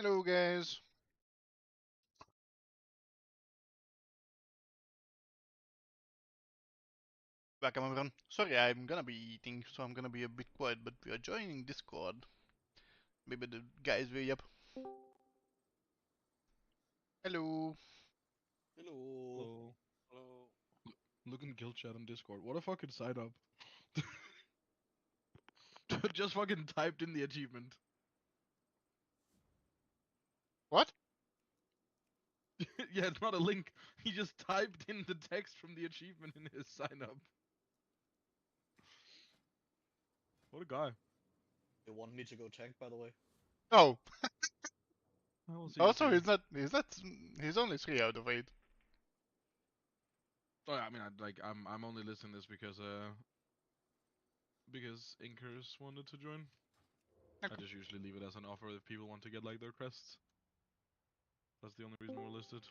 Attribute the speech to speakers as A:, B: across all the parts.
A: Hello, guys. Welcome, everyone. Sorry, I'm gonna be eating, so I'm gonna be a bit quiet, but we are joining Discord. Maybe the guys way up. Hello.
B: Hello.
C: Hello.
B: Hello.
C: Look in guild chat on Discord. What a fucking sign up. Just fucking typed in the achievement.
A: What?
C: Yeah, it's not a link. He just typed in the text from the achievement in his sign up. What a guy.
B: You want me to go tank, by the way?
A: Oh.
C: I will see you
A: Also,
C: soon.
A: he's not. He's only 3 out of 8.
C: Oh, yeah, I mean, I'm only listing this because Inkers wanted to join. I
A: Okay.
C: just usually leave it as an offer if people want to get like their crests. That's the only reason we're listed.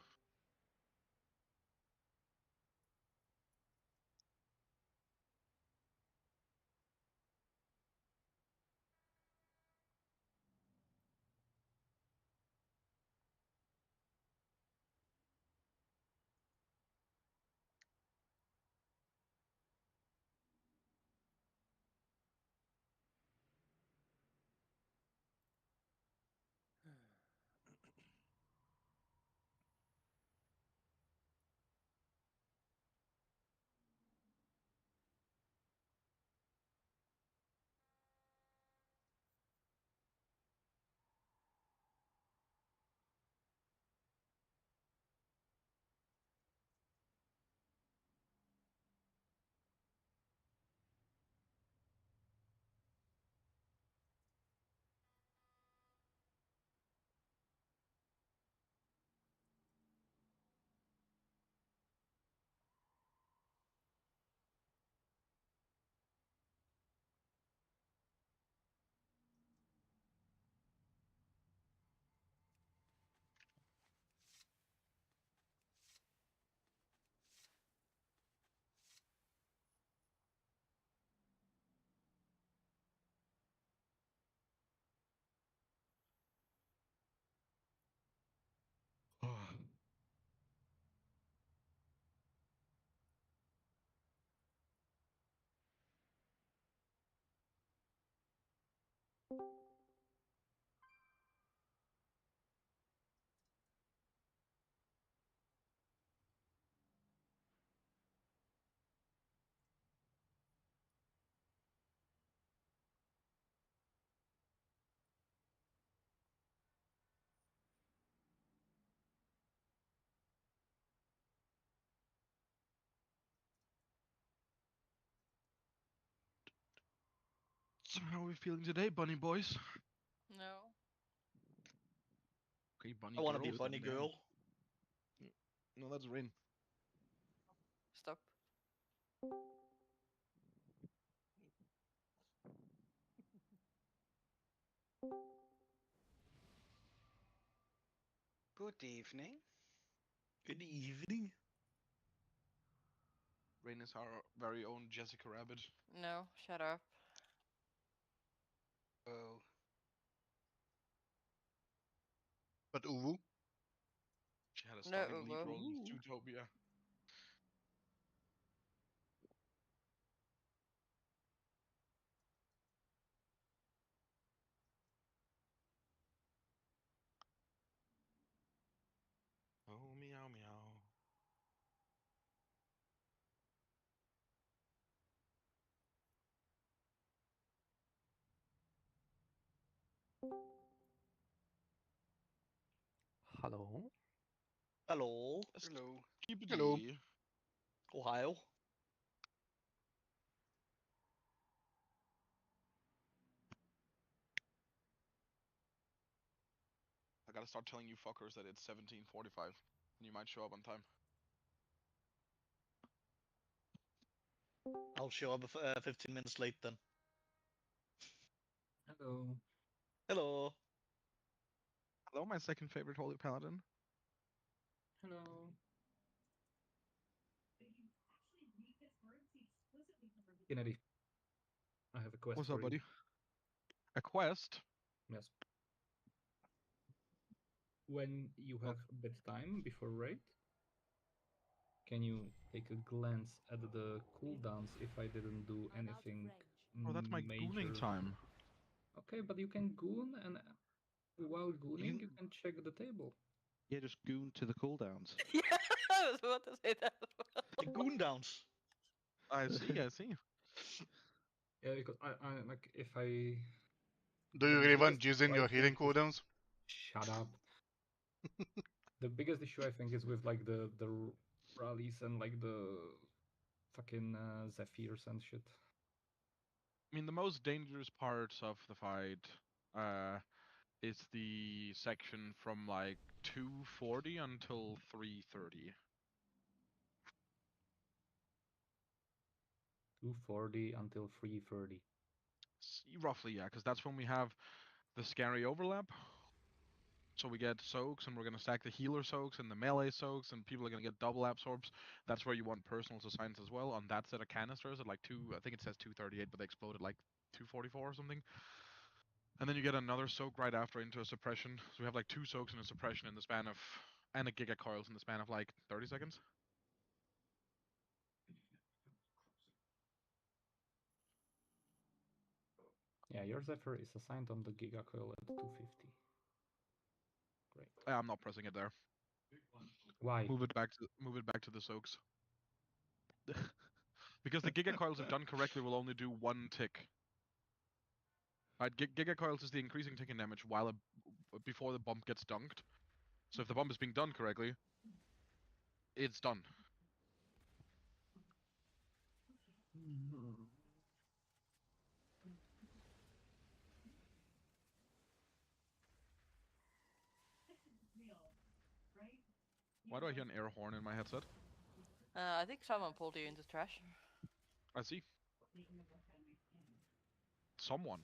C: So how are we feeling today, bunny boys?
D: No.
C: Okay, bunny
B: I want to be
C: girls, then
B: bunny
C: damn.
B: girl.
C: No, that's Rain.
D: Stop.
E: Good evening.
B: Good evening.
C: Rain is our very own Jessica Rabbit.
D: No, shut up.
E: Oh,
A: But Uwu.
C: She had a
D: No,
C: starting lead
D: Ugo.
C: role in
B: Ooh.
C: Zootopia. Oh, meow meow.
F: Hello.
B: Hello.
E: hello.
A: Hello.
C: Skibidi.
B: Ohio.
C: I gotta start telling you fuckers that it's 17:45, and you might show up on time.
B: I'll show up 15 minutes late then.
F: Hello.
B: Hello.
C: Hello, my second favorite Holy Paladin.
F: Hello. Kennedy, I have a quest
C: What's
F: for
C: up,
F: you.
C: buddy? A quest?
F: Yes. when you have a bit time before raid, can you take a glance at the cooldowns if I didn't do anything
C: Oh, that's my
F: major?
C: gooning time.
F: Okay, but you can goon, and while gooning, you
E: can-
F: can check the table.
E: Yeah, just goon to the cooldowns.
D: Yeah, I was about to say that as well.
B: The goon downs.
C: I see, I see.
F: Yeah, because I like if I.
A: Do you
F: the
A: really want
F: biggest
A: jizz in
F: issue I
A: your healing
F: think is-
A: cooldowns?
F: Shut up. The biggest issue I think is with like the rallies and like the fucking Zephyrs and shit.
C: I mean, the most dangerous parts of the fight is the section from like 240 until 330.
F: 240 until 330.
C: Roughly, yeah, because that's when we have the scary overlap. So we get soaks, and we're gonna stack the healer soaks and the melee soaks, and people are gonna get double absorbs. That's where you want personal to science as well. On that set of canisters at like I think it says 238, but they explode at like 244 or something. And then you get another soak right after into a suppression. So we have like 2 soaks and a suppression in the span of, and a giga coils in the span of like 30 seconds.
F: Yeah, your Zephyr is assigned on the Giga Coil at 250. Great.
C: I'm not pressing it there.
F: Why?
C: Move it back to the soaks. Because the giga coils, if done correctly, will only do 1 tick. Right, giga coils is the increasing ticking damage while before the bump gets dunked. So if the bump is being done correctly, it's done. Why do I hear an air horn in my headset?
D: I think someone pulled you into trash.
C: I see. Someone.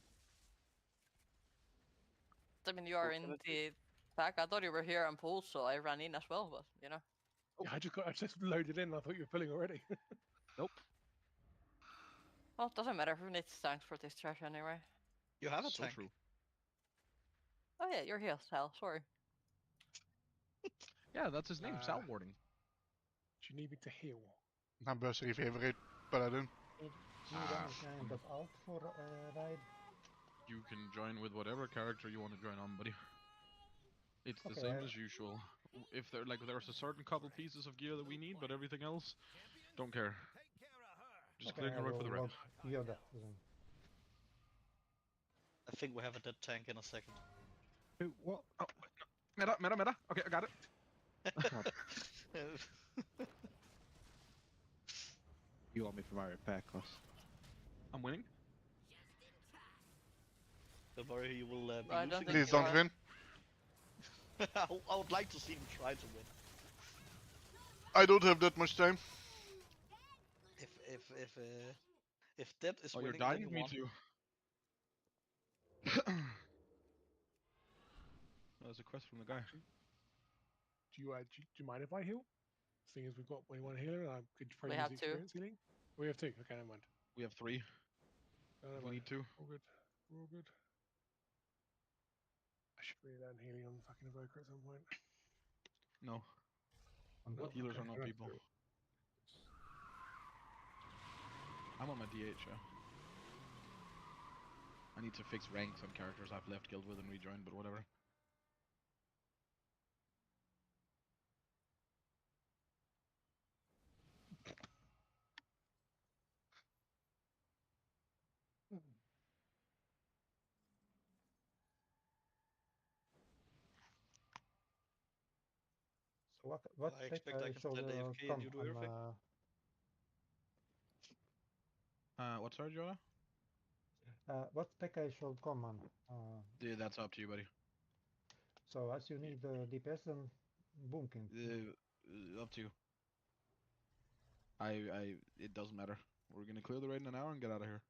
D: I mean, you are in the pack. I thought you were here on pool, so I ran in as well. But you know,
G: Yeah, I just loaded in. I thought you were filling already.
C: Nope.
D: well, it doesn't matter who needs tanks for this trash anyway.
B: You have a
C: So
B: tank.
C: true.
D: Oh yeah, you're here, Sal. Sorry.
C: Yeah, that's his name, Sal
G: Uh,
C: Warding.
G: Do you need me to heal?
A: Anniversary favorite paladin.
H: Need
C: Ah.
H: any kind of alt for ride?
C: You can join with whatever character you want to join on, buddy. It's the
H: Okay,
C: same as usual. If there's a certain couple pieces of gear that we need, but everything else, don't care. Just
H: Okay,
C: clearing
H: I
C: the road for
H: will
C: the red.
H: log Yoda then.
B: I think we have a dead tank in a second.
E: Who? What?
C: Oh, meta. Okay, I got it.
E: You want me for my repair cost?
C: I'm winning.
B: Don't worry, you will be
D: I don't
B: losing.
D: think
A: Please
D: you
A: don't
D: are.
A: win.
B: I would like to see him try to win.
A: I don't have that much time.
B: If Dead is
C: Oh, you're
B: winning, then
C: dying?
B: you
C: Me
B: won.
C: too. There's a quest from the guy.
G: Do you mind if I heal? Seeing as we've got only one healer, and I could probably
D: We
G: use
D: have
G: the
D: two.
G: experience healing. We have 2. Okay, never mind.
C: We have 3.
G: No, never
C: We
G: mind.
C: need 2.
G: All good. We're all good. I should really learn healing on fucking Evoker at some point.
C: No,
F: On what?
C: healers
G: okay,
C: are not
G: alright.
C: people. I'm on my DH, yeah. I need to fix ranks on characters I've left guild with and rejoined, but whatever.
H: So what
B: I expect I can stand AFK and you do everything.
C: What's our Jonah?
H: what spec I should come on?
C: Yeah, that's up to you, buddy.
H: So as you need DPS and bunking.
C: Up to you. It doesn't matter. We're gonna clear the raid in an hour and get out of here.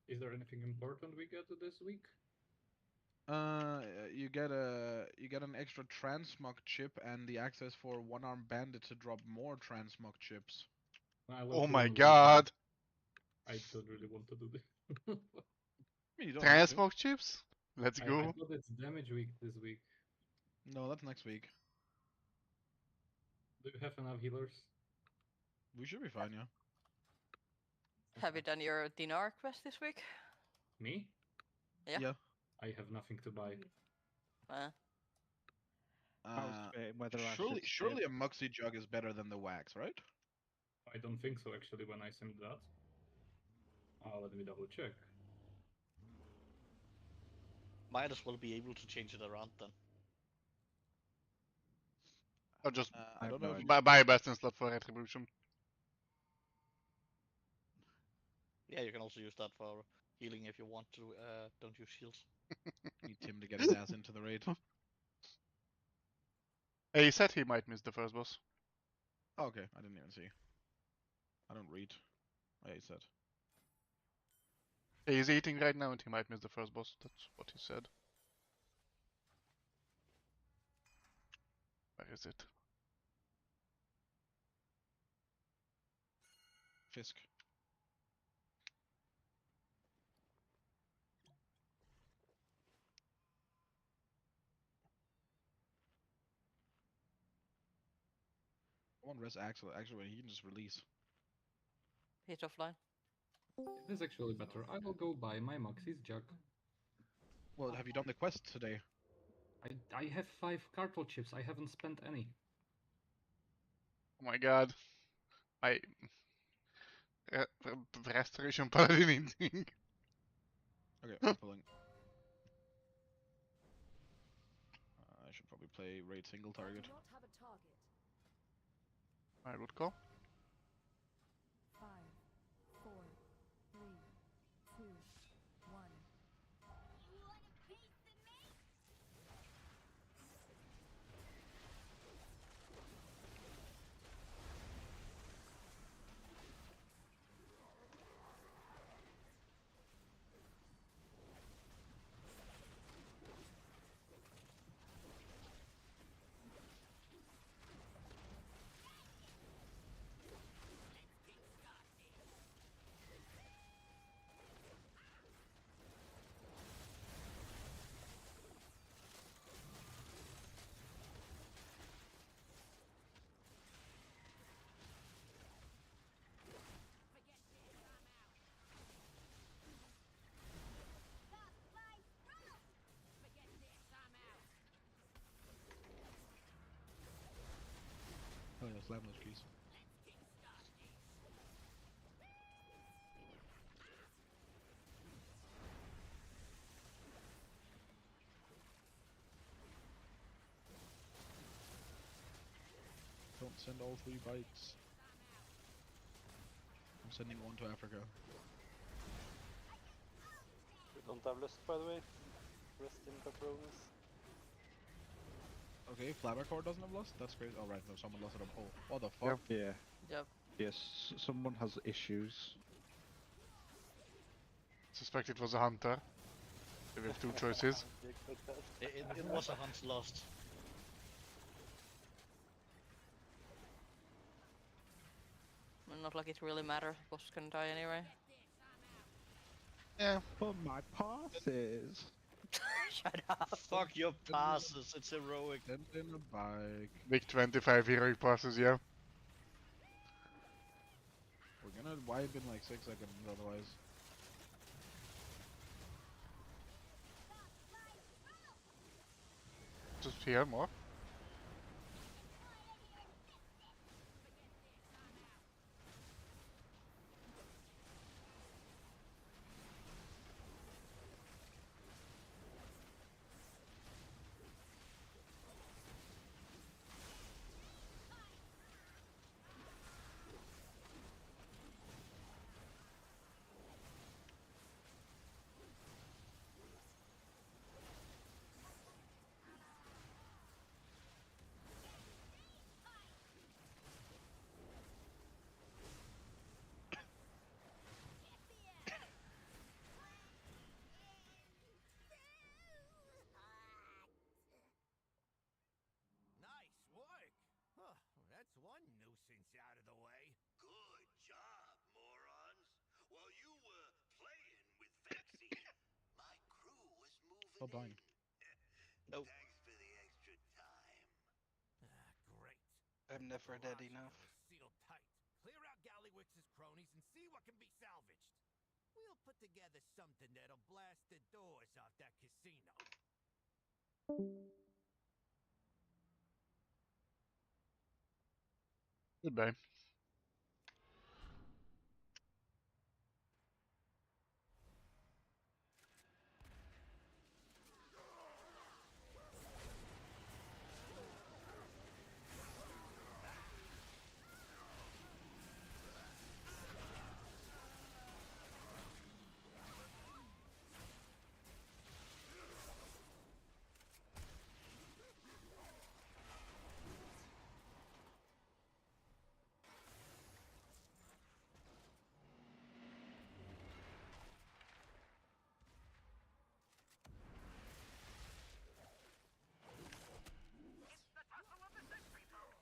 F: Is there anything important we get this week?
C: You get an extra transmog chip and the access for one-armed bandit to drop more transmog chips.
F: I want
A: Oh
F: to
A: my
F: really-
A: god!
F: I don't really want to do this.
C: I mean, you don't have to.
A: Transmog chips? Let's
F: I
A: go.
F: thought it's damage week this week.
C: No, that's next week.
F: Do you have enough healers?
C: We should be fine, yeah.
D: Have you done your dinar quest this week?
F: Me?
D: Yeah.
F: I have nothing to buy.
D: Uh,
E: I was debating whether I
C: surely,
E: should
C: surely
E: save.
C: a Muxie jug is better than the wax, right?
F: I don't think so actually when I simmed that. Let me double check.
B: Might as well be able to change it around then.
A: Or just
C: I
E: have
C: don't
E: no
C: know if
E: idea.
A: buy a Bastion slot for Retribution.
B: Yeah, you can also use that for healing if you want to. Don't use shields.
C: you need Tim to get his ass into the raid.
A: He said he might miss the first boss.
C: Oh, okay, I didn't even see. I don't read. Oh, yeah, he said.
A: He's eating right now and he might miss the first boss. That's what he said. Where is it?
C: Fisk. I want Res Axel. Actually, he can just release.
D: he's offline.
F: It is actually better. I will go buy my Moxie's jug.
C: Well, have you done the quest today?
F: I have 5 cartel chips. I haven't spent any.
A: Oh my god. My Restoration Paladin thing.
C: Okay, I'm pulling. I should probably play raid single target.
I: Not have a target.
A: I would call.
I: 5, 4, 3, 2, 1.
C: Oh yeah, slam those keys. Don't send all 3 bikes. I'm sending 1 to Africa.
J: We don't have lust, by the way. Rest in pepperonis.
C: Okay, Flabbercore doesn't have lust? That's crazy. Oh right, no, someone lost it on pole. What the fuck?
E: Yeah.
D: Yep.
E: Yes, someone has issues.
A: Suspect it was a hunter. We have 2 choices.
J: You expect that?
B: It was a hunt lost.
D: Not like it really matters. Boss can die anyway.
A: Yeah.
E: But my passes.
D: Shut up.
B: Fuck your passes. It's heroic.
C: Send in a bike.
A: Big 25 heroic passes, yeah.
C: We're gonna wipe in like 6 seconds otherwise.
A: Just here more.
C: Stop dying.
B: Nope.
K: Great.
L: I'm never dead enough.
K: Sealed tight. Clear out Gallywix's cronies and see what can be salvaged. We'll put together something that'll blast the doors off that casino.
A: Goodbye.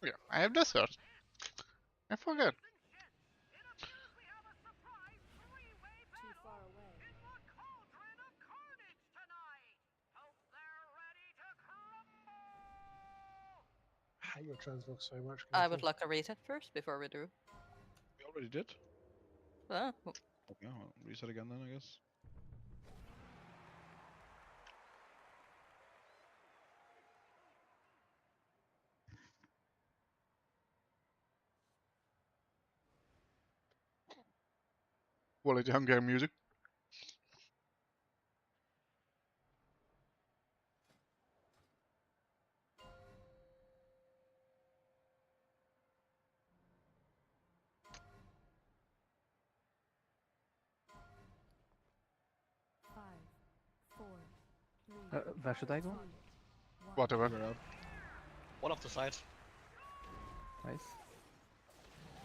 A: Yeah, I have desert. I forgot.
I: Too far away.
G: I hate your transmog so much.
D: I would like to reset first before we do.
C: We already did.
D: Ah,
C: Okay, well, reset again then, I guess.
A: Quality Hungary music.
I: Five, four, three.
F: Where should I go?
I: One.
A: Whatever.
C: Figure it out.
B: One of the sides.
F: Nice.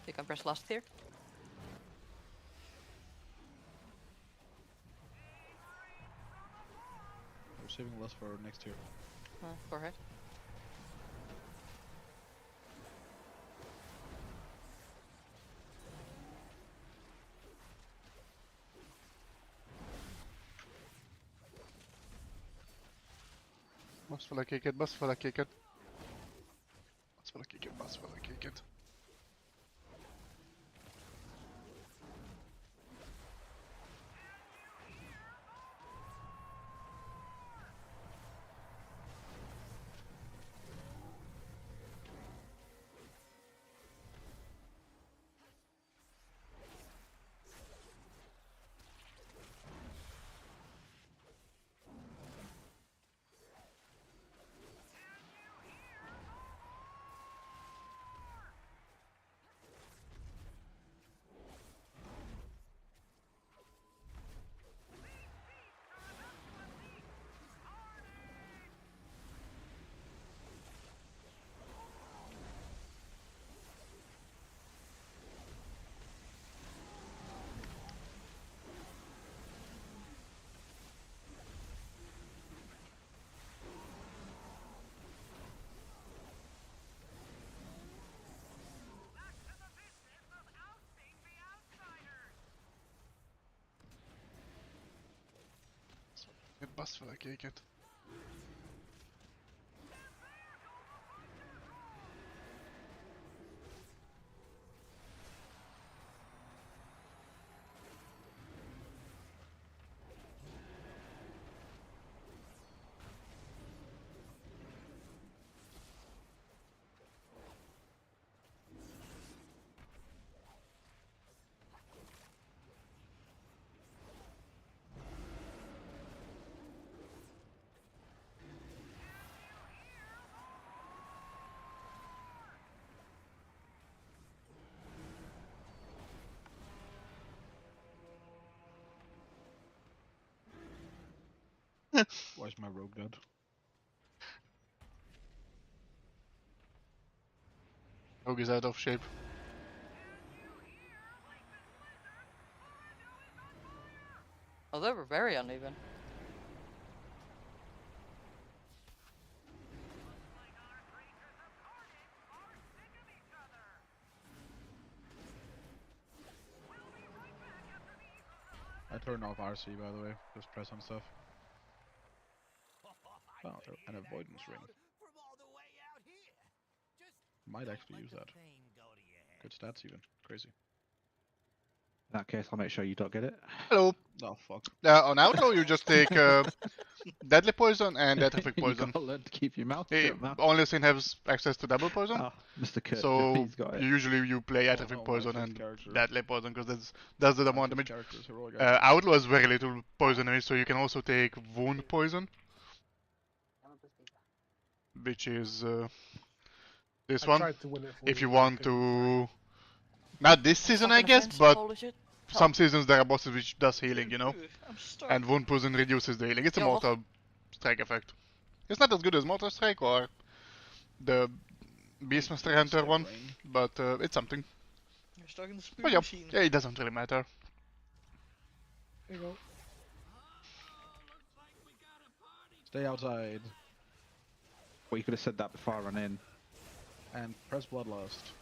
D: you can press last here.
C: We're saving less for next year.
D: Go ahead.
A: Basz fel a kéket, basz fel a kéket. Basz fel a kéket, basz fel a kéket. Basz fel a kéket.
C: Why is my rogue dead?
A: Rogue is out of shape.
D: Oh, they were very uneven.
C: I turned off RC by the way. Just press on stuff. found an avoidance ring. Might actually use that. Good stats even. Crazy.
E: In that case, I'll make sure you don't get it.
A: Hello.
C: Oh fuck.
A: On Outlaw, you just take deadly poison and terrific
E: You
A: poison.
E: gotta learn to keep your mouth
A: Eh,
E: shut, man.
A: only Sin has access to double poison.
E: Oh, Mr. Kurt,
A: So
E: he's got it.
A: usually you play
C: Oh,
A: terrific
C: no, my
A: poison
C: fifth
A: and
C: character.
A: deadly poison because that's the
C: My
A: amount
C: fifth
A: damage.
C: character is heroic action.
A: Outlaw has very little poison damage, so you can also take wound poison, which is this
G: I
A: one.
G: tried to win it for
A: If you
G: but I
A: want
G: couldn't.
A: to, not this season I
D: Fucking
A: guess,
D: offensive,
A: but
D: holy shit.
A: some seasons there are bosses which does healing, you know,
B: I'm stuck.
A: and wound poison reduces the healing. It's a
D: Yeah, what?
A: mortal strike effect. It's not as good as mortal strike or the Beastmaster Hunter one, but it's something.
B: You're stuck in the spoon
A: But yeah,
B: machine.
A: it doesn't really matter.
G: There you go.
C: Stay outside
E: Well, you could have said that before I ran in.
C: and press Bloodlust.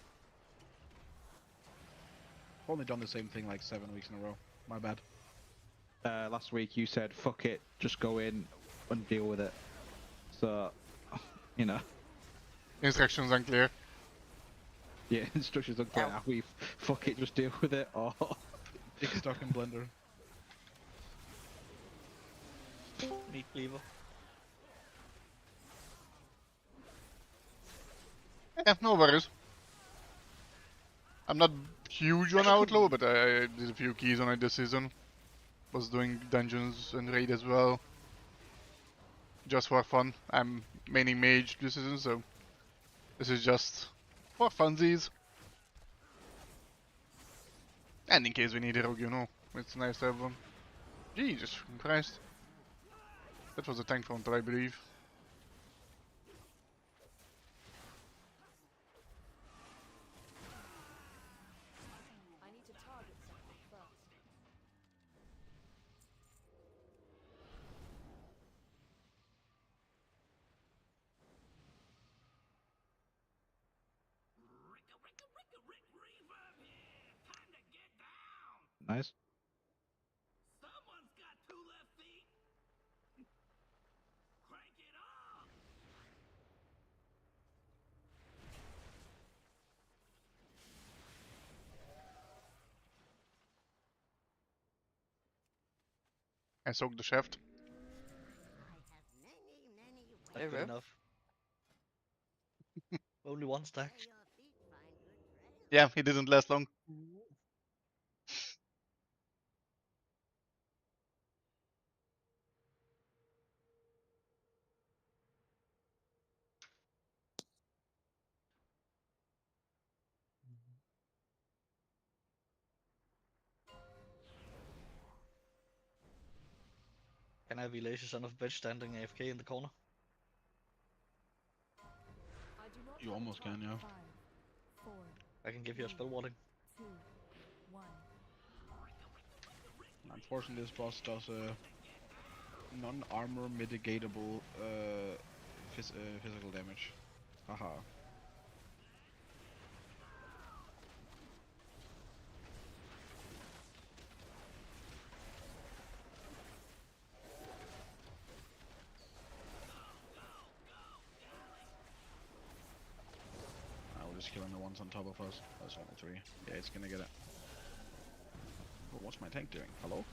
C: Only done the same thing like 7 weeks in a row. My bad.
E: Last week you said, fuck it, just go in and deal with it. So, you know,
A: Instructions unclear.
E: yeah, instructions unclear. Are we fuck it, just deal with it, or
C: Dick stuck in blender.
B: Meat cleaver.
A: Yeah, no worries. I'm not huge on Outlaw, but I did a few keys on it this season. Was doing dungeons and raid as well. Just for fun. I'm maining mage this season, so this is just for funsies. And in case we need a rogue, you know, it's nice to have one. Jesus Christ. That was a tank counter, I believe.
I: I need to target something first.
E: nice.
A: I soaked the shaft.
B: Not
D: Hey,
B: good
D: bro.
B: enough. Only one stack.
A: Yeah, it didn't last long.
B: Can I have a lazy son of a bitch standing AFK in the corner?
I: I do not
C: You
I: have
C: almost can,
I: time.
C: yeah.
I: 5, 4,
B: I can give you a spell warding.
I: 2, 1.
C: Unfortunately, this boss does a non-armor mitigatable physical damage. Haha. We're just killing the ones on top of us. That's only 3. Yeah, it's gonna get it. Oh, what's my tank doing? Hello?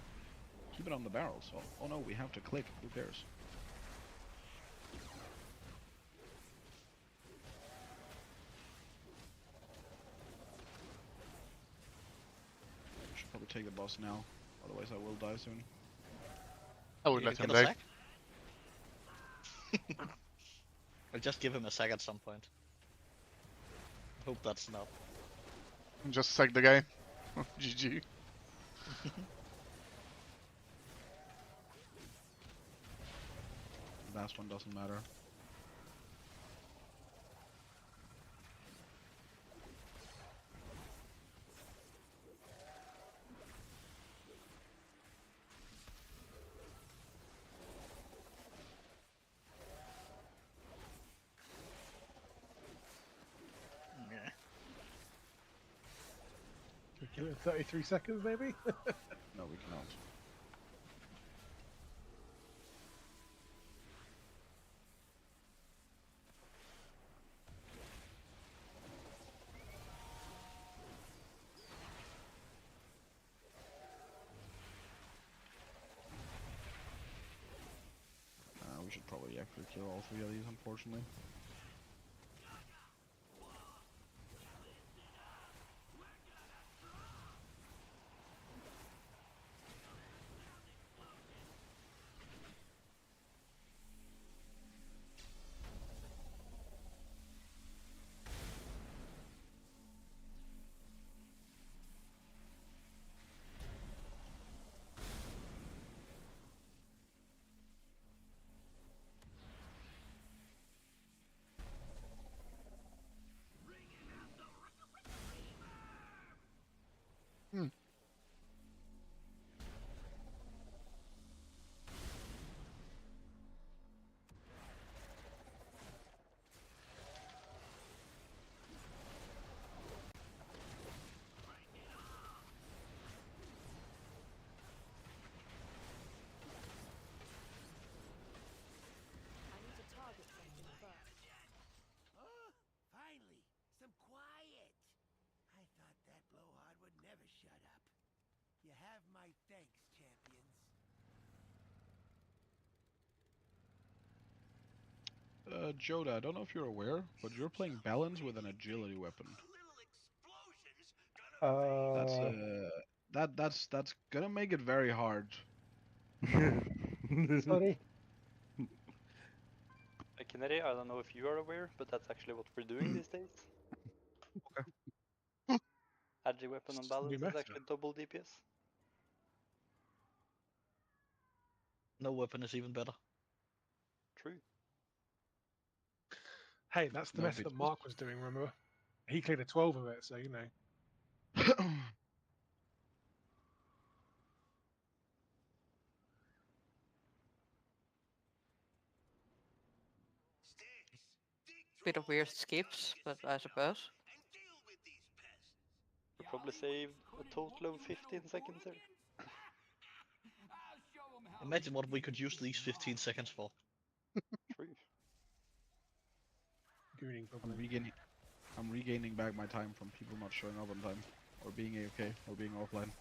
C: Keep it on the barrels. Oh no, we have to click. Who cares? I should probably take the boss now. Otherwise I will die soon.
A: I would
B: You
A: let him
B: get a
A: back.
B: sack? I'll just give him a sack at some point. Hope that's enough.
A: Just sack the guy. GG.
C: Last one doesn't matter.
B: Yeah.
G: Can we kill it in 33 seconds, maybe?
C: No, we cannot. we actually kill all 3 of these, unfortunately.
A: Hmm.
I: I need to target something first.
K: Oh, finally, some quiet. I thought that blowhard would never shut up. You have my thanks, champions.
C: Joda, I don't know if you're aware, but you're playing Balance with an agility weapon. That's that's gonna make it very hard.
H: Sorry.
J: Kennedy, I don't know if you are aware, but that's actually what we're doing these days. Agi weapon on
G: New
J: balance is
G: meta.
J: actually double DPS.
B: No weapon is even better.
J: True.
G: Hey, that's the
C: No
G: method that
C: bitches.
G: Mark was doing, remember? He cleared a 12 of it, so you know.
D: Bit of weird skips, but I suppose.
J: We probably saved a total of 15 seconds here.
B: Imagine what we could use these 15 seconds for.
J: True.
G: Gooning probably.
C: I'm regaining back my time from people not showing up on time, or being AFK, or being offline.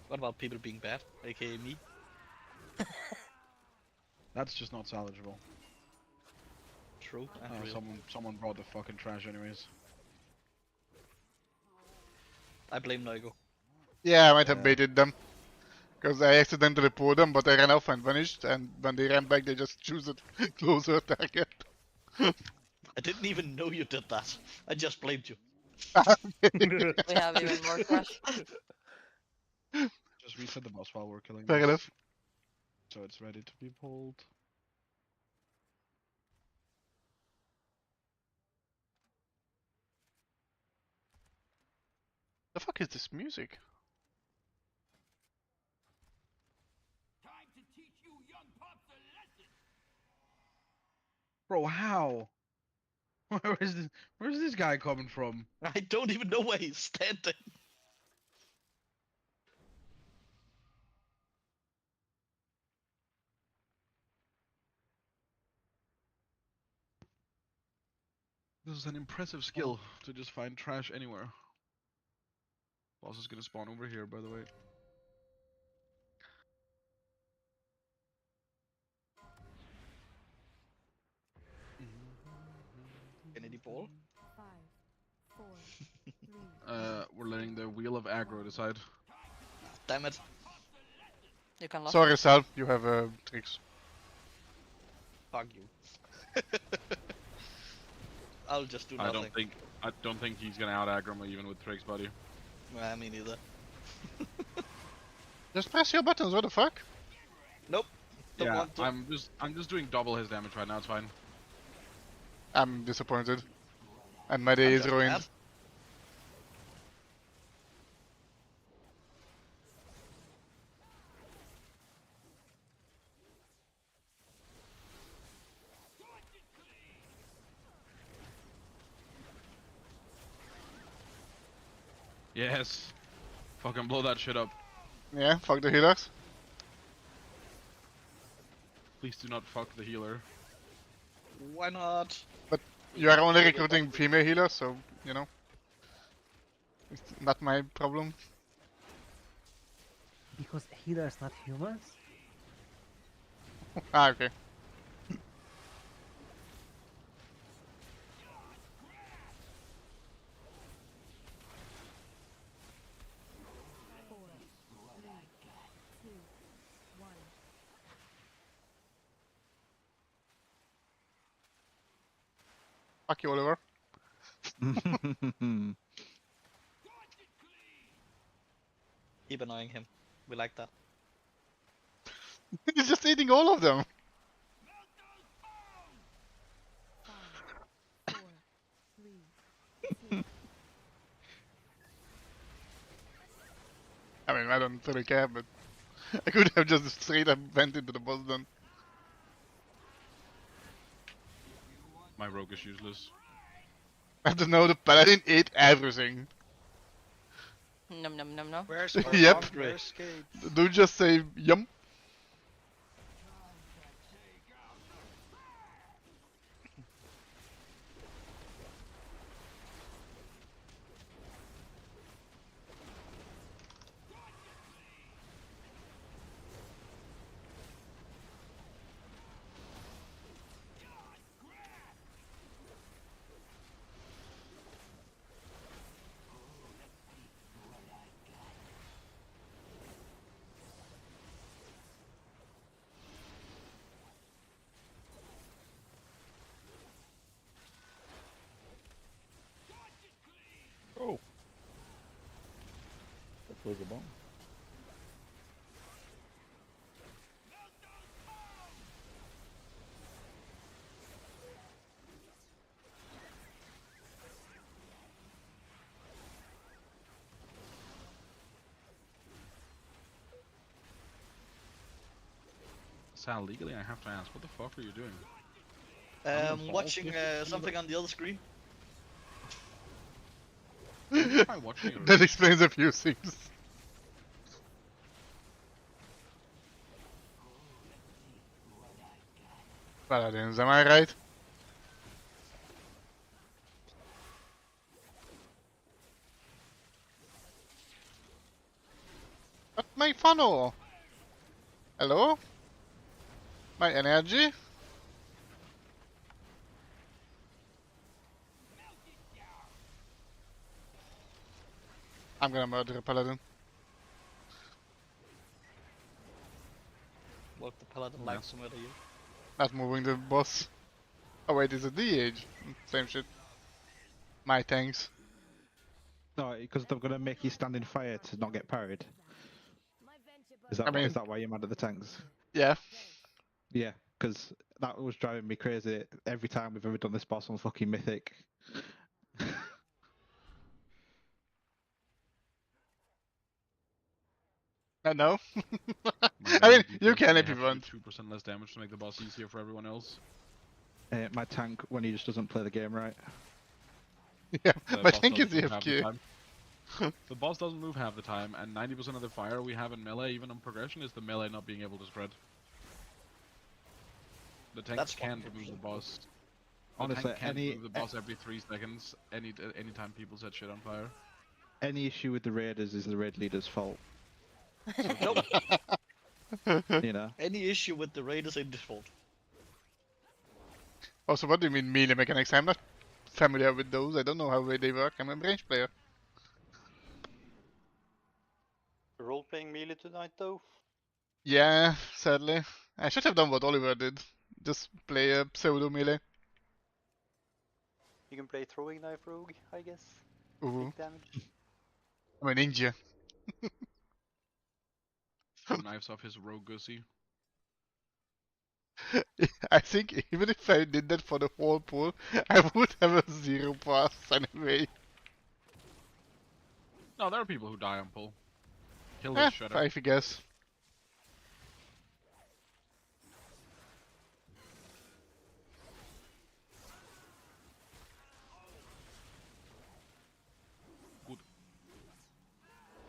B: What about people being bad, aka me?
C: That's just not salvageable.
B: True and real.
C: Someone brought the fucking trash anyways.
B: I blame Noigo.
A: Yeah, I might have
C: Yeah.
A: baited them. Because I accidentally pulled them, but I ran off and vanished, and when they ran back, they just choose a closer target.
B: I didn't even know you did that. I just blamed you.
D: We have even more trash.
C: Just reset the boss while we're killing
A: Fair
C: this,
A: enough.
C: so it's ready to be pulled.
A: The fuck is this music?
K: Time to teach you young pups a lesson.
C: Bro, how? Where's this guy coming from?
B: I don't even know where he's standing.
C: This is an impressive skill to just find trash anywhere. Boss is gonna spawn over here, by the way.
B: Kennedy ball.
I: 5, 4, 3.
C: We're letting the wheel of aggro decide.
B: Damn it.
D: You can lock.
A: Sorry, Sal, you have tricks.
B: Fuck you. I'll just do
C: I
B: nothing.
C: don't think he's gonna out aggro me even with tricks, buddy.
B: Nah, me neither.
A: Just press your buttons, what the fuck?
B: Nope. Don't
C: Yeah,
B: want to.
C: I'm just doing double his damage right now. It's fine.
A: I'm disappointed. And my day
B: I'm
A: is
B: just
A: ruined.
B: mad.
C: Yes. Fucking blow that shit up.
A: Yeah, fuck the healers.
C: Please do not fuck the healer.
B: Why not?
A: But you are only recruiting female healers, so, you know. It's not my problem.
H: Because healers not humans?
A: Ah, okay. Fuck you, Oliver.
B: Keep annoying him. We like that.
A: He's just eating all of them. I mean, I don't really care, but I could have just straight up went into the boss then.
C: My rogue is useless.
A: I don't know, the paladin ate everything.
D: Num num num num.
L: Where's
A: Yep.
L: Prog? Where's Skates?
A: Do just say yum.
E: Oh. That was a bomb.
C: Sal, legally I have to ask, what the fuck are you doing?
B: Watching something on the other screen.
C: Try watching it.
A: That explains a few things. Paladins, am I right? But my funnel! Hello? My energy? I'm gonna murder a paladin.
B: What the paladin likes to murder you.
A: Not moving the boss. Oh wait, it's a DH. Same shit. My tanks.
E: No, because they're gonna make you stand in fire to not get parried. Is that,
A: I mean-
E: is that why you're mad at the tanks?
A: Yeah.
E: Yeah, because that was driving me crazy every time we've ever done this boss on fucking Mythic.
A: No.
C: My
A: I mean,
C: melee
A: you
C: DPS
A: can
C: only
A: if you
C: have to do
A: want.
C: 2% less damage to make the boss easier for everyone else.
E: My tank, when he just doesn't play the game right.
A: Yeah,
C: The
A: my
C: boss
A: tank is
C: doesn't move half the
A: AFK.
C: time. The boss doesn't move half the time, and 90% of the fire we have in melee, even on progression, is the melee not being able to spread. The tank
B: That's
C: can't
B: 100%
C: move the boss. The
E: Honestly,
C: tank can't
E: any
C: move the boss every 3 seconds, anytime people set shit on fire.
E: any issue with the raiders is the raid leader's fault.
B: Nope.
E: You know.
B: Any issue with the raid is in default.
A: Also, what do you mean melee mechanics? I'm not familiar with those. I don't know how they work. I'm a range player.
J: Role-playing melee tonight, though.
A: Yeah, sadly. I should have done what Oliver did. Just play a pseudo melee.
J: You can play throwing knife rogue, I guess.
A: Ooh,
J: Big damage.
A: I'm a ninja.
C: Throw knives off his rogue gussy.
A: I think even if I did that for the whole pool, I would have a 0 pass anyway.
C: No, there are people who die on pull. Kill this shredder.
A: I guess.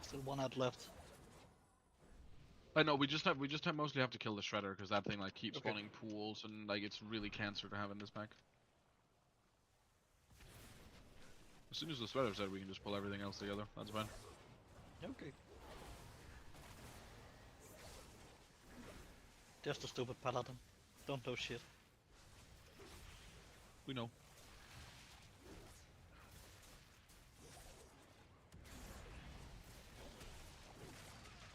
B: Still one out left.
C: I know we just mostly have to kill the shredder because that thing like keeps spawning pools and like it's really cancer to have in this pack. As soon as the shredder's dead, we can just pull everything else together. That's fine.
B: Okay. Just a stupid paladin. Don't know shit.
C: We know.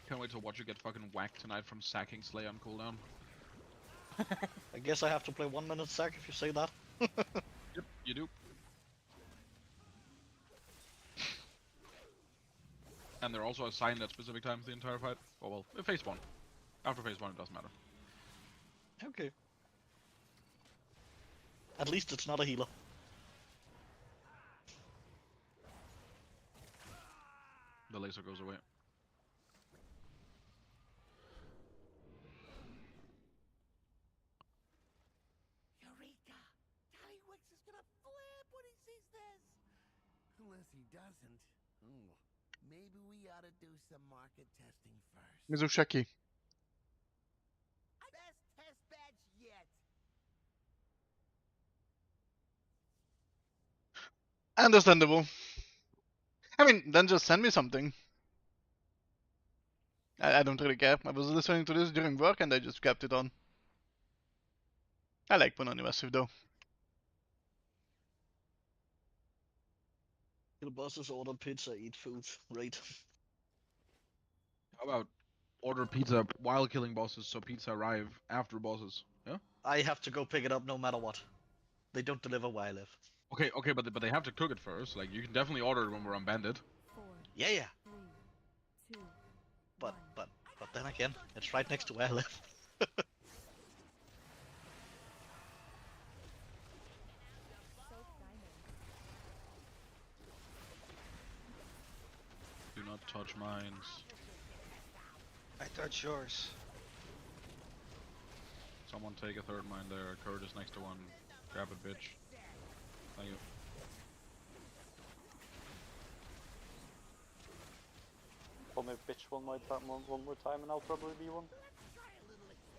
C: Can't wait to watch you get fucking whacked tonight from sacking Slay on cooldown.
B: I guess I have to play 1 minute sack if you say that.
C: Yep, you do. And they're also assigned at specific times the entire fight. Oh well, phase 1. After phase 1 it doesn't matter.
B: Okay. At least it's not a healer.
C: The laser goes away.
K: Eureka! Tallywix is gonna flip when he sees this! Unless he doesn't. Maybe we ought to do some market testing first.
A: Mizushaki.
K: Best test badge yet!
A: Understandable. I mean, then just send me something. I don't really care. I was listening to this during work and I just kept it on. I like Punani Massive though.
B: Kill bosses, order pizza, eat food. Right.
C: How about order pizza while killing bosses so pizza arrive after bosses? Yeah?
B: I have to go pick it up no matter what. They don't deliver where I live.
C: Okay, but they have to cook it first. Like, you can definitely order it when we're on Bandit.
B: Yeah. But then again, it's right next to where I live.
C: Do not touch mines.
L: I touch yours.
C: Someone take a third mine there. Curtis next to one. Grab it, bitch. Thank you.
J: Call me bitch one more time and I'll probably be one.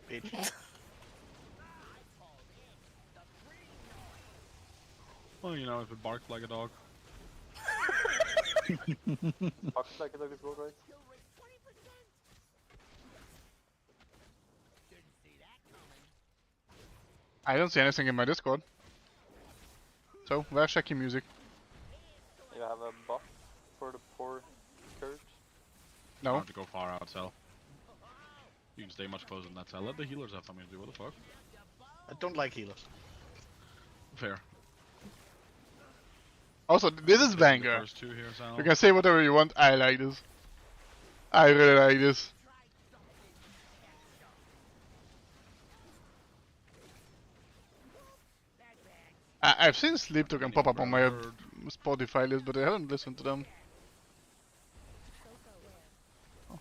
B: Bitch.
C: Well, you know, if it barks like a dog.
J: Fuck like a dog as well, right?
A: I don't see anything in my Discord. So, where's Shaki music?
J: You have a buff for the poor Kurt.
C: You
A: No.
C: don't have to go far out, Cell. You can stay much closer than that, Cell. Let the healers have something to do. What the fuck?
B: I don't like healers.
C: Fair.
A: Also, this is banger.
C: First two here, Sal.
A: You can say whatever you want. I like this. I really like this. I've seen Sleep Token pop up on my Spotify list, but I haven't listened to them. Oh.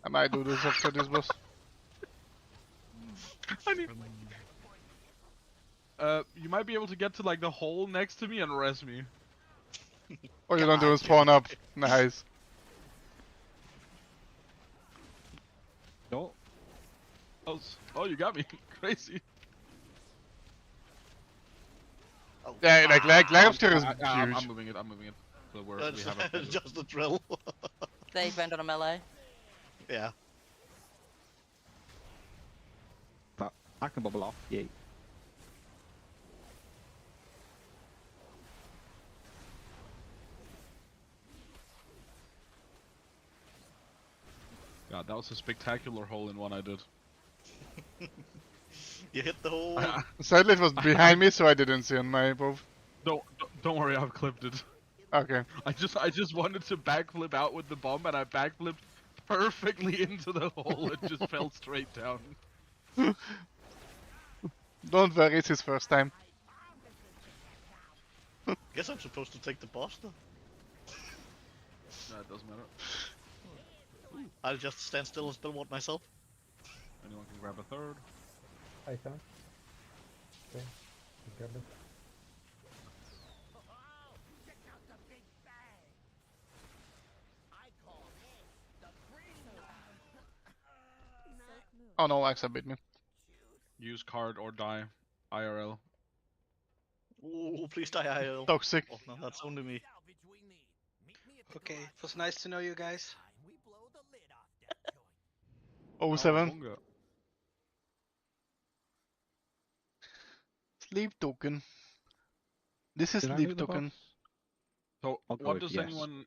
A: I might do this after this boss.
C: You might be able to get to like the hole next to me and res me.
A: Or you don't even spawn up. Nice.
E: No.
C: Oh, you got me. Crazy.
B: Oh.
A: Yeah, like Lifesteal is
C: I'm
A: huge.
C: moving it. So we
B: That's
C: have a
B: just a drill.
D: They went on a melee.
B: Yeah.
E: But I can bubble off. Yay.
C: God, that was a spectacular hole in one I did.
B: You hit the hole.
A: Sadly, it was behind me, so I didn't see on my above.
C: Don't worry, I've clipped it.
A: Okay.
C: I just wanted to backflip out with the bomb, and I backflipped perfectly into the hole and just fell straight down.
A: Don't worry, it's his first time.
B: Guess I'm supposed to take the boss then.
C: No, it doesn't matter.
B: I'll just stand still and spill water myself.
C: Anyone can grab a third.
H: I can. Okay, grab it.
A: Oh no, Axa beat me.
C: Use card or die. IRL.
B: Ooh, please die, IL.
A: Toxic.
B: Oh no, that's only me.
L: Okay, it was nice to know you guys.
A: Oh, 07.
C: bunga.
A: Sleep token. This is
E: Did I
A: sleep
E: loot the
A: token.
E: boss?
C: So
E: I'll go
C: what
E: with
C: does
E: yes.
C: anyone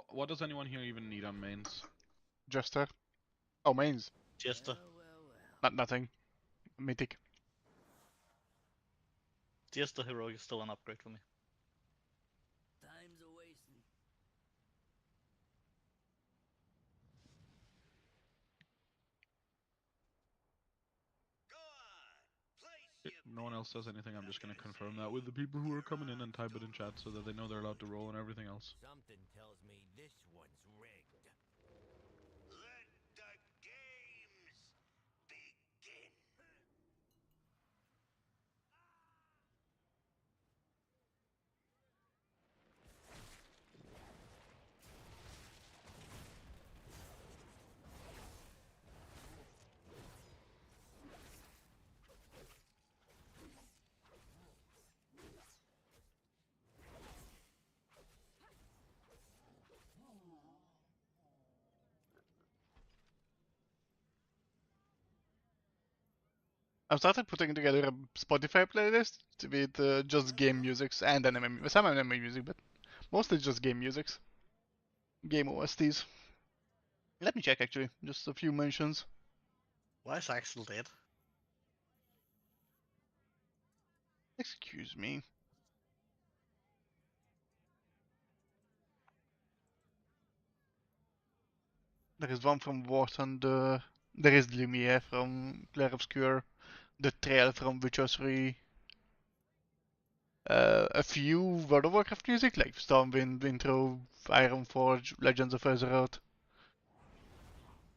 C: what does anyone here even need on mains?
A: Jester. Oh, mains.
B: Jester.
A: Nothing. Mythic.
B: Jester heroic is still an upgrade for me.
K: Time's a wasting.
C: If no one else says anything, I'm just gonna confirm that with the people who are coming in and type it in chat so that they know they're allowed to roll and everything else.
K: Something tells me this one's rigged. Let the games begin.
A: I've started putting together a Spotify playlist with just game musics and anime, some anime music, but mostly just game musics. Game OSTs. Let me check actually, just a few mentions.
B: Why is Axel dead?
A: Excuse me. There is one from Warzone, there is Lumiere from Clair Obscur, the Trail from Witcher 3. A few World of Warcraft music, like Stormwind, Intro, Ironforge, Legends of Azeroth.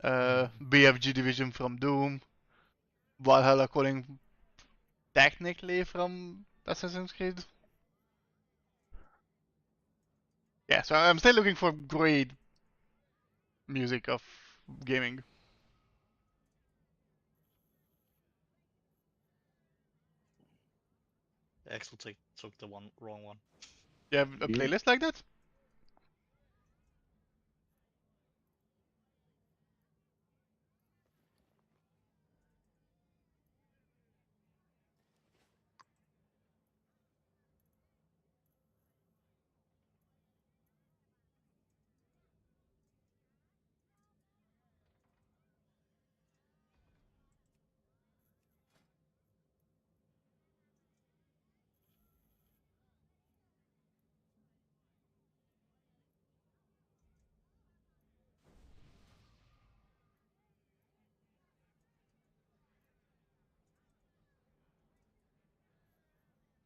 A: BFG Division from Doom. Valhalla Calling technically from Assassin's Creed. Yeah, so I'm still looking for great music of gaming.
B: Axel took the wrong one.
A: You have a playlist like that?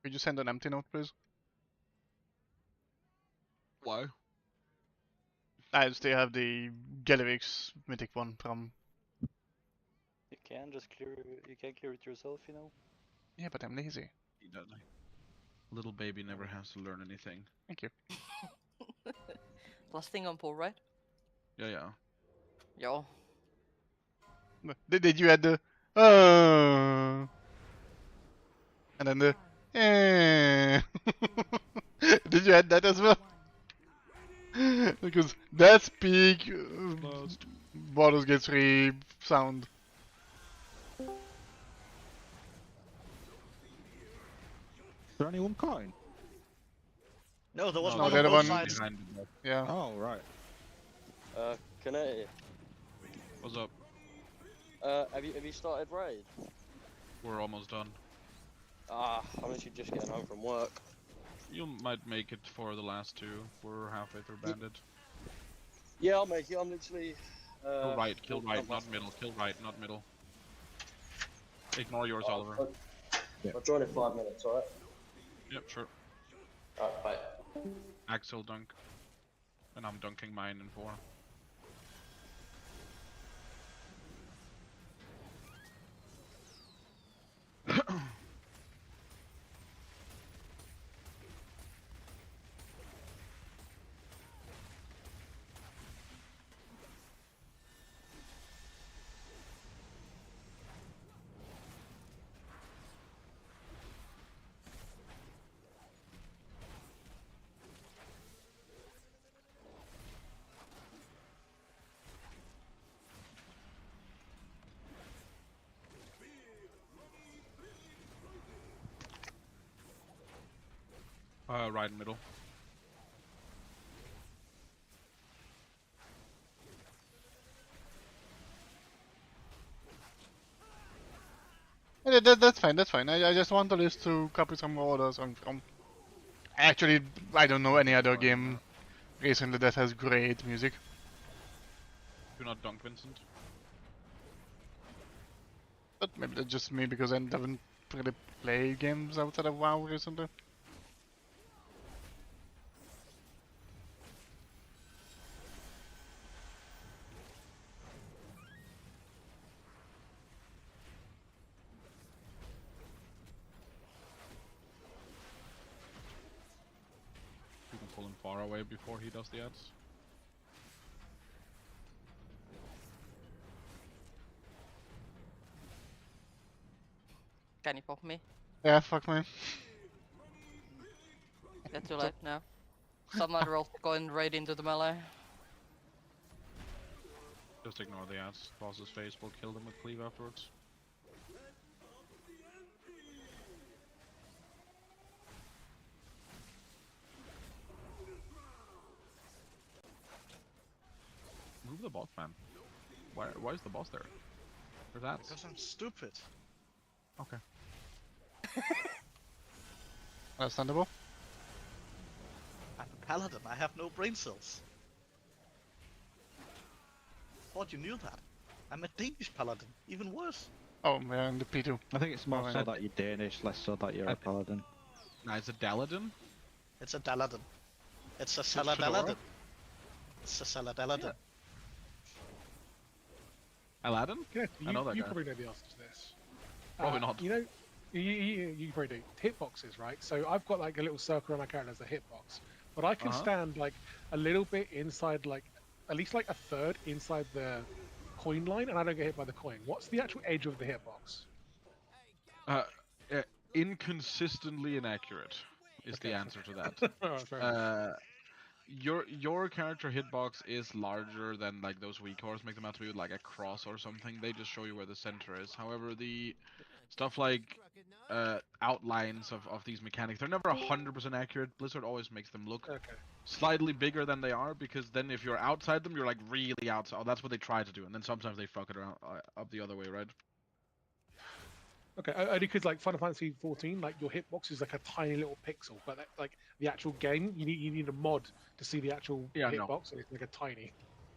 A: Could you send an empty note, please?
C: Why?
A: I still have the Galivix mythic one from.
J: You can just clear. You can clear it yourself, you know.
A: Yeah, but I'm lazy.
C: He doesn't. Little baby never has to learn anything.
A: Thank you.
D: Last thing on pull, right?
C: Yeah.
D: Yo.
A: Did you add the and then the Did you add that as well? Because that's peak Baldur's Gate 3 sound.
E: Is there only one coin?
B: No, there was
A: No,
B: one
A: the
B: on
A: other
B: both
A: one-
B: sides.
A: Yeah.
E: Oh, right.
J: Can I?
C: What's up?
J: Have you started raid?
C: We're almost done.
J: I'm literally just getting home from work.
C: You might make it for the last two. We're halfway through bandit.
J: Yeah, I'll make it. I'm literally.
C: Kill right, not middle. Kill right, not middle. Ignore yours, Oliver.
J: I'll join in 5 minutes, alright?
C: Yep, sure.
J: Alright, bye.
C: Axel dunk. And I'm dunking mine in 4. Right in middle.
A: Yeah, that's fine, that's fine. I just want the list to copy some orders from. Actually, I don't know any other game recently that has great music.
C: Do not dunk Vincent.
A: But maybe that's just me because I haven't really played games outside of WoW recently.
C: You can pull him far away before he does the ads.
D: Can you pop me?
A: Yeah, fuck me.
D: Yeah, too late now. Someone rolled going right into the melee.
C: Just ignore the ads. Boss's face will kill them with cleave afterwards. Move the boss, man. Why is the boss there? There's ads.
B: Because I'm stupid.
C: Okay.
A: Understandable.
B: I'm a paladin, I have no brain cells. Thought you knew that. I'm a Danish paladin, even worse.
A: Oh, we're in the P2.
E: I think it's more
A: Oh,
E: so
A: yeah.
E: that you're Danish, less so that you're a paladin.
C: Nah, it's a Daladin.
B: It's a Daladin. It's a
C: Fedora?
B: Saladaladin. It's a Saladaladin.
C: Aladdin?
G: Yeah,
C: I know that
G: you
C: guy.
G: probably know the answer to this.
C: Probably not.
G: You know, you probably do. Hitboxes, right? So I've got like a little circle around my character as a hitbox, but I can stand like a little bit inside, like at least like a third inside the coin line, and I don't get hit by the coin. What's the actual edge of the hitbox?
C: Inconsistently inaccurate is the answer to that.
G: Oh, fair enough.
C: Your character hitbox is larger than like those weak cores make them out to be like a cross or something. They just show you where the center is. However, the stuff like outlines of these mechanics, they're never 100% accurate. Blizzard always makes them look slightly bigger than they are, because then if you're outside them, you're like really outside. Oh, that's what they try to do, and then sometimes they fuck it around up the other way, right?
G: Okay, only because like Final Fantasy 14, like your hitbox is like a tiny little pixel, but that, like the actual game, you need a mod to see the actual hitbox, and it's like a tiny.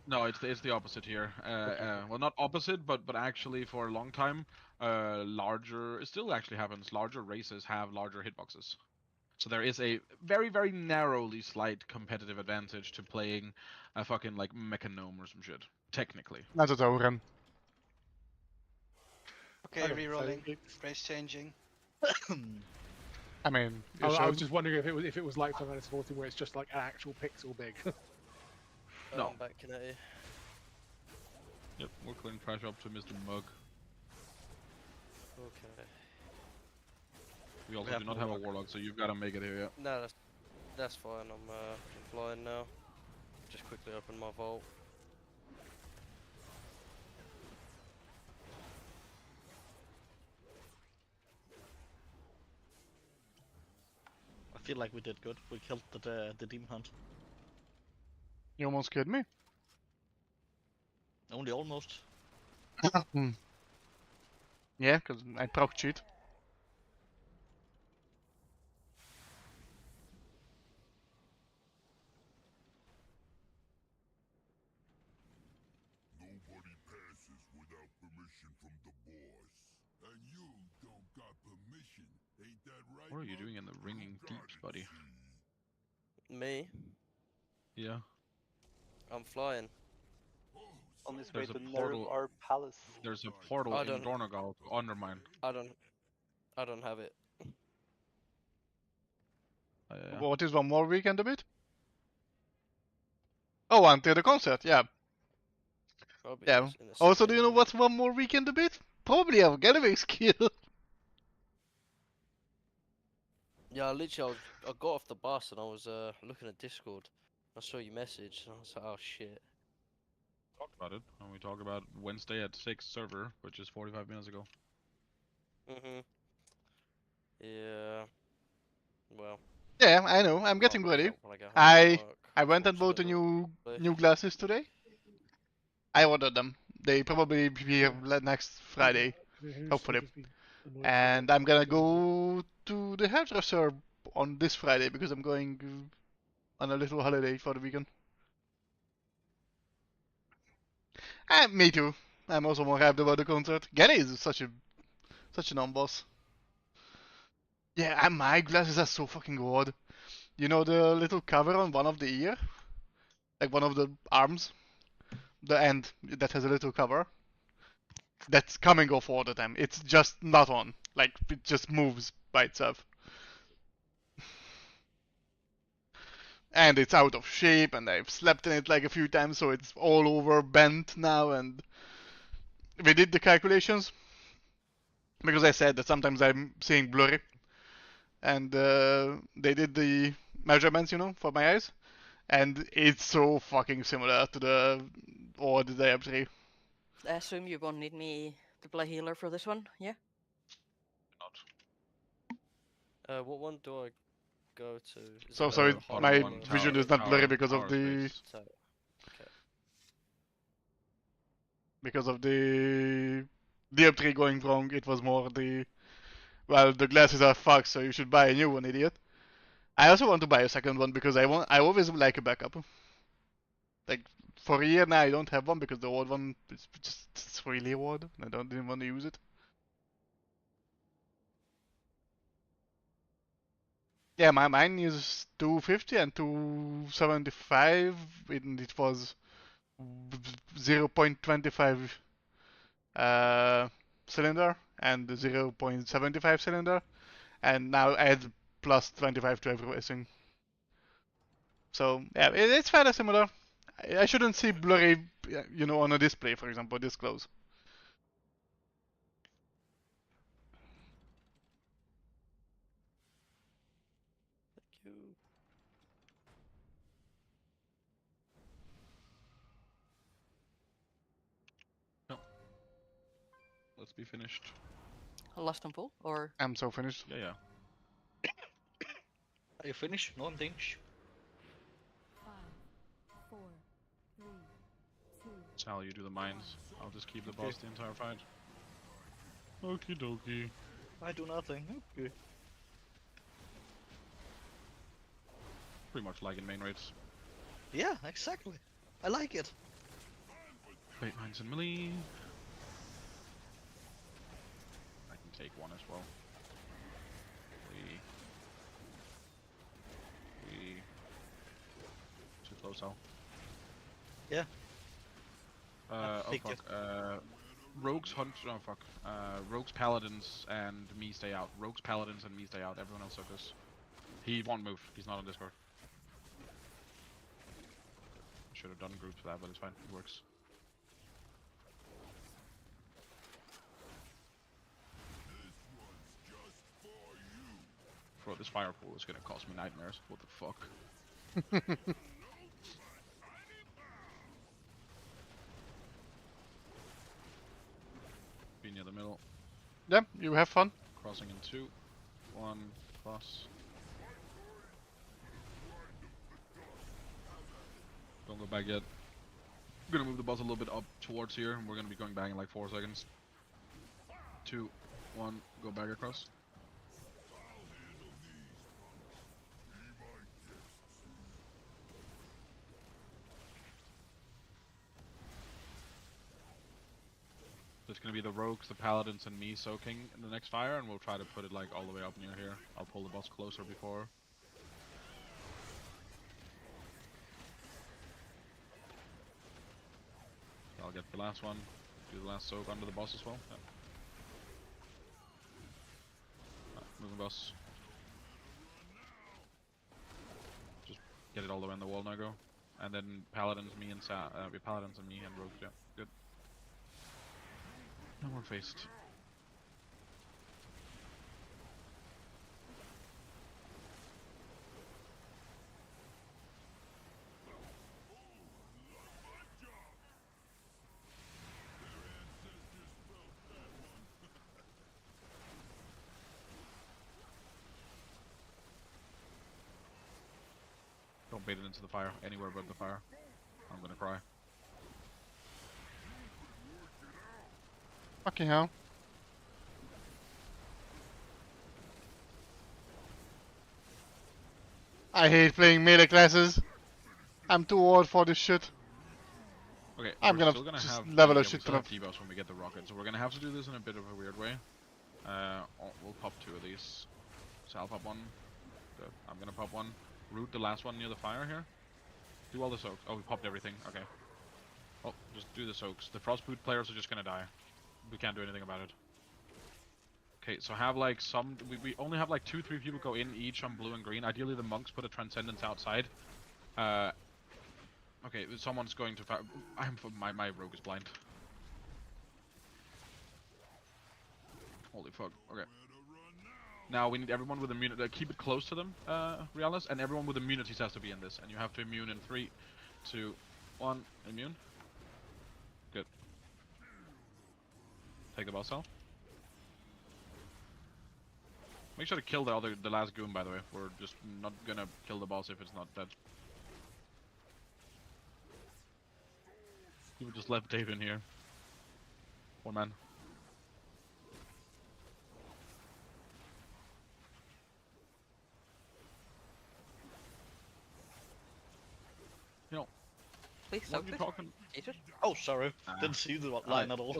C: No, it's the opposite here. Well, not opposite, but actually for a long time, larger. It still actually happens. Larger races have larger hitboxes. So there is a very, very narrowly slight competitive advantage to playing a fucking like Mechanome or some shit. Technically.
A: Not at all, Ren.
L: Okay,
G: So
L: rerolling. Race changing.
A: I mean,
G: I was just wondering if it was like Final Fantasy 14, where it's just like an actual pixel big.
C: No.
M: I'm backing at you.
C: Yep, we're clearing trash up to Mr. Mug.
M: Okay.
C: We also do not have a warlock, so you've got to make it here. Yeah.
M: No, that's fine. I'm flying now. Just quickly open my vault.
B: I feel like we did good. We killed the demon hunt.
A: You almost killed me.
B: Only almost.
A: Yeah, because I proc cheat.
K: Nobody passes without permission from the boss. And you don't got permission. Ain't that right?
C: What are you doing in the ringing deeps, buddy?
M: Me?
C: Yeah.
M: I'm flying.
J: On this way
C: There's
J: to
C: a
J: nerve
C: portal.
J: our palace.
C: There's a portal
M: I
C: in
M: don't-
C: Dornogal to undermine.
M: I don't have it.
A: What is one more weekend a bit? Oh, until the concert, yeah.
M: Probably
A: Yeah.
M: just in a
A: Also, do
M: second.
A: you know what's one more weekend a bit? Probably our getaway skill.
M: Yeah, literally, I got off the bus and I was looking at Discord. I saw your message and I was like, oh shit.
C: Talked about it, and we talked about Wednesday at 6 server, which is 45 minutes ago.
M: Mhm. Yeah. Well.
A: Yeah, I know. I'm
M: I'll
A: getting
M: make
A: ready.
M: up when I get home from work,
A: I went and bought a
M: unfortunately.
A: new glasses today. I ordered them. They probably be here next Friday, hopefully. And I'm gonna go to the hairdresser on this Friday because I'm going on a little holiday for the weekend. And me too. I'm also more hyped about the concert. Gary is such an on-boss. Yeah, and my glasses are so fucking odd. You know the little cover on one of the ear? Like one of the arms? The end that has a little cover? That's coming off all the time. It's just not on. Like, it just moves by itself. And it's out of shape, and I've slept in it like a few times, so it's all over bent now, and we did the calculations, because I said that sometimes I'm seeing blurry, and they did the measurements, for my eyes, and it's so fucking similar to the old dioptry.
D: I assume you won't need me to play healer for this one, yeah?
M: What one do I go to? Is
A: So,
M: it
A: so
M: hard
A: my
M: one or
A: vision
M: tower?
A: is not blurry because
C: tower
A: of the
C: space.
M: Okay.
A: because of the dioptry going wrong. It was more the the glasses are fucked, so you should buy a new one, idiot. I also want to buy a second one because I always like a backup. Like for a year now I don't have one because the old one is just it's really old and didn't want to use it. Yeah, mine is 250 and 275 and it was 0.25 cylinder and 0.75 cylinder and now add plus 25 to everything. So yeah, it's fairly similar. I shouldn't see blurry, on a display, for example, this close.
M: Thank you.
C: No. Let's be finished.
D: Last on full, or?
A: I'm so finished.
C: Yeah.
B: Are you finished? No, I'm finished.
I: 5, 4, 3, 2.
C: Sal, you do the mines. I'll just keep the boss the entire fight. Okie dokie.
B: I do nothing. Okay.
C: Pretty much like in main raids.
B: Yeah, exactly. I like it.
C: Bait mines and melee. I can take one as well. Too close, Al.
B: Yeah.
C: Oh fuck. Rogues hunt. Oh fuck. Rogues, paladins, and me stay out. Rogues, paladins, and me stay out. Everyone else focus. He won't move. He's not on Discord. Should have done groups for that, but it's fine. It works. Bro, this fire pool is gonna cost me nightmares. What the fuck? Be near the middle.
A: Yeah, you have fun.
C: Crossing in 2. 1 plus. Don't go back yet. I'm gonna move the boss a little bit up towards here, and we're gonna be going back in like 4 seconds. 2, 1, go back across. So it's gonna be the rogues, the paladins, and me soaking in the next fire, and we'll try to put it like all the way up near here. I'll pull the boss closer before. I'll get the last one, do the last soak under the boss as well. Yeah. Moving boss. Just get it all the way on the wall now, go. And then paladins, me and paladins and me and rogues, yeah, good. No more faced. baited into the fire, anywhere but the fire. I'm gonna cry.
A: Fucking hell. I hate playing melee classes. I'm too old for this shit.
C: Okay,
A: I'm
C: we're
A: gonna
C: still gonna
A: just
C: have
A: level a
C: we
A: shit
C: still
A: ton
C: have
A: of.
C: debuffs when we get the rocket, so we're gonna have to do this in a bit of a weird way. We'll pop 2 of these. So I'll pop 1. Good. I'm gonna pop 1. Root the last one near the fire here. Do all the soaks. Oh, we popped everything. Okay. Oh, just do the soaks. The frostboot players are just gonna die. We can't do anything about it. Okay, so have like some. We only have like 2-3 people go in each on blue and green. Ideally, the monks put a transcendence outside. Okay, someone's going to. My rogue is blind. Holy fuck. Okay. Now we need everyone with immunity. Keep it close to them, Realis, and everyone with immunities has to be in this. And you have to immune in 3, 2, 1. Immune. Good. Take the boss cell. Make sure to kill the last goon, by the way. We're just not gonna kill the boss if it's not dead. You would just left Dave in here. 1 man. You know,
D: Please
C: what
D: soak
C: you
D: this.
C: talking?
D: Jesus.
B: Oh, sorry. Didn't see the line at all.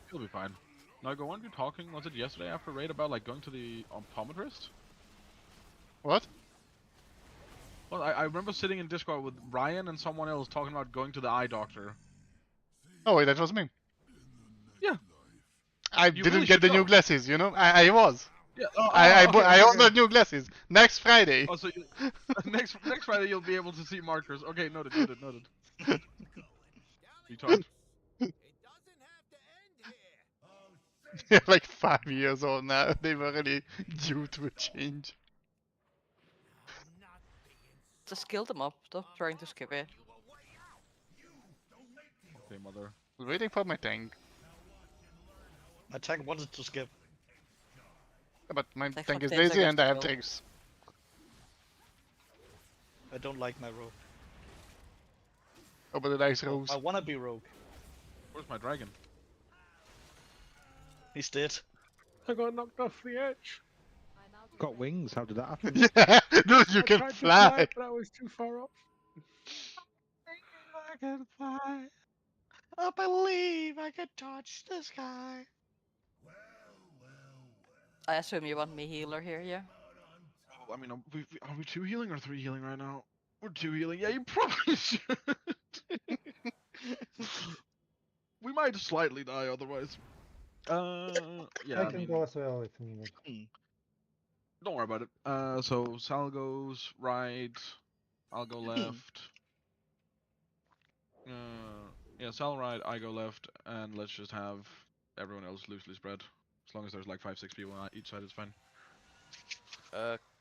C: He'll be fine. Nago, weren't you talking, was it yesterday after raid, about like going to the optometrist?
A: What?
C: Well, I remember sitting in Discord with Ryan and someone else talking about going to the eye doctor.
A: Oh wait, that was me.
C: Yeah.
A: I
C: You
A: didn't
C: really
A: get
C: should
A: the new
C: go.
A: glasses, you know? I was.
C: Yeah.
A: I ordered new glasses. Next Friday.
C: Oh, so next Friday you'll be able to see markers. Okay, noted. You talked.
A: They're like 5 years old now. They were really due to a change.
D: Just kill them up. Stop trying to skip it.
C: Okay, mother.
A: I was waiting for my tank.
B: My tank wanted to skip.
A: But my
D: Thanks
A: tank
D: for
A: is
D: 10
A: lazy
D: seconds
A: and I
D: to
A: have
D: kill.
A: tanks.
B: I don't like my rogue.
A: Oh, but the dice
B: Oh,
A: rolls.
B: I wanna be rogue.
C: Where's my dragon?
B: He's dead.
G: I got knocked off the edge.
E: Got wings. How did that happen?
A: Yeah, dude, you
G: I
A: can
G: tried to
A: fly.
G: but I was too far off.
C: I can fly.
B: I believe I can touch the sky.
D: I assume you want me healer here, yeah?
C: Oh, I mean, are we 2 healing or 3 healing right now? We're 2 healing. Yeah, you probably should. We might slightly die otherwise. Yeah,
H: I
C: I
H: can
C: mean,
H: go as well if needed.
C: don't worry about it. So Sal goes right. I'll go left. Yeah, Sal right, I go left, and let's just have everyone else loosely spread. As long as there's like 5-6 people on each side, it's fine.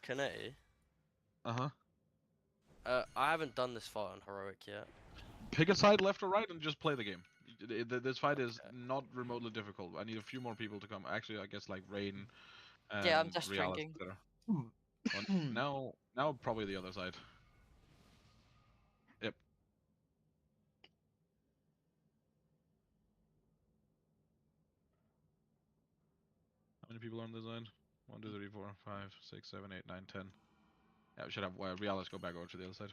M: Kanei,
C: Uh-huh.
M: I haven't done this fight on heroic yet.
C: Pick a side, left or right, and just play the game. This fight is not remotely difficult. I need a few more people to come. Actually, I guess like Rain and
D: Yeah, I'm just
C: Realis
D: drinking.
C: better. Well, now probably the other side. Yep. How many people are on this side? 1, 2, 3, 4, 5, 6, 7, 8, 9, 10. Yeah, we should have Realis go back over to the other side.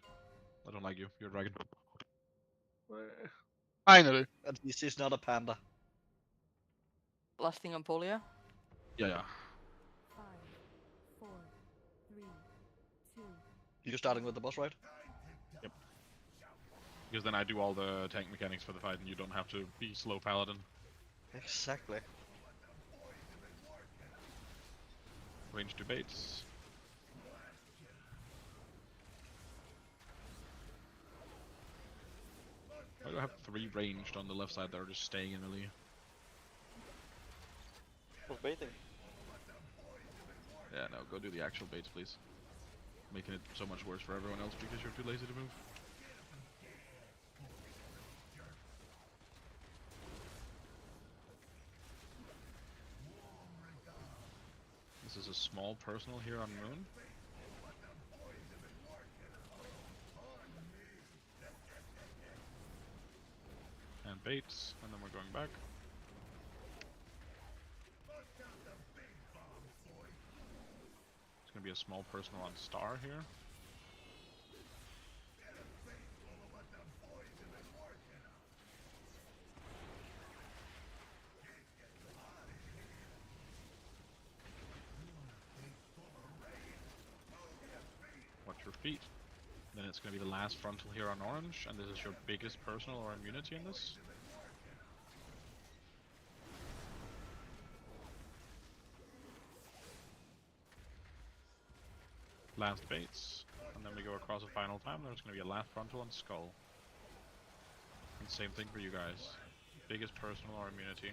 C: I don't like you. You're a dragon.
A: Finally.
B: At least he's not a panda.
D: Last thing on Polia.
C: Yeah.
I: 5, 4, 3, 2.
B: You're starting with the boss, right?
C: Yep. Because then I do all the tank mechanics for the fight and you don't have to be slow paladin.
B: Exactly.
C: Range debates. Why do I have 3 ranged on the left side that are just staying in melee?
J: Was baiting.
C: Yeah, no, go do the actual baits, please. Making it so much worse for everyone else because you're too lazy to move. This is a small personal here on Moon. baits, and then we're going back. It's gonna be a small personal on star here. Watch your feet. Then it's going to be the last frontal here on orange, and this is your biggest personal or immunity in this. Last baits, and then we go across a final time. There's going to be a last frontal on skull. And same thing for you guys. Biggest personal or immunity.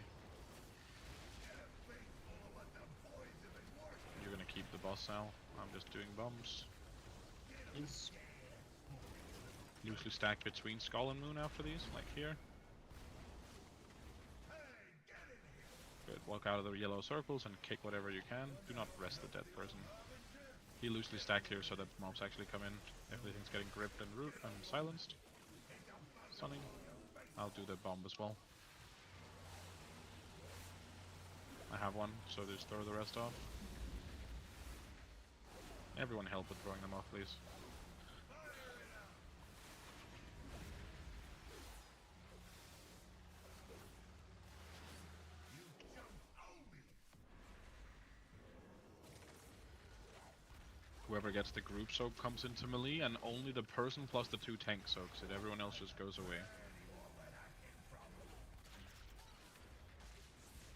C: You're going to keep the boss now. I'm just doing bombs.
F: Yes.
C: Loosely stacked between skull and moon after these, like here. Good. Walk out of the yellow circles and kick whatever you can. Do not rest the dead person. Be loosely stacked here so that mobs actually come in. Everything's getting gripped and root and silenced. Stunning. I'll do the bomb as well. I have one, so just throw the rest off. Everyone help with throwing them off, please. Whoever gets the group soak comes into melee, and only the person plus the 2 tank soaks it. Everyone else just goes away.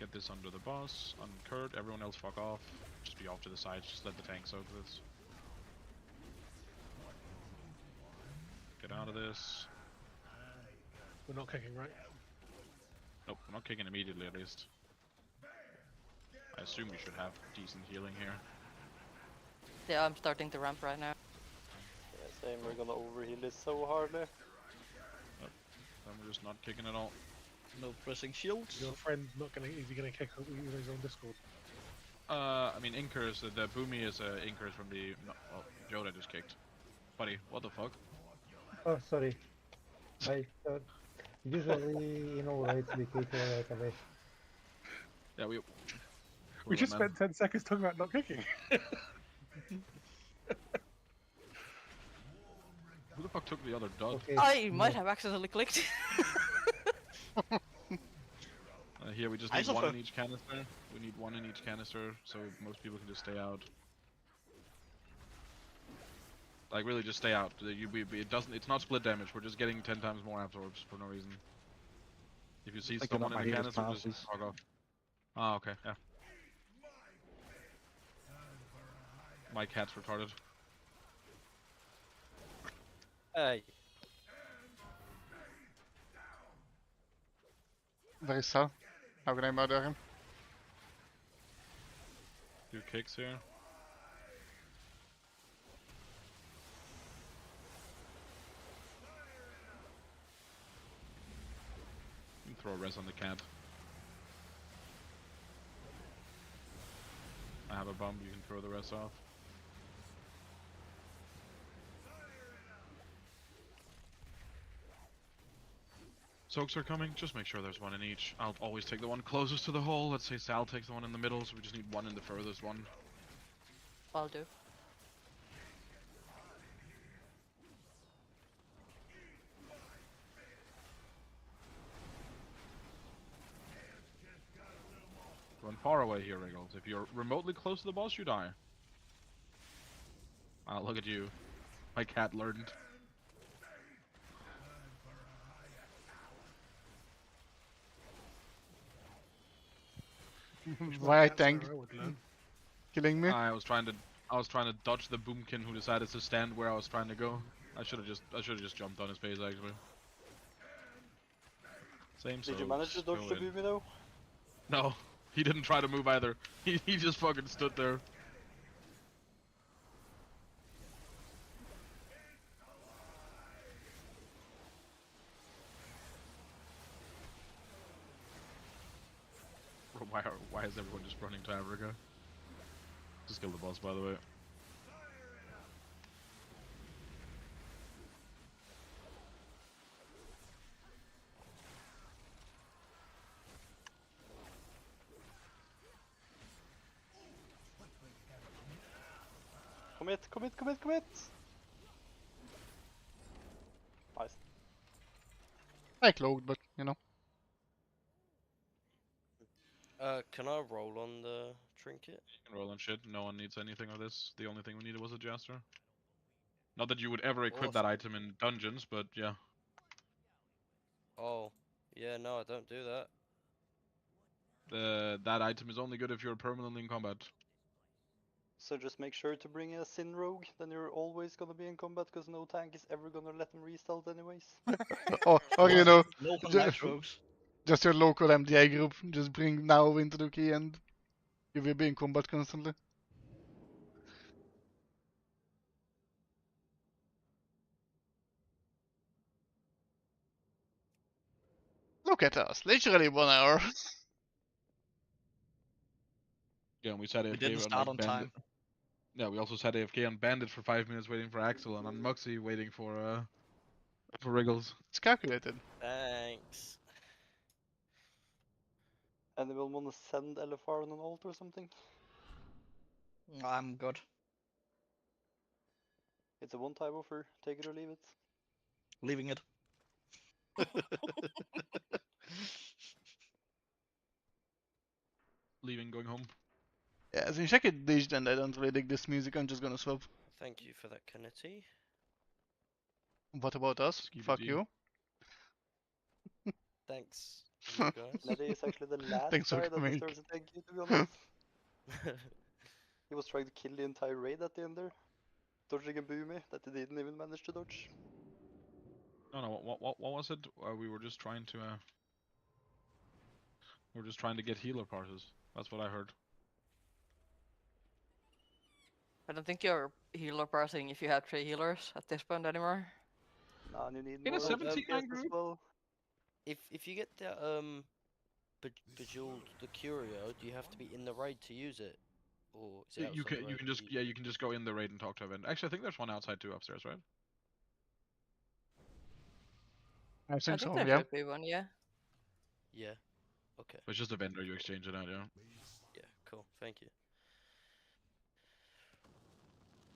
C: Get this under the boss, on Kurt, everyone else fuck off. Just be off to the sides, just let the tank soak this. Get out of this.
G: We're not kicking, right?
C: Nope, we're not kicking immediately at least. I assume we should have decent healing here.
D: Yeah, I'm starting to ramp right now.
J: Yeah, same, we're gonna overheal this so hardly.
C: Then we're just not kicking at all.
B: No pressing shields.
G: Your friend not gonna is he gonna kick his own Discord?
C: I mean Inkers, the Boomy is Inkers from the well, Joda just kicked. Buddy, what the fuck?
H: Oh, sorry. I usually, right, we kick right away.
C: Yeah,
G: We just spent 10 seconds talking about not kicking.
C: Who the fuck took the other dot?
H: Okay.
D: I might have accidentally clicked.
C: Here we just need one in each canister. We need one in each canister, so most people can just stay out. Like really, just stay out. It doesn't. It's not split damage. We're just getting 10 times more absorbs for no reason. If you see someone in the canister, just log off. Ah, okay, yeah. My cat's retarded.
M: Hey.
A: There is Sal. How can I murder him?
C: 2 kicks here. You can throw a res on the cat. I have a bomb, you can throw the rest off. Soaks are coming, just make sure there's one in each. I'll always take the one closest to the hole. Let's say Sal takes the one in the middle, so we just need one in the furthest one.
D: I'll do.
C: Run far away here, Wriggles. If you're remotely close to the boss, you die. Ah, look at you. My cat learned.
A: Why tank killing me?
C: I was trying to dodge the boomkin who decided to stand where I was trying to go. I should have just jumped on his face actually. Same.
J: Did you manage to dodge the boomy though?
C: No, he didn't try to move either. He just fucking stood there. Why is everyone just running to Africa? Just kill the boss, by the way.
J: Commit, commit, commit, commit! Nice.
A: I cloaked, but you know.
M: Can I roll on the trinket?
C: You can roll on shit. No one needs anything of this. The only thing we needed was a jester. Not that you would ever equip that item in dungeons, but yeah.
M: Oh, yeah, no, I don't do that.
C: That item is only good if you're permanently in combat.
J: So just make sure to bring a Sin Rogue, then you're always gonna be in combat, because no tank is ever gonna let them restart anyways.
A: or you know,
B: No one
A: ju-
B: likes rogues.
A: just your local MDI group. Just bring now into the key and you will be in combat constantly. Look at us, literally 1 hour.
C: Yeah, and we sat
B: We
C: AFK
B: didn't
C: on
B: start
C: like
B: on
C: Bandit.
B: time.
C: Yeah, we also sat AFK on Bandit for 5 minutes waiting for Axel, and on Muxy waiting for Wriggles.
A: It's calculated.
M: Thanks.
J: Anyone wanna send LFR on an ult or something?
B: I'm good.
J: It's a one-time offer, take it or leave it.
B: Leaving it.
C: Leaving, going home.
A: Yeah, since I get diged and I don't really dig this music, I'm just gonna swap.
M: Thank you for that, Kennedy.
A: What about us? Fuck you.
M: Thanks, you guys.
J: Neddy is actually the last
A: Thanks for
J: guy that
A: coming.
J: deserves a thank you, to be honest. He was trying to kill the entire raid at the end there. Dodging a boomy that he didn't even manage to dodge.
C: No, what was it? We were just trying to we're just trying to get healer passes. That's what I heard.
D: I don't think you're healer parsing if you have 3 healers at this point anymore.
J: Nah, and you need
C: In a
J: more
C: 17-man
J: FPS
C: group?
J: as well.
M: If you get that bejeweled the curio, do you have to be in the raid to use it, or is it
C: You
M: outside
C: can
M: the raid?
C: you can just go in the raid and talk to a vendor. Actually, I think there's one outside too upstairs, right?
A: I
D: I
A: think
D: think
A: so,
D: there
A: yeah.
D: should be one, yeah.
M: Yeah. Okay.
C: It's just a vendor, you exchange it out, yeah.
M: Yeah. Cool. Thank you.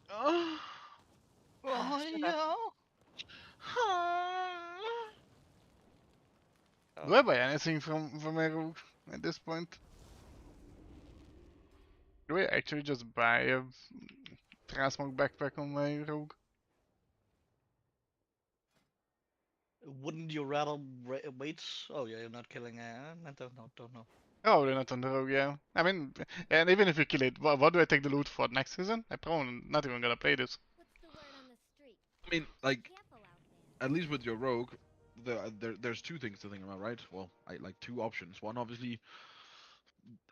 B: Oh,
D: Should
B: yeah.
A: Do I buy anything from my rogue at this point? Do I actually just buy a transmog backpack on my rogue?
B: Wouldn't you rather wait? Oh yeah, you're not killing. I don't know.
A: Oh, they're not on the rogue, yeah. I mean, and even if you kill it, what do I take the loot for next season? I'm probably not even gonna play this.
C: I mean, like, at least with your rogue, there's two things to think about, right? Well, like 2 options. One, obviously,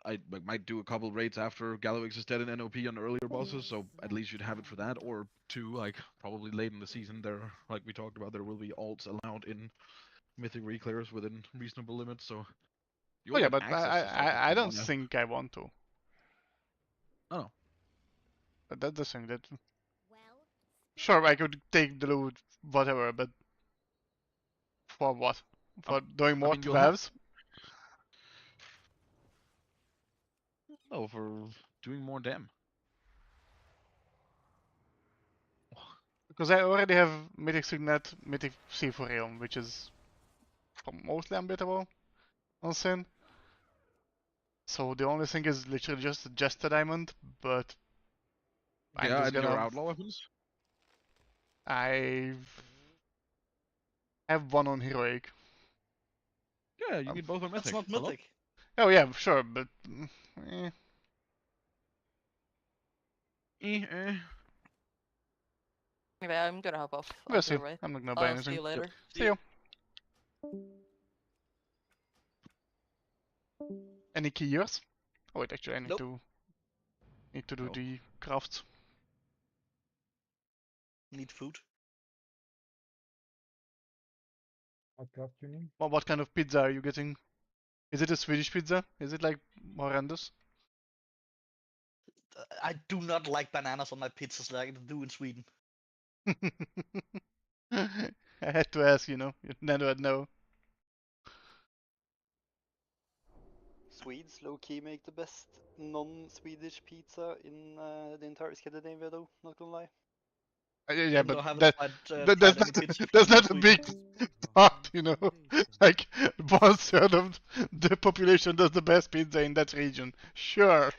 C: I might do a couple raids after Gallowix is dead in NOP on earlier bosses, so at least you'd have it for that. Or 2, like, probably late in the season, there, like we talked about, there will be alts allowed in Mythic Reclears within reasonable limits, so you'll
A: Oh yeah,
C: get
A: but
C: access to stuff if
A: I
C: you
A: don't
C: wanna.
A: think I want to.
C: Oh.
A: But that's the thing that... Sure, I could take the loot, whatever, but... For what? For doing more
C: I mean, you'll have...
A: twelves?
C: Oh, for doing more dam.
A: Because I already have Mythic Signet, Mythic C4 which is mostly unbeatable on Sin. So the only thing is literally just a diamond, but I'm
C: Yeah,
A: just
C: and your
A: gonna...
C: outlaw weapons?
A: I have one on heroic.
C: Yeah, you need both on
B: That's
C: mythic.
B: not
C: Hello?
B: mythic.
A: Oh yeah, sure, but... eh.
D: Anyway, I'm gonna hop off.
A: We'll
D: I'll
A: see.
D: do right.
A: I'm not gonna buy
D: I'll see
A: anything.
D: you later.
A: See you. Any key yours? Oh wait, actually I need
B: Nope.
A: to do the crafts.
B: Need food.
H: What craft you need?
A: What kind of pizza are you getting? Is it a Swedish pizza? Is it like horrendous?
B: I do not like bananas on my pizzas like I do in Sweden.
A: I had to ask, you know. You never know.
J: Swedes low-key make the best non-Swedish pizza in the entire Scandinavia, though. Not gonna lie.
A: Yeah,
B: Even
A: but
B: though I haven't
A: that,
B: tried
A: that's
B: any
A: not
B: pizza
A: that's
B: places in
A: not a
B: Sweden.
A: big part, you know. Like 1/3 of the population does the best pizza in that region. Sure.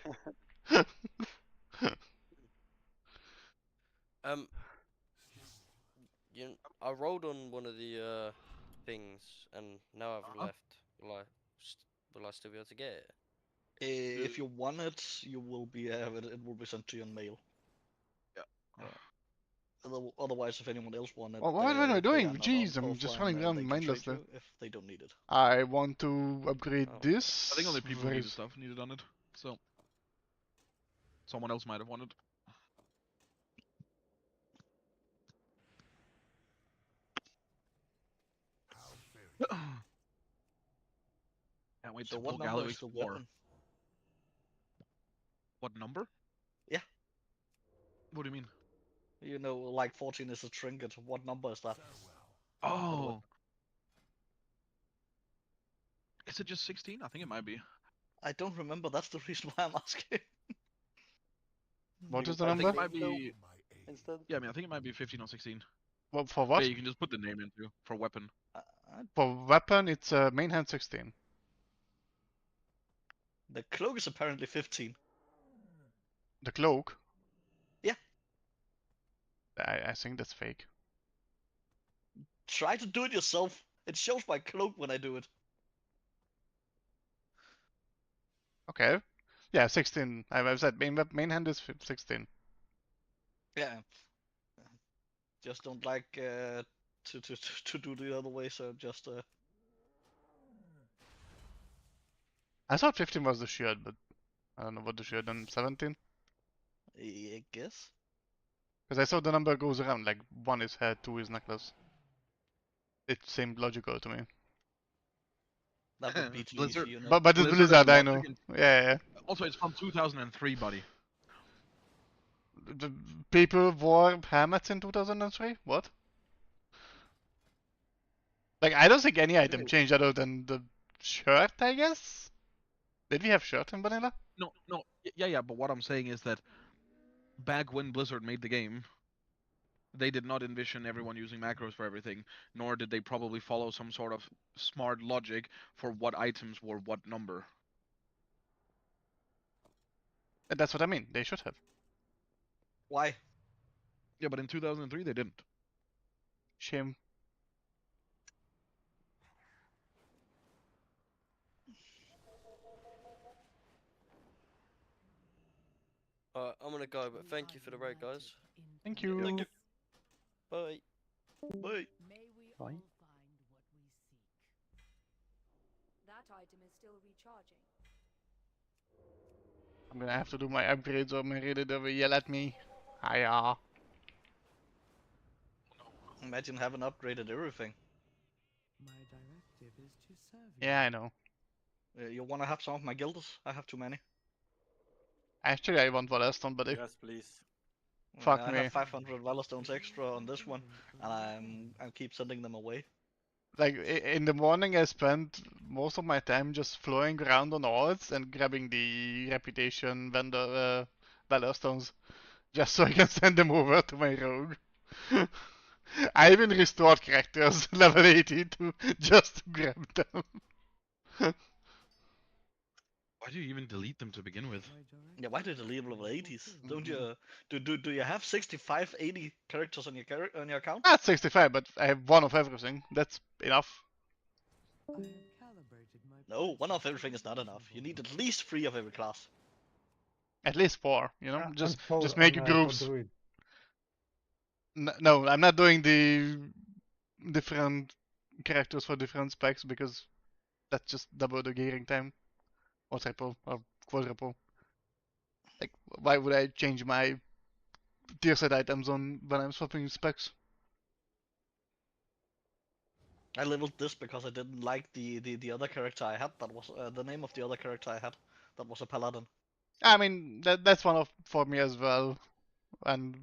M: I rolled on one of the things, and now I've left. Will I still be able to get it?
B: If you want it, you will be it will be sent to you in mail.
C: Yeah.
B: Otherwise, if anyone else wants it,
A: Well, what am I
B: they are
A: doing?
B: not on
A: Jeez, I'm just
B: offline,
A: running
B: they
A: around
B: can trade
A: mindlessly.
B: you if they don't need it.
A: I want to upgrade
M: Oh.
A: this.
C: I think only people who
A: very
C: needed stuff needed on it. So someone else might have wanted. Can't wait
B: So
C: to
B: what
C: pull
B: number
C: Galloway
B: is the
C: some more.
B: weapon?
C: What number?
B: Yeah.
C: What do you mean?
B: You know, like 14 is a trinket. What number is that?
C: Oh. Is it just 16? I think it might be.
B: I don't remember. That's the reason why I'm asking.
A: What
J: You
A: is
J: can
A: the
C: I think
A: number?
C: it might be.
J: Instead.
C: Yeah, I mean, I think it might be 15 or 16.
A: Well, for what?
C: Yeah, you can just put the name into for weapon.
A: For weapon, it's main hand 16.
B: The cloak is apparently 15.
A: The cloak?
B: Yeah.
A: I think that's fake.
B: Try to do it yourself. It shows my cloak when I do it.
A: Okay. Yeah, 16. I've said main hand is 16.
B: Yeah. Just don't like to do the other way, so just
A: I thought 15 was the shield, but I don't know what the shield on 17.
B: I guess.
A: Because I saw the number goes around, like 1 is head, 2 is necklace. It seemed logical to me.
B: That would be too
C: Blizzard.
B: easy, you know.
A: But it's
C: Blizzard
A: Blizzard,
C: and
A: I
C: logic
A: know.
C: and-
A: Yeah.
C: Also, it's from 2003, buddy.
A: The people wore helmets in 2003? What? Like, I don't think any item changed other than the shirt, I guess? Did we have shirt in vanilla?
C: No, yeah, but what I'm saying is that back when Blizzard made the game, they did not envision everyone using macros for everything, nor did they probably follow some sort of smart logic for what items were what number.
A: And that's what I mean, they should have.
B: Why?
C: Yeah, but in 2003 they didn't.
A: Shame.
M: I'm gonna go, but thank you for the raid, guys.
A: Thank you.
B: Thank you.
M: Bye.
B: Bye.
I: Bye. That item is still recharging.
A: I'm gonna have to do my upgrades or my Reddit will yell at me. Hiya.
B: Imagine having upgraded everything.
K: My directive is to serve
A: Yeah, I know.
B: You wanna have some of my guilders? I have too many.
A: Actually, I want Valeston, buddy.
L: Yes, please.
A: Fuck
B: I
A: me.
B: have 500 Valorstones extra on this one, and I keep sending them away.
A: Like, in the morning I spent most of my time just flowing around on alts and grabbing the reputation vendor Valorstones. Just so I can send them over to my rogue. I even restored characters level 80 to just to grab them.
C: Why do you even delete them to begin with?
B: Yeah, why did you leave level 80s? Don't you do you have 65, 80 characters on your account?
A: Not 65, but I have one of everything. That's enough.
B: No, one of everything is not enough. You need at least 3 of every class.
A: At least 4, you know?
H: And
A: Just
H: for-
A: make
H: and,
A: groups.
H: for druid.
A: No, I'm not doing the different characters for different specs because that's just double the gearing time. Or triple, or quadruple. Like, why would I change my tier set items on when I'm swapping specs?
B: I leveled this because I didn't like the other character I had. That was the name of the other character I had. That was a paladin.
A: I mean, that's one of for me as well. And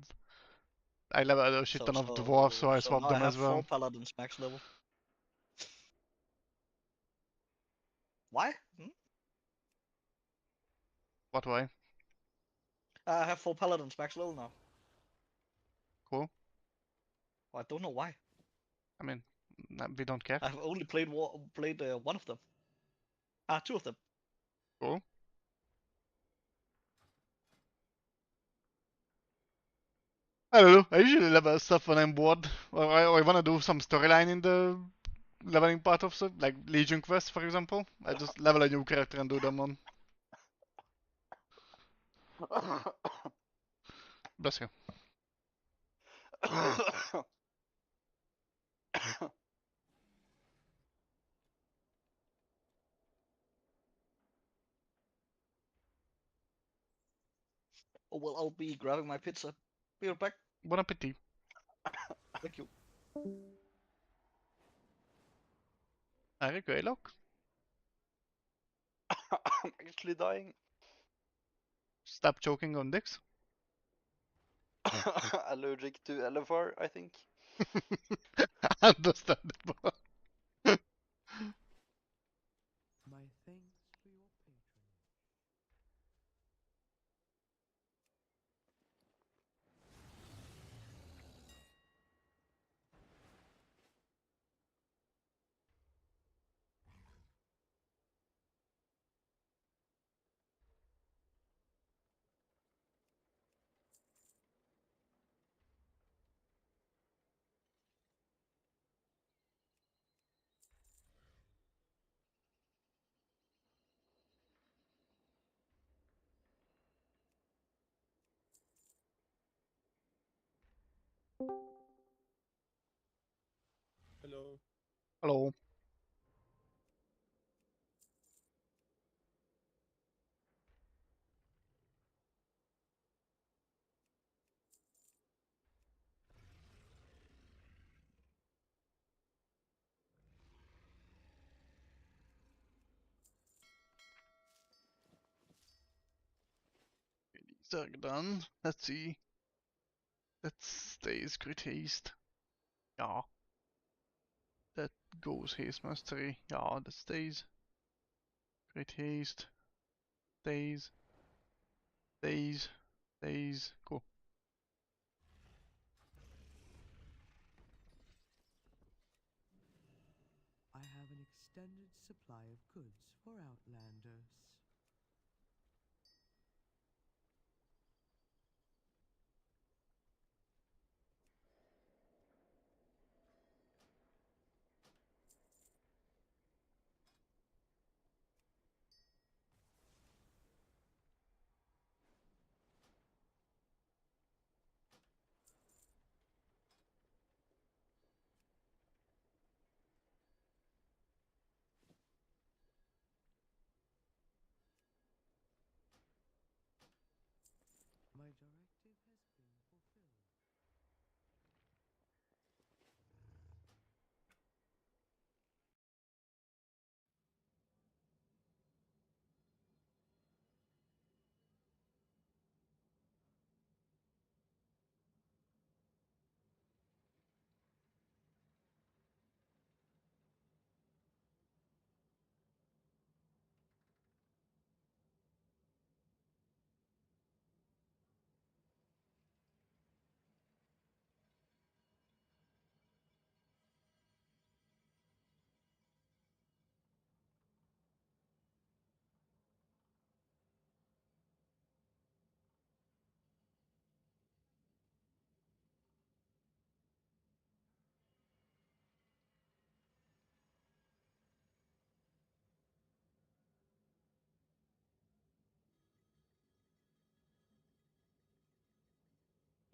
A: I level a shit ton of dwarves, so I swap
B: now
A: them
B: I
A: as
B: have
A: well.
B: 4 paladins max level. Why?
A: What way?
B: I have 4 paladins max level now.
A: Cool.
B: Well, I don't know why.
A: I mean, we don't care.
B: I've only played one of them. 2 of them.
A: Cool. I don't know. I usually level stuff when I'm bored, or I want to do some storyline in the leveling part of stuff, like Legion Quest, for example. I just level a new character and do them on. Bless you.
B: Oh well, I'll be grabbing my pizza. Be right back.
A: Bon appetit.
B: Thank you.
A: Eric Greylock?
J: I'm actually dying.
A: Stop choking on dicks.
J: Allergic to LFR, I think.
A: Understandable.
K: My thanks for your patronage.
N: Hello.
A: Hello. These are done. Let's see. That stays Great Haste. Yeah. That goes Haste Mastery. Yeah, that stays. Great Haste. Stays. Stays. Stays. Cool.
K: I have an extended supply of goods for Outlanders. My directive has been fulfilled.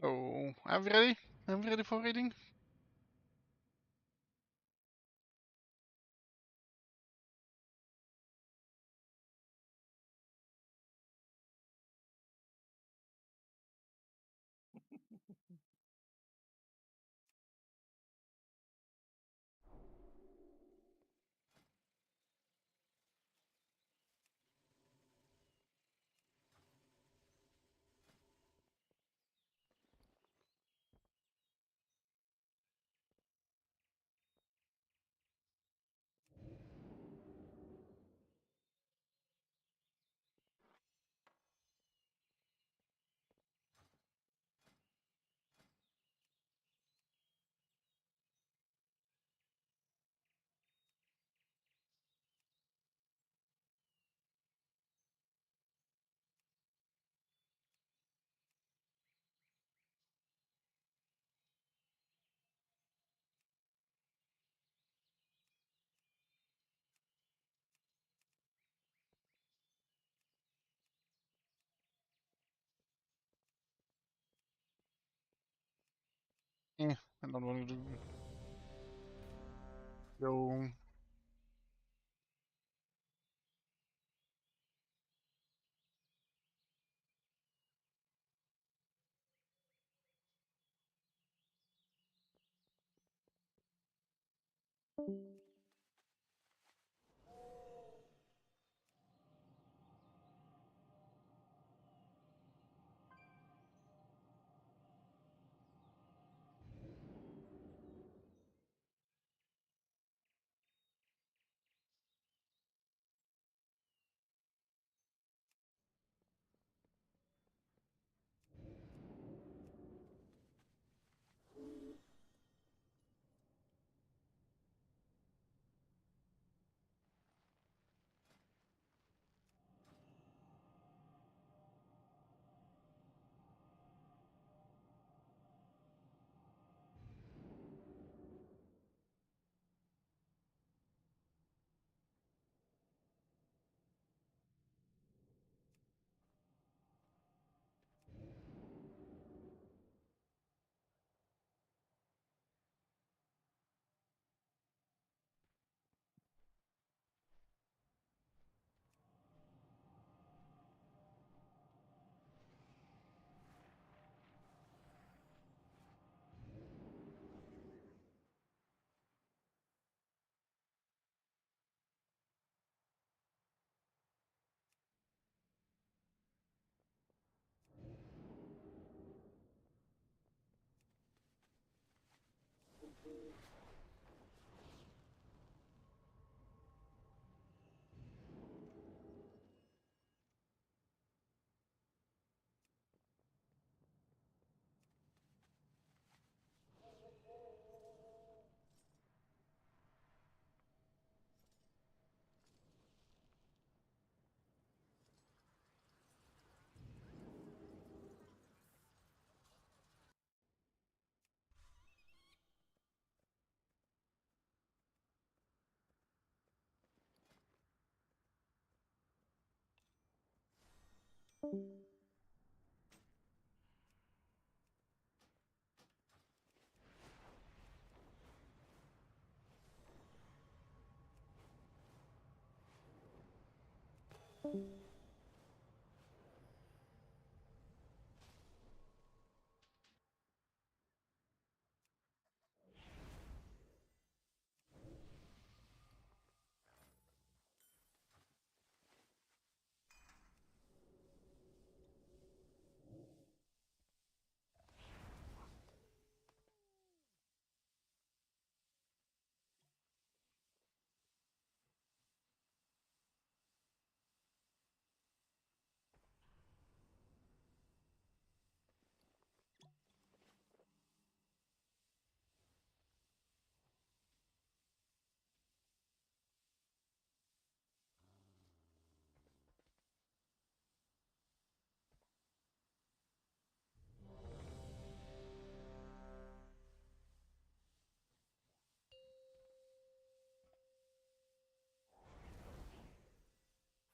A: Oh, I'm ready. I'm ready for reading. I don't want to go.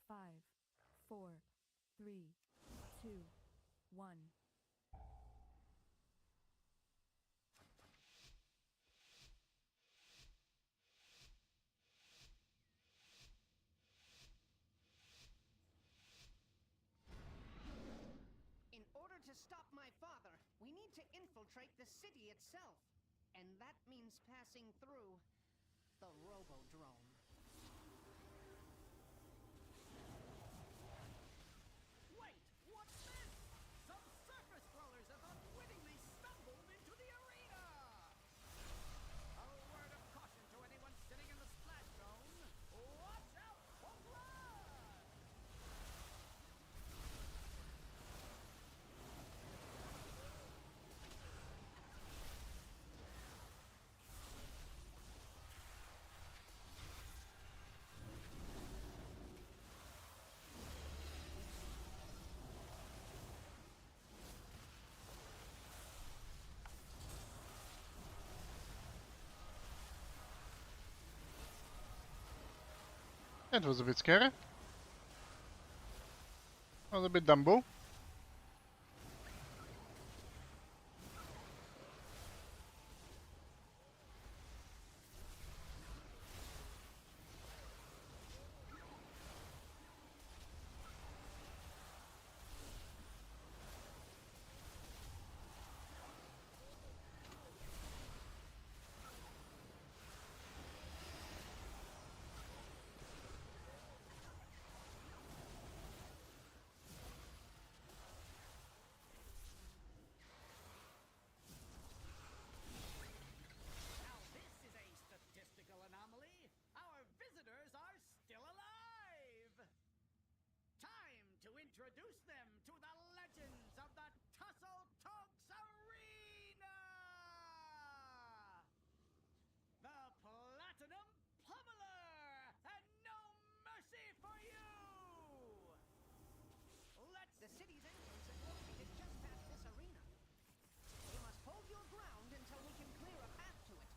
I: Five, four, three, two, one.
O: In order to stop my father, we need to infiltrate the city itself. And that means passing through the Robodrome. Wait, what's this? Some surface dwellers have unwittingly stumbled into the arena! A word of caution to anyone sitting in the splash zone. Watch out for blood!
A: That was a bit scary. Was a bit Dumbo.
O: introduce them to the legends of the Tussle Togs Arena! The Platinum Pummeler! And no mercy for you! The city's entrance is located just past this arena. You must hold your ground until we can clear a path to it.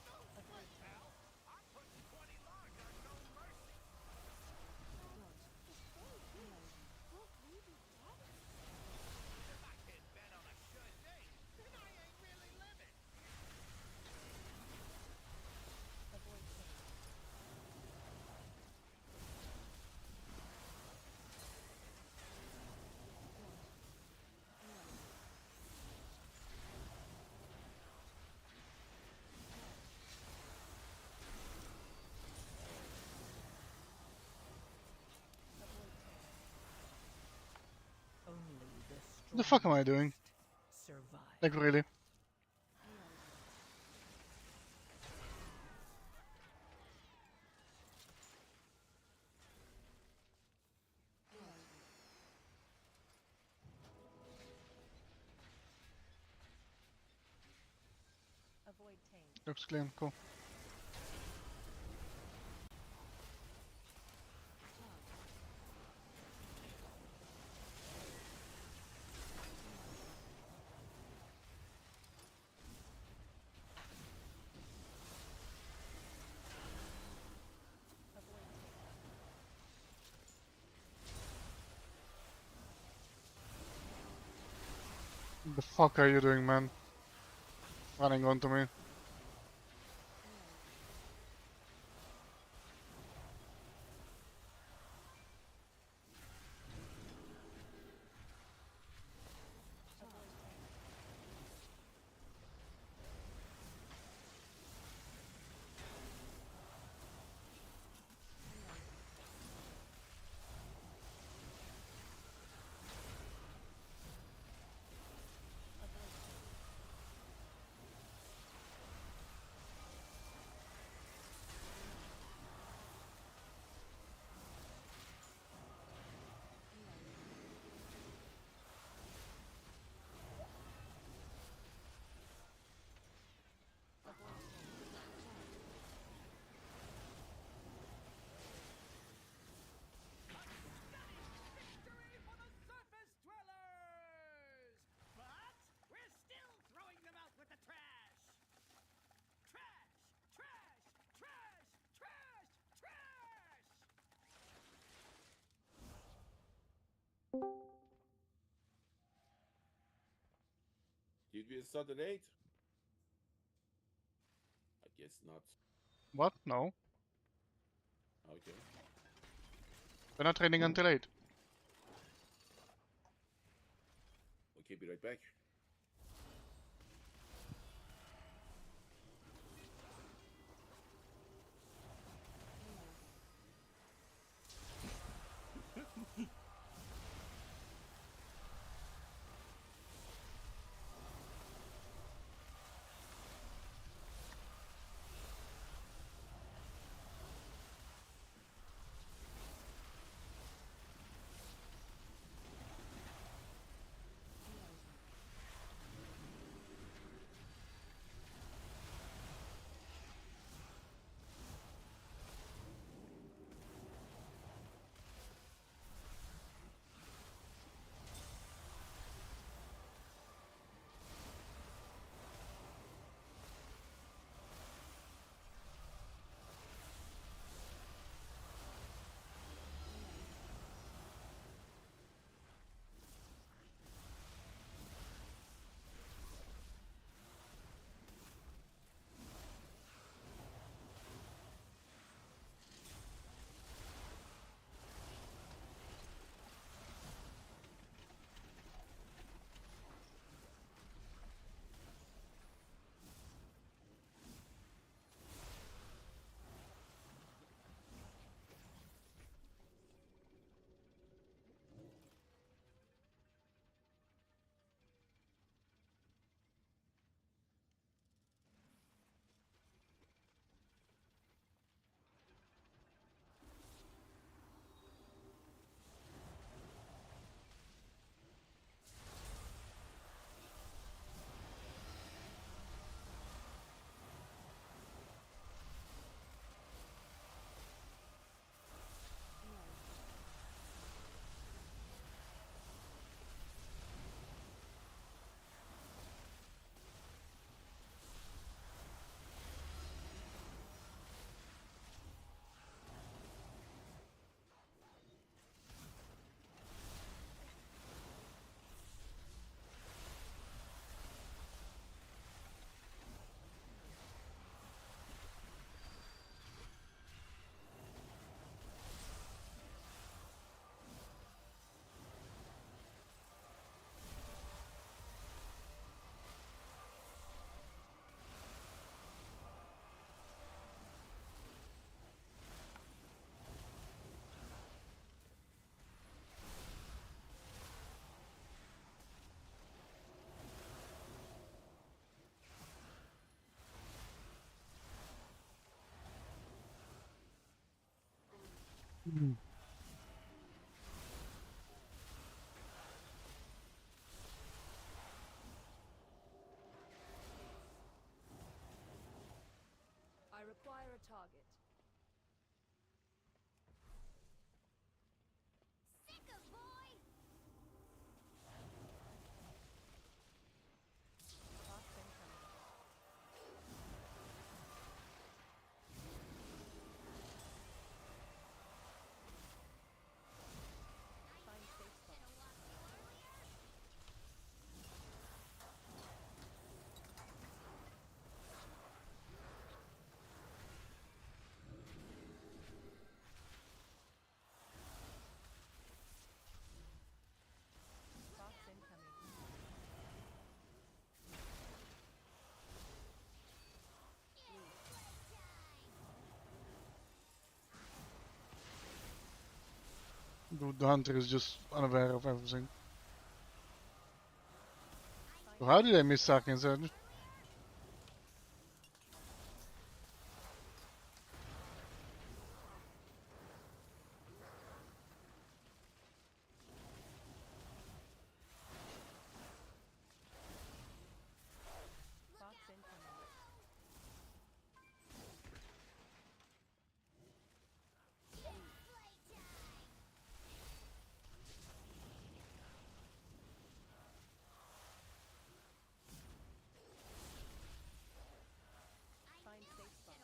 O: No sweat, pal! I'm putting 20 large on no mercy!
I: Won't we be dead?
O: If I can't bet on a sure thing, then I ain't really living!
I: Avoid pain.
A: What the fuck am I doing? Like really?
I: Avoid taint.
A: Looks clean, cool. What the fuck are you doing, man? Running onto me.
O: Victory for the surface dwellers! But we're still throwing them out with the trash! Trash! Trash! Trash! Trash! Trash!
N: Did we start at 8? I guess not.
A: What? No.
N: Okay.
A: We're not training until 8.
N: Okay, be right back.
I: I require a target.
O: Sicka, boy!
I: Fast incoming. Find safe spot. Fast incoming.
A: Dude, the hunter is just unaware of everything. So how did I miss Sarkin Surge?
I: Fast incoming. Find safe spot.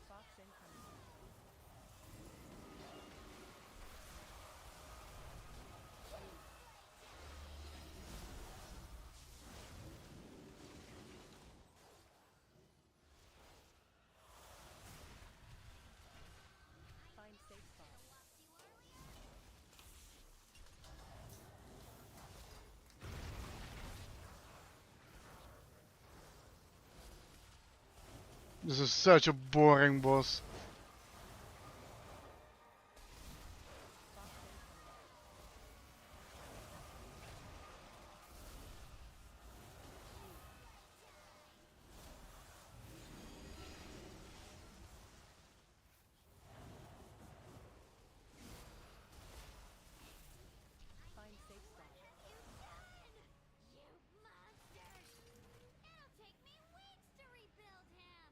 I: Fast incoming. Find safe spot.
A: This is such a boring boss.
I: Fast incoming. Find safe spot.
O: You monsters! It'll take me weeks to rebuild him!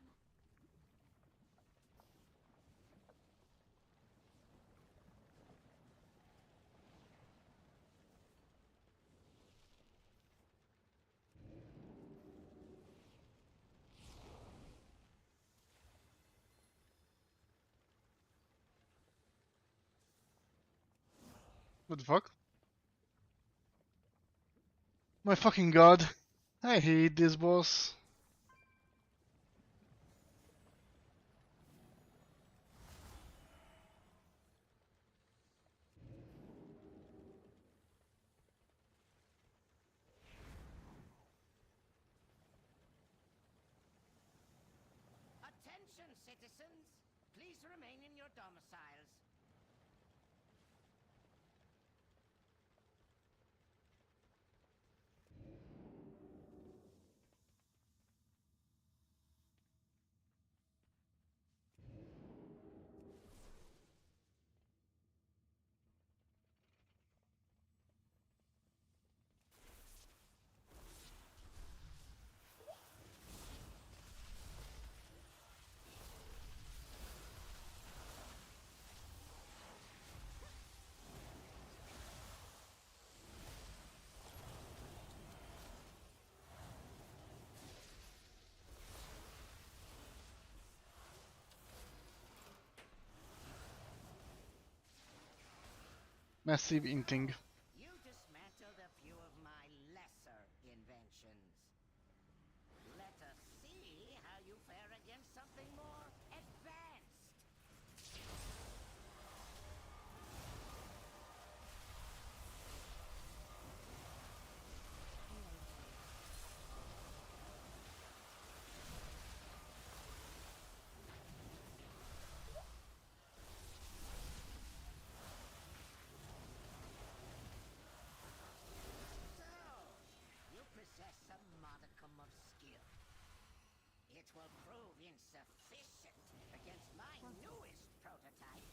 A: What the fuck? My fucking god. I hate this boss.
K: Attention, citizens! Please remain in your domiciles.
A: Massive inting.
K: You dismantled a few of my lesser inventions. Let us see how you fare against something more advanced. it will prove insufficient against my newest prototype.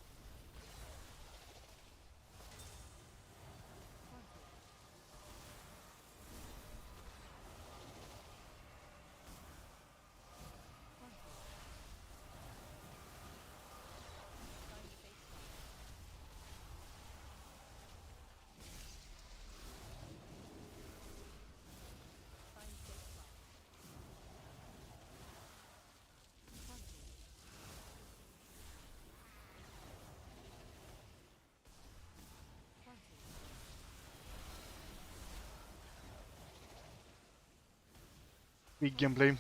A: Big gameplay.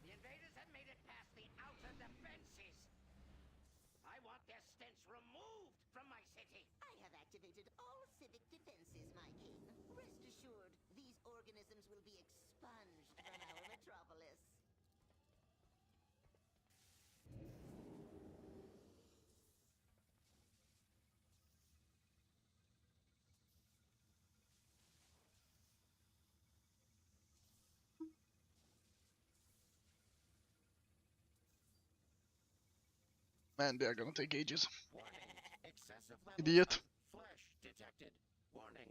K: The invaders have made it past the outer defenses. I want their stench removed from my city.
P: I have activated all civic defenses, my king. Rest assured, these organisms will be expunged from our metropolis.
A: Man, they are gonna take ages.
K: Warning. Excessive levels
A: Idiot.
K: of flesh detected. Warning.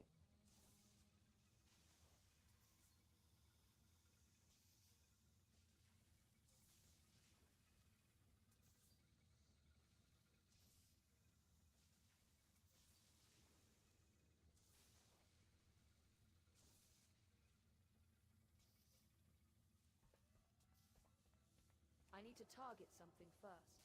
I: I need to target something first.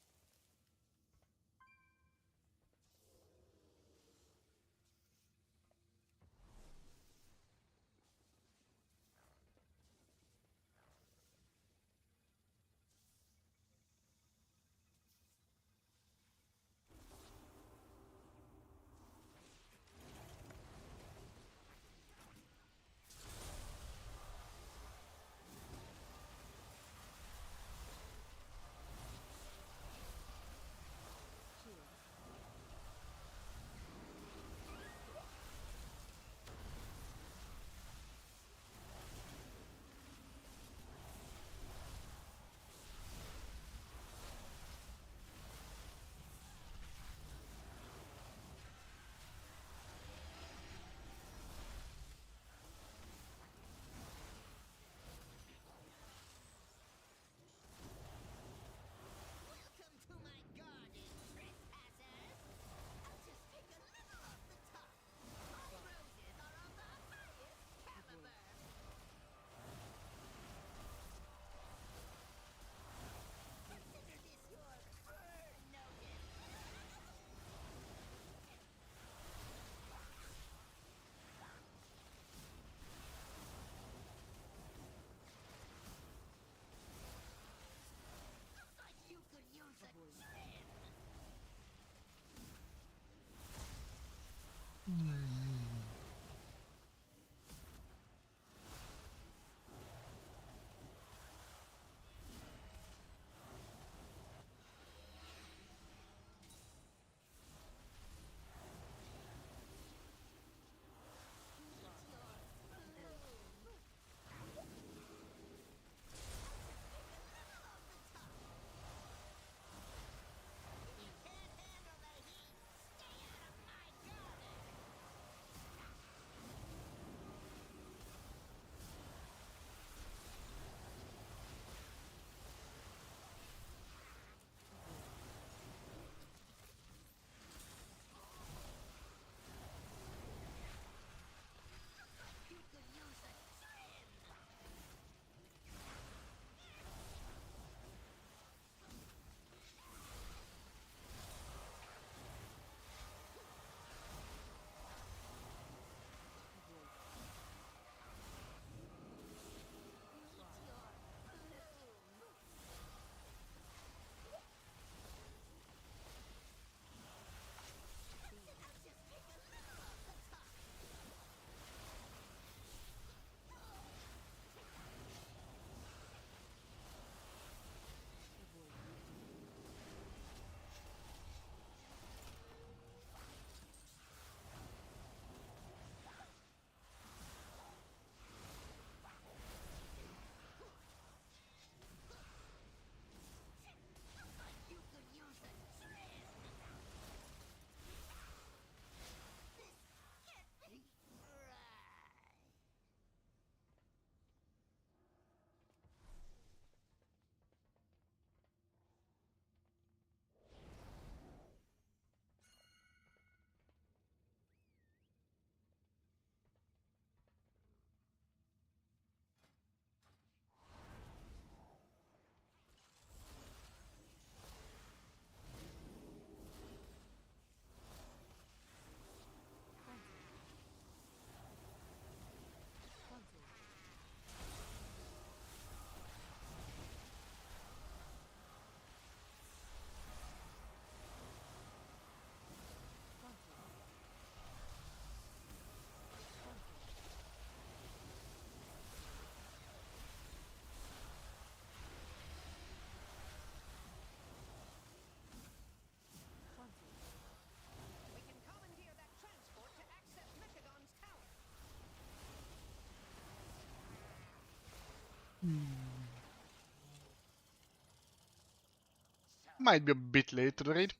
A: Might be a bit late to the raid.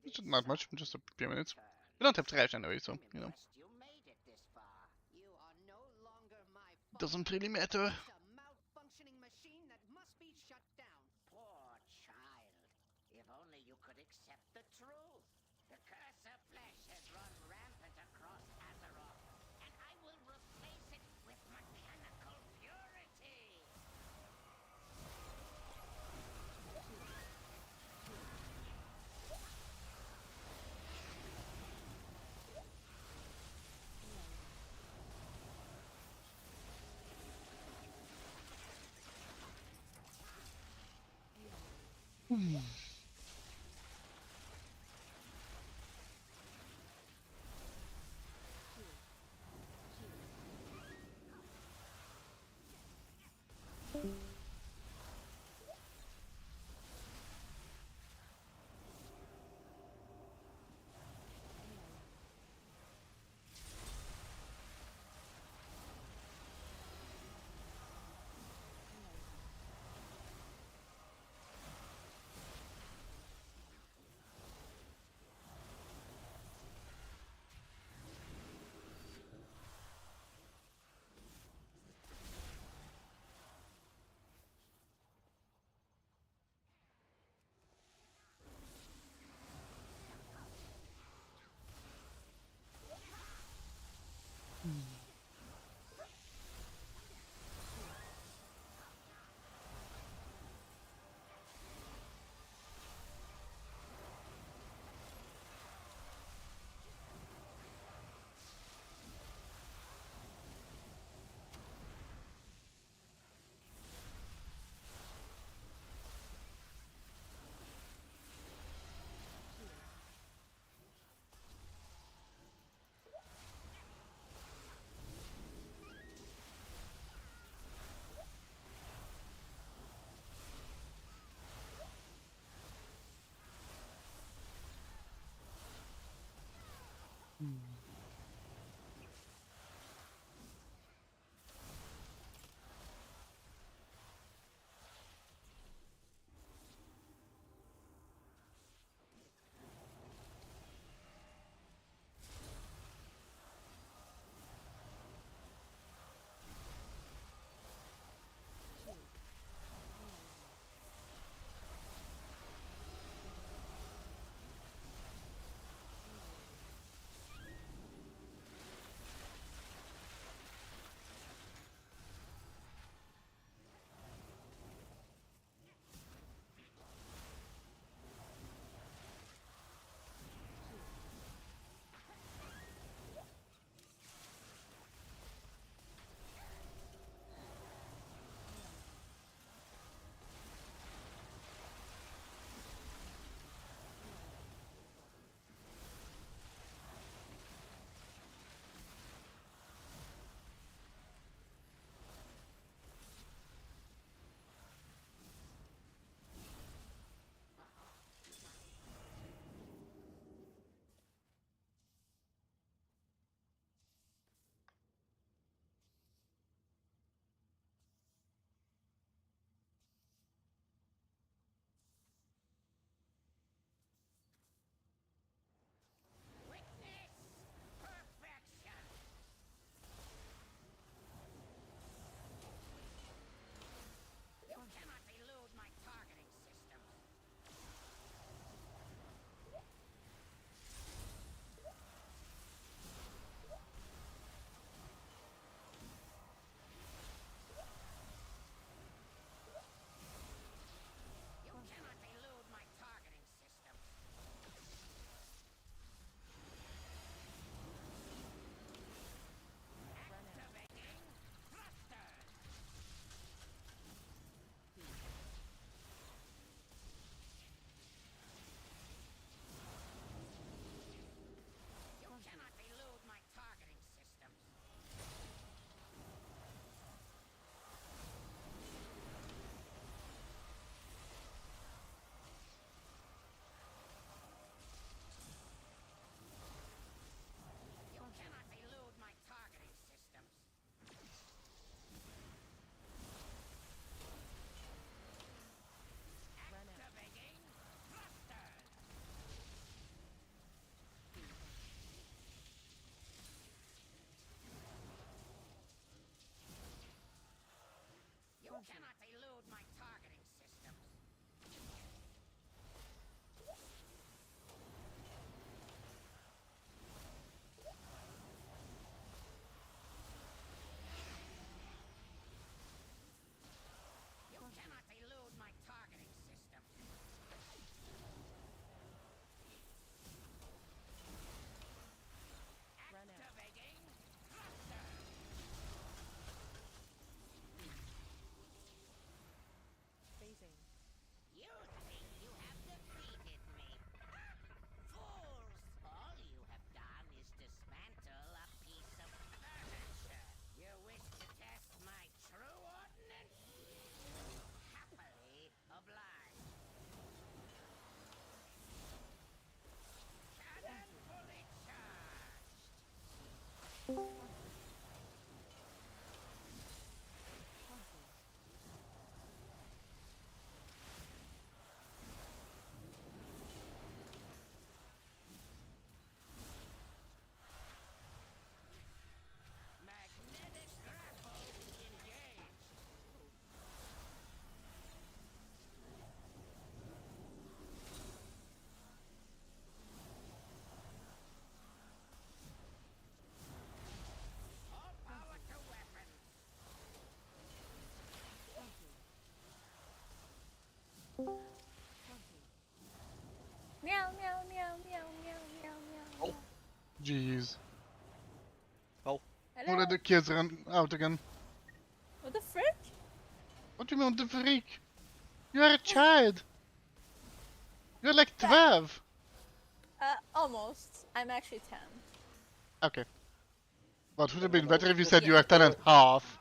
A: It's not much, just a few minutes. We don't have trash anyway, so, you know.
P: You made it this far. You are no longer my
A: Doesn't really matter.
O: It's a malfunctioning machine that must be shut down.
P: poor child. If only you could accept the truth. The curse of flesh has run rampant across Azeroth, and I will replace it with mechanical purity. cannot elude my targeting systems. You cannot elude my targeting systems. Activating thruster.
I: Phasing.
P: You think you have defeated me? Fools! All you have done is dismantle a piece of furniture. You wish to test my true ordnance? Happily obliged. Cannon fully charged. Magnetic grapple engaged. All power to weapons.
D: Meow, meow, meow, meow, meow, meow, meow.
A: Oh. Jeez.
B: Oh.
A: Who let the kids run out again?
D: What the frick?
A: What do you mean, what the freak? You are a child! You're like 12!
D: Almost. I'm actually 10.
A: Okay. But would have
J: Anyone
A: been better
J: else
A: if you
J: just
A: said you were 10 and
J: feel-
A: half.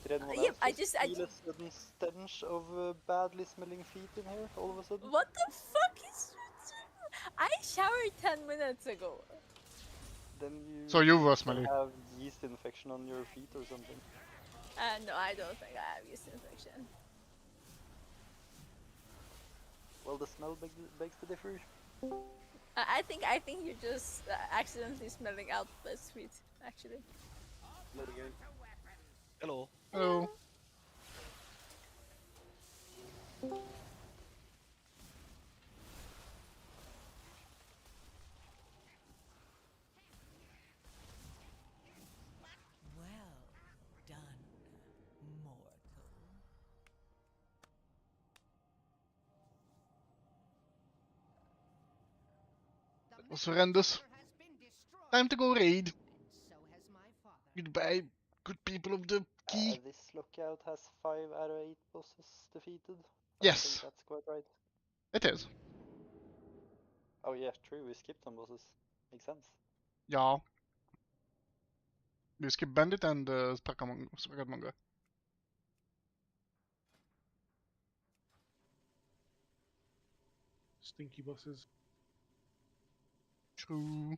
J: Did anyone
D: Yep,
J: else feel a sudden stench of badly smelling feet in here all of a sudden?
D: What the fuck is... I showered 10 minutes ago.
J: Then you
A: So you were
J: must
A: smelly.
J: have yeast infection on your feet or something.
D: No, I don't think I have yeast infection.
J: Well, the smell begs to differ.
D: I think you're just accidentally smelling out the sweet, actually.
B: Hello.
A: Hello.
O: Well done, mortal.
A: That was horrendous. Time to go raid.
O: So has my father.
A: Goodbye, good people of the key.
J: This lockout has 5 out of 8 bosses defeated. I
A: Yes.
J: think that's quite right.
A: It is.
J: Oh yeah, true, we skipped some bosses. Makes sense.
A: Ja. Vi skip Bandit and Sprakatmonga.
G: Stinky bosses.
A: True.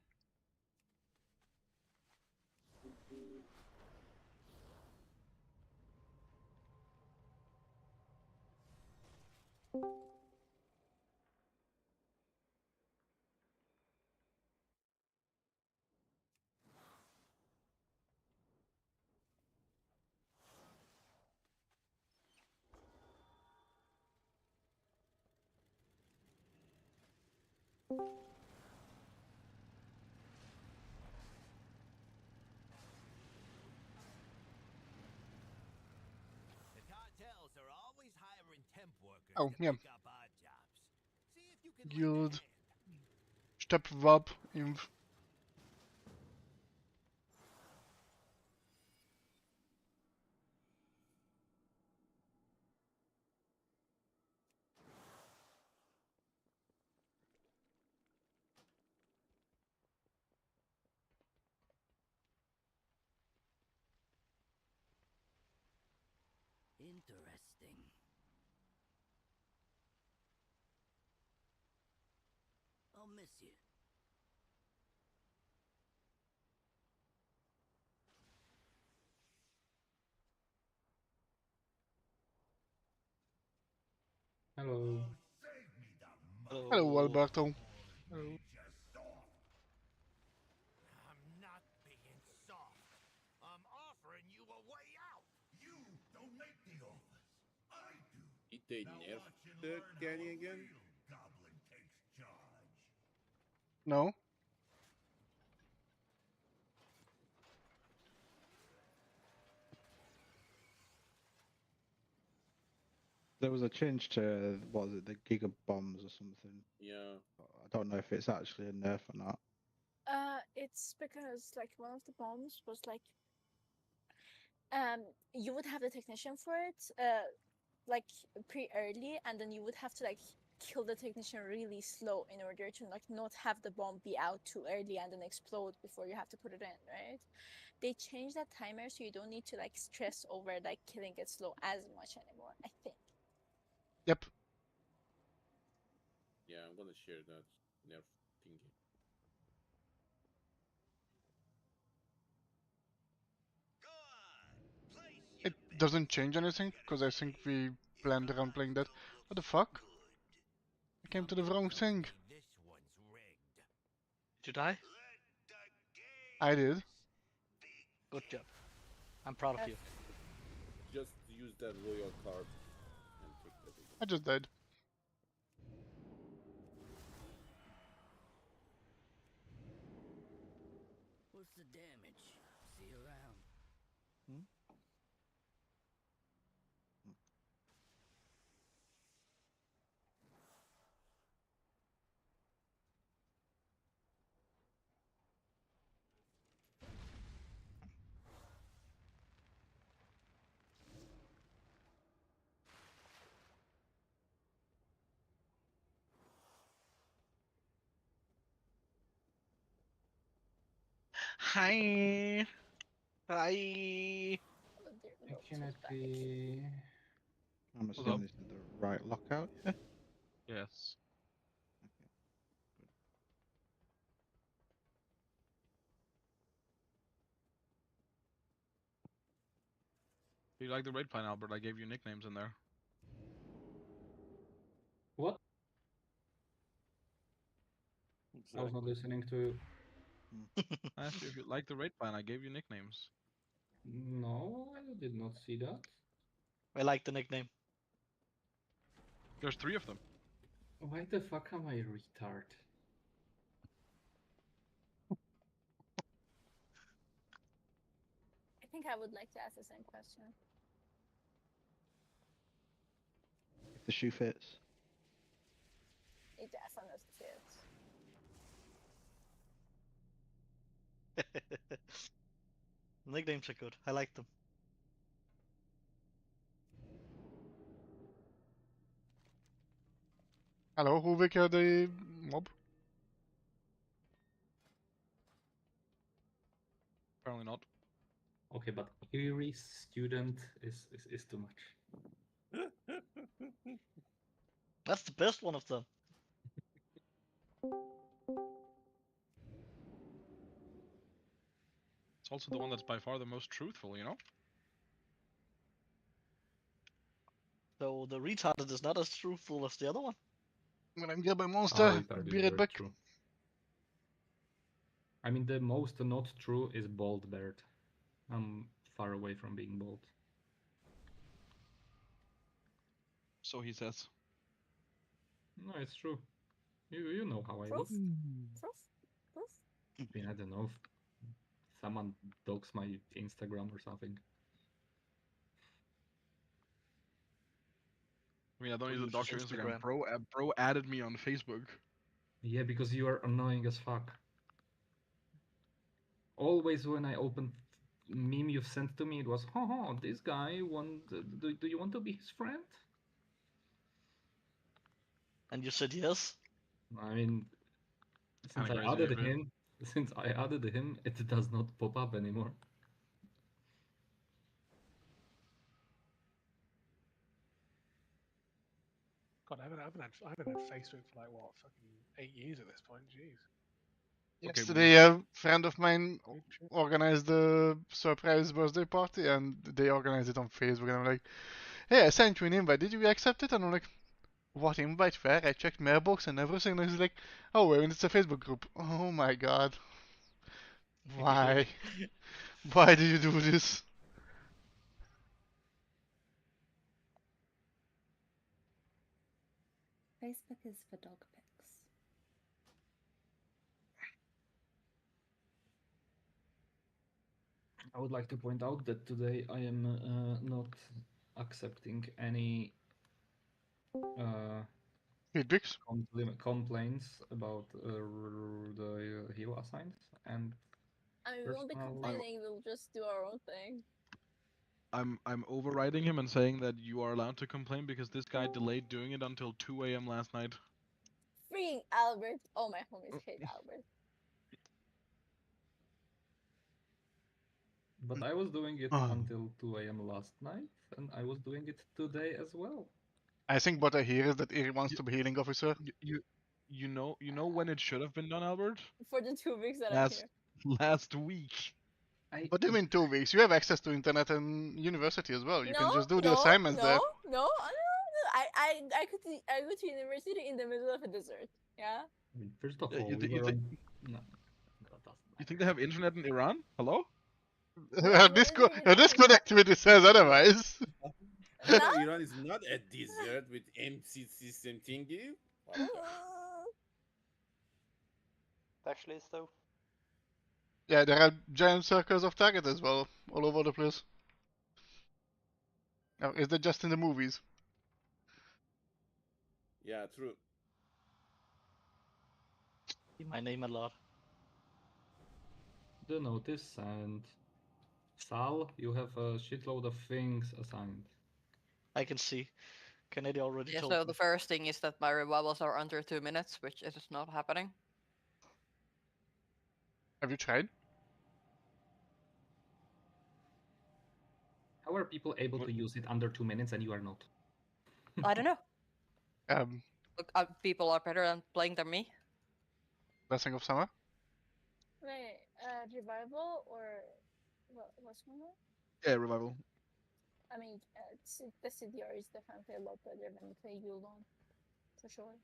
K: The cartels are always hiring temp workers
A: Oh,
K: to
A: yeah.
K: pick up odd jobs. See if you can
A: Guild. Stepwab. Inv.
K: Interesting. I'll miss you.
F: Hello.
A: Hello, Alberto.
G: Hello.
K: I'm not being soft. I'm offering you a way out. You
N: They nerfed the canny again?
A: No?
E: There was a change to, what was it, the Giga Bombs or something.
N: Yeah.
E: I don't know if it's actually a nerf or not.
Q: It's because like one of the bombs was like you would have the technician for it like pretty early, and then you would have to like kill the technician really slow in order to like not have the bomb be out too early and then explode before you have to put it in, right? They changed that timer so you don't need to like stress over like killing it slow as much anymore, I think.
A: Yep.
N: Yeah, I'm gonna share that nerf thingy.
A: It doesn't change anything, because I think we planned around playing that. What the fuck? I came to the wrong thing.
B: Did you die?
A: I did.
B: Good job. I'm proud of you.
N: Just use that royal card and take that again.
A: I just died.
K: What's the damage? See you around.
B: Hi. Hi.
F: Opportunity.
E: I'm assuming this is the right lockout, yeah?
C: Yes. You like the raid plan, Albert? I gave you nicknames in there.
F: What? I was not listening to you.
C: I asked you if you like the raid plan. I gave you nicknames.
F: No, I did not see that.
B: I like the nickname.
C: There's 3 of them.
F: Why the fuck am I retard?
Q: I think I would like to ask the same question.
E: If the shoe fits.
Q: It definitely fits.
B: Nicknames are good. I like them.
A: Hello, who will kill the mob?
C: Apparently not.
F: Okay, but Iris student is too much.
B: That's the best one of them.
C: It's also the one that's by far the most truthful, you know?
B: So the retarded is not as truthful as the other one.
A: When I'm killed by monster, be right back.
F: True. I mean, the most not true is bald Bert. I'm far away from being bald.
C: So he says.
F: No, it's true. You know how I look.
Q: Proof?
F: I mean, I don't know if someone dogs my Instagram or something.
C: I mean, I don't
B: Who
C: use the
B: uses
C: doctor Instagram.
B: Instagram?
C: Bro added me on Facebook.
F: Yeah, because you are annoying as fuck. Always when I open meme you've sent to me, it was, haha, this guy do you want to be his friend?
B: And you said yes?
F: I mean, since
C: Kinda
F: I
C: crazy,
F: added
C: but-
F: him, it does not pop up anymore.
G: God, I haven't had Facebook for like what, fucking 8 years at this point. Jeez.
A: Yesterday, a friend of mine organized a surprise birthday party, and they organized it on Facebook. And I'm like, "Hey, I sent you an invite. Did you accept it?" And I'm like, "What invite? Where?" I checked mailbox and everything. And he's like, "Oh, well, it's a Facebook group." Oh my god. Why? Why did you do this?
I: Facebook is for dog pics.
F: I would like to point out that today I am not accepting any
A: feedbacks,
F: complaints about the heal assigns, and
Q: I mean, we won't be complaining. We'll just do our own thing.
C: I'm overriding him and saying that you are allowed to complain because this guy delayed doing it until 2 a.m. last night.
Q: Freaking Albert! Oh, my homies hate Albert.
F: But I was doing it until 2 a.m. last night, and I was doing it today as well.
A: I think what I hear is that Iri wants to be healing officer.
C: You know when it should have been done, Albert?
Q: For the 2 weeks that I'm here.
C: Last week.
A: What do you mean 2 weeks? You have access to internet and university as well. You can just do the assignments there.
Q: No. I could go to university in the middle of a desert. Yeah.
F: I mean, first of all,
C: You
F: no.
C: think they have internet in Iran? Hello?
A: This connectivity says otherwise.
N: Iran is not a desert with MC system thingy.
J: Actually, though.
A: Yeah, there are giant circles of targets as well, all over the place. Now, is that just in the movies?
N: Yeah, true.
B: See my name a lot.
F: The notice, and Sal, you have a shitload of things assigned.
B: I can see. Kennedy already
D: Yeah,
B: told
D: so
B: me.
D: the first thing is that my revivals are under 2 minutes, which is not happening.
A: Have you tried?
F: How are people able to use it under 2 minutes and you are not?
D: I don't know. Look, people are better at playing than me.
A: Blessing of Summer?
Q: Wait, revival or what's one more?
C: Yeah, revival.
Q: I mean, the CDR is definitely a lot better than play Yulon, for sure.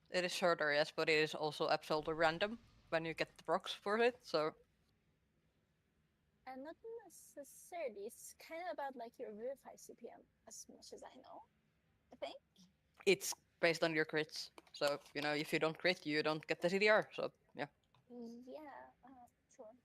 D: It is shorter, yes, but it is also absolutely random when you get the procs for it, so...
Q: And not necessarily, it's kind of about like your Vivify CPM, as much as I know, I think.
D: It's based on your crits, so, you know, if you don't crit, you don't get the CDR, so, yeah.
Q: Yeah, sure.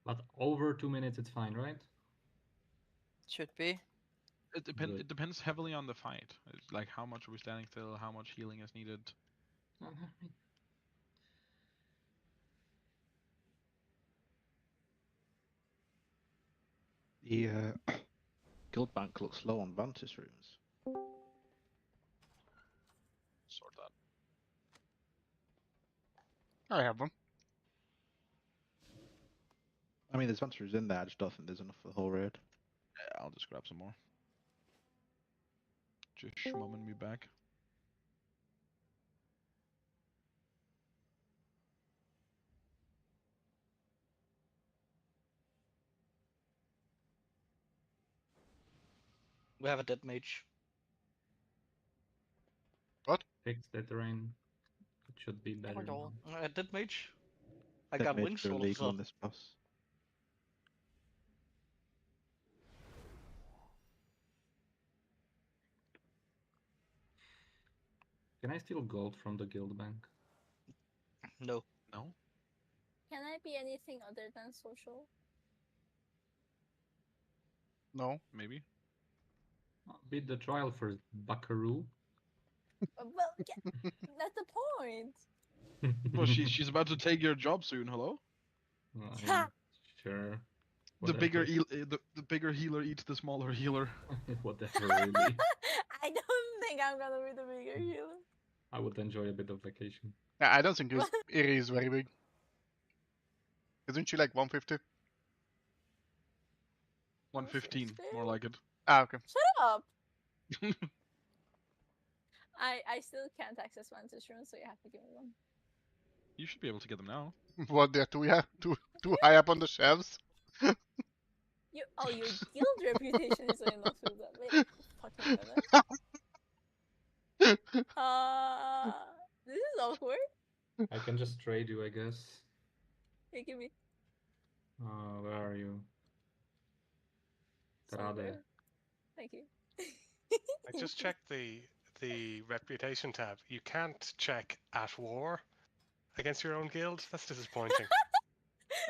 F: But over 2 minutes, it's fine, right?
D: Should be.
C: It depends heavily on the fight. It's like how much are we standing still, how much healing is needed.
E: The guild bank looks low on Vantis runes.
C: Sort that.
A: I have one.
E: I mean, there's Vantis runes in there, I just don't think there's enough for the whole raid.
C: Yeah, I'll just grab some more. Just schmumming me back.
B: We have a dead mage.
A: What?
F: Fix that terrain. It should be better now.
B: A dead mage? I
E: Dead
B: got
E: mage
B: wings
E: are
B: all of a
E: illegal on
B: sudden.
E: this boss.
F: Can I steal gold from the guild bank?
B: No.
C: No?
Q: Can I be anything other than social?
A: No.
C: Maybe.
F: Beat the trial first, buckaroo.
Q: Well, yeah, that's the point.
C: Well, she's about to take your job soon. Hello.
F: Sure.
C: The bigger the bigger healer eats the smaller healer.
F: Whatever, really.
Q: I don't think I'm gonna be the bigger healer.
F: I would enjoy a bit of vacation.
A: Yeah, I don't think Iri is very big. Isn't she like 150?
C: 115, more like it.
A: Ah, okay.
Q: Shut up! I still can't access Vantage runes, so you have to give me one.
C: You should be able to get them now.
A: What, they're too high up on the shelves?
Q: Your guild reputation is enough for that. Wait a fucking minute. This is awkward.
F: I can just trade you, I guess.
Q: Hey, give me
F: Where are you?
Q: somewhere. Thank you.
R: I just checked the reputation tab. You can't check at war against your own guild. That's disappointing.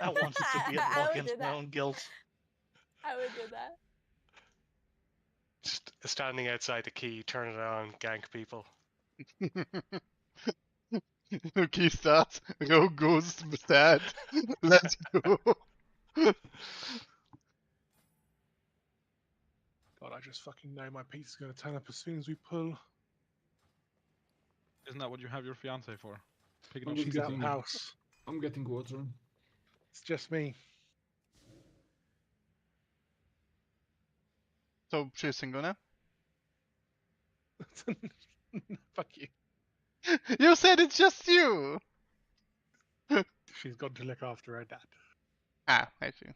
B: I wanted to be at
Q: I
B: war
Q: would do
B: against my
Q: that.
B: own guild.
Q: I would do that.
R: Just standing outside the key, turn it on, gank people.
A: Key starts, rogue goes sad. Let's go.
G: God, I just fucking know my pizza's gonna turn up as soon as we pull.
C: Isn't that what you have your fiance for? Picking
F: I'm
C: up
F: just
G: She's out
C: pizza?
G: of the house.
F: I'm getting water.
G: It's just me.
A: So she's single now?
G: Fuck you.
A: You said it's just you!
G: She's gone to look after her dad.
A: Ah, I see.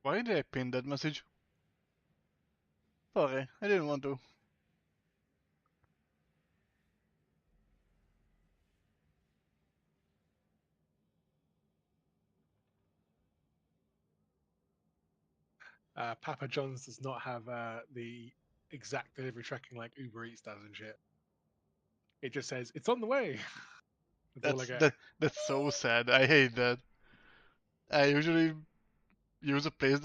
A: Why did I pin that message? Sorry, I didn't want to.
G: Papa John's does not have the exact delivery tracking like Uber Eats does and shit. It just says it's on the way. That's all I get.
A: That's so sad. I hate that. I usually use a place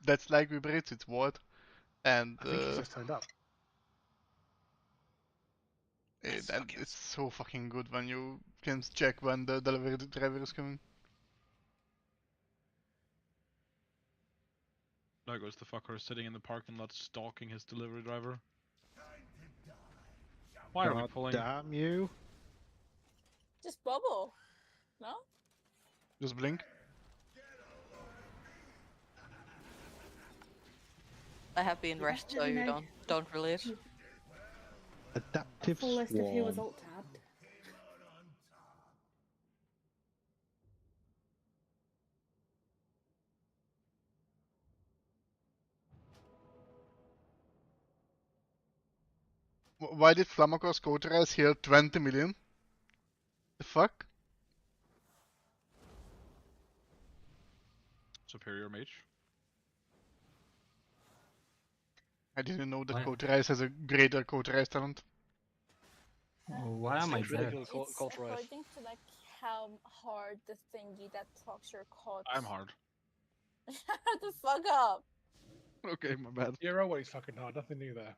A: that's like Uber Eats. It's what? And
G: I think he's just turned up.
A: it's so fucking good when you can check when the delivery driver is coming.
C: There goes the fucker sitting in the parking lot stalking his delivery driver. Why are we pulling?
E: Damn you!
Q: Just bubble. No?
A: Just blink.
D: I have been rest, so you don't relate.
E: Adaptive
I: Full list if he was
E: swarm.
I: alt tabbed.
A: Why did Flammacross Coterais heal 20 million? The fuck?
C: Superior mage.
A: I didn't know that
F: Why?
A: Coterais has a greater Coterais talent.
F: Why am I
B: Seems really
F: dead?
B: good
Q: It's
B: Cauterize.
Q: according to like how hard the thingy that procs your caught.
C: I'm hard.
Q: Shut the fuck up.
C: Okay, my bad.
G: You're always fucking hard. Nothing new there.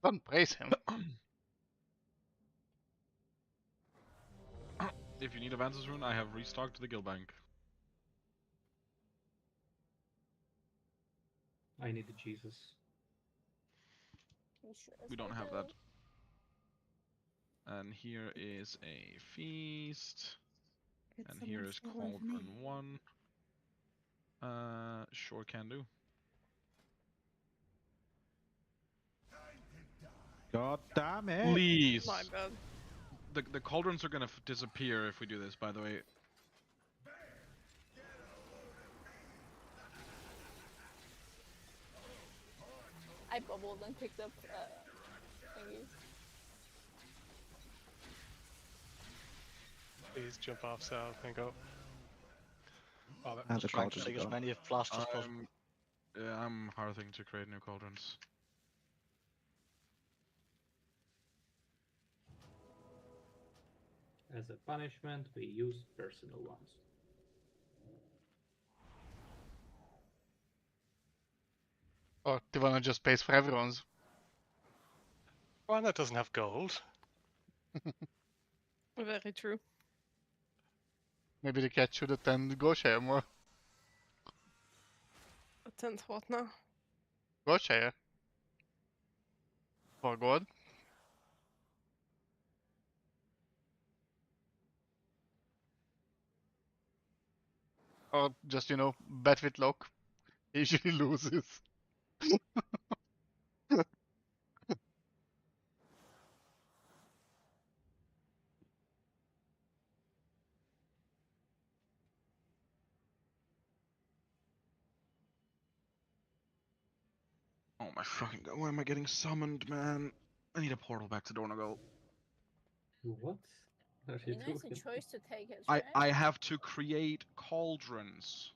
A: Don't praise him.
C: If you need a Vance's rune, I have restocked the guild bank.
F: I need the Jesus.
Q: You sure
C: We don't
Q: as
C: have
Q: hell
C: that. And here is a feast.
I: Get
C: And
I: some
C: here
I: more
C: is
I: skill on me.
C: Cauldron 1. Sure can do.
E: God damn it!
C: Please!
D: My bad.
C: The cauldrons are gonna disappear if we do this, by the way.
Q: I bubbled and picked up thingies.
R: Please jump off cell and go.
G: Oh,
E: And
B: Just
E: the
B: trying to
E: cauldrons
B: take
E: as
B: as
E: well.
B: many blasts as possible.
C: Yeah, I'm harthing to create new cauldrons.
F: As a punishment, we use personal ones.
A: Or Tivana just pays for everyone's.
R: One that doesn't have gold.
D: Very true.
A: Maybe the cat should attend Goshire more.
D: Attend what now?
A: Goshire. For God. Or just, you know, bet with luck. He usually loses.
C: Oh my fucking god, why am I getting summoned, man? I need a portal back to Dornogal.
F: What are you
Q: You know, it's a
F: doing?
Q: choice to take it,
C: I
Q: right?
C: have to create cauldrons.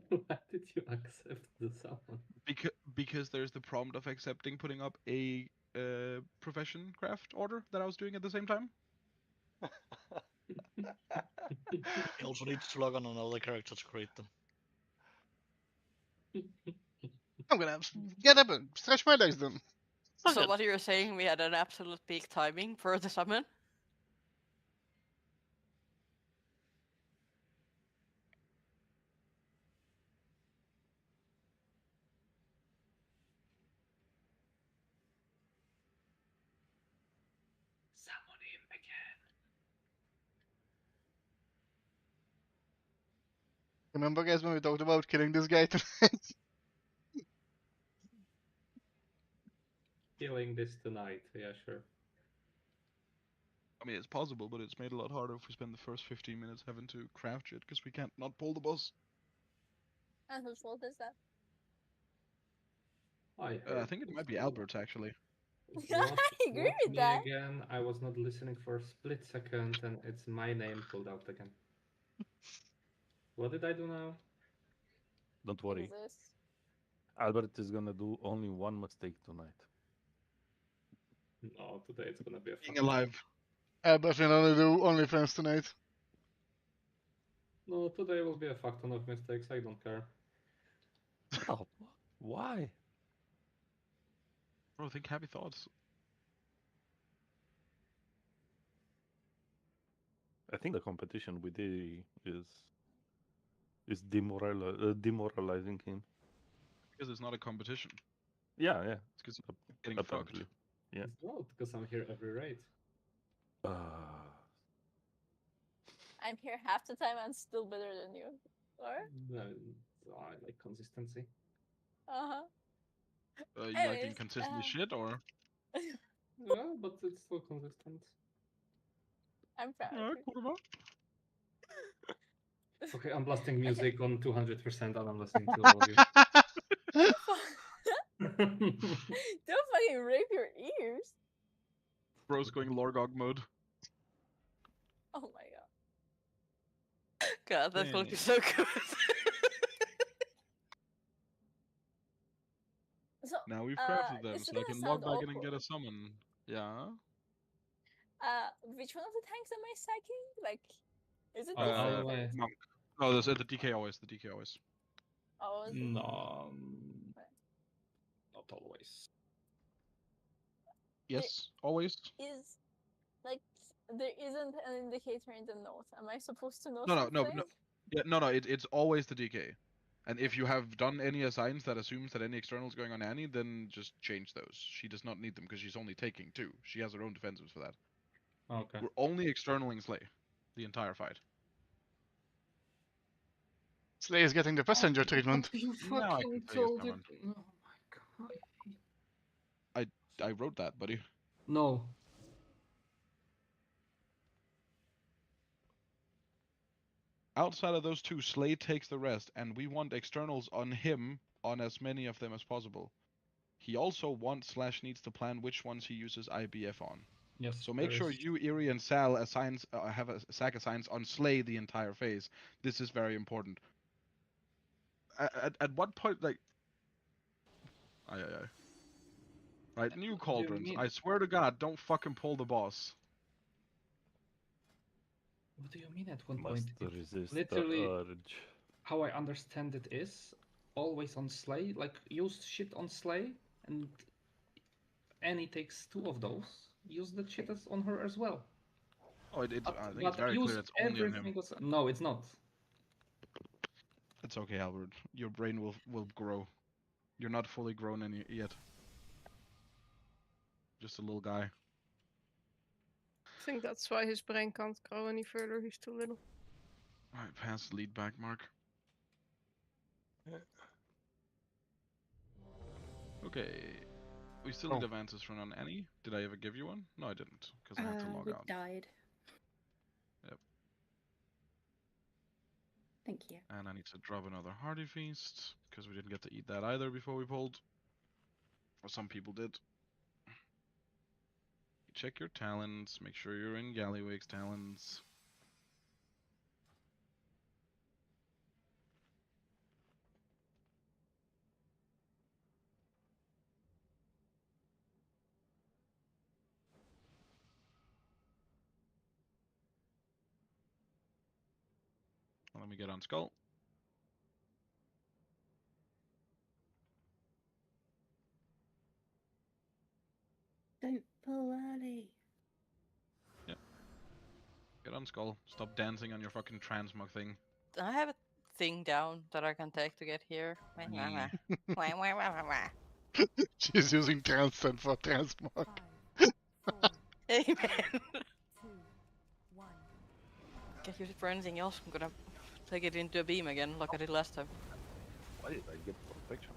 F: Why did you accept the summon?
C: Because there's the prompt of accepting putting up a profession craft order that I was doing at the same time.
B: He also needs to log on another character to create them.
A: I'm gonna get up and stretch my legs then. Fuck
D: So
A: it.
D: what you're saying, we had an absolute peak timing for the summon?
F: Summon him again.
A: Remember, guys, when we talked about killing this guy tonight?
F: Killing this tonight, yeah, sure.
C: I mean, it's possible, but it's made a lot harder if we spend the first 15 minutes having to craft shit because we can't not pull the boss.
Q: And whose fault is that?
F: I
C: I
F: heard.
C: think it might be Albert's actually.
F: What,
Q: I agree
F: what
Q: with
F: me
Q: that.
F: again? I was not listening for a split second and it's my name pulled out again. What did I do now?
S: Don't worry.
Q: Exist.
S: Albert is gonna do only one mistake tonight.
F: No, today it's gonna be a
C: Being
F: fucking...
C: alive.
A: But we're gonna do OnlyFans tonight.
F: No, today will be a fuck ton of mistakes, I don't care.
S: Oh, why?
C: Bro, think happy thoughts.
S: I think the competition with D is demoralizing him.
C: Because it's not a competition.
S: Yeah, yeah.
C: It's because getting
S: apparently.
C: fucked.
S: Yeah.
F: It's not, because I'm here every raid.
Q: I'm here half the time and still better than you. Or?
F: No, I like consistency.
Q: Uh-huh.
C: You like
Q: Anyways,
C: being consistently shit, or?
F: Yeah, but it's still consistent.
Q: I'm proud
C: Alright,
Q: of you.
C: cool.
F: Okay, I'm blasting music on 200% and I'm listening to all of you.
Q: Don't fucking rape your ears.
C: Bro's going Lorgog mode.
Q: Oh my god.
D: God, that's
C: Yeah.
D: looking so good.
Q: So,
C: Now we've crafted them,
Q: this is
C: so I
Q: gonna
C: can
Q: sound
C: log back in and get a
Q: awkward.
C: summon. Yeah.
Q: Which one of the tanks am I sacking? Like, is it
F: Always.
C: Monk. No, there's the DK always. The DK always.
Q: Oh, is it?
F: No, not always.
C: Yes, always.
Q: Is like there isn't an indicator in the note. Am I supposed to know
C: No.
Q: something?
C: Yeah, no. It's always the DK. And if you have done any assigns that assumes that any external is going on Annie, then just change those. She does not need them because she's only taking 2. She has her own defensives for that.
F: Okay.
C: We're only externaling Slay the entire fight.
A: Slay is getting the passenger treatment.
F: You
C: Now I
F: fucking
C: can tell you
F: told it.
C: someone.
F: Oh my god.
C: I wrote that, buddy.
F: No.
C: Outside of those 2, Slay takes the rest, and we want externals on him on as many of them as possible. He also wants / needs to plan which ones he uses IBF on.
F: Yes.
C: So make sure you, Eerie, and Sal assigns have a sack assigns on Slay the entire phase. This is very important. At what point, like, right, new cauldrons.
F: mean?
C: I swear to God, don't fucking pull the boss.
F: What do you mean at one
S: Must
F: point?
S: resist
F: Literally,
S: the urge.
F: how I understand it is always on Slay. Like, use shit on Slay, and Annie takes 2 of those. Use the shit on her as well.
C: Oh, I think
F: But
C: it's very
F: use
C: clear it's only on him.
F: everything. No, it's not.
C: It's okay, Albert. Your brain will grow. You're not fully grown yet. Just a little guy.
T: I think that's why his brain can't grow any further. He's too little.
C: Alright, pass lead back mark. Okay. We still need advances run on any. Did I ever give you one? No, I didn't, because I had to log
T: We
C: out.
T: died.
C: Yep.
T: Thank you.
C: And I need to drop another Hardy Feast, because we didn't get to eat that either before we pulled. Or some people did. Check your talents, make sure you're in Gallywig's talents. Let me get on Skull.
T: Don't pull early.
C: Yep. Get on Skull. Stop dancing on your fucking transmog thing.
D: I have a thing down that I can take to get here.
A: She's using transcend for transmog.
D: Amen. Can't use it for anything else. I'm gonna take it into a beam again, like I did last time.
S: Why did I get protection?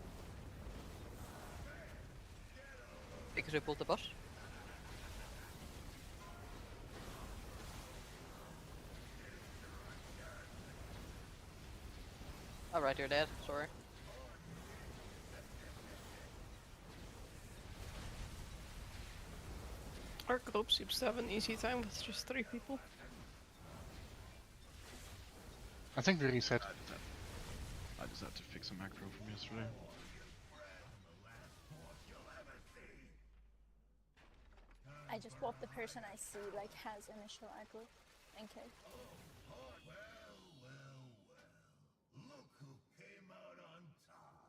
D: Because we pulled the boss. Alright, you're dead. Sorry.
U: Our group seems to have an easy time with just 3 people.
A: I think we reset.
C: I just had to fix a macro from yesterday.
Q: I just hope the person I see like has initial aggro. Okay.
K: Look who came out on top.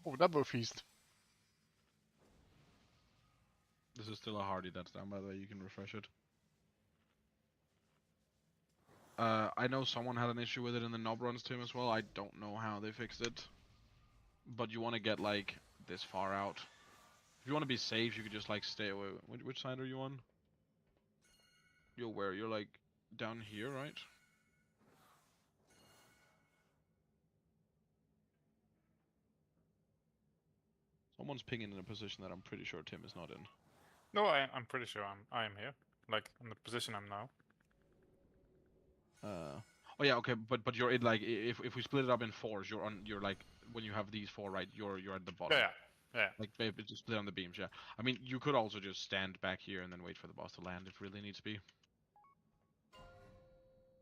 A: Oh, double feast.
C: This is still a Hardy that's down, by the way, you can refresh it. I know someone had an issue with it in the knob runs team as well. I don't know how they fixed it. But you want to get like this far out. If you want to be safe, you could just like stay away. Which side are you on? You're where? You're like down here, right? Someone's pinging in a position that I'm pretty sure Tim is not in.
V: No, I'm pretty sure I'm here. Like in the position I'm now.
C: Oh yeah, okay, but you're in like if we split it up in 4s, you're like when you have these 4 right, you're at the bottom.
V: Yeah.
C: Like babe, just split on the beams, yeah. I mean, you could also just stand back here and then wait for the boss to land if really needs be.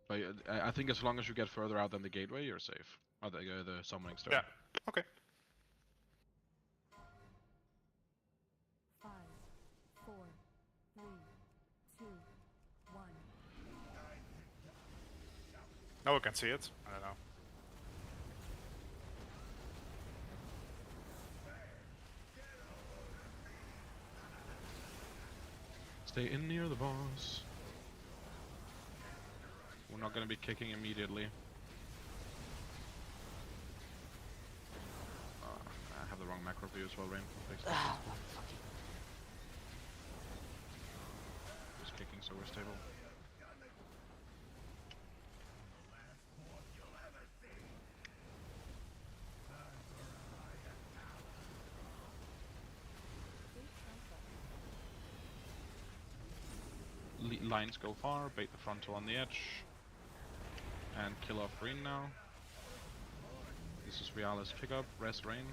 C: But I think as long as you get further out than the gateway, you're safe. Or the summoning stone.
V: Yeah. Okay.
I: 5, 4, 3, 2, 1.
V: Now we can see it. I don't know.
C: Stay in near the boss. We're not gonna be kicking immediately. I have the wrong macro for you as well, Rain. Just kicking so we're stable. Lines go far, bait the frontal on the edge. And kill off green now. This is Realis pickup, rest Rain.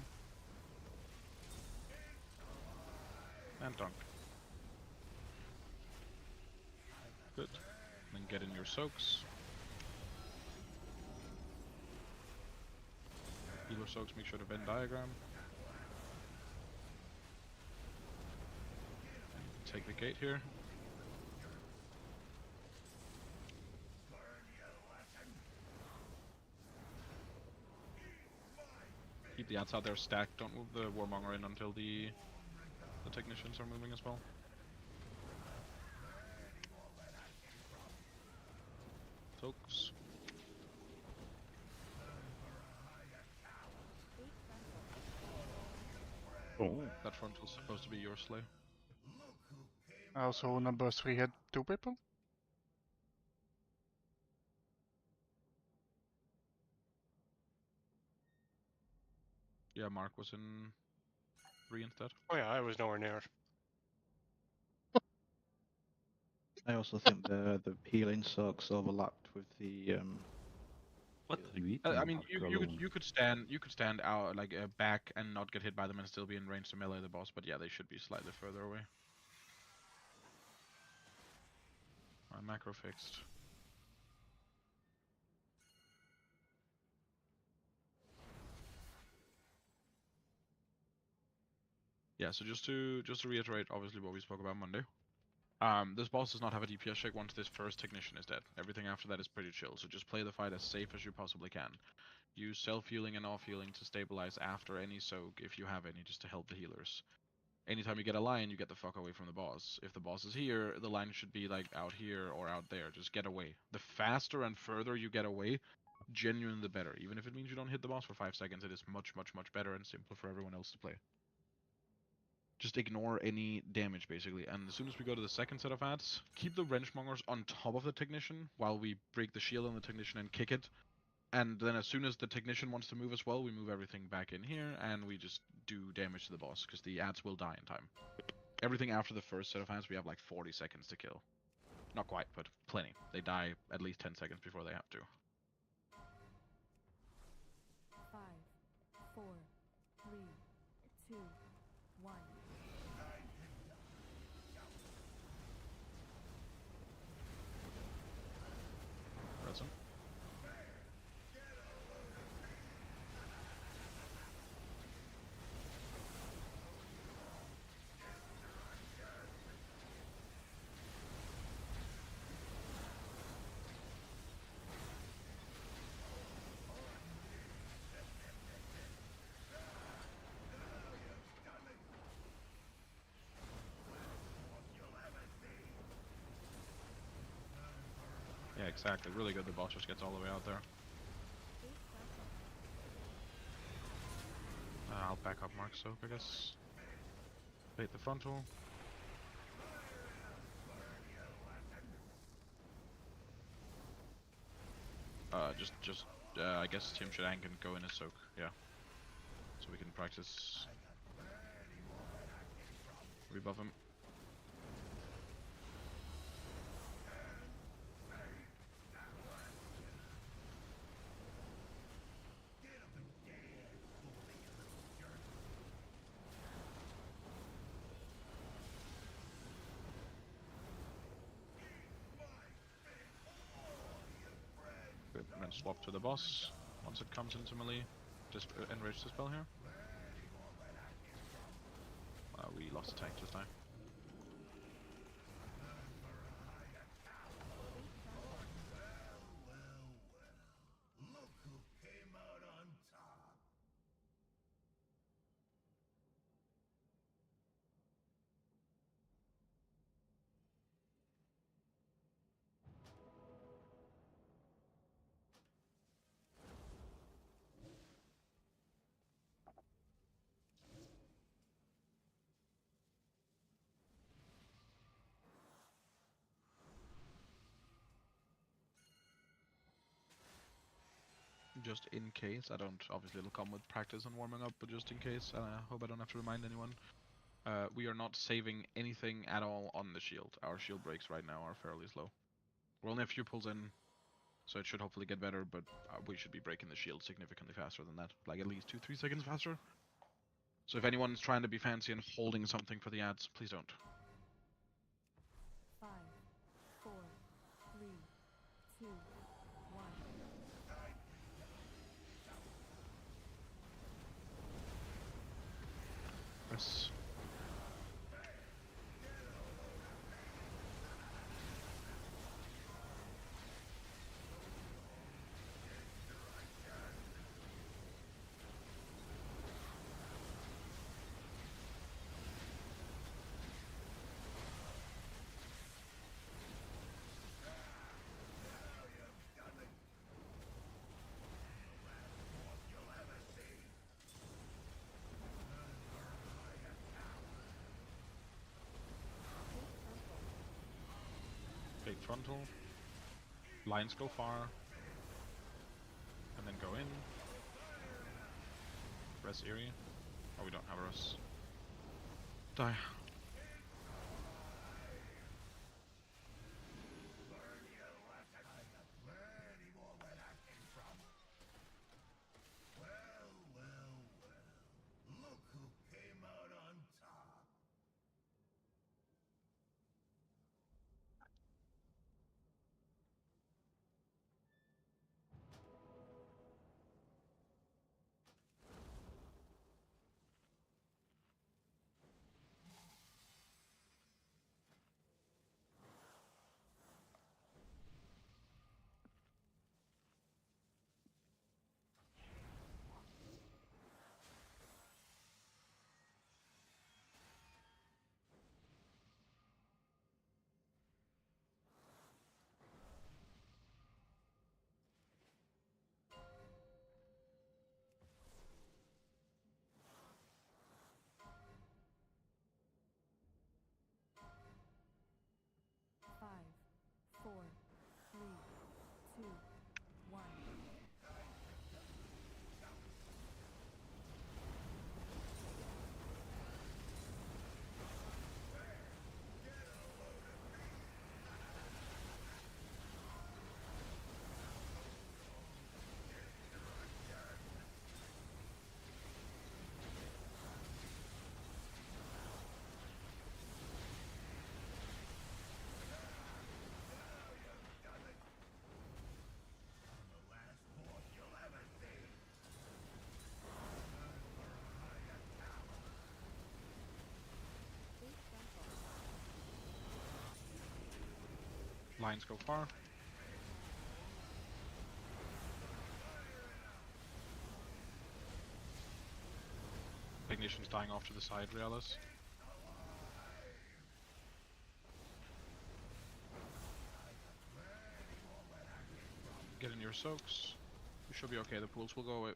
C: And dunk. Good. Then get in your soaks. Healer soaks, make sure to Venn diagram. And take the gate here. Keep the outside there stacked, don't move the Warmonger in until the technicians are moving as well. Soaks.
S: Oh.
C: That frontal's supposed to be your slay.
A: Also, number 3 had 2 people.
C: Yeah, Mark was in 3 instead.
R: Oh yeah, I was nowhere near it.
E: I also think the healing soaks overlapped with the
S: What are you eating?
C: I mean,
S: Macaron?
C: you could stand out like back and not get hit by them and still be in range to melee the boss. But yeah, they should be slightly further away. My macro fixed. Yeah, so just to reiterate, obviously what we spoke about Monday. This boss does not have a DPS check once this first technician is dead. Everything after that is pretty chill. So just play the fight as safe as you possibly can. Use self-healing and off-healing to stabilize after any soak, if you have any, just to help the healers. Anytime you get a line, you get the fuck away from the boss. If the boss is here, the line should be like out here or out there. Just get away. The faster and further you get away, genuinely the better. Even if it means you don't hit the boss for 5 seconds, it is much, much, much better and simpler for everyone else to play. Just ignore any damage, basically. And as soon as we go to the second set of ads, keep the wrenchmongers on top of the technician while we break the shield on the technician and kick it. And then as soon as the technician wants to move as well, we move everything back in here and we just do damage to the boss, because the ads will die in time. Everything after the first set of ads, we have like 40 seconds to kill. Not quite, but plenty. They die at least 10 seconds before they have to.
I: 5, 4, 3, 2, 1.
C: Present. Yeah, exactly. Really good. The boss just gets all the way out there. I'll back up Mark Soak, I guess. Bait the frontal. I guess Tim should ank and go in a soak, yeah. So we can practice. Rebuff him. Good, and then swap to the boss. Once it comes into melee, just enrage the spell here. We lost a tank just now. Just in case, obviously it'll come with practice and warming up, but just in case, and I hope I don't have to remind anyone, we are not saving anything at all on the shield. Our shield breaks right now are fairly slow. We're only a few pulls in, so it should hopefully get better, but we should be breaking the shield significantly faster than that, like at least 2-3 seconds faster. So if anyone's trying to be fancy and holding something for the ads, please don't.
I: 5, 4, 3, 2, 1.
C: Press. frontal. Lines go far. And then go in. Res Eerie. Oh, we don't have a res. Die. Lines go far. Ignition's dying off to the side, Realis. Get in your soaks. You should be okay, the pools will go away.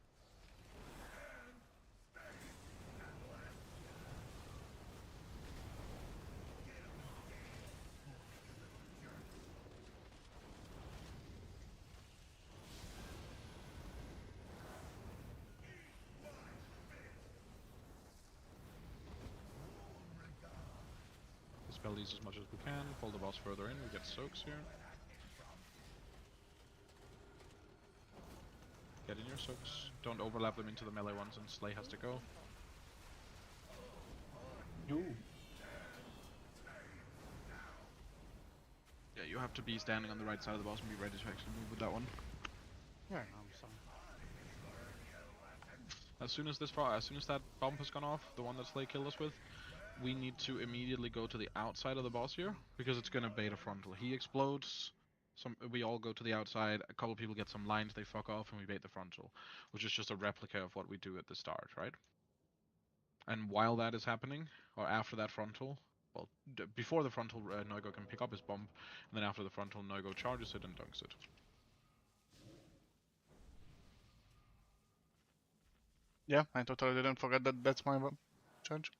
C: Dispel these as much as we can, pull the boss further in, we get soaks here. Get in your soaks, don't overlap them into the melee ones, and Slay has to go. Yeah, you have to be standing on the right side of the boss and be ready to actually move with that one.
L: Yeah, I'm sorry.
C: As soon as that bump has gone off, the one that Slay killed us with, we need to immediately go to the outside of the boss here, because it's gonna bait a frontal. He explodes, we all go to the outside, a couple people get some lines, they fuck off, and we bait the frontal, which is just a replica of what we do at the start, right? And while that is happening, or after that frontal, well, before the frontal, Noigo can pick up his bump, and then after the frontal, Noigo charges it and dunks it.
A: Yeah, I totally didn't forget that that's my charge.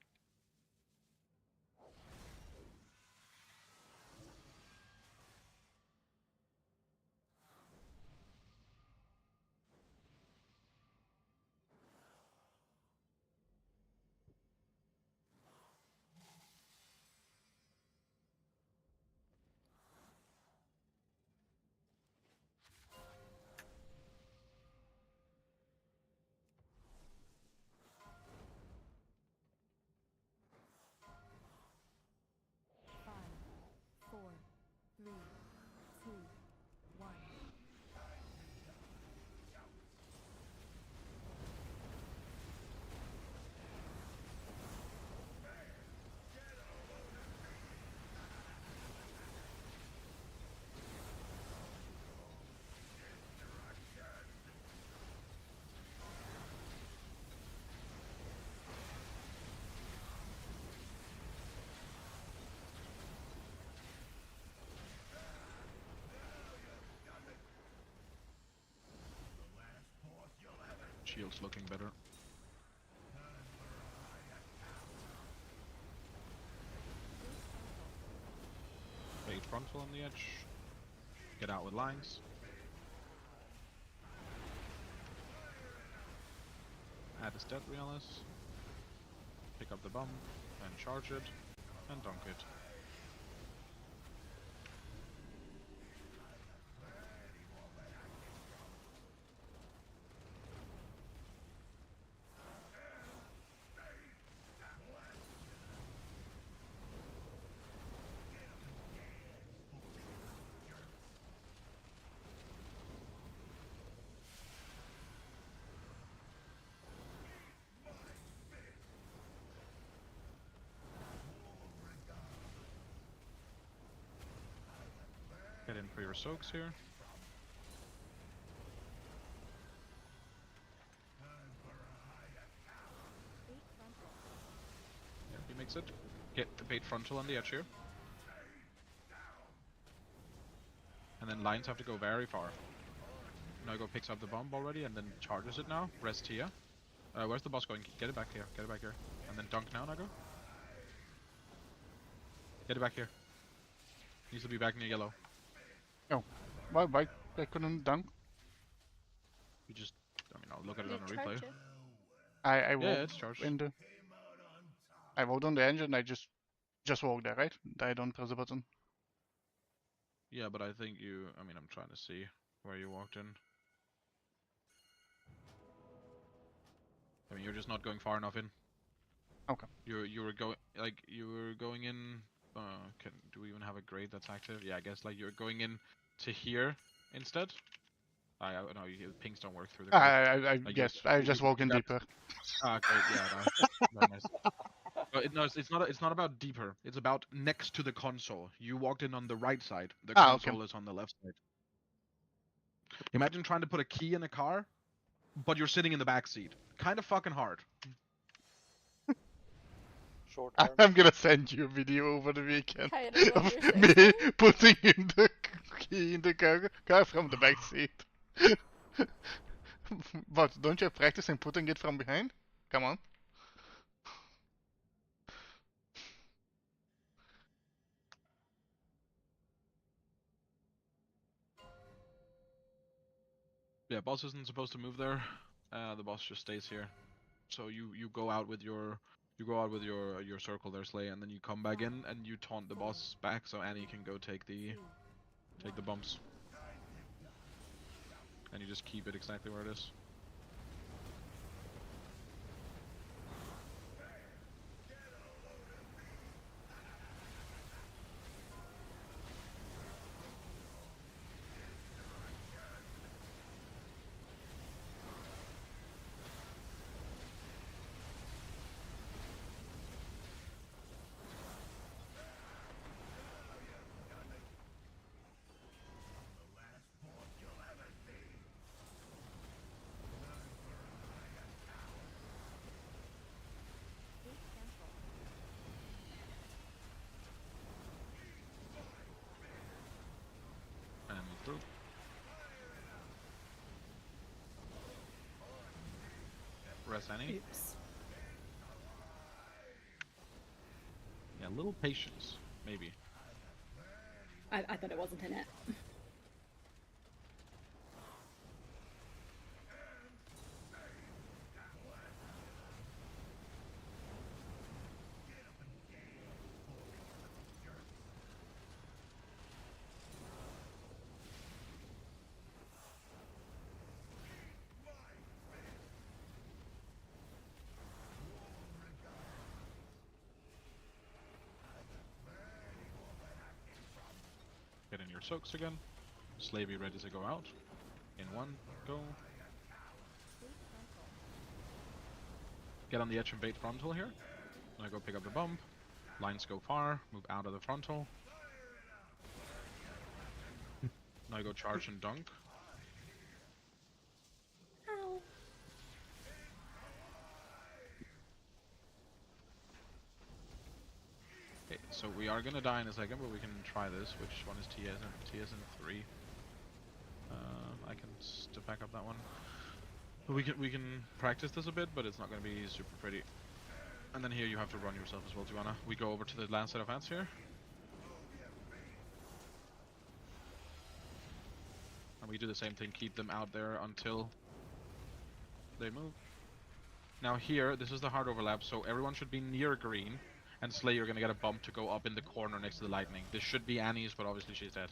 C: Shield's looking better. Bait frontal on the edge. Get out with lines. Add a stat realis. Pick up the bomb, and charge it, and dunk it. Get in for your soaks here. Yeah, he makes it. Get the bait frontal on the edge here. And then lines have to go very far. Noigo picks up the bomb already and then charges it now. Rest here. Where's the boss going? Get it back here. Get it back here. And then dunk now, Noigo. Get it back here. Needs to be back near yellow.
A: Oh, why I couldn't dunk?
C: You just, I mean, I'll look at it on the replay.
A: I
C: Yeah,
A: walked
C: it's charged.
A: in the. I walked on the engine. I just walked there, right? I don't press the button.
C: Yeah, but I think you, I mean, I'm trying to see where you walked in. I mean, you're just not going far enough in.
A: Okay.
C: You were going in. Do we even have a grade that's active? Yeah, I guess like you're going in to here instead. No, pings don't work through the.
A: I guess I just walk in deeper.
C: Ah, great. Yeah, no, very nice. It's not about deeper. It's about next to the console. You walked in on the right side. The console is on the left side. Imagine trying to put a key in a car, but you're sitting in the back seat. Kind of fucking hard.
A: I'm gonna send you a video over the weekend
Q: I don't know
A: of
Q: what you're
A: me
Q: saying.
A: putting in the key in the car from the back seat. But don't you practice in putting it from behind? Come on.
C: Yeah, boss isn't supposed to move there. The boss just stays here. So you go out with your circle there, Slay, and then you come back in and you taunt the boss back so Annie can go take the bumps. And you just keep it exactly where it is. And move through. Rest Annie.
T: Oops.
C: Yeah, a little patience, maybe.
T: I thought it wasn't in it.
C: Get in your soaks again. Slavey ready to go out. In one, go. Get on the edge and bait frontal here. Now go pick up the bump. Lines go far. Move out of the frontal. Now go charge and dunk.
T: Ow.
C: Okay, so we are gonna die in a second, but we can try this. Which one is TS? TS in 3. I can back up that one. We can practice this a bit, but it's not gonna be super pretty. And then here you have to run yourself as well, Joanna. We go over to the land set of ants here. And we do the same thing, keep them out there until they move. Now here, this is the hard overlap, so everyone should be near green. And Slay, you're gonna get a bump to go up in the corner next to the lightning. This should be Annie's, but obviously she's dead.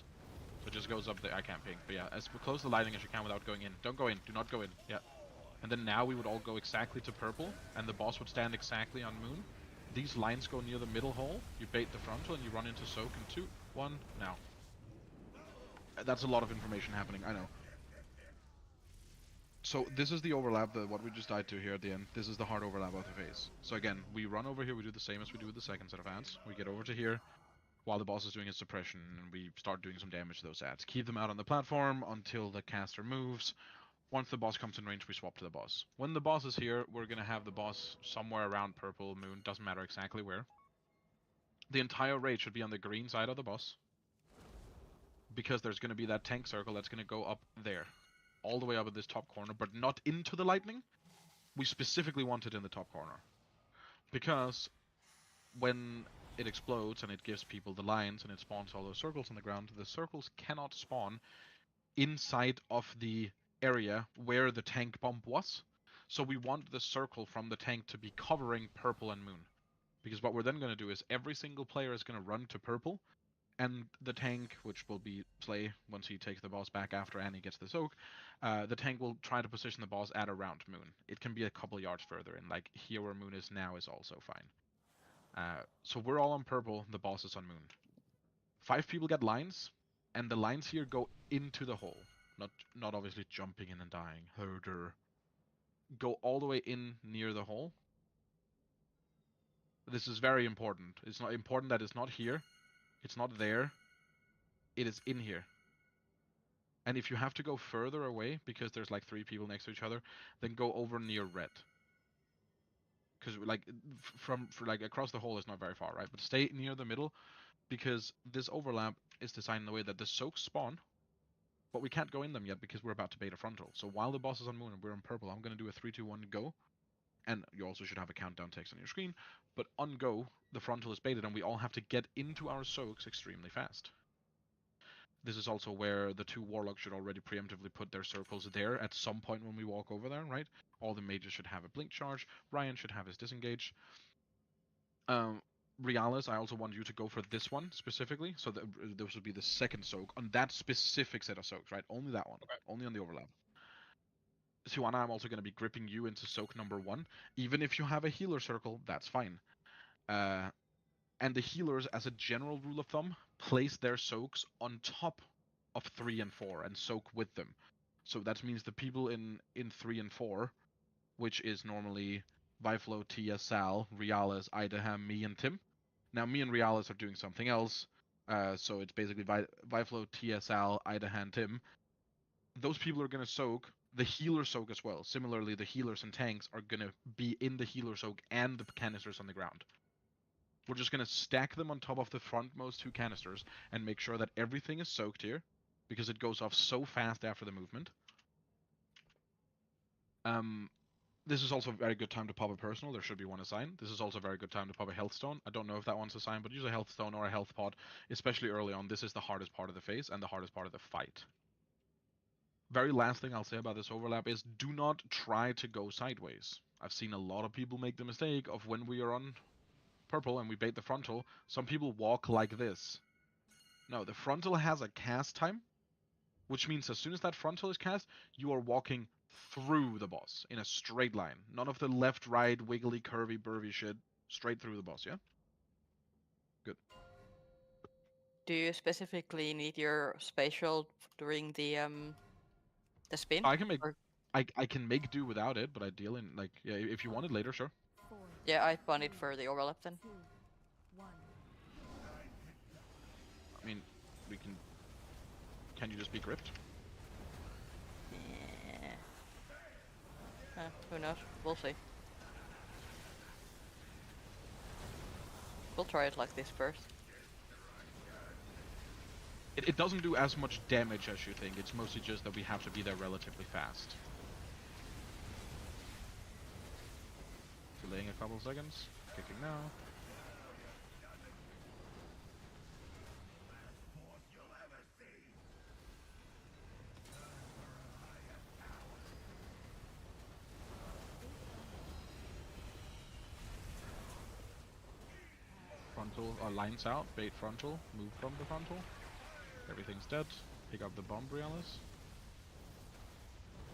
C: So it just goes up there. I can't ping. But yeah, as close to the lightning as you can without going in. Don't go in. Do not go in. Yeah. And then now we would all go exactly to purple, and the boss would stand exactly on moon. These lines go near the middle hole. You bait the frontal, and you run into soak in 2, 1, now. That's a lot of information happening, I know. So this is the overlap, what we just died to here at the end. This is the hard overlap of the phase. So again, we run over here, we do the same as we do with the second set of ads. We get over to here, while the boss is doing his suppression, and we start doing some damage to those ads. Keep them out on the platform until the caster moves. Once the boss comes in range, we swap to the boss. When the boss is here, we're going to have the boss somewhere around purple moon, doesn't matter exactly where. The entire raid should be on the green side of the boss, because there's going to be that tank circle that's going to go up there. All the way up at this top corner, but not into the lightning. We specifically want it in the top corner. Because when it explodes and it gives people the lines and it spawns all those circles on the ground, the circles cannot spawn inside of the area where the tank bump was. So we want the circle from the tank to be covering purple and moon. Because what we're then going to do is every single player is going to run to purple, and the tank, which will be Slay once he takes the boss back after Annie gets the soak, the tank will try to position the boss at around moon. It can be a couple yards further in, like here where moon is now is also fine. So we're all on purple, the boss is on moon. 5 people get lines, and the lines here go into the hole. Not obviously jumping in and dying. Herder. Go all the way in near the hole. This is very important. It's not important that it's not here. It's not there. It is in here. And if you have to go further away, because there's like 3 people next to each other, then go over near red. Because like like across the hole is not very far, right? But stay near the middle, because this overlap is designed in the way that the soaks spawn, but we can't go in them yet because we're about to bait a frontal. So while the boss is on moon and we're on purple, I'm going to do a 3, 2, 1, go. And you also should have a countdown text on your screen. But on go, the frontal is baited and we all have to get into our soaks extremely fast. This is also where the 2 warlocks should already preemptively put their circles there at some point when we walk over there, right? All the mages should have a blink charge. Ryan should have his disengage. Reales, I also want you to go for this one specifically. So this would be the second soak on that specific set of soaks, right? Only that one. Okay. Only on the overlap. Siwana, I'm also going to be gripping you into soak number 1. Even if you have a healer circle, that's fine. And the healers, as a general rule of thumb, place their soaks on top of 3 and 4 and soak with them. So that means the people in 3 and 4, which is normally Viflo, Tia, Sal, Reales, Idaham, me, and Tim. Now, me and Reales are doing something else. So it's basically Viflo, Tia, Sal, Idaham, Tim. Those people are going to soak the healer soak as well. Similarly, the healers and tanks are going to be in the healer soak and the canisters on the ground. We're just going to stack them on top of the frontmost 2 canisters and make sure that everything is soaked here, because it goes off so fast after the movement. This is also a very good time to pop a personal. There should be one assigned. This is also a very good time to pop a health stone. I don't know if that one's assigned, but use a health stone or a health pod, especially early on. This is the hardest part of the phase and the hardest part of the fight. Very last thing I'll say about this overlap is do not try to go sideways. I've seen a lot of people make the mistake of when we are on purple and we bait the frontal, some people walk like this. No, the frontal has a cast time, which means as soon as that frontal is cast, you are walking through the boss in a straight line. None of the left, right, wiggly, curvy, burvy shit. Straight through the boss, yeah? Good.
D: Do you specifically need your spatial during the spin?
C: I can make I can make do without it, but ideally, like, yeah, if you want it later, sure.
D: Yeah, I want it for the overlap then.
C: I mean, we can. Can you just be gripped?
D: Yeah. Who knows? We'll see. We'll try it like this first.
C: It doesn't do as much damage as you think. It's mostly just that we have to be there relatively fast. Delaying a couple seconds. Kicking now. frontal, or lines out, bait frontal, move from the frontal. Everything's dead. Pick up the bomb, Brialis.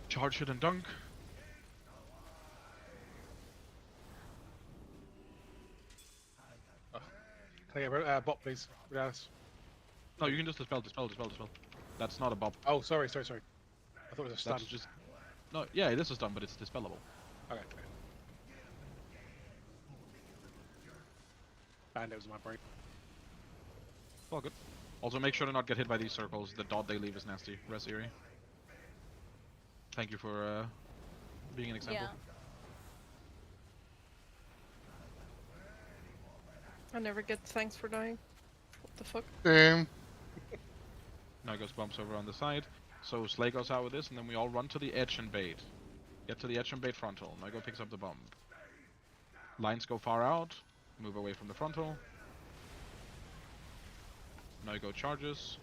C: Charge it and dunk.
G: Can I get a bot, please? Yes.
C: No, you can just dispel. That's not a bop.
G: Oh, sorry. I thought it was a stun.
C: That's just... No, yeah, it is a stun, but it's dispellable.
G: Okay. Bandos in my brain.
C: All good. Also, make sure to not get hit by these circles. The dot they leave is nasty. Res Eerie. Thank you for being an example.
Q: Yeah.
U: I never get thanks for dying. What the fuck?
A: Same.
C: Now goes bumps over on the side. So Slay goes out with this, and then we all run to the edge and bait. Get to the edge and bait frontal. Nago picks up the bomb. Lines go far out. Move away from the frontal. Nago charges.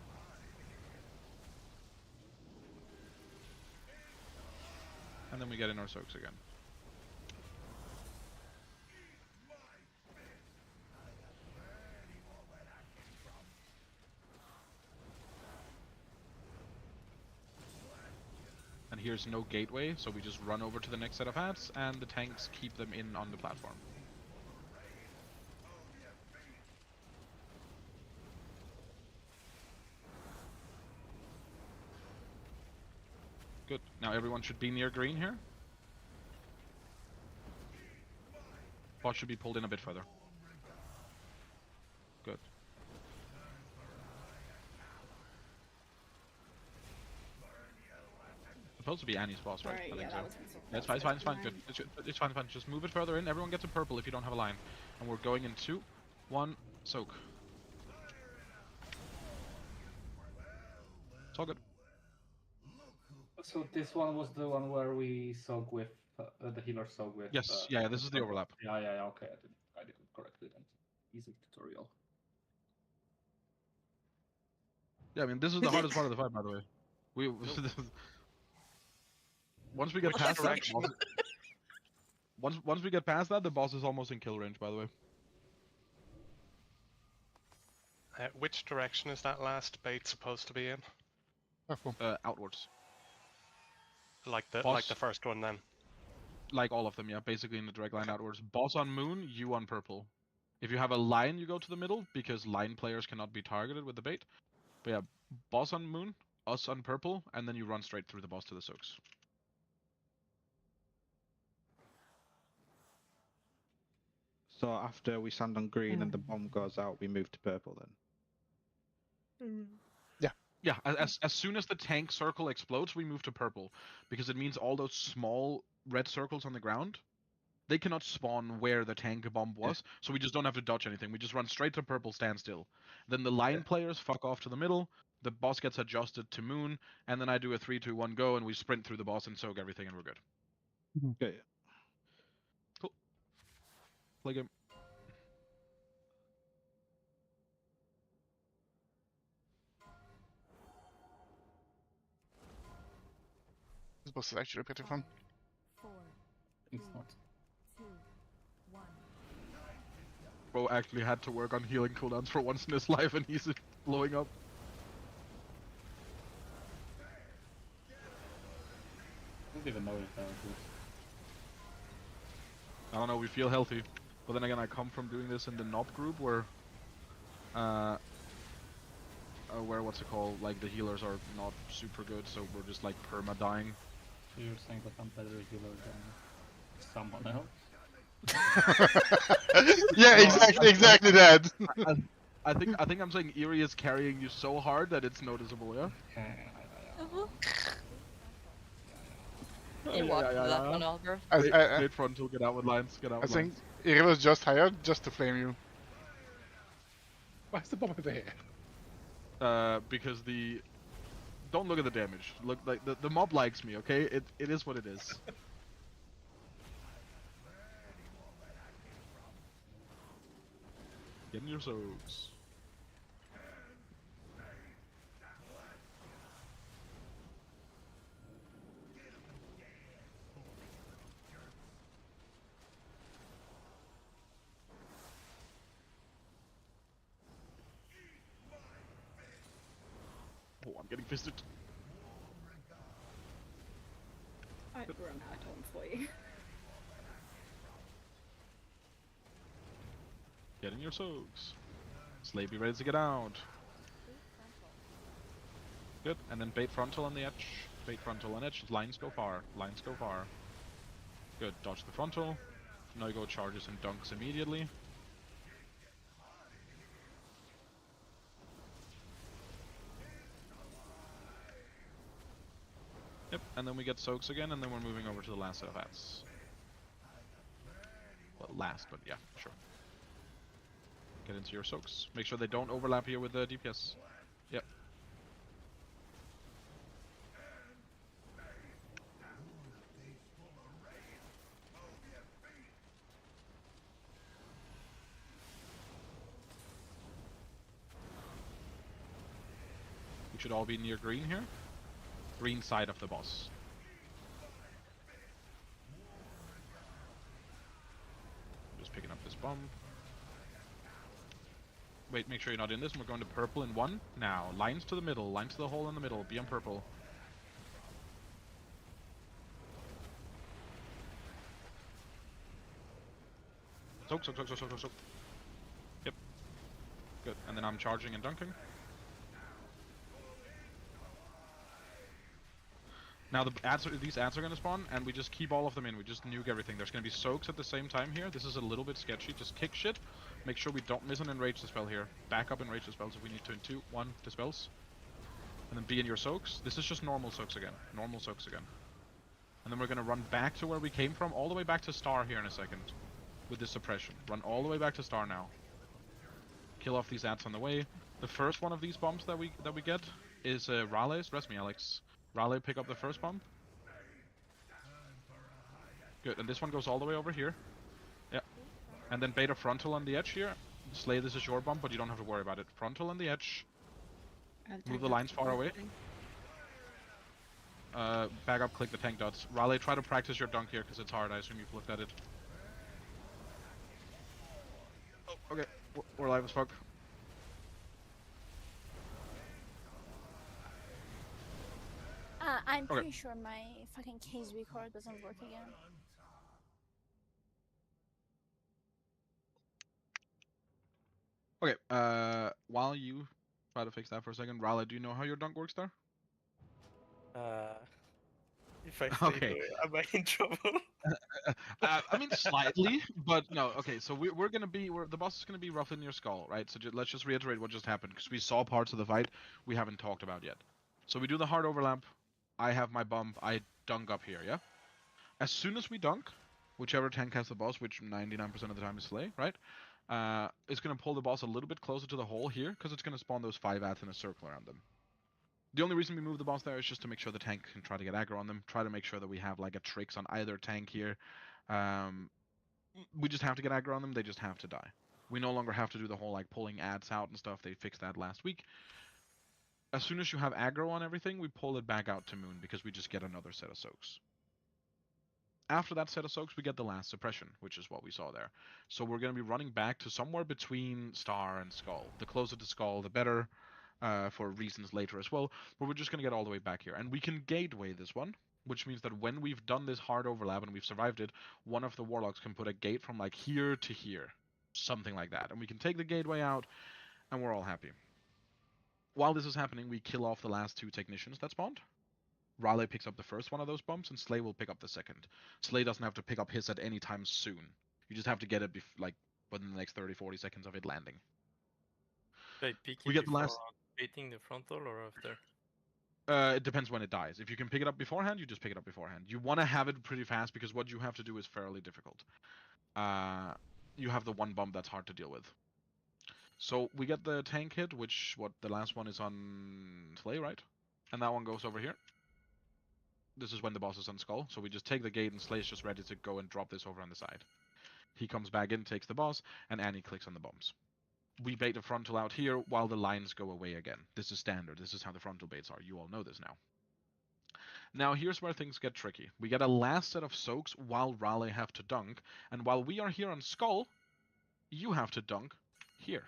C: And then we get in our soaks again. And here's no gateway, so we just run over to the next set of hats, and the tanks keep them in on the platform. Good. Now everyone should be near green here. Bot should be pulled in a bit further. Good. Supposed to be Annie's boss, right?
T: Alright,
C: I
T: yeah,
C: think
T: that
C: so.
T: was
C: Yeah, it's fine, Good. It's fine. Just move it further in. Everyone gets a purple if you don't have a line. And we're going in 2, 1, soak. It's all good.
F: So this one was the one where we soak with the healer soak with.
C: Yes, yeah, this is the overlap.
F: Yeah, okay, I did it correctly then. Easy tutorial.
C: Yeah, I mean, this is the hardest part of the fight, by the way. Once we get past that, once we get past that, the boss is almost in kill range, by the way.
R: Which direction is that last bait supposed to be in?
C: Outwards.
R: Like the first one then.
C: Like all of them, yeah, basically in the direct line outwards. Boss on moon, you on purple. If you have a line, you go to the middle, because line players cannot be targeted with the bait. But yeah, boss on moon, us on purple, and then you run straight through the boss to the soaks.
E: So after we stand on green and the bomb goes out, we move to purple then?
C: Yeah, as soon as the tank circle explodes, we move to purple. Because it means all those small red circles on the ground, they cannot spawn where the tank bomb was, so we just don't have to dodge anything. We just run straight to purple, stand still. Then the line players fuck off to the middle, the boss gets adjusted to moon, and then I do a 3, 2, 1 go, and we sprint through the boss and soak everything, and we're good.
E: Okay.
C: Cool. Play game.
A: This boss is actually pretty fun.
I: 4,
F: It's not.
I: 2, 1.
C: Bro actually had to work on healing cooldowns for once in his life, and he's blowing up.
F: I don't even know if that was.
C: I don't know, we feel healthy. But then again, I come from doing this in the Knob group where what's it called, like the healers are not super good, so we're just like perma-dying.
F: So you're saying that I'm better healer than someone else?
A: Yeah, exactly that.
C: I think I'm saying Eerie is carrying you so hard that it's noticeable, yeah?
D: You watched that one, Albert.
C: Straight frontal, get out with lines,
A: I think Iri was just hired just to flame you.
G: Why's the bomb over here?
C: Because the... Don't look at the damage. Look, like, the mob likes me, okay? It is what it is. Get in your soaks. I'm getting fisted.
T: I've run out of for you.
C: Get in your soaks. Slay be ready to get out. Good, and then bait frontal on the edge. Bait frontal on edge. Lines go far. Lines go far. Good, dodge the frontal. Now go charges and dunks immediately. Yep, and then we get soaks again, and then we're moving over to the last set of hats. Well, last, but yeah, sure. Get into your soaks. Make sure they don't overlap here with the DPS. Yep. We should all be near green here. Green side of the boss. Just picking up this bomb. Wait, make sure you're not in this, and we're going to purple in 1. Now, lines to the middle, lines to the hole in the middle, be on purple. Soak, soak, soak, soak, soak, soak, soak. Yep. Good, and then I'm charging and dunking. Now these ads are going to spawn, and we just keep all of them in. We just nuke everything. There's going to be soaks at the same time here. This is a little bit sketchy. Just kick shit. Make sure we don't miss an enrage dispel here. Back up enrage dispels if we need to in 2, 1, dispels. And then be in your soaks. This is just normal soaks again. Normal soaks again. And then we're going to run back to where we came from, all the way back to star here in a second. With this suppression. Run all the way back to star now. Kill off these ads on the way. The first one of these bombs that we get is Raleig's. Rest me, Alex. Raleigh, pick up the first bomb. Good, and this one goes all the way over here. Yeah. And then bait a frontal on the edge here. Slay, this is your bomb, but you don't have to worry about it. Frontal on the edge. Move the lines far away. Back up, click the tank dots. Raleigh, try to practice your dunk here, because it's hard. I assume you've looked at it. Oh, okay. We're live as fuck.
Q: I'm
C: Okay.
Q: pretty sure my fucking KSB card doesn't work again.
C: Okay, while you try to fix that for a second, Raleigh, do you know how your dunk works there?
H: If I stay
C: Okay.
H: am I in trouble?
C: I mean, slightly, but no. Okay, so we're gonna be, the boss is gonna be roughly in your skull, right? So let's just reiterate what just happened, because we saw parts of the fight we haven't talked about yet. So we do the hard overlap. I have my bump. I dunk up here, yeah? As soon as we dunk, whichever tank has the boss, which 99% of the time is Slay, right? It's gonna pull the boss a little bit closer to the hole here, because it's gonna spawn those 5 ads in a circle around them. The only reason we move the boss there is just to make sure the tank can try to get aggro on them, try to make sure that we have like a tricks on either tank here. We just have to get aggro on them, they just have to die. We no longer have to do the whole like pulling ads out and stuff, they fixed that last week. As soon as you have aggro on everything, we pull it back out to Moon, because we just get another set of soaks. After that set of soaks, we get the last suppression, which is what we saw there. So we're going to be running back to somewhere between Star and Skull. The closer to Skull, the better, for reasons later as well. But we're just going to get all the way back here. And we can gateway this one, which means that when we've done this hard overlap and we've survived it, one of the Warlocks can put a gate from like here to here. Something like that. And we can take the gateway out, and we're all happy. While this is happening, we kill off the last 2 technicians that spawned. Raleigh picks up the first one of those bumps, and Slay will pick up the second. Slay doesn't have to pick up his at any time soon. You just have to get it like within the next 30-40 seconds of it landing.
H: Should I pick
C: We
H: it
C: get the
H: before
C: last.
H: baiting the frontal or after?
C: It depends when it dies. If you can pick it up beforehand, you just pick it up beforehand. You want to have it pretty fast, because what you have to do is fairly difficult. You have the one bump that's hard to deal with. So we get the tank hit, which the last one is on Slay, right? And that one goes over here. This is when the boss is on Skull, so we just take the gate, and Slay's just ready to go and drop this over on the side. He comes back in, takes the boss, and Annie clicks on the bombs. We bait the frontal out here while the lines go away again. This is standard. This is how the frontal baits are. You all know this now. Now here's where things get tricky. We get a last set of soaks while Raleigh have to dunk, and while we are here on Skull, you have to dunk here.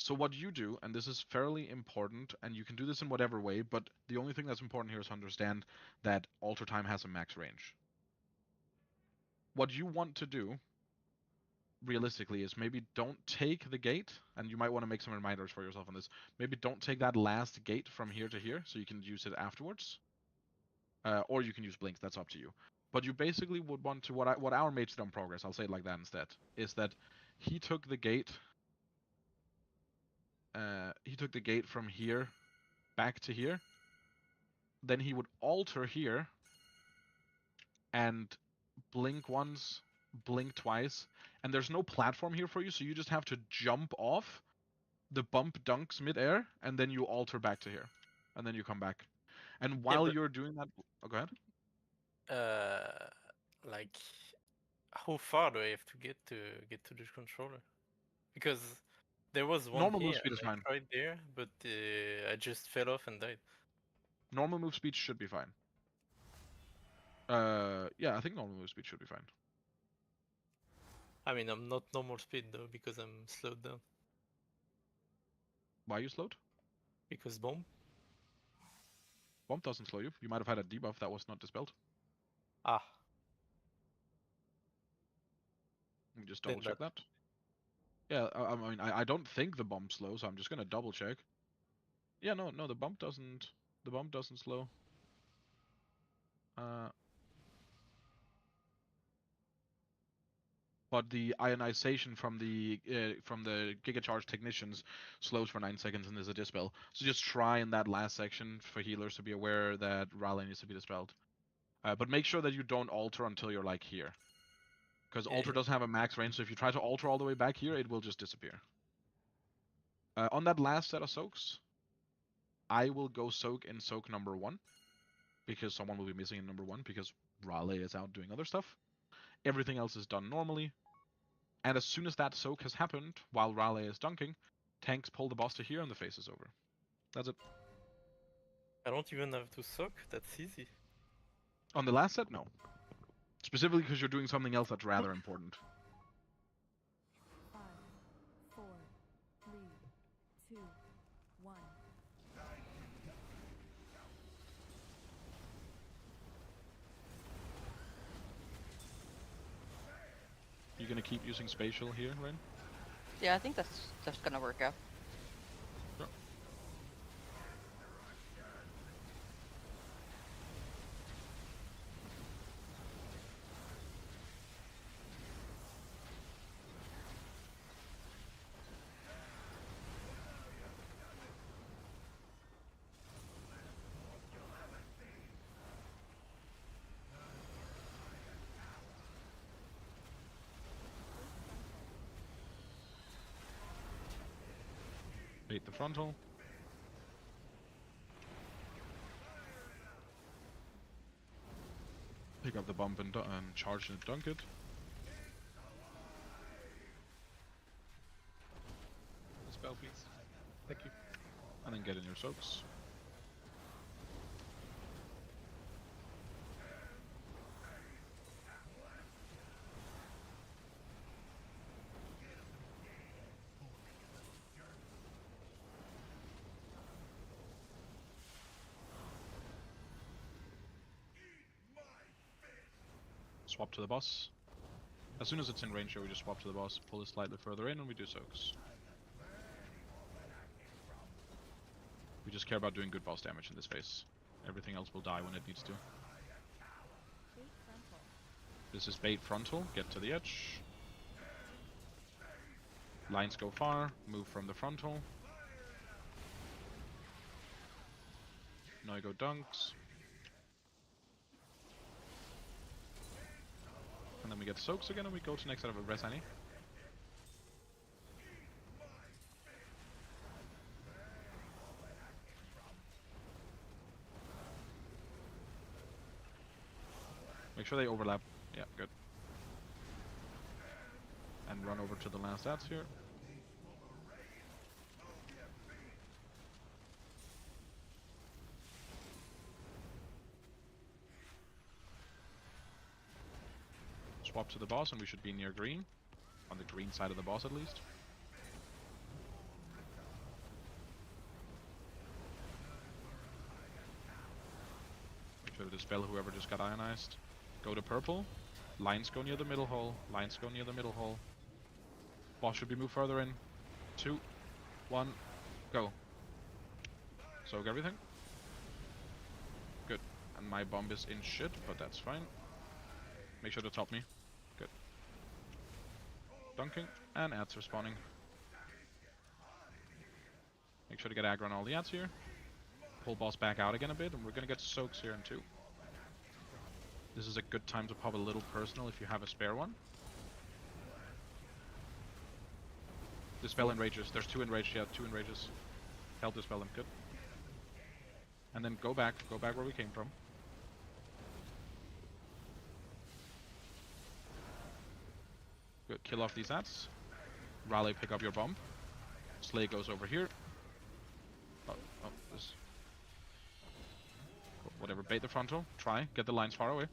C: So what you do, and this is fairly important, and you can do this in whatever way, but the only thing that's important here is to understand that alter time has a max range. What you want to do, realistically, is maybe don't take the gate, and you might want to make some reminders for yourself on this. Maybe don't take that last gate from here to here, so you can use it afterwards. Or you can use blinks, that's up to you. But you basically would want to, what our mage did on progress, I'll say it like that instead, is that he took the gate from here back to here. Then he would alter here and blink once, blink twice, and there's no platform here for you, so you just have to jump off. The bump dunks midair, and then you alter back to here, and then you come back. And while you're doing that, oh, go ahead.
H: Like, how far do I have to get to the controller? Because there was one
C: Normal move
H: here,
C: speed
H: and
C: is
H: I
C: fine.
H: tried there, but I just fell off and died.
C: Normal move speed should be fine. Yeah, I think normal move speed should be fine.
H: I mean, I'm not normal speed though, because I'm slowed down.
C: Why are you slowed?
H: Because bomb.
C: Bomb doesn't slow you. You might have had a debuff that was not dispelled.
H: Ah.
C: Let me just double check that. Yeah, I mean, I don't think the bomb slows. I'm just gonna double check. Yeah, no, the bump doesn't. The bump doesn't slow. But the ionization from the Giga Charge technicians slows for 9 seconds and there's a dispel. So just try in that last section for healers to be aware that Raleigh needs to be dispelled. But make sure that you don't alter until you're like here. Because alter doesn't have a max range, so if you try to alter all the way back here, it will just disappear. On that last set of soaks, I will go soak in soak number 1. Because someone will be missing in number 1 because Raleigh is out doing other stuff. Everything else is done normally. And as soon as that soak has happened, while Raleigh is dunking, tanks pull the boss to here and the phase is over. That's it.
H: I don't even have to soak, that's easy.
C: On the last set, no. Specifically because you're doing something else that's rather important.
I: 5, 4, 3, 2, 1.
C: You gonna keep using spatial here, Rain?
D: Yeah, I think that's gonna work out.
C: Sure. Bait the frontal. Pick up the bump and charge and dunk it.
G: Spell, please. Thank you.
C: And then get in your soaks. Swap to the boss. As soon as it's in range here, we just swap to the boss, pull it slightly further in, and we do soaks. We just care about doing good boss damage in this phase. Everything else will die when it needs to. This is bait frontal, get to the edge. Lines go far, move from the frontal. Now you go dunks. And then we get soaks again and we go to next set of a res any. Make sure they overlap. Yeah, good. And run over to the last stats here. Swap to the boss and we should be near green. On the green side of the boss at least. dispel whoever just got ionized. Go to purple. Lines go near the middle hole. Lines go near the middle hole. Boss should be moved further in. 2, 1, go. Soak everything. Good. And my bomb is in shit, but that's fine. Make sure to top me. Good. Dunking, and ads are spawning. Make sure to get aggro on all the ads here. Pull boss back out again a bit, and we're gonna get soaks here in 2. This is a good time to pop a little personal if you have a spare one. Dispel enrages. There's 2 enraged, yeah, 2 enrages. Help dispel them, good. And then go back where we came from. Good, kill off these ads. Raleigh, pick up your bomb. Slay goes over here. Oh, this. Whatever, bait the frontal. Try, get the lines far away.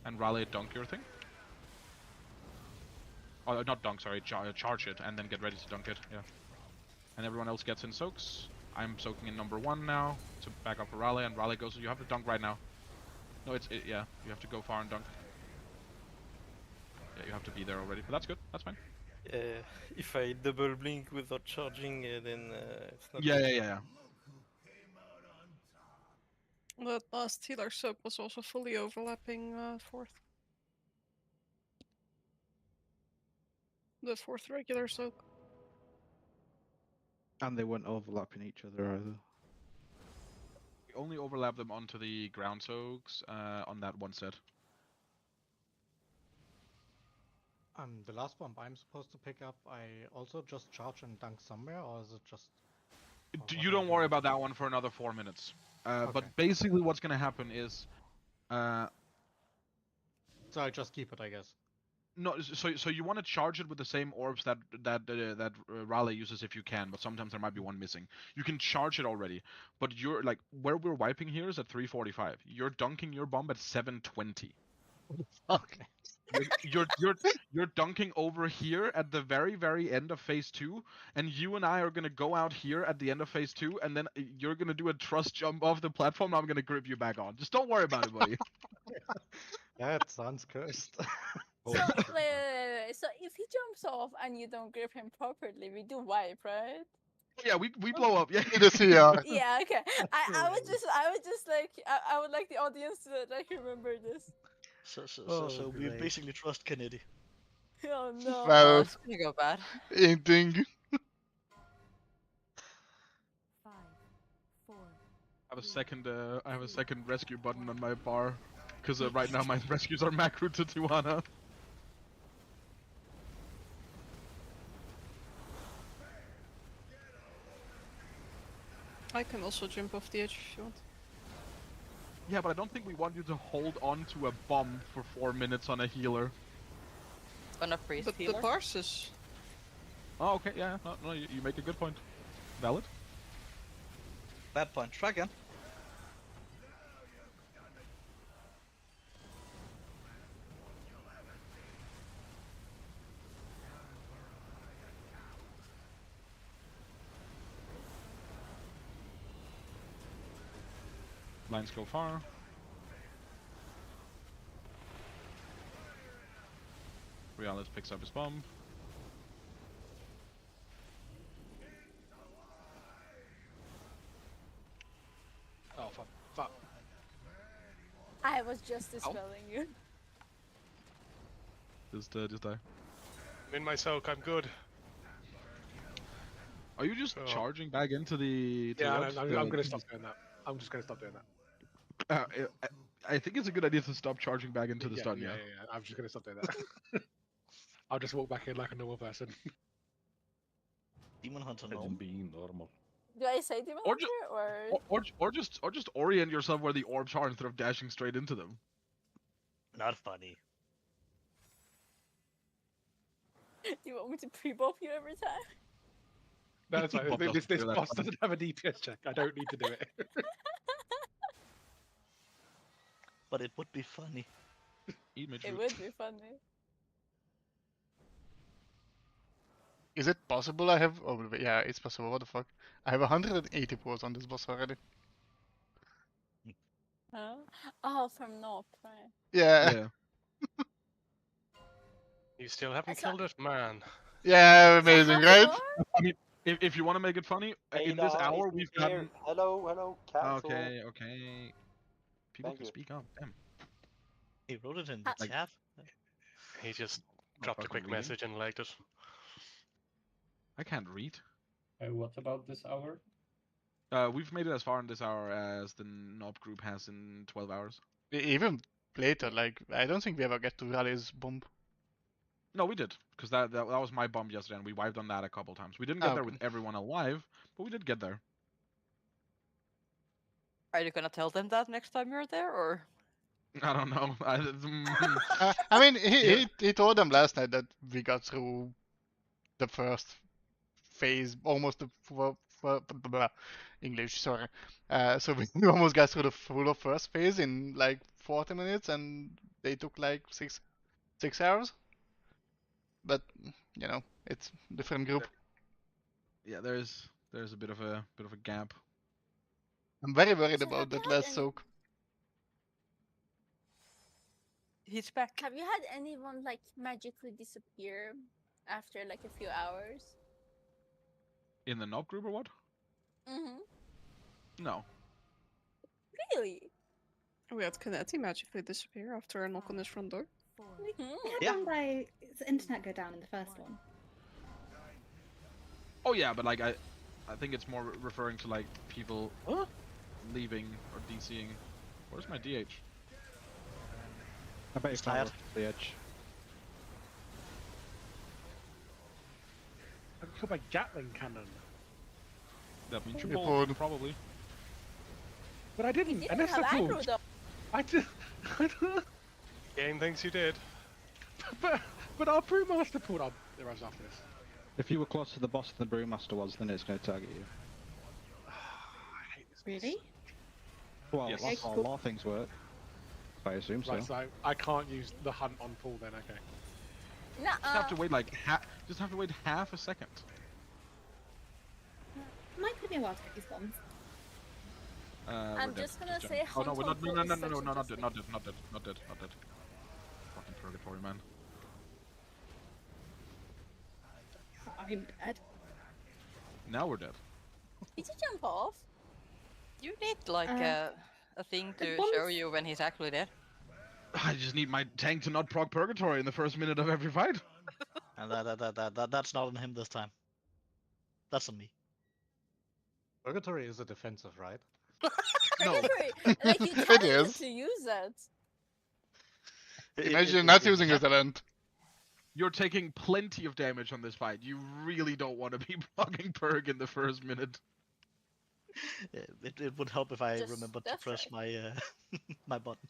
C: And Raleigh, dunk your thing. Oh, not dunk, sorry, charge it, and then get ready to dunk it, yeah. And everyone else gets in soaks. I'm soaking in number 1 now to back up for Raleigh, and Raleigh goes, you have to dunk right now. No, yeah, you have to go far and dunk. Yeah, you have to be there already, but that's good, that's fine.
H: If I double blink without charging, then it's not.
C: Yeah.
U: That last healer soak was also fully overlapping 4th. The 4th regular soak.
E: And they weren't overlapping each other either.
C: We only overlap them onto the ground soaks on that one set.
L: The last bomb I'm supposed to pick up, I also just charge and dunk somewhere, or is it just...
C: You don't worry about that one for another 4 minutes.
L: Okay.
C: But basically what's gonna happen is...
L: So I just keep it, I guess.
C: No, so you want to charge it with the same orbs that Raleigh uses if you can, but sometimes there might be one missing. You can charge it already, but you're like where we're wiping here is at 345. You're dunking your bomb at 720.
L: Okay.
C: You're dunking over here at the very end of phase 2, and you and I are gonna go out here at the end of phase 2, and then you're gonna do a trust jump off the platform. And I'm gonna grip you back on. Just don't worry about it, buddy.
L: Yeah, it sounds cursed.
Q: So, wait. So if he jumps off and you don't grip him properly, we do wipe, right?
C: Yeah, we blow up. Yeah.
Q: Yeah, okay. I would just like I would like the audience to like remember this.
B: So we basically trust Kennedy.
Q: Oh no.
A: Well,
D: it's gonna go bad.
A: Anything.
C: I have a second rescue button on my bar, because right now my rescues are macro to Tijuana.
U: I can also jump off the edge if you want.
C: Yeah, but I don't think we want you to hold on to a bomb for 4 minutes on a healer.
D: On a priest
U: But
D: healer?
U: the bars is...
C: Oh, okay, yeah, no, you make a good point. Valid.
B: Bad point. Try again.
C: Lines go far. Realis picks up his bomb.
G: Oh, fuck.
Q: I was just dispelling you.
C: Just die.
R: I'm in my soak, I'm good.
C: Are you just charging back into the...
G: Yeah, I'm gonna stop doing that. I'm just gonna stop doing that.
C: I think it's a good idea to stop charging back into the stun, yeah.
G: I'm just gonna stop doing that. I'll just walk back in like a normal person.
B: Demon Hunter
S: Imagine being normal.
Q: Do I say Demon
C: Or
Q: Hunter
C: or just orient yourself where the orbs are instead of dashing straight into them.
B: Not funny.
Q: Do you want me to pre-bop you every time?
G: No, that's fine.
C: Bob
G: This
C: doesn't do that
G: boss
C: funny.
G: doesn't have a DPS check. I don't need to do it.
B: But it would be funny.
Q: It would be funny.
A: Is it possible I have... Oh, yeah, it's possible. What the fuck? I have 180 pros on this boss already.
Q: Oh, from Nope, right.
A: Yeah.
C: Yeah.
R: You still haven't
Q: That's
R: killed it, man.
A: Yeah,
Q: Is that
A: amazing,
Q: half
A: right?
Q: score?
C: I mean, if you want to make it funny, in this
J: Ada
C: hour
J: isn't
C: we've
J: here.
C: gotten.
J: Hello, cancel.
C: Okay. People
J: Thank
C: can
J: you.
C: speak up. Damn.
B: He wrote it in the
C: Like-
B: chat.
R: He just
C: Not
R: dropped a
C: fucking
R: quick
C: reading.
R: message and liked it.
C: I can't read.
F: What about this hour?
C: We've made it as far in this hour as the Knob group has in 12 hours.
A: Even later, like, I don't think we ever get to Raleig's bomb.
C: No, we did, because that was my bomb yesterday, and we wiped on that a couple times. We didn't get there
A: Okay.
C: with everyone alive, but we did get there.
D: Are you gonna tell them that next time you're there, or?
C: I don't know.
A: I mean,
C: Yeah.
A: he told them last night that we got through the first phase, almost the English, sorry. So we almost got through the full of first phase in like 40 minutes, and they took like 6 hours. But you know, it's different group.
C: Yeah, there's a bit of a gap.
A: I'm very worried
Q: So
A: about
Q: have you
A: that
Q: had
A: last
Q: any-
A: soak.
D: He's back.
Q: Have you had anyone like magically disappear after like a few hours?
C: In the Knob group or what?
Q: Mm-hmm.
C: No.
Q: Really?
U: We had Canetti magically disappear after a knock on his front door.
B: Yeah.
T: By the internet go down in the first one.
C: Oh yeah, but like I think it's more referring to like people leaving or DCing. Where's my DH?
E: I bet
B: He's
E: you can't
B: tired.
E: rush to the edge.
G: I got killed by Gatling cannon.
C: That means
A: You
C: you
A: pulled.
C: pulled, probably.
G: But I didn't.
Q: Didn't
G: Unless
Q: have
G: I
Q: aggro
G: pulled.
Q: though.
G: I did.
R: Game thinks you did.
G: but our brewmaster pulled up the rest after this.
E: If you were close to the boss than the brewmaster was, then it's going to target you.
T: Really?
E: Well,
C: Yes.
E: that's how a lot of things work. I assume so.
G: Right, so I can't use the hunt on Paul then. Okay.
C: Just have to wait like half a second.
T: Might take me a while to get these bombs.
Q: I'm
C: We're dead.
Q: just gonna
C: dead.
Q: say
C: Oh no, we're not.
Q: Hunt
C: No,
Q: on
C: no,
Q: Paul
C: no,
Q: is
C: no,
Q: such
C: no,
Q: a
C: not dead,
Q: interesting-
C: not dead. Fucking purgatory, man.
T: I'm dead.
C: Now we're dead.
Q: Did you jump off?
D: You need like a thing
T: the
D: to
T: bombs-
D: show you when he's actually dead.
C: I just need my tank to not proc purgatory in the first minute of every fight.
B: And that's not on him this time. That's on me.
L: Purgatory is a defensive, right?
C: No.
Q: Purgatory, like you
A: It
Q: talented
A: is.
Q: to use it.
A: Imagine not using his talent.
C: You're taking plenty of damage on this fight. You really don't want to be blocking Purg in the first minute.
B: It would help if I
Q: Just
B: remembered to
Q: that's
B: press
Q: right.
B: my my button.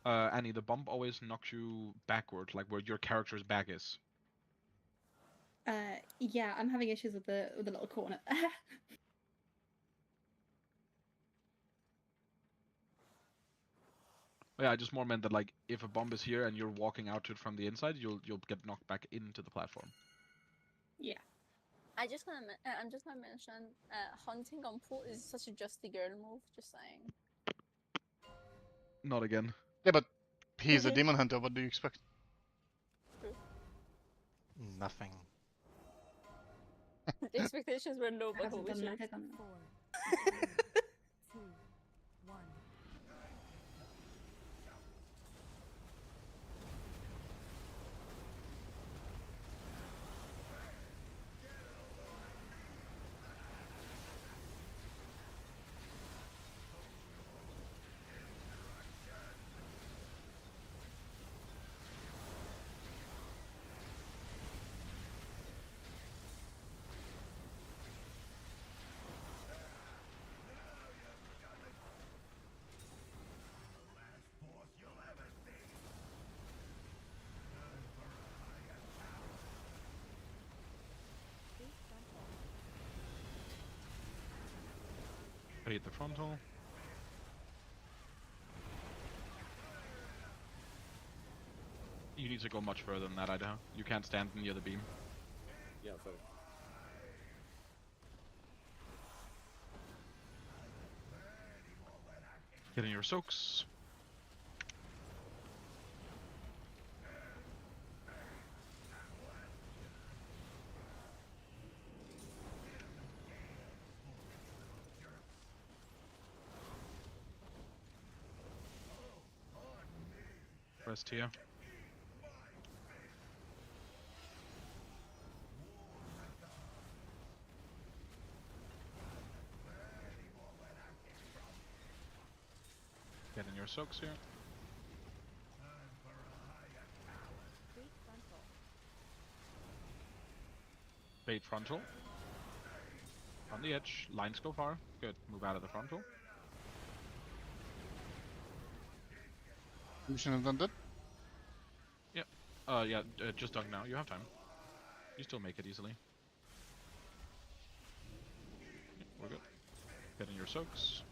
C: Annie, the bomb always knocks you backward, like where your character's back is.
T: Yeah, I'm having issues with the little corner.
C: Yeah, I just more meant that like if a bomb is here and you're walking out to it from the inside, you'll get knocked back into the platform.
T: Yeah.
Q: I'm just gonna mention hunting on Pool is such a justy girl move. Just saying.
C: Not again.
A: Yeah, but he's a demon hunter. What do you expect?
L: Nothing.
Q: The expectations were low, but
T: Hasn't
Q: holy
T: done
Q: shit.
T: nothing.
I: 2, 1.
C: I hit the frontal. You need to go much further than that, Idaho. You can't stand near the beam.
N: Yeah, sorry.
C: Getting your soaks. Rest here. Getting your soaks here. Bait frontal. On the edge. Lines go far. Good. Move out of the frontal.
A: You shouldn't have done that.
C: Yep. Yeah, just dunk now. You have time. You still make it easily. Yeah, we're good. Getting your soaks.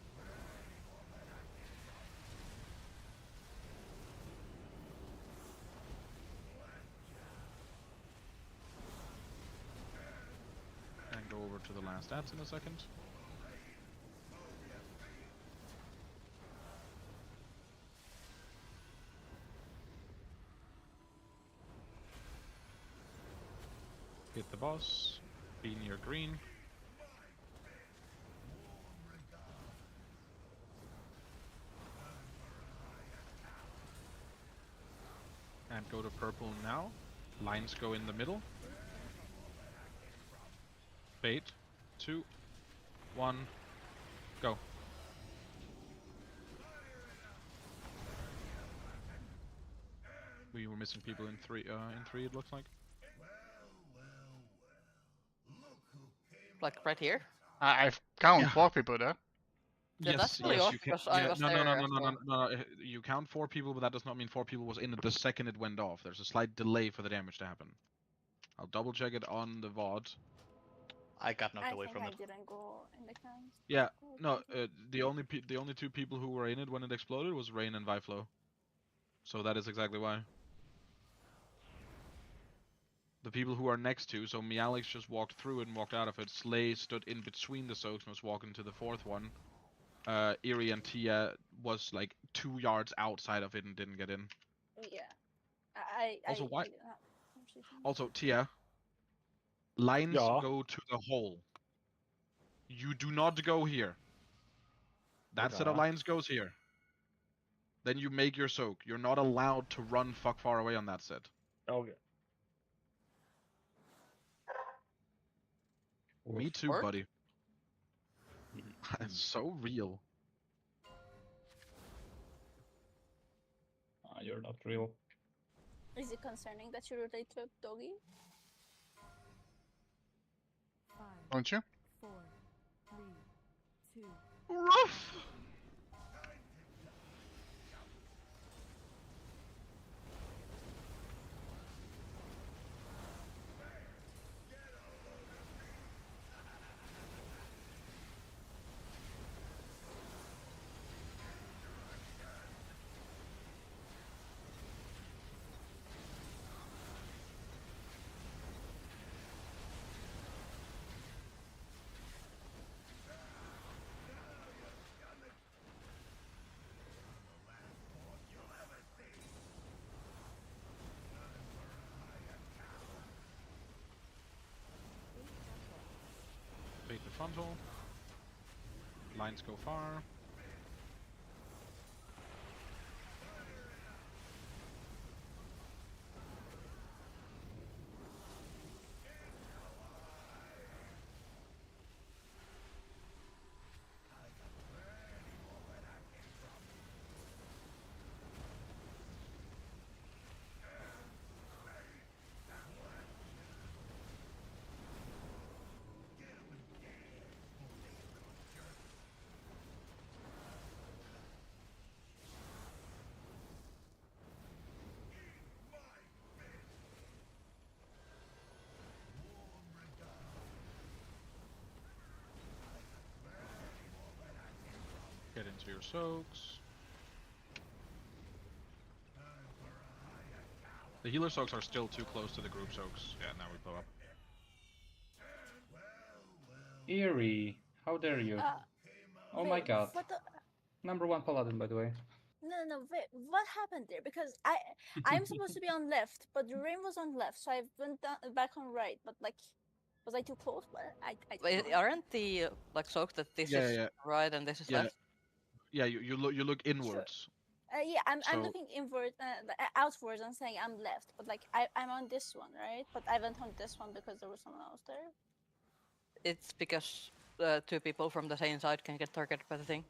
C: And go over to the last ads in a second. Hit the boss. Be near green. And go to purple now. Lines go in the middle. Bait. 2, 1, go. We were missing people in three. It looks like.
D: Like right here?
A: I count
C: Yeah.
A: 4 people there.
D: Yeah, that's
C: Yes,
D: really
C: yes,
D: off
C: you can.
D: because I
C: Yeah,
D: was
C: no,
D: there.
C: no, no, no, no,
D: so-
C: no, no. You count 4 people, but that does not mean 4 people was in it the second it went off. There's a slight delay for the damage to happen. I'll double check it on the VOD.
B: I got knocked
Q: I
B: away
Q: think
B: from
Q: I
B: it.
Q: didn't go in the counts.
C: Yeah, no. The only 2 people who were in it when it exploded was Rain and Viflo. So that is exactly why. The people who are next to, so Meowlix just walked through it and walked out of it. Slay stood in between the soaks and was walking to the 4th one. Eerie and Tia was like 2 yards outside of it and didn't get in.
Q: Yeah.
C: Also, why?
Q: I didn't have conversation.
C: Also, Tia, lines
S: Yeah.
C: go to the hole. You do not go here. That set of
S: Okay.
C: lines goes here. Then you make your soak. You're not allowed to run fuck far away on that set.
S: Okay.
C: Me too,
D: Or-
C: buddy. It's so real.
S: You're not real.
Q: Is it concerning that you relate to a doggy?
A: Don't you?
I: 4, 3, 2.
C: Rough! Bait the frontal. Lines go far. Get into your soaks. The healer soaks are still too close to the group soaks. Yeah, now we blow up.
F: Eerie, how dare you? Oh my god.
Q: What the?
F: Number 1 paladin, by the way.
Q: No, wait, what happened there? Because I'm supposed to be on left, but the rain was on left, so I went down, back on right. But like, was I too close? But I
D: Wait, aren't the like soaked that this
C: Yeah,
D: is
C: yeah,
D: right and this is
C: yeah,
D: left?
C: yeah. You look inwards.
Q: Yeah, I'm
C: So
Q: looking inward, outwards, and saying I'm left. But like, I'm on this one, right? But I went on this one because there was someone else there.
D: It's because two people from the same side can get targeted by the thing.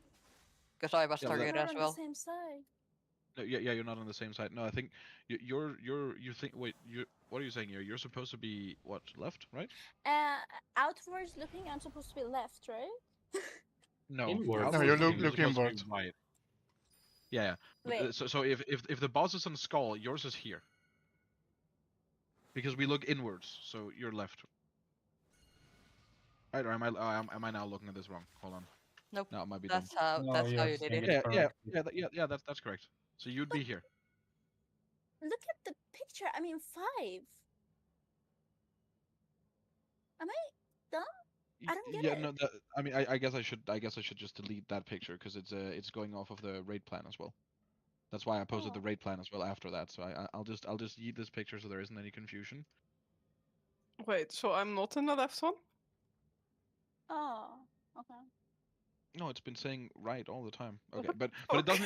D: Because I was
C: Yeah, but
Q: We're
D: targeted
Q: not
D: as
Q: on
D: well.
Q: the same side.
C: no, yeah, you're not on the same side. No, I think you think. Wait, what are you saying here? You're supposed to be what, left, right?
Q: Outwards looking, I'm supposed to be left, right?
C: No,
F: Inwards.
A: No,
C: outwards
A: you
C: looking,
A: look
C: you're supposed to be
A: inwards.
C: right. Yeah, yeah. But,
Q: Wait.
C: so if the boss is on skull, yours is here. Because we look inwards, so you're left. Right, or am I now looking at this wrong? Hold on.
D: Nope.
C: No, it might be dumb.
D: That's how you did it.
C: Yeah, that's correct. So you'd be here.
Q: Look at the picture. I mean, 5. Am I dumb? I don't get
C: Yeah,
Q: it.
C: no, I mean, I guess I should just delete that picture because it's going off of the raid plan as well. That's why I posted the raid plan as well after that. So I'll just yeet this picture so there isn't any confusion.
U: Wait, so I'm not in the left one?
Q: Oh, okay.
C: No, it's been saying right all the time. Okay, but it doesn't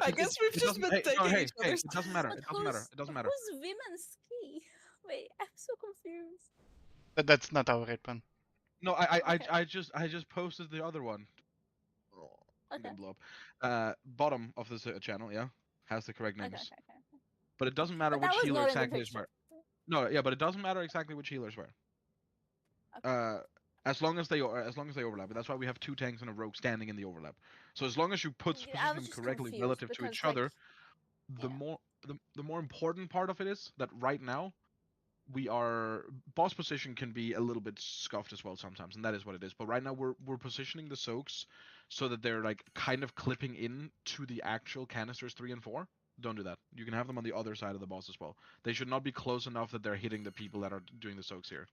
U: I guess we've just been
C: no,
U: taking
C: hey,
U: each
C: hey,
U: other's
C: it doesn't matter.
Q: But
C: It doesn't matter. It doesn't matter.
Q: Who's women's ski? Wait, I'm so confused.
A: But that's not our raid plan.
C: No,
Q: Okay.
C: I just posted the other one. Oh, I'm
Q: Okay.
C: gonna blow up. Bottom of this channel, yeah, has the correct names.
Q: Okay.
C: But it doesn't matter
Q: But that
C: which
Q: was
C: healer
Q: not in the
C: exactly is
Q: picture.
C: where. No, yeah, but it doesn't matter exactly which healers where. As long as they overlap, and that's why we have 2 tanks and a rogue standing in the overlap. So as long as you
Q: I
C: position
Q: was
C: them
Q: just
C: correctly
Q: confused
C: relative to
Q: because,
C: each
Q: like,
C: other, the more important part of it is that right now we are boss position can be a little bit scuffed as well sometimes, and that is what it is. But right now we're positioning the soaks so that they're like kind of clipping in to the actual canisters 3 and 4. Don't do that. You can have them on the other side of the boss as well. They should not be close enough that they're hitting the people that are doing the soaks here.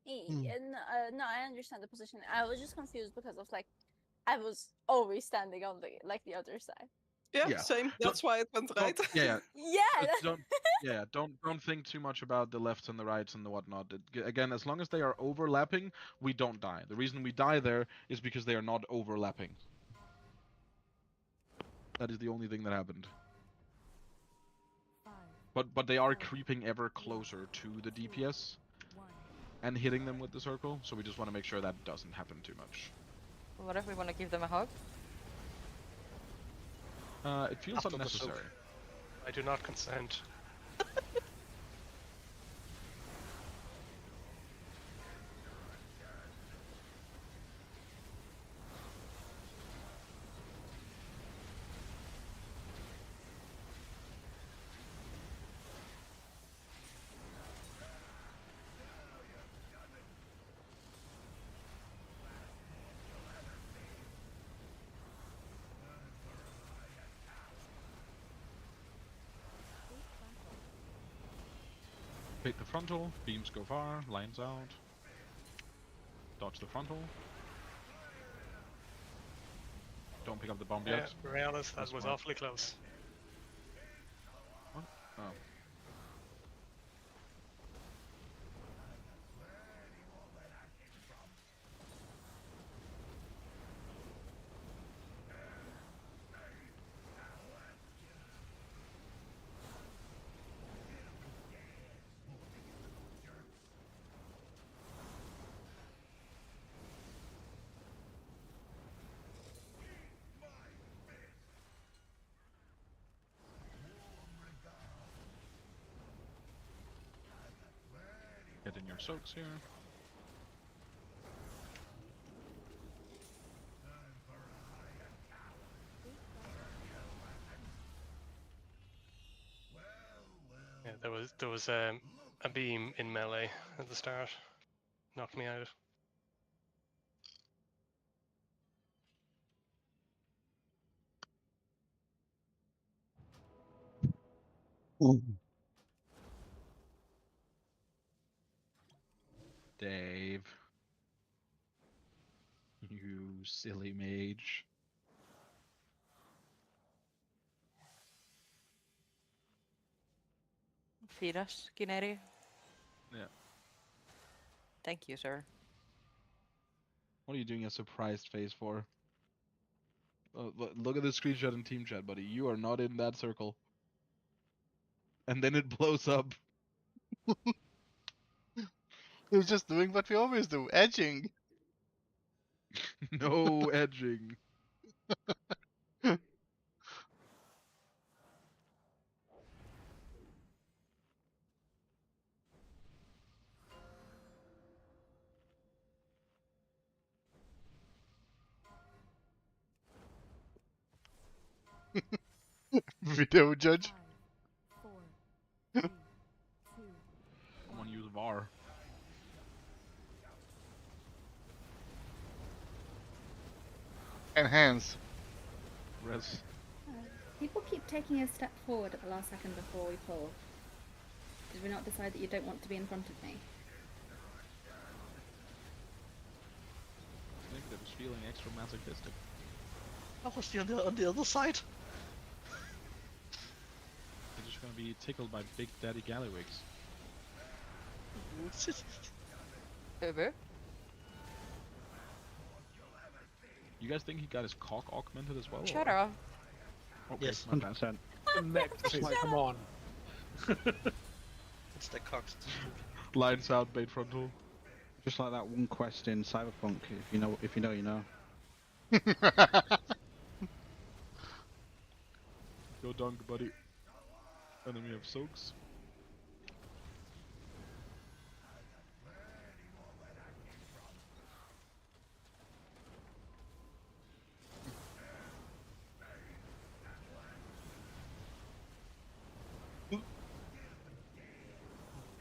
Q: No, I understand the position. I was just confused because of like, I was always standing on the other side.
U: Yeah, same. That's why it went right.
C: Yeah.
Q: Yeah.
C: Don't think too much about the lefts and the rights and the whatnot. Again, as long as they are overlapping, we don't die. The reason we die there is because they are not overlapping. That is the only thing that happened. But they are creeping ever closer to the DPS and hitting them with the circle, so we just want to make sure that doesn't happen too much.
D: What if we want to give them a hug?
C: It feels
R: After the
C: unnecessary.
R: soak. I do not consent.
C: Pick the frontal, beams go far, lines out. Dodge the frontal. Don't pick up the bomb yet.
R: Realis, that
C: That's
R: was
C: smart.
R: awfully close.
C: What? Oh. Get in your soaks here.
R: Yeah, there was a beam in melee at the start. Knocked me out.
C: Dave. You silly mage.
D: Feed us, Kinetti.
C: Yeah.
D: Thank you, sir.
C: What are you doing a surprised face for? Look at the screenshot in team chat, buddy. You are not in that circle. And then it blows up.
A: We're just doing what we always do, edging.
C: No edging.
A: Video judge.
I: 5, 4, 3, 2,
C: Someone use VAR.
A: Enhance.
C: Res.
T: People keep taking a step forward at the last second before we pull. Did we not decide that you don't want to be in front of me?
C: I think that was feeling extra masochistic.
B: I was on the other side.
C: They're just gonna be tickled by Big Daddy Gallywigs.
D: Over.
C: You guys think he got his cock augmented as well?
D: Shut
C: or?
D: up.
C: Okay,
B: Yes.
C: my bad.
E: 100%.
G: The next bit, come on.
B: It's the cocks.
C: Lines out, bait frontal.
E: Just like that one quest in Cyberpunk. If you know, you know.
C: Go dunk, buddy. Enemy of soaks.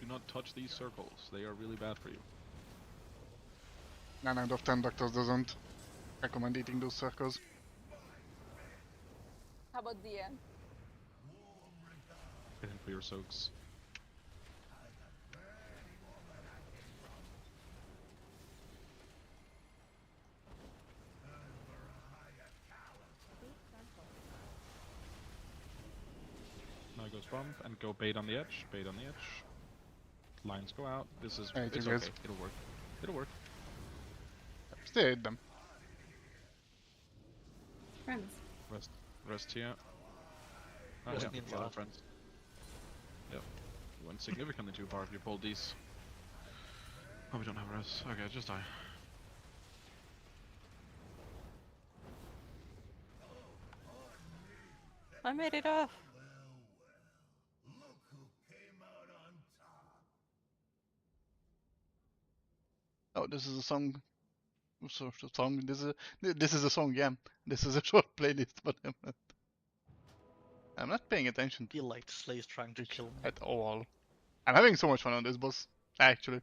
C: Do not touch these circles. They are really bad for you.
A: 9 out of 10 doctors doesn't recommend eating those circles.
Q: How about the end?
C: Getting for your soaks. Now goes bump and go bait on the edge. Bait on the edge. Lines go out. This is
A: Hey,
C: it's
A: you
C: okay.
A: guys.
C: It'll work. It'll work.
A: Still hit them.
T: Friends.
C: Rest here. Oh,
B: Rest
C: yeah,
B: means
C: the other
B: last.
C: friends. Yep. You went significantly too far if you pulled these. Oh, we don't have res. Okay, just die.
D: I made it off.
A: Oh, this is a song. Sort of song. This is a song. Yeah, this is a short playlist for them. I'm not paying attention
B: Feel like Slay's trying to kill me.
A: at all. I'm having so much fun on this boss, actually.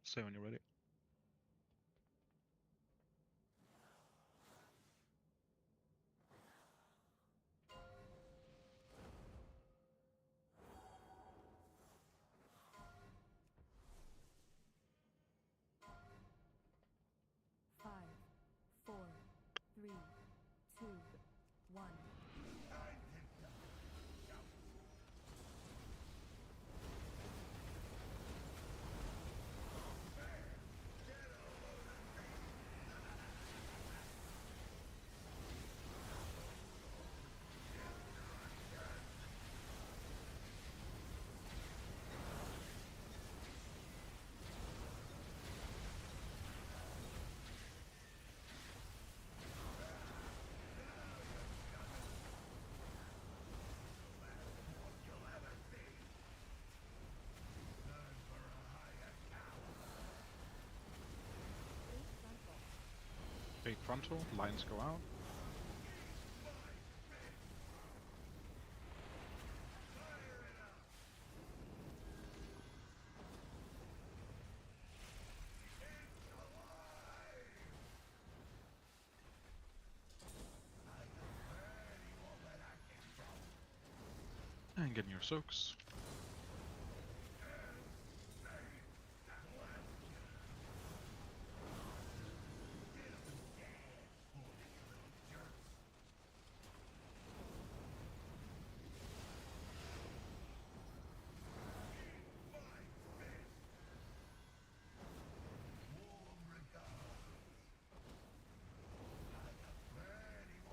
C: Say when you're ready.
I: Five, 4, 3, 2, 1.
C: Big frontal. Lines go out. Getting your soaks.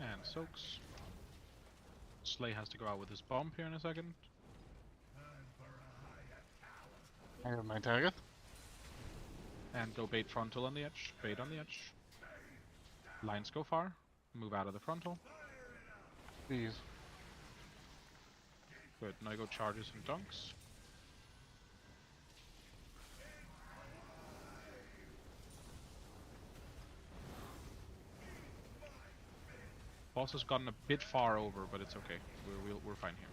C: And soaks. Slay has to go out with his bomb here in a second.
A: I have my target.
C: And go bait frontal on the edge. Bait on the edge. Lines go far. Move out of the frontal.
A: Please.
C: Good. Now go charges and dunks. Boss has gotten a bit far over, but it's okay. We're fine here.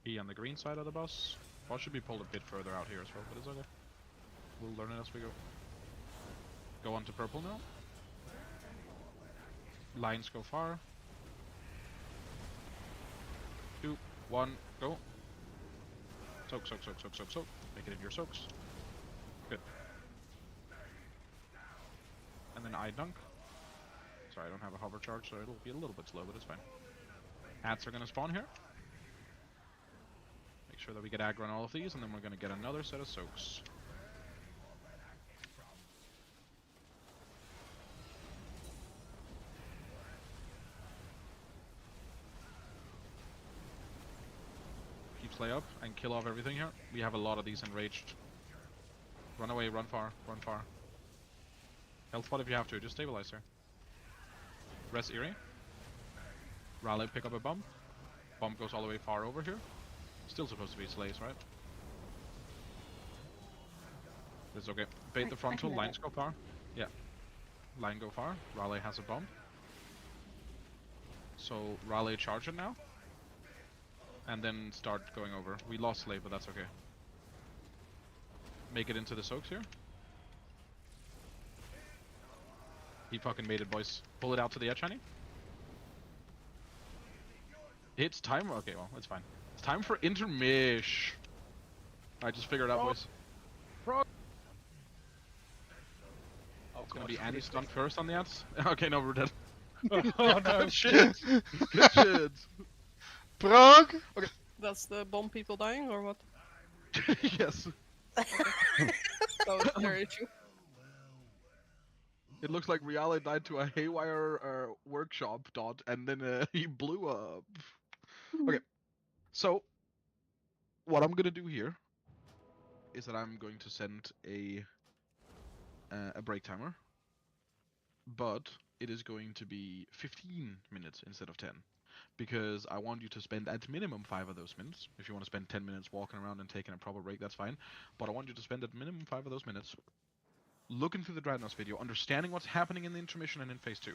C: He on the green side of the boss. Boss should be pulled a bit further out here as well, but it's okay. We'll learn it as we go. Go on to purple now. Lines go far. 2, 1, go. Soak, soak, soak, soak, soak, soak. Make it into your soaks. Good. And then I dunk. Sorry, I don't have a hover charge, so it'll be a little bit slow, but it's fine. Ats are gonna spawn here. Make sure that we get aggro on all of these, and then we're gonna get another set of soaks. Keep Slay up and kill off everything here. We have a lot of these enraged. Run away, run far, run far. Health spot if you have to, just stabilize here. Res Eerie. Raleigh, pick up a bomb. Bomb goes all the way far over here. Still supposed to be Slays, right? It's okay. Bait the frontal, lines go far. Yeah. Line go far. Raleigh has a bomb. So Raleigh charge it now. And then start going over. We lost Slay, but that's okay. Make it into the soaks here. He fucking made it, boys. Pull it out to the edge, honey. It's time. Okay, well, it's fine. It's time for intermish. I just figured it out, boys.
G: Prog.
C: It's gonna be Annie stunned first on the ads. Okay, no, we're dead.
G: Oh no!
C: Good shit. Good shit.
A: Prog.
C: Okay.
U: That's the bomb people dying or what?
C: Yes.
U: That was their issue.
C: It looks like Reale died to a haywire workshop dot, and then he blew up. Okay, so what I'm gonna do here is that I'm going to send a break timer, but it is going to be 15 minutes instead of 10, because I want you to spend at minimum 5 of those minutes. If you want to spend 10 minutes walking around and taking a proper break, that's fine, but I want you to spend at minimum 5 of those minutes looking through the Dreadnoughts video, understanding what's happening in the intermission and in phase 2.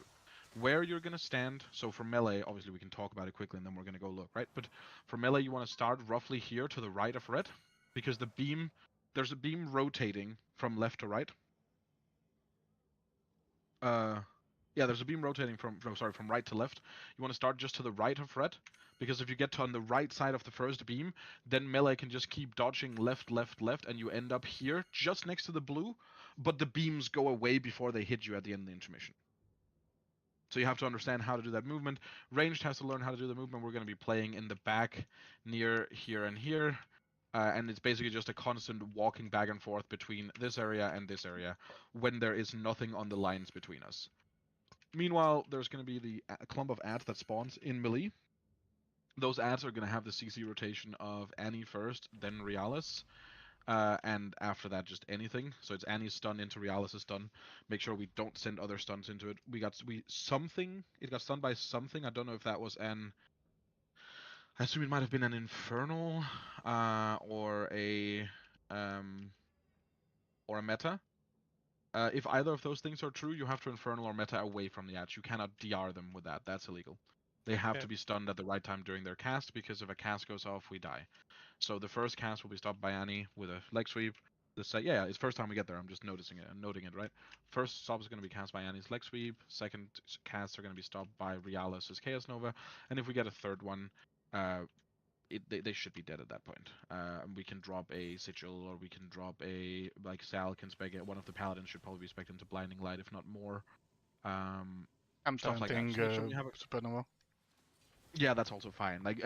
C: Where you're going to stand, so for melee, obviously we can talk about it quickly and then we're going to go look, right? But for melee, you want to start roughly here to the right of red, because the beam, there's a beam rotating from left to right. Yeah, there's a beam rotating from right to left. You want to start just to the right of red, because if you get to on the right side of the first beam, then melee can just keep dodging left, left, left, and you end up here, just next to the blue, but the beams go away before they hit you at the end of the intermission. So you have to understand how to do that movement. Ranged has to learn how to do the movement. We're going to be playing in the back near here and here. And it's basically just a constant walking back and forth between this area and this area when there is nothing on the lines between us. Meanwhile, there's going to be the clump of ads that spawns in melee. Those ads are going to have the CC rotation of Annie first, then Realis. And after that, just anything. So it's Annie's stun into Realis' stun. Make sure we don't send other stuns into it. It got stunned by something. I don't know if that was an... I assume it might have been an Infernal, or a or a meta. If either of those things are true, you have to Infernal or meta away from the edge. You cannot DR them with that. That's illegal. They have to be stunned at the right time during their cast, because if a cast goes off, we die. So the first cast will be stopped by Annie with a leg sweep. Yeah, it's first time we get there. I'm just noticing it and noting it, right? First stop is going to be cast by Annie's leg sweep. Second casts are going to be stopped by Realis' Chaos Nova. And if we get a third one, they should be dead at that point. We can drop a Sigil, or we can drop a, like, Sal can spec it. One of the Paladins should probably be spec into Blinding Light, if not more.
A: I'm
C: Stuff like that.
A: taunting
C: So make sure we have a...
A: Supernova.
C: Yeah, that's also fine. Like,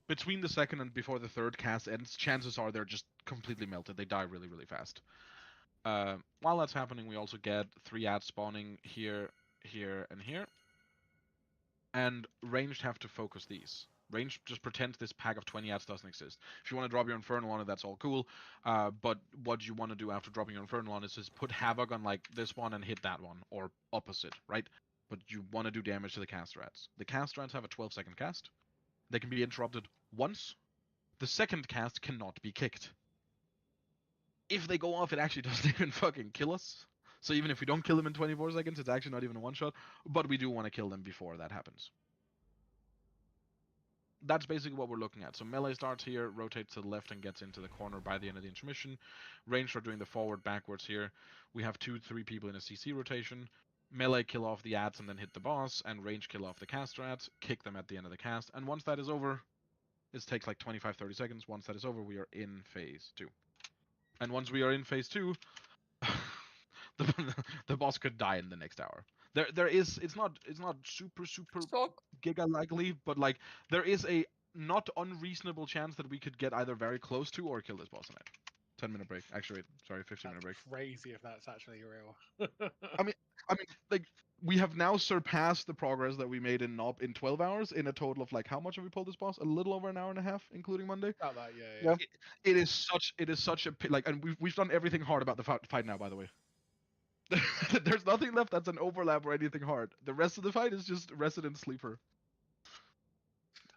C: between the second and before the third cast ends, chances are they're just completely melted. They die really, really fast. While that's happening, we also get 3 ads spawning here, here, and here. And ranged have to focus these. Ranged just pretends this pack of 20 ads doesn't exist. If you want to drop your Infernal on it, that's all cool. But what you want to do after dropping your Infernal on it is put Havoc on, like, this one and hit that one, or opposite, right? But you want to do damage to the cast rats. The cast rats have a 12-second cast. They can be interrupted once. The second cast cannot be kicked. If they go off, it actually doesn't even fucking kill us. So even if we don't kill them in 24 seconds, it's actually not even a one-shot. But we do want to kill them before that happens. That's basically what we're looking at. So melee starts here, rotates to the left and gets into the corner by the end of the intermission. Ranged are doing the forward, backwards here. We have 2-3 people in a CC rotation. Melee kill off the ads and then hit the boss, and range kill off the cast rats, kick them at the end of the cast. And once that is over, it takes like 25-30 seconds. Once that is over, we are in phase 2. And once we are in phase 2, the boss could die in the next hour. It's not super giga likely, but like there is a not unreasonable chance that we could get either very close to or kill this boss tonight. 10-minute break. Actually, wait, sorry, 15-minute break.
G: Crazy if that's actually real.
C: I mean, like, we have now surpassed the progress that we made in Nob in 12 hours in a total of, like, how much have we pulled this boss? A little over an hour and a half, including Monday.
G: About that, yeah.
C: It is such a like, and we've done everything hard about the fight now, by the way. There's nothing left that's an overlap or anything hard. The rest of the fight is just resident sleeper.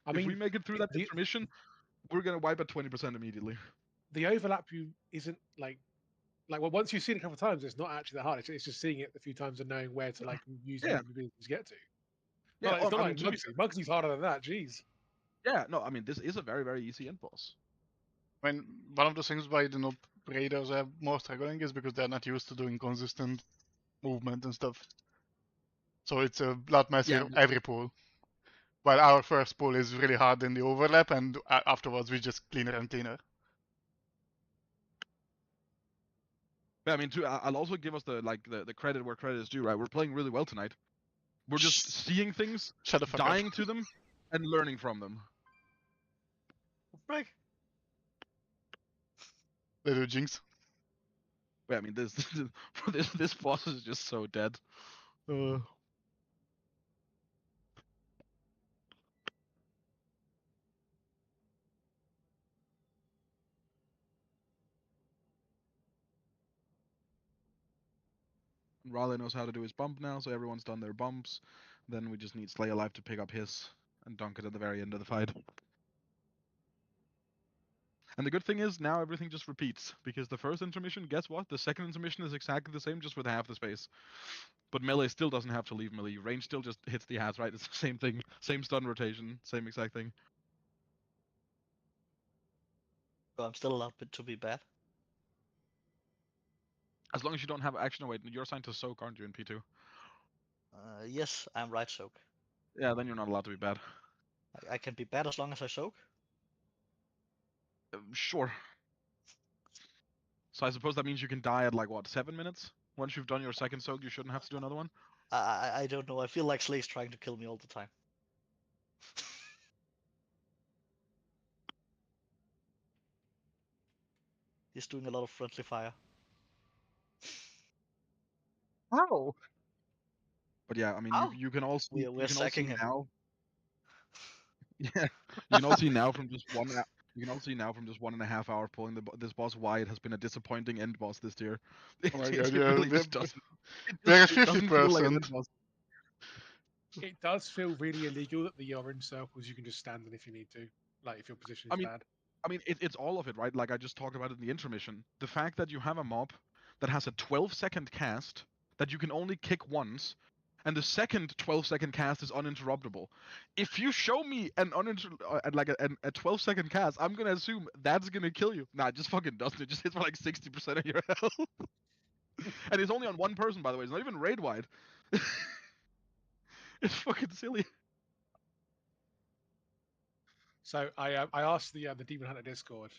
C: If we make it through that intermission, we're gonna wipe at 20% immediately.
G: The overlap isn't like well, once you've seen it a couple of times, it's not actually that hard. It's just seeing it a few times and knowing where to like use the abilities to get to.
C: Yeah,
G: it's not like Mugsy. Mugsy's harder than that. Jeez.
C: Yeah, no, I mean this is a very, very easy end boss.
A: I mean, one of the things why the noob raiders are more struggling is because they're not used to doing consistent movement and stuff. So it's a lot messier every pull. While our first pull is really hard in the overlap, and afterwards we just cleaner and cleaner.
C: Yeah, I mean, I'll also give us the credit where credit is due, right? We're playing really well tonight. We're just seeing things, dying to them, and learning from them.
B: Right.
A: Little jinx.
C: Yeah, I mean, this boss is just so dead. Raleigh knows how to do his bump now, so everyone's done their bumps. Then we just need Slay Alive to pick up his and dunk it at the very end of the fight. And the good thing is, now everything just repeats, because the first intermission, guess what? The second intermission is exactly the same, just with half the space. But melee still doesn't have to leave melee. Range still just hits the hats, right? It's the same thing. Same stun rotation, same exact thing.
B: So I'm still allowed to be bad.
C: As long as you don't have action. Wait, you're assigned to soak, aren't you, in P2?
B: Yes, I'm right soak.
C: Yeah, then you're not allowed to be bad.
B: I can be bad as long as I soak?
C: Sure. So I suppose that means you can die at, like, what, 7 minutes? Once you've done your second soak, you shouldn't have to do another one?
B: I don't know. I feel like Slay's trying to kill me all the time. He's doing a lot of friendly fire.
C: How? But yeah, I mean, you can also
B: we're sacking him
C: now. Yeah, you can also see now from just one. You can also see now from just 1.5 hours pulling this boss why it has been a disappointing end boss this year.
A: Oh my god, yeah,
C: really just doesn't.
A: They're at
C: It doesn't feel like an
A: 50%.
C: end boss.
G: It does feel really illegal that the you're in circles you can just stand in if you need to, like if your position is bad.
C: I mean, it's all of it, right? Like I just talked about in the intermission. The fact that you have a mob that has a 12-second cast that you can only kick once, and the second 12-second cast is uninterruptible. If you show me an 12-second cast, I'm gonna assume that's gonna kill you. Nah, it just fucking doesn't. It just hits for like 60% of your health. And it's only on one person, by the way. It's not even raid wide. It's fucking silly.
G: So I asked the Demon Hunter Discord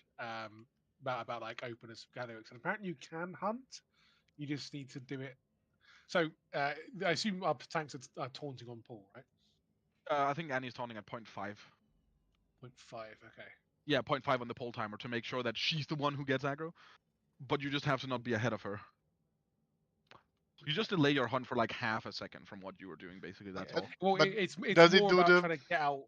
G: about like openness of gatherings, and apparently you can hunt. You just need to do it. So I assume our tanks are taunting on Paul, right?
C: I think Annie's taunting at 0.5.
G: 0.5. Okay.
C: Yeah, 0.5 on the pole timer to make sure that she's the one who gets aggro. But you just have to not be ahead of her. You just delay your hunt for like half a second from what you were doing, basically. That's all.
G: Well,
A: But
G: it's
A: does it
G: more
A: do
G: about
A: the-
G: trying to get out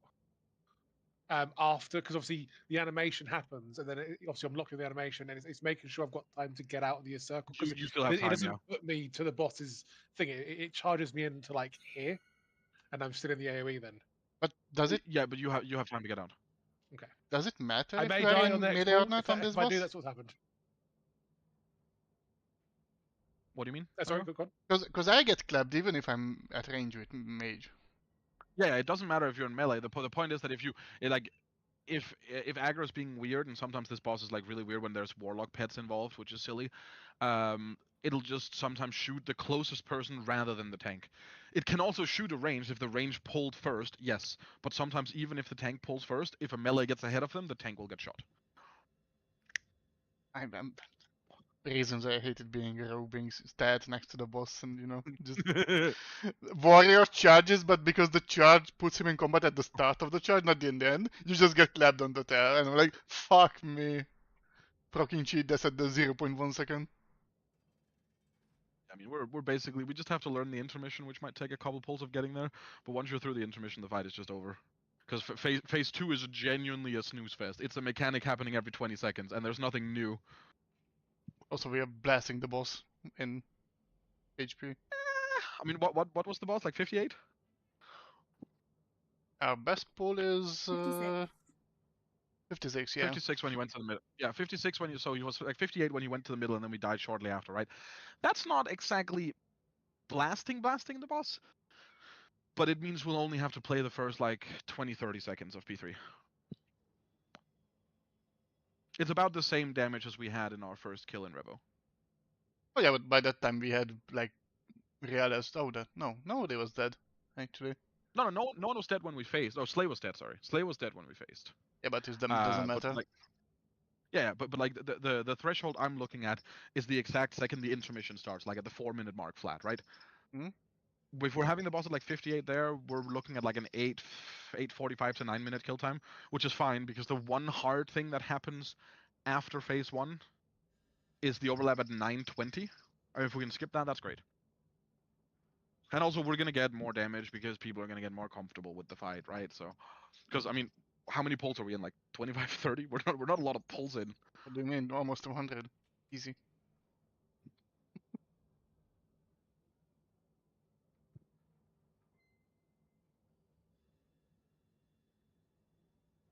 G: after, because obviously the animation happens, and then obviously I'm locked in the animation, and it's making sure I've got time to get out of the circle. Because
C: You still have
G: it
C: time,
G: doesn't
C: yeah.
G: put me to the boss's thing. It charges me into like here, and I'm still in the AOE then.
A: But does it?
C: Yeah, but you have time to get out.
G: Okay.
A: Does it matter
G: I
A: if
G: may
A: you are
G: die
A: in
G: on the next
A: melee or
G: ball.
A: not on this
G: If I
A: boss?
G: do, that's what's happened.
C: What do you mean?
G: Sorry,
C: Arlo?
G: go on.
A: Because I get clapped even if I'm at range with mage.
C: Yeah, it doesn't matter if you're in melee. The point is that if aggro is being weird, and sometimes this boss is like really weird when there's warlock pets involved, which is silly. It'll just sometimes shoot the closest person rather than the tank. It can also shoot a range if the range pulled first, yes. But sometimes even if the tank pulls first, if a melee gets ahead of them, the tank will get shot.
A: I'm reasons I hated being a rogue, being stat next to the boss, and just warrior charges, but because the charge puts him in combat at the start of the charge, not in the end, you just get clapped on the tail, and I'm like, fuck me. Proccing cheat that's at the 0.1 second.
C: I mean, we're basically, we just have to learn the intermission, which might take a couple pulls of getting there. But once you're through the intermission, the fight is just over. Because phase 2 is genuinely a snooze fest. It's a mechanic happening every 20 seconds, and there's nothing new.
A: Also, we are blasting the boss in HP.
C: I mean, what was the boss, like 58?
A: Our best pull is 56, yeah.
C: 56 when you went to the middle. Yeah, 56 when you, so he was like 58 when you went to the middle, and then we died shortly after, right? That's not exactly blasting the boss, but it means we'll only have to play the first like 20-30 seconds of P3. It's about the same damage as we had in our first kill in Revo.
A: Oh yeah, but by that time we had like realized, oh, that nobody was dead, actually.
C: No one was dead when we faced. Oh, Slay was dead. Sorry, Slay was dead when we faced.
A: Yeah, but it doesn't matter.
C: But, like, yeah, but like the threshold I'm looking at is the exact second the intermission starts, like at the 4-minute mark flat, right?
A: Mm-hmm.
C: If we're having the boss at like 58 there, we're looking at like an 8:45 to 9-minute kill time, which is fine because the one hard thing that happens after phase 1 is the overlap at 9:20. If we can skip that, that's great. And also, we're gonna get more damage because people are gonna get more comfortable with the fight, right? So, because I mean, how many pulls are we in? Like 25, 30? We're not a lot of pulls in.
A: What do you mean? Almost 100. Easy.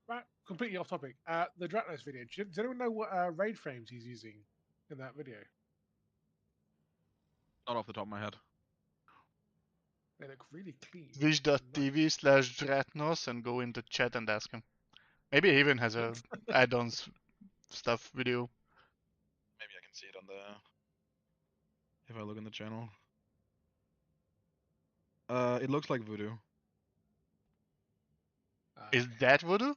G: Right, completely off topic. The Dratnos video. Does anyone know what raid frames he's using in that video?
C: Not off the top of my head.
G: They look really clean.
A: Twitch.tv/Dratnos and go into chat and ask him. Maybe he even has a add-ons stuff video.
C: Maybe I can see it on the. If I look in the channel. It looks like Voodoo.
A: Is that Voodoo?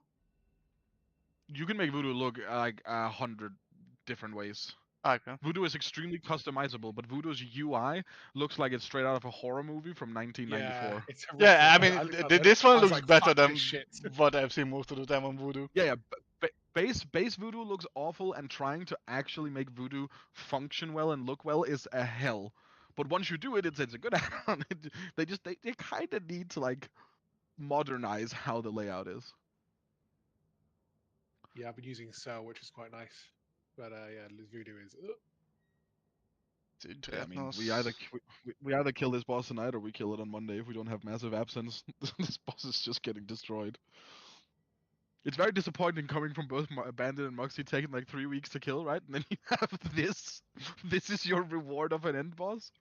C: You can make Voodoo look like 100 different ways.
A: Okay.
C: Voodoo is extremely customizable, but Voodoo's UI looks like it's straight out of a horror movie from 1994.
A: Yeah, I mean, this one looks better than what I've seen most of the time on Voodoo.
C: Yeah. Base Voodoo looks awful, and trying to actually make Voodoo function well and look well is a hell. But once you do it, it's a good add-on. They kind of need to like modernize how the layout is.
G: Yeah, I've been using Cell, which is quite nice. But yeah, Voodoo is.
C: Yeah, I mean, we either kill this boss tonight or we kill it on Monday if we don't have massive absence. This boss is just getting destroyed. It's very disappointing coming from both Bandit and Moxie taking like 3 weeks to kill, right? And then you have this. This is your reward of an end boss.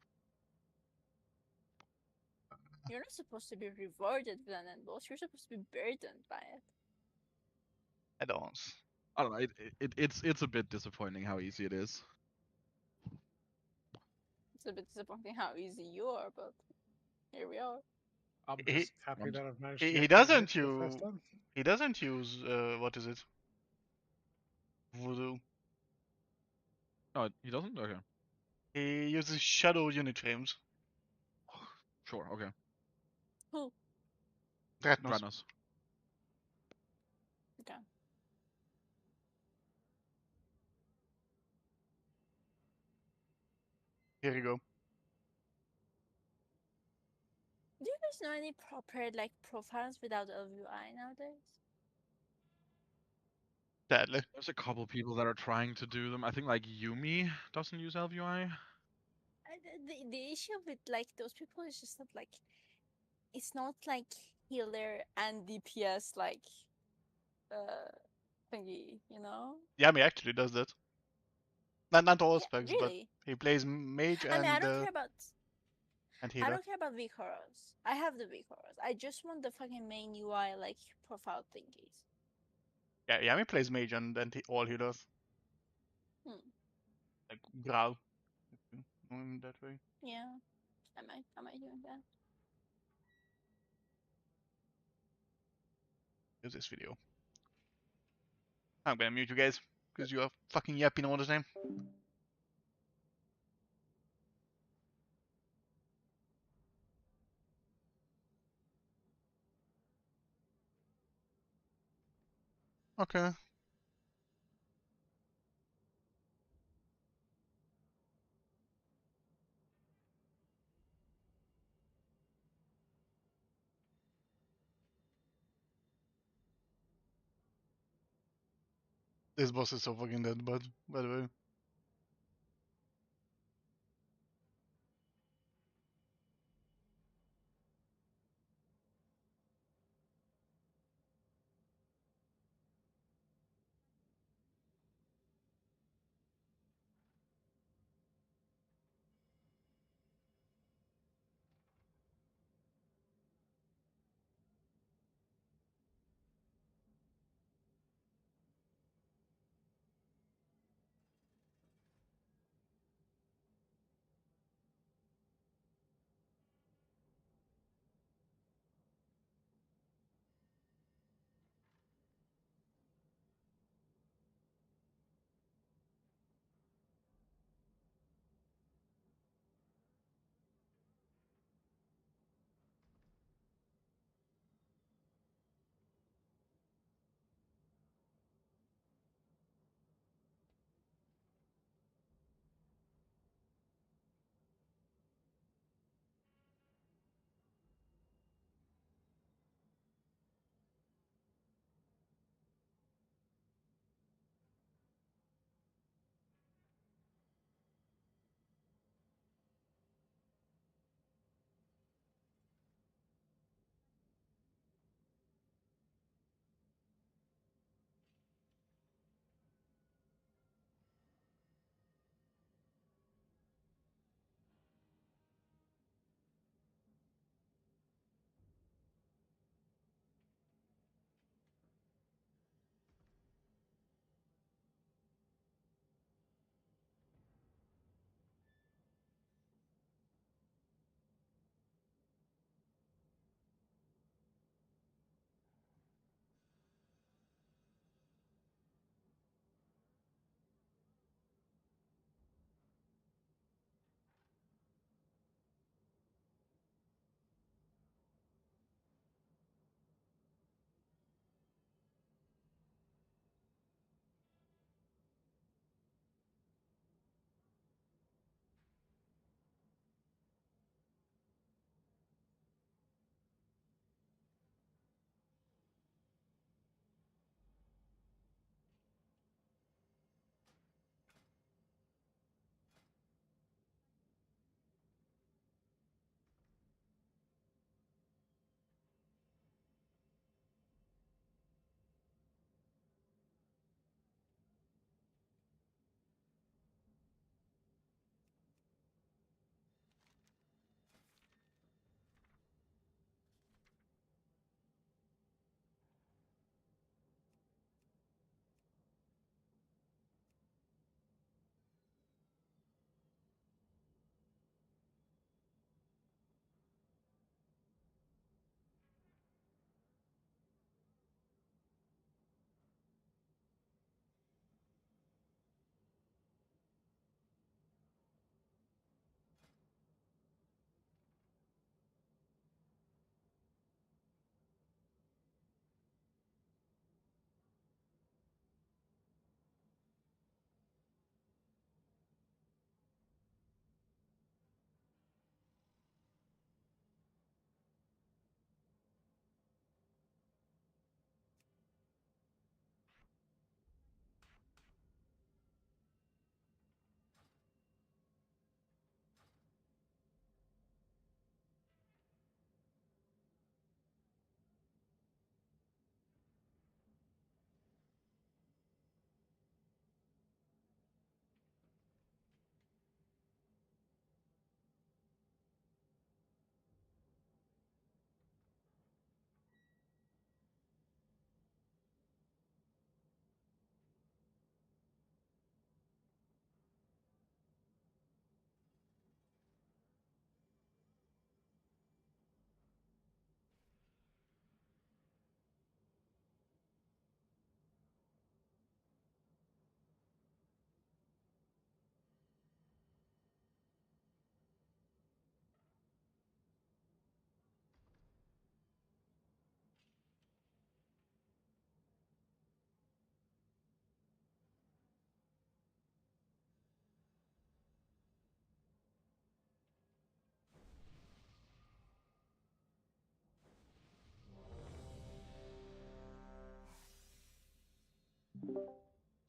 Q: You're not supposed to be rewarded with an end boss. You're supposed to be burdened by it.
A: Add-ons.
C: I don't know. It's a bit disappointing how easy it is.
Q: It's a bit disappointing how easy you are, but here we are.
G: I'm
A: He-
G: just happy that I've managed to
A: He
G: get
A: doesn't
G: for the first
A: use.
G: time.
A: He doesn't use. What is it? Voodoo.
C: No, he doesn't. Okay.
A: He uses shadow unit frames.
C: Sure. Okay.
Q: Who?
A: Dratnos.
C: Dranos.
Q: Okay.
A: Here you go.
Q: Do you guys know any proper like profiles without LVI nowadays?
A: Sadly.
C: There's a couple people that are trying to do them. I think like Yumi doesn't use LVI.
Q: The issue with like those people is just that like it's not like healer and DPS like thingy, you know?
A: Yami actually does that. Not all specs,
Q: really?
A: but he plays mage
Q: I mean, I
A: and
Q: don't care about.
A: and
Q: I
A: healer.
Q: don't care about VCORs. I have the VCORs. I just want the fucking main UI like profile thingies.
A: Yeah, Yami plays mage and all healers.
Q: Hmm.
A: Like Grau. If you know him that way.
Q: Yeah, I might do that.
A: Here's this video. I'm gonna mute you guys because you are fucking yapping all the time. Okay. This boss is so fucking dead, but by the way.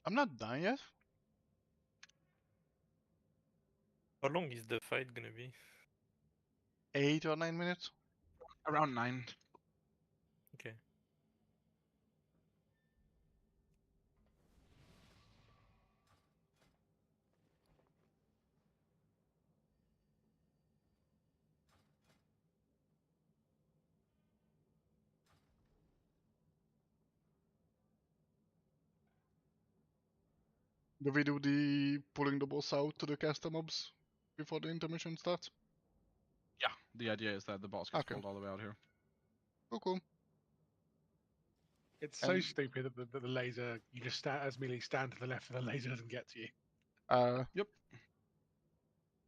A: I'm not done yet.
H: How long is the fight gonna be?
A: 8 or 9 minutes.
C: Around 9.
H: Okay.
A: Do we do the pulling the boss out to the caster mobs before the intermission starts?
C: Yeah, the idea is that the boss gets
A: Okay.
C: pulled all the way out here.
A: Cool.
G: It's so
A: And-
G: stupid that the laser, you just as melee stand to the left and the laser doesn't get to you.
C: Yep.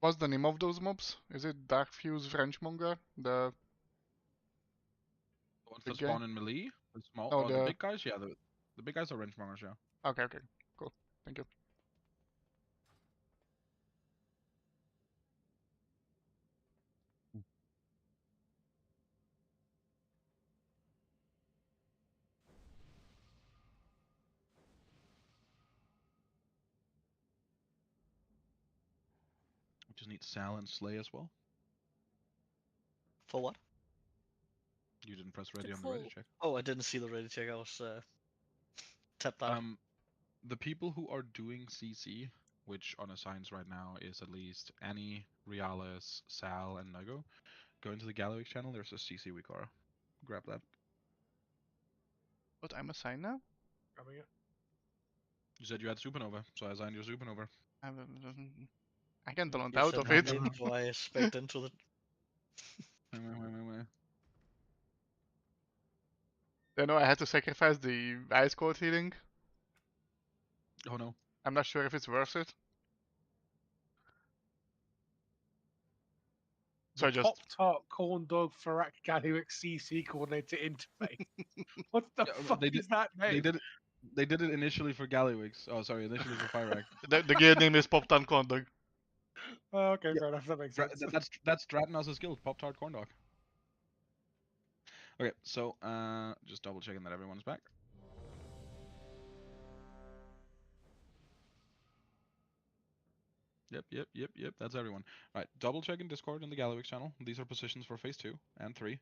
A: What's the name of those mobs? Is it Darkfuse Frenchmonger? The
C: What's
A: big
C: the spawn
A: guy?
C: in melee? The small,
A: No,
C: the big guys? Yeah, the big guys are range mongers, yeah.
A: Okay, cool. Thank you.
C: We just need Sal and Slay as well.
B: For what?
C: You didn't press ready on the ready check.
B: Oh, I didn't see the ready check. I was tapped out.
C: The people who are doing CC, which on assigns right now is at least Annie, Reales, Sal, and Nago, go into the Gallowix channel. There's a CC Wikara. Grab that.
A: But I'm assigned now?
G: Coming in.
C: You said you had Supernova, so I assigned your Supernova.
A: I can't talent
B: You
A: out
B: said
A: of
B: how
A: it.
B: many do I expect into the...
C: Wait.
A: You know, I had to sacrifice the ice cold healing.
C: Oh no.
A: I'm not sure if it's worth it. So I
G: The
A: just...
G: Pop-Tart Corn Dog Farak Gallywix CC coordinator interface. What the fuck is that name?
C: They did it initially for Gallywix. Oh, sorry, initially for Fyrak.
A: the gear name is Pop Tan Corn Dog.
G: Oh, okay, fair enough. That makes sense.
C: That's Dratnos' guild, Pop Tart Corn Dog. Okay, so just double checking that everyone's back. Yep. That's everyone. All right, double checking Discord and the Gallywix channel. These are positions for phase 2 and 3.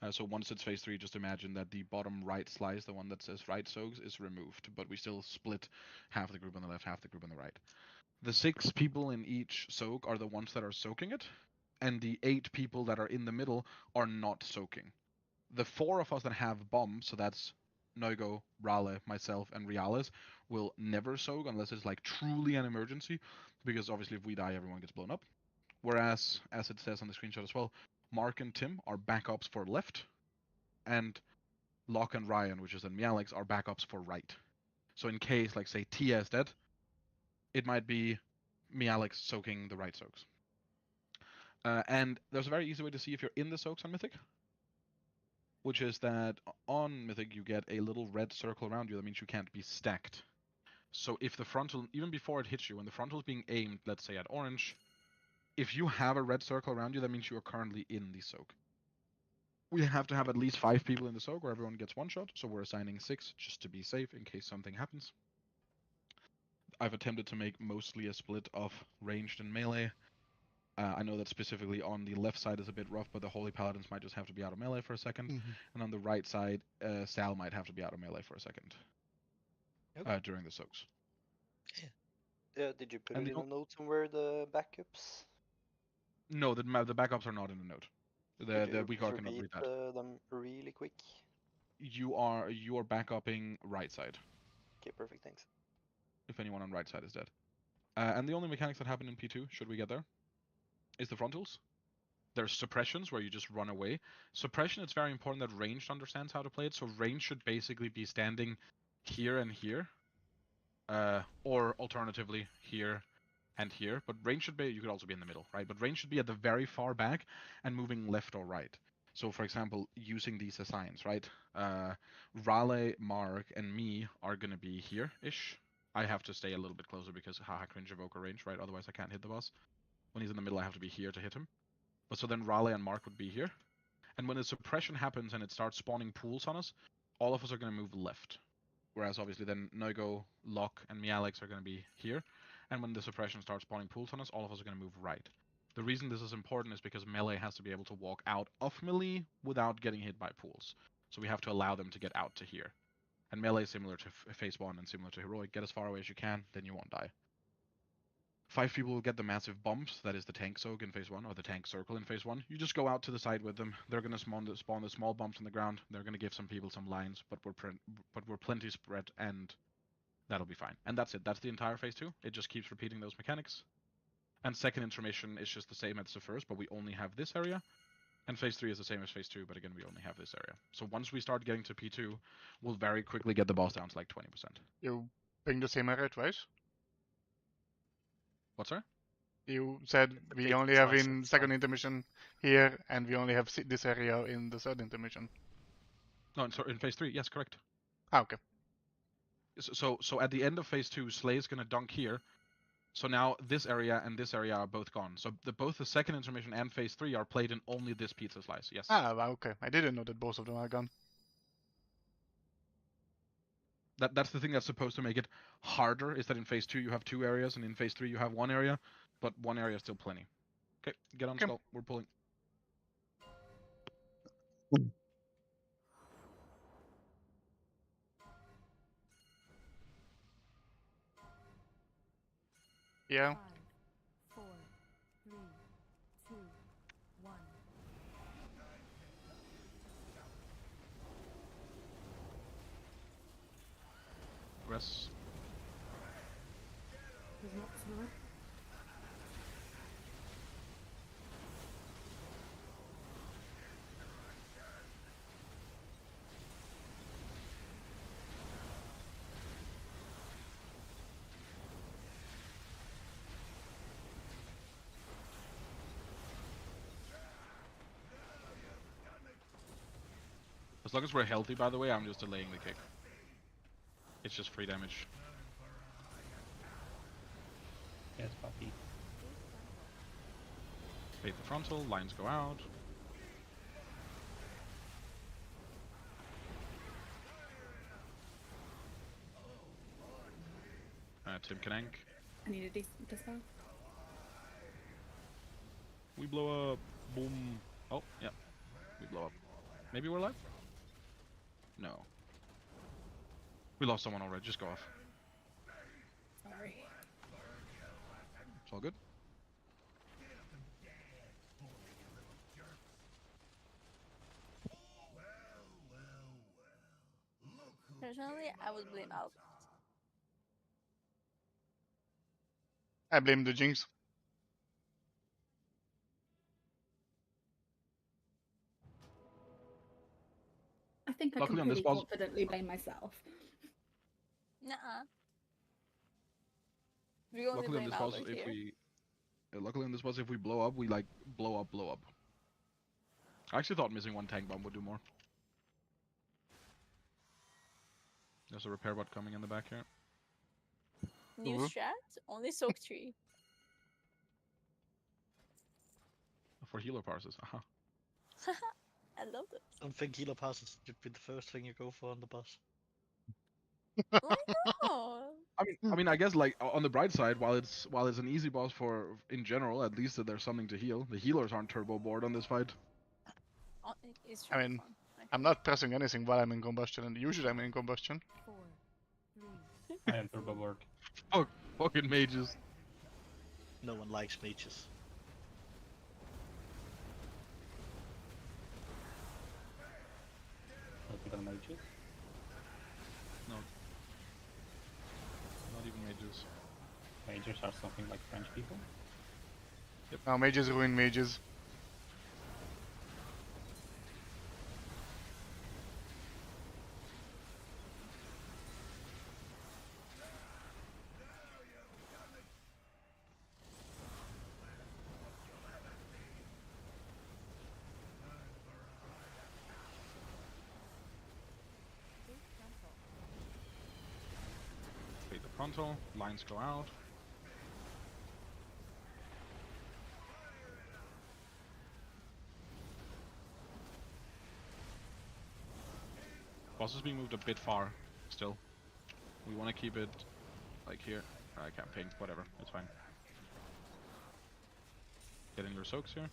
C: So once it's phase 3, just imagine that the bottom right slice, the one that says right soaks, is removed, but we still split half the group on the left, half the group on the right. The 6 people in each soak are the ones that are soaking it, and the 8 people that are in the middle are not soaking. The 4 of us that have bombs, so that's Noigo, Rale, myself, and Reales, will never soak unless it's like truly an emergency, because obviously if we die, everyone gets blown up. Whereas, as it says on the screenshot as well, Mark and Tim are backups for left, and Locke and Ryan, which is then Mialex, are backups for right. So in case, like say, Tia is dead, it might be Mialex soaking the right soaks. And there's a very easy way to see if you're in the soaks on Mythic, which is that on Mythic you get a little red circle around you. That means you can't be stacked. So if the frontal, even before it hits you, when the frontal is being aimed, let's say at orange, if you have a red circle around you, that means you are currently in the soak. We have to have at least 5 people in the soak where everyone gets one shot, so we're assigning 6 just to be safe in case something happens. I've attempted to make mostly a split of ranged and melee. I know that specifically on the left side is a bit rough, but the Holy Paladins might just have to be out of melee for a second. And on the right side, Sal might have to be out of melee for a second during the soaks.
J: Yeah, did you put
C: And
J: it in a note somewhere, the backups?
C: No, the backups are not in the note. The weak card cannot read that.
J: Them really quick.
C: You are backupping right side.
J: Okay, perfect, thanks.
C: If anyone on right side is dead. And the only mechanics that happen in P2, should we get there, is the frontals. There's suppressions where you just run away. Suppression, it's very important that ranged understands how to play it. So range should basically be standing here and here. Or alternatively here and here. But range should be, you could also be in the middle, right? But range should be at the very far back and moving left or right. So for example, using these assigns, right? Raleigh, Mark, and me are gonna be here-ish. I have to stay a little bit closer because haha cringe evoker range, right? Otherwise I can't hit the boss. When he's in the middle, I have to be here to hit him. But so then Raleigh and Mark would be here. And when the suppression happens and it starts spawning pools on us, all of us are going to move left. Whereas obviously then Nogo, Locke, and Mealex are going to be here. And when the suppression starts spawning pools on us, all of us are going to move right. The reason this is important is because melee has to be able to walk out of melee without getting hit by pools. So we have to allow them to get out to here. And melee is similar to phase 1 and similar to heroic. Get as far away as you can, then you won't die. 5 people will get the massive bumps, that is the tank soak in phase 1, or the tank circle in phase 1. You just go out to the side with them. They're going to spawn the small bumps on the ground. They're going to give some people some lines, but we're plenty spread, and that'll be fine. And that's it. That's the entire phase 2. It just keeps repeating those mechanics. And second intermission is just the same as the first, but we only have this area. And phase 3 is the same as phase 2, but again, we only have this area. So once we start getting to P2, we'll very quickly get the boss down to like 20%.
A: You bring the same area twice?
C: What's that?
A: You said we only have in second intermission here, and we only have this area in the third intermission.
C: No, in phase 3, yes, correct.
A: Ah, okay.
C: So at the end of phase 2, Slay's gonna dunk here. So now this area and this area are both gone. So both the second intermission and phase 3 are played in only this pizza slice, yes.
A: Ah, okay. I didn't know that both of them are gone.
C: That's the thing that's supposed to make it harder, is that in phase 2 you have 2 areas, and in phase 3 you have 1 area, but 1 area is still plenty. Okay, get on Skull, we're pulling.
A: Yeah.
I: 5, 4, 3, 2, 1.
C: Progress.
T: There's lots more.
C: As long as we're healthy, by the way, I'm just delaying the kick. It's just free damage.
F: Yes, puppy.
C: Bait the frontal, lines go out. Tim Kanank.
T: I need a decent dispel.
C: We blow up. Boom. Oh, yeah. We blow up. Maybe we're alive? No. We lost someone already. Just go off.
T: Sorry.
C: It's all good.
Q: Personally, I would blame Albert.
A: I blame the Jinx.
T: I think I
C: Luckily
T: can
C: on this
T: pretty
C: boss-
T: confidently blame myself.
Q: Nuh-uh. We only
C: Luckily on
Q: blame
C: this boss,
Q: Albert
C: if
Q: here.
C: we... Luckily on this boss, if we blow up, we like blow up. I actually thought missing 1 tank bomb would do more. There's a repair bot coming in the back here.
Q: New strat? Only soak 3.
C: For healer passes, aha.
Q: I love it.
B: I don't think healer passes should be the first thing you go for on the boss.
Q: Why not?
C: I mean, I guess like on the bright side, while it's an easy boss for in general, at least that there's something to heal. The healers aren't turbo bored on this fight.
Q: Oh, it's
A: I
Q: really
A: mean,
Q: fun.
A: I'm not pressing anything while I'm in combustion, and usually I'm in combustion.
I: 4, 3.
F: I am turbo board.
C: Oh, fucking mages.
B: No one likes mages.
F: Not even mages.
C: No. Not even mages.
F: Mages are something like French people.
A: Now mages ruin mages.
C: Bait the frontal, lines go out. Boss is being moved a bit far, still. We want to keep it like here. Campaign, whatever, it's fine. Getting your soaks here.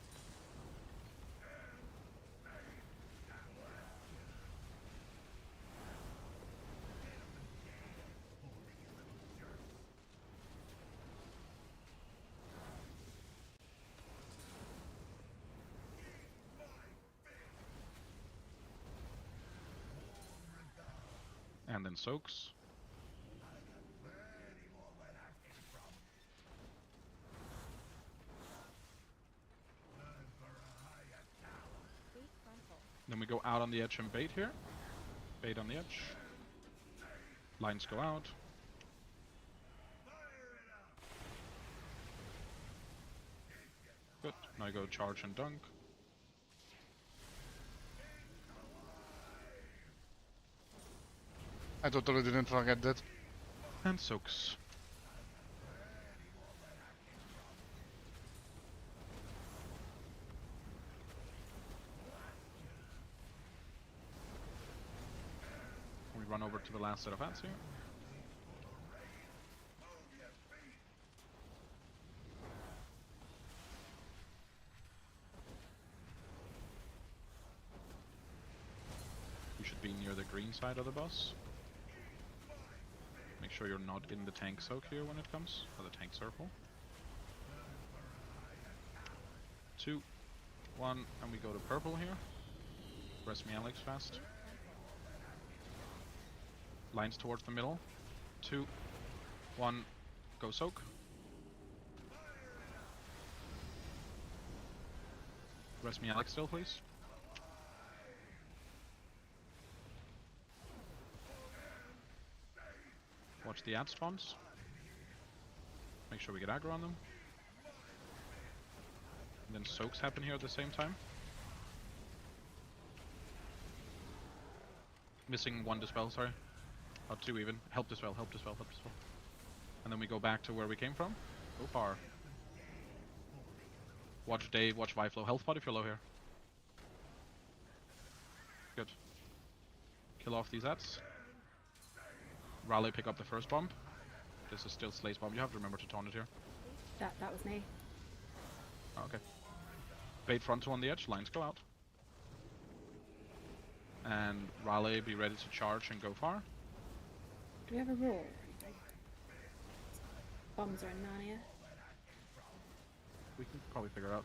C: And then soaks. Then we go out on the edge and bait here. Bait on the edge. Lines go out. Good. Now I go charge and dunk.
A: I totally didn't forget that.
C: And soaks. We run over to the last set of hats here. You should be near the green side of the boss. Make sure you're not in the tank soak here when it comes, or the tank circle. 2, 1, and we go to purple here. Press me Alex fast. Lines towards the middle. 2, 1, go soak. Press me Alex still, please. Watch the ad spawns. Make sure we get aggro on them. And then soaks happen here at the same time. Missing 1 dispel, sorry. Or 2 even. Help dispel, help dispel, help dispel. And then we go back to where we came from. Go far. Watch Dave, watch Viflo. Health pot if you're low here. Good. Kill off these ads. Raleigh, pick up the first bomb. This is still Slay's bomb. You have to remember to taunt it here.
T: That was me.
C: Oh, okay. Bait frontal on the edge. Lines go out. And Raleigh, be ready to charge and go far.
T: Do we have a roar? Bombs are in Narnia.
C: We can probably figure it out.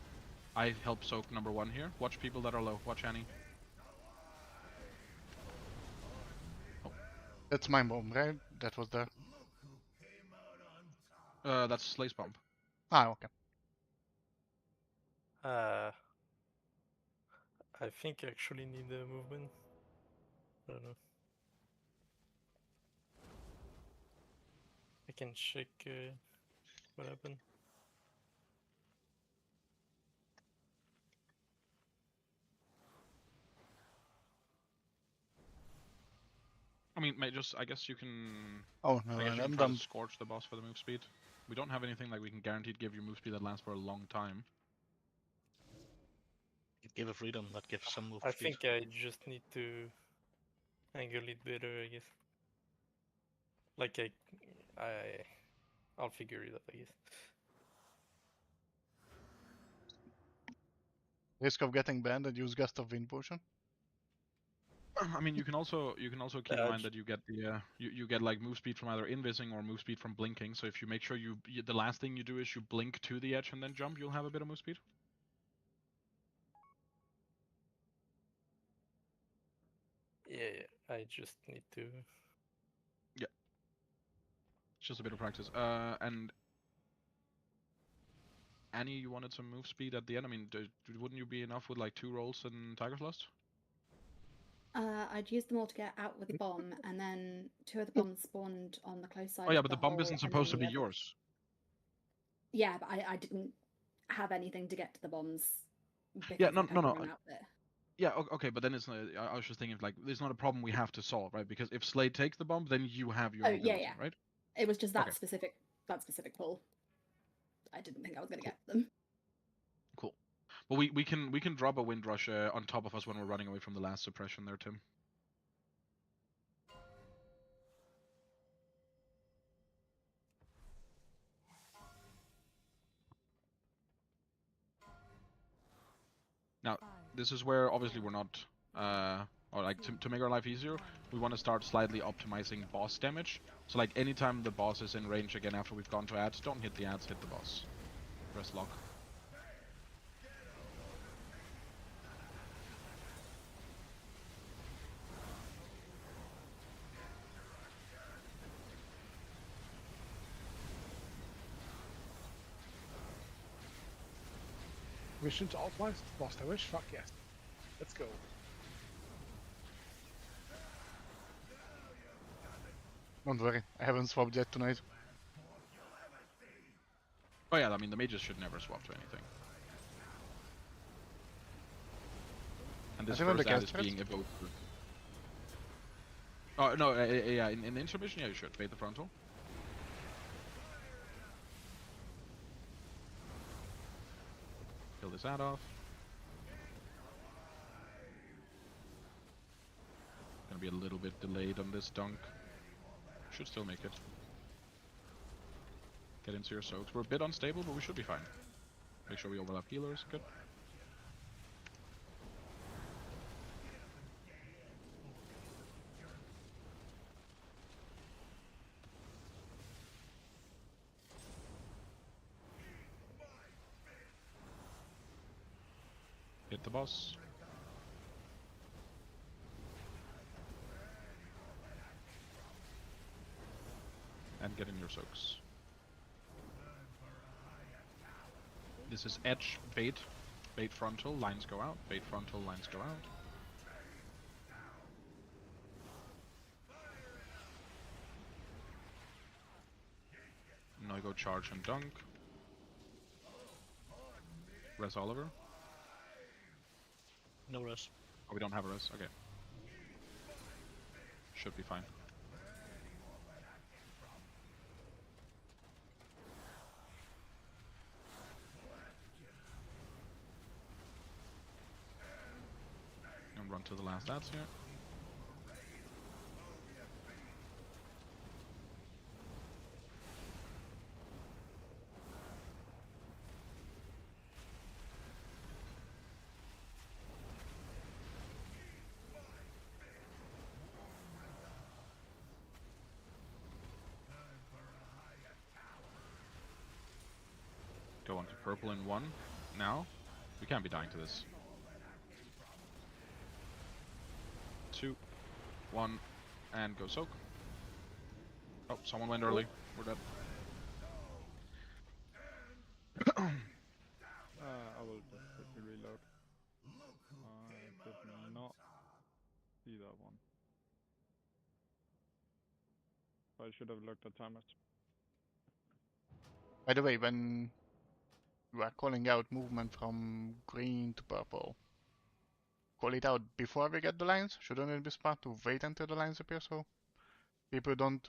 C: I help soak number 1 here. Watch people that are low. Watch Annie.
A: That's my bomb, right? That was there.
C: That's Slay's bomb.
A: Ah, okay.
H: I think I actually need a movement. I don't know. I can check what happened.
C: I mean, mate, I guess you can...
A: Oh, no,
C: I guess you
A: I'm
C: can try
A: done.
C: to scorch the boss for the move speed. We don't have anything like we can guaranteed give you move speed that lasts for a long time.
B: Give a freedom that gives some move
H: I
B: speed.
H: think I just need to angle it better, I guess. Like I'll figure it out, I guess.
A: Risk of getting banned and use Gust of Wind potion.
C: I mean, you can also keep in mind that you get the you get like move speed from either invising or move speed from blinking. So if you make sure the last thing you do is you blink to the edge and then jump, you'll have a bit of move speed.
H: Yeah, I just need to.
C: Yeah, it's just a bit of practice. And Annie, you wanted some move speed at the end. I mean, wouldn't you be enough with like 2 rolls in Tiger's Lust?
T: I'd used them all to get out with the bomb, and then 2 of the bombs spawned on the close side.
C: Oh yeah,
T: of
C: but the bomb isn't supposed to be yours.
T: Yeah, but I didn't have anything to get to the bombs.
C: Yeah,
T: Because
C: no.
T: run out there.
C: Yeah, okay, but then it's not, I was just thinking like it's not a problem we have to solve, right? Because if Slade takes the bomb, then you have your ability,
T: yeah.
C: right?
T: It was just that
C: Okay.
T: specific pull. I didn't think I was gonna get them.
C: Cool. But we can drop a wind rush on top of us when we're running away from the last suppression there, Tim. this is where obviously we're not, or like to make our life easier, we want to start slightly optimizing boss damage. So like anytime the boss is in range again after we've gone to ads, don't hit the ads, hit the boss. Press lock.
G: Mission to optimize boss damage? Fuck yes. Let's go.
A: Don't worry, I haven't swapped yet tonight.
C: Oh yeah, I mean the mages should never swap to anything. And this
A: Anyone
C: first
A: the
C: ad is
A: casters?
C: being evoked. Oh no, yeah, in the intermission, yeah, you should fade the frontal. Kill this ad off. Gonna be a little bit delayed on this dunk. Should still make it. Get into your soaks. We're a bit unstable, but we should be fine. Make sure we overlap healers. Good. Hit the boss. And get in your soaks. This is edge, bait, bait frontal, lines go out, bait frontal, lines go out. Now I go charge and dunk. Res Oliver.
B: No res.
C: Oh, we don't have a res? Okay. Should be fine. And run to the last ads here. Go on to purple in 1 now. We can't be dying to this. 2, 1, and go soak. Oh, someone went early. We're dead.
M: I will just quickly reload. I did not see that one. I should have looked at timers.
A: By the way, when you are calling out movement from green to purple, call it out before we get the lines? Shouldn't it be smart to wait until the lines appear so people don't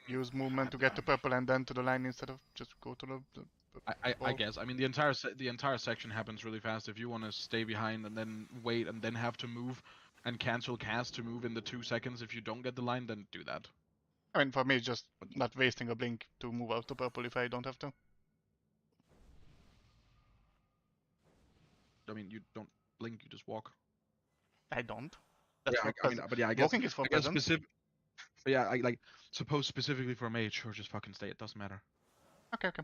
A: use movement to get to purple and then to the line instead of just go to the
C: I guess. I mean, the entire section happens really fast. If you want to stay behind and then wait and then have to move and cancel cast to move in the 2 seconds if you don't get the line, then do that.
A: I mean, for me, it's just not wasting a blink to move out to purple if I don't have to.
C: I mean, you don't blink, you just walk.
A: I don't. That's
C: Yeah,
A: for
C: but yeah, I guess
A: walking is for present.
C: But yeah, I like suppose specifically for a mage, or just fucking stay. It doesn't matter.
A: Okay, okay.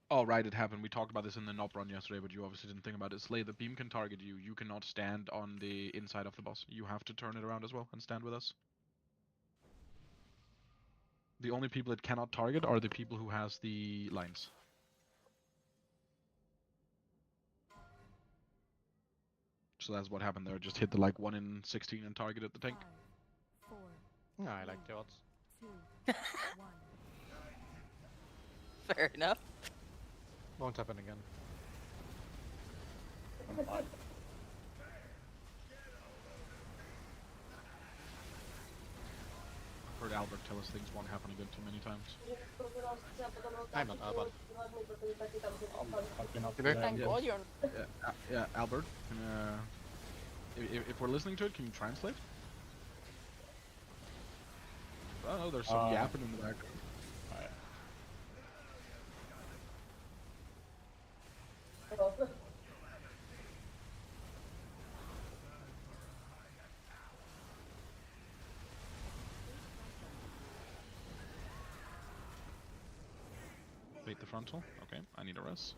C: Oh, right, it happened. We talked about this in the NOP run yesterday, but you obviously didn't think about it. Slay, the beam can target you. You cannot stand on the inside of the boss. You have to turn it around as well and stand with us. The only people it cannot target are the people who has the lines. So that's what happened there. Just hit the like 1 in 16 and targeted the tank.
L: 5, 4, I like the odds.
U: 2, 1.
D: Fair enough.
L: Won't happen again.
C: Heard Albert tell us things won't happen again too many times.
L: I'm not Albert.
A: Today?
Q: Thank God you're.
C: Yeah, Albert. If we're listening to it, can you translate? Oh, there's some yapping in the background. Bait the frontal. Okay, I need a res.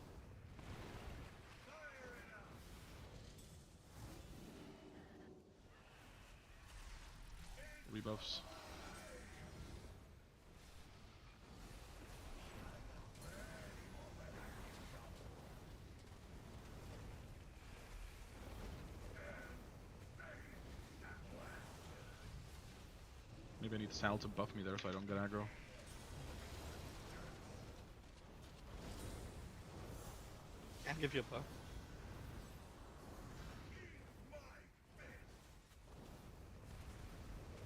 C: Rebuffs. Maybe I need Sal to buff me there so I don't get aggro.
B: Can give you a buff.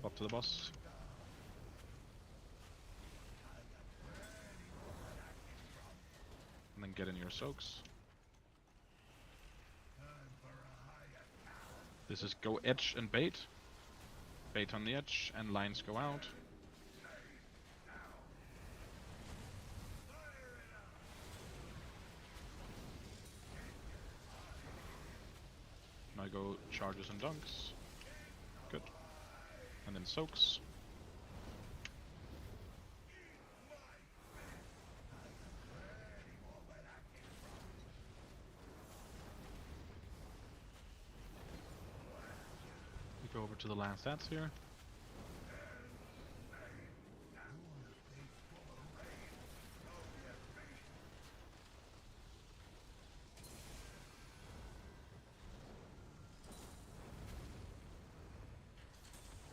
C: Up to the boss. And then get in your soaks. This is go edge and bait. Bait on the edge and lines go out. Now go charges and dunks. Good. And then soaks. We go over to the last stats here.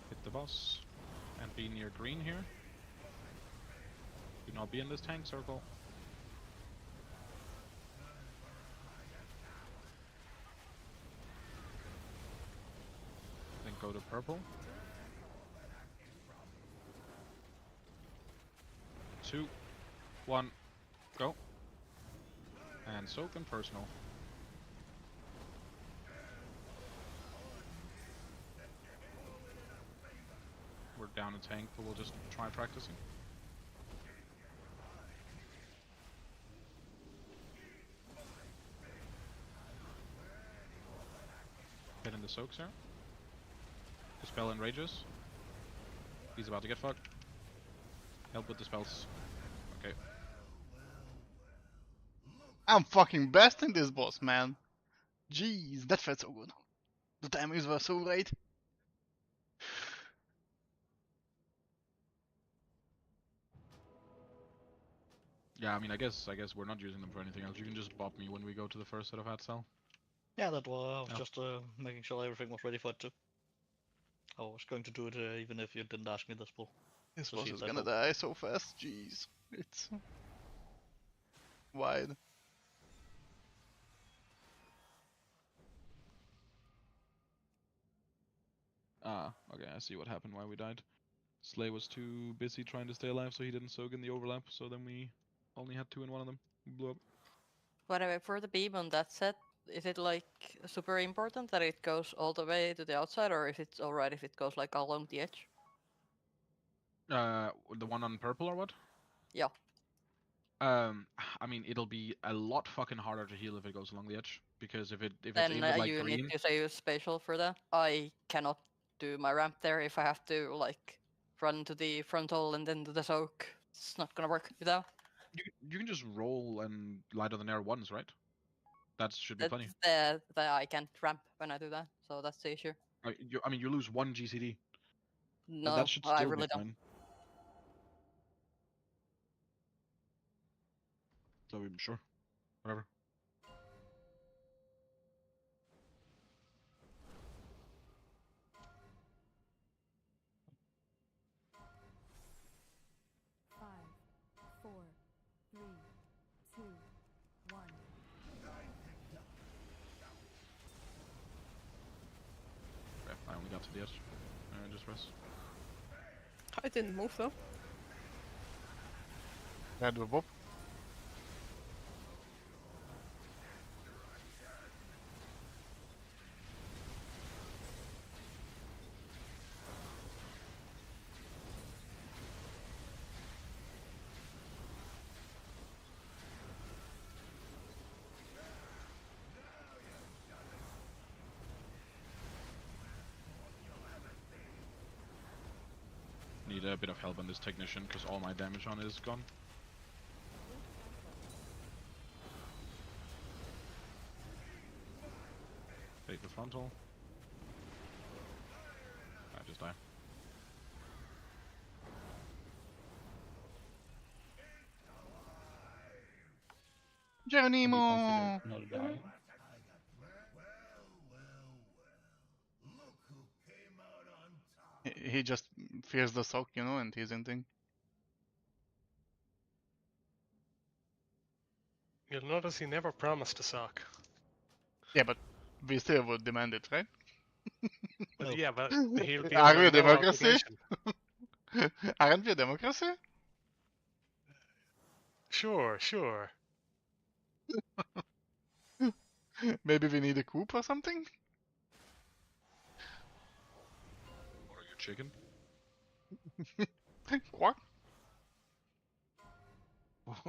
C: Hit the boss and be near green here. Do not be in this tank circle. Then go to purple. 2, 1, go. And soak and personal. We're down a tank, but we'll just try practicing. Get in the soaks here. Dispel and rages. He's about to get fucked. Help with the spells. Okay.
A: I'm fucking besting this boss, man. Jeez, that felt so good. The timings were so right.
C: Yeah, I mean, I guess we're not using them for anything else. You can just bop me when we go to the first set of hat cell.
B: Yeah, that was I was
C: Yeah.
B: just making sure everything was ready for it too. I was going to do it even if you didn't ask me this pull.
A: This
B: to
A: boss
B: see if
A: is
B: that
A: gonna
B: helped.
A: die so fast. Jeez, it's wide.
C: Ah, okay, I see what happened, why we died. Slay was too busy trying to stay alive, so he didn't soak in the overlap, so then we only had 2 in one of them. We blew up.
D: By the way, for the beam on that set, is it like super important that it goes all the way to the outside, or if it's alright if it goes like along the edge?
C: The one on purple or what?
D: Yeah.
C: I mean, it'll be a lot fucking harder to heal if it goes along the edge, because if it's
D: Then
C: aimed at like
D: you
C: green,
D: need to save spatial for that. I cannot do my ramp there if I have to like run to the frontal and then to the soak. It's not gonna work without.
C: you can just roll and light on the nair once, right? That should be plenty.
D: That's the I can't ramp when I do that, so that's the issue.
C: I mean, you lose 1 GCD.
D: No,
C: That should
D: I
C: still
D: really
C: be
D: don't.
C: fine. So sure, whatever.
I: Five, 4, 3, 2, 1.
C: Okay, I only got to the edge. Just rest.
U: I didn't move though.
A: Had a bob.
C: need a bit of help on this technician because all my damage on it is gone. Take the frontal. I just die.
A: Geronimo!
F: Not dying.
A: He just fears the sock, you know, and he's ending.
R: You'll notice he never promised a sock.
A: Yeah, but we still would demand it, right?
R: Well, yeah, but he'll be
A: Are
R: under
A: we a
R: no
A: democracy?
R: obligation.
A: Aren't we a democracy?
R: Sure, sure.
A: Maybe we need a coup or something?
C: Or your chicken?
A: Quack?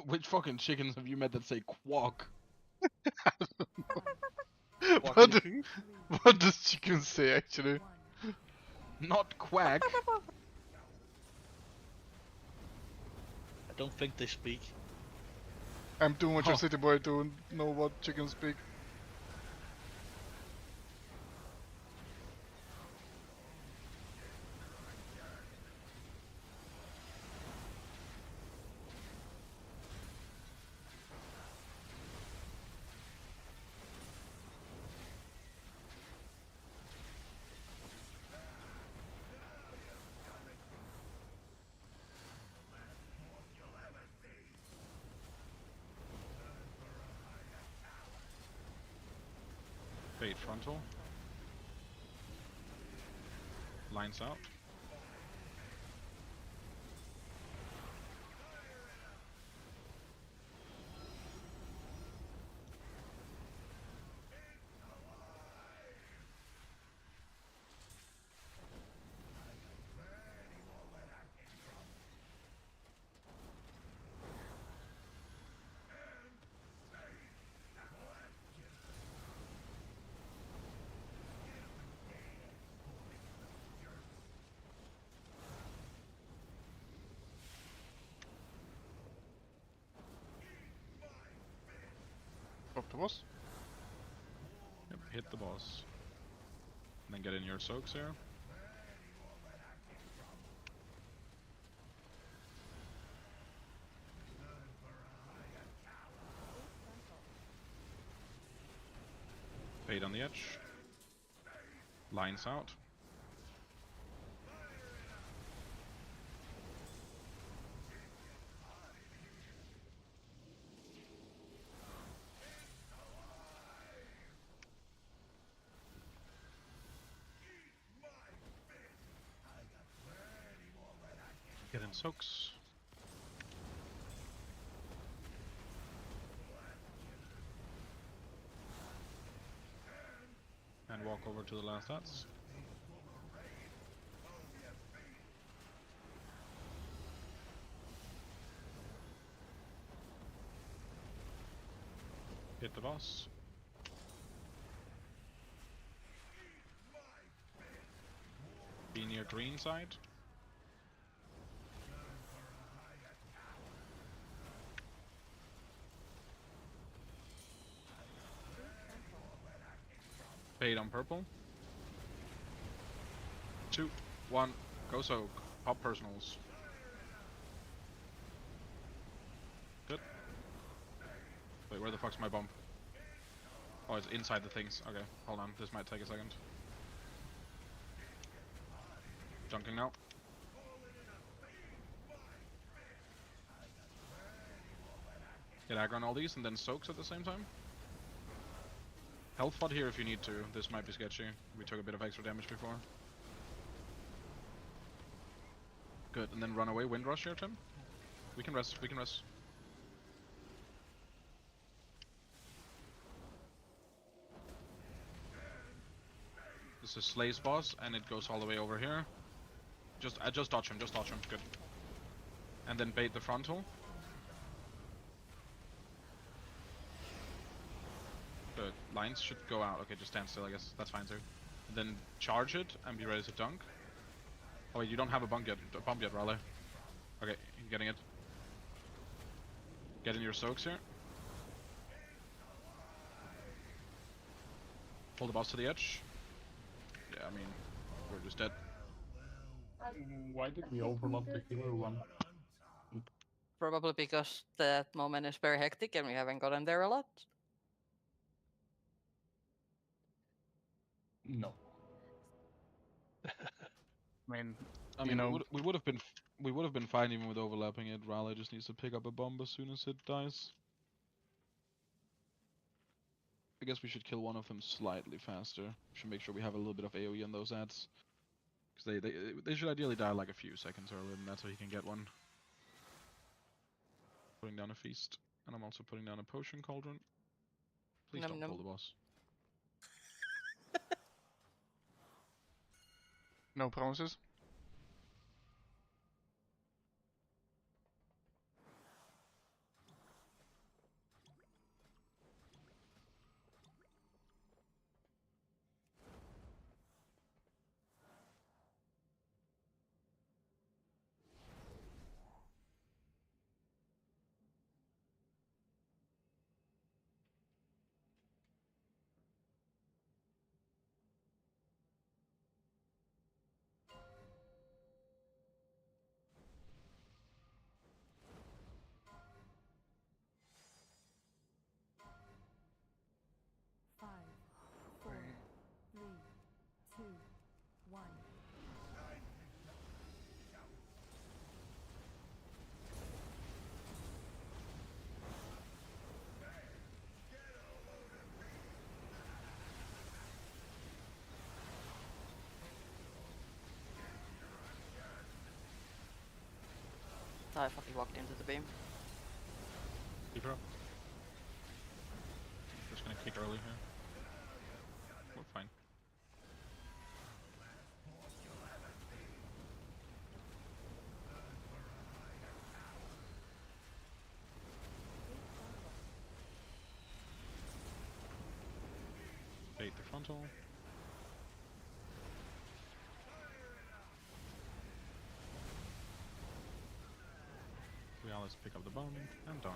C: Which fucking chickens have you met that say quack?
A: What does chicken say actually?
C: Not quack.
B: I don't think they speak.
A: I'm too much a city boy to know what chickens speak.
C: Bait frontal. Lines out.
A: Drop the boss.
C: Yep, hit the boss. And then get in your soaks here. Bait on the edge. Lines out. Get in soaks. And walk over to the last stats. Hit the boss. Be near green side. Bait on purple. 2, 1, go soak. Pop personals. Good. Wait, where the fuck's my bomb? Oh, it's inside the things. Okay, hold on. This might take a second. Junking now. Get aggro on all these and then soaks at the same time. Health FUD here if you need to. This might be sketchy. We took a bit of extra damage before. Good, and then run away. Wind rush here, Tim. We can rest. We can rest. This is Slay's boss, and it goes all the way over here. Just dodge him. Just dodge him. Good. And then bait the frontal. Good. Lines should go out. Okay, just stand still, I guess. That's fine too. And then charge it and be ready to dunk. Oh wait, you don't have a bump yet, Raleigh. Okay, you're getting it. Getting your soaks here. Pull the boss to the edge. Yeah, I mean, we're just dead.
M: Why did we overlap the healer one?
D: Probably because that moment is very hectic and we haven't gotten there a lot.
M: No.
A: I mean,
C: I mean, we would have been fine even with overlapping it. Raleigh just needs to pick up a bomb as soon as it dies. I guess we should kill one of them slightly faster. We should make sure we have a little bit of AoE on those ads. Because they should ideally die like a few seconds earlier than that so he can get one. Putting down a feast. And I'm also putting down a potion cauldron. Please don't pull the boss.
A: No promises.
I: Five, four, three, two, one.
D: I fucking walked into the beam.
C: Keeper up. Just gonna kick early here. We're fine. Bait the frontal. Let's pick up the bomb and dunk.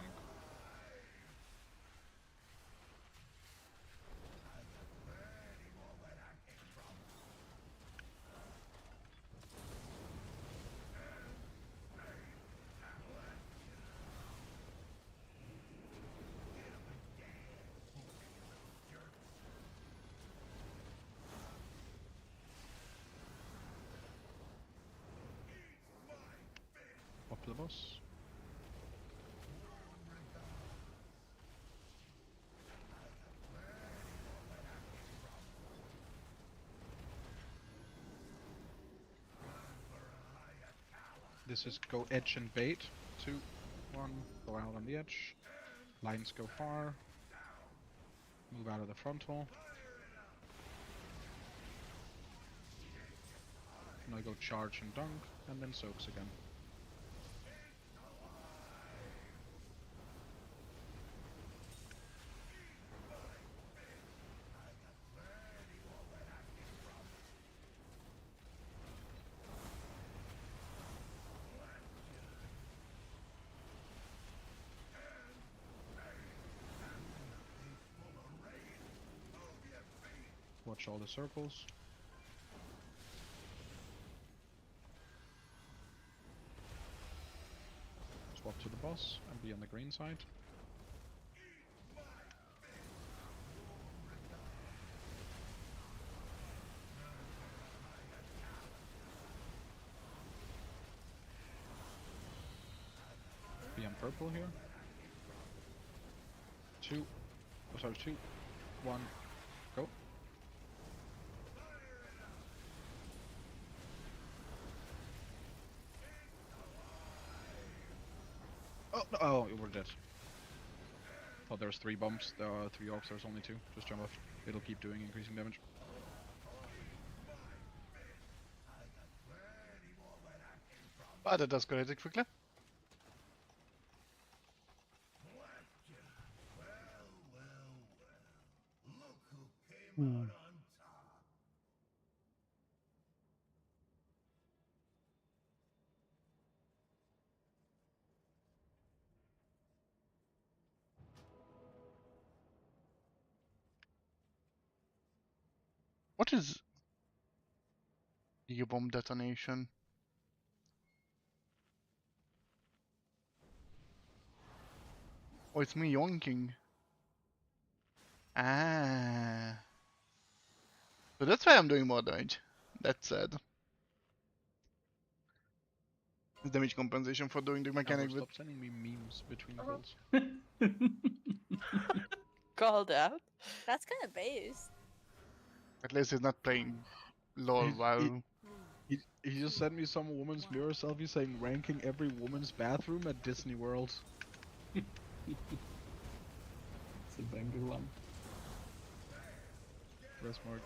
C: Up to the boss. This is go edge and bait. 2, 1, go out on the edge. Lines go far. Move out of the frontal. And I go charge and dunk, and then soaks again. Watch all the circles. Swap to the boss and be on the green side. Be on purple here. 2, 1, go. Oh, no, oh, we're dead. Oh, there's 3 bumps. There are 3 orbs, there's only 2. Just jump off. It'll keep doing increasing damage.
A: But it does escalated quickly. What is your bomb detonation? Oh, it's me yoinking. Ah. So that's why I'm doing more damage. That's sad. It's damage compensation for doing the mechanic,
C: Amber,
A: but
C: stop sending me memes between kills.
D: Called out.
Q: That's kind of based.
A: at least he's not playing LOL while.
C: He just sent me some woman's mirror selfie saying ranking every woman's bathroom at Disney World.
F: It's a banger one.
C: Press mark.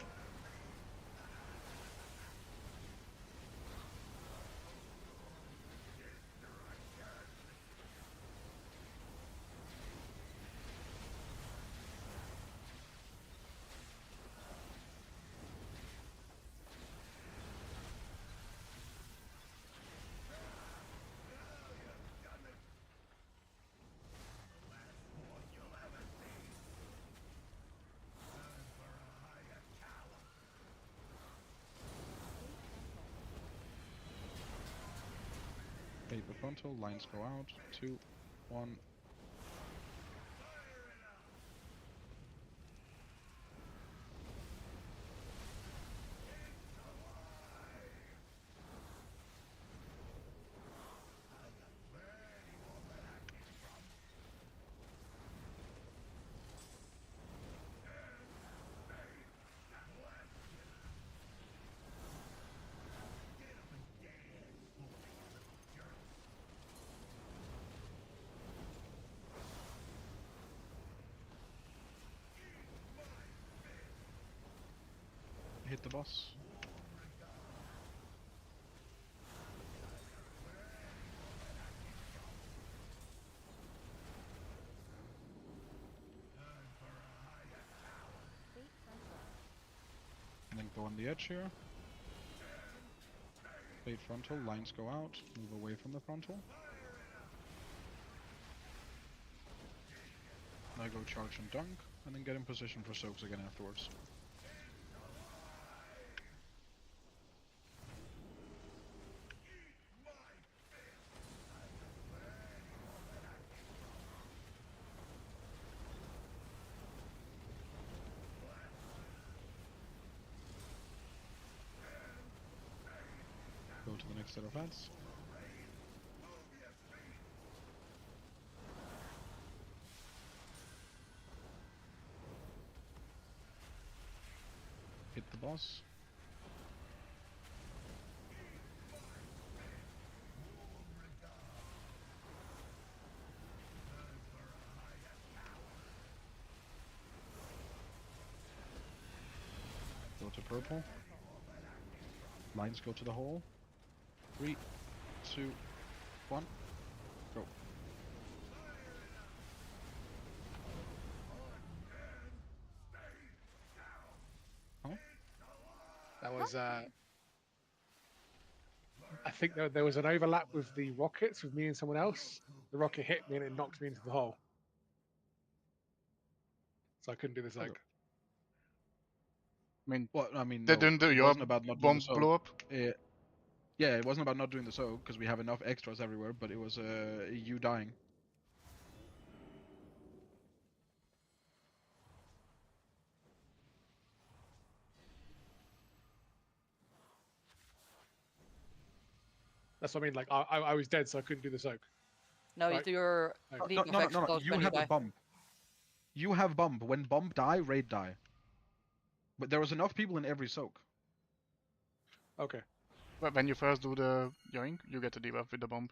C: Okay, the frontal lines go out. 2, 1. Hit the boss. And then go on the edge here. Fade frontal, lines go out, move away from the frontal. Now go charge and dunk, and then get in position for soaks again afterwards. Go to the next set of lands. Hit the boss. Go to purple. Lines go to the hole. 3, 2, 1, go. Huh?
G: That was I think there was an overlap with the rockets with me and someone else. The rocket hit me and it knocked me into the hole. So I couldn't do this like.
A: I mean,
C: Well, I mean,
A: didn't
C: it
A: your
C: wasn't about not doing
A: bomb
C: the soak.
A: blow up?
C: Yeah, it wasn't about not doing the soak, because we have enough extras everywhere, but it was you dying.
G: That's what I mean. Like I was dead, so I couldn't do the soak.
D: No,
G: Right.
D: your
G: No,
D: leap
C: No,
D: effects
C: no,
D: close
C: you
D: when
C: have
D: die.
C: a bump. You have bump. When bump die, raid die. But there was enough people in every soak.
G: Okay.
A: But when you first do the yoink, you get a debuff with the bomb.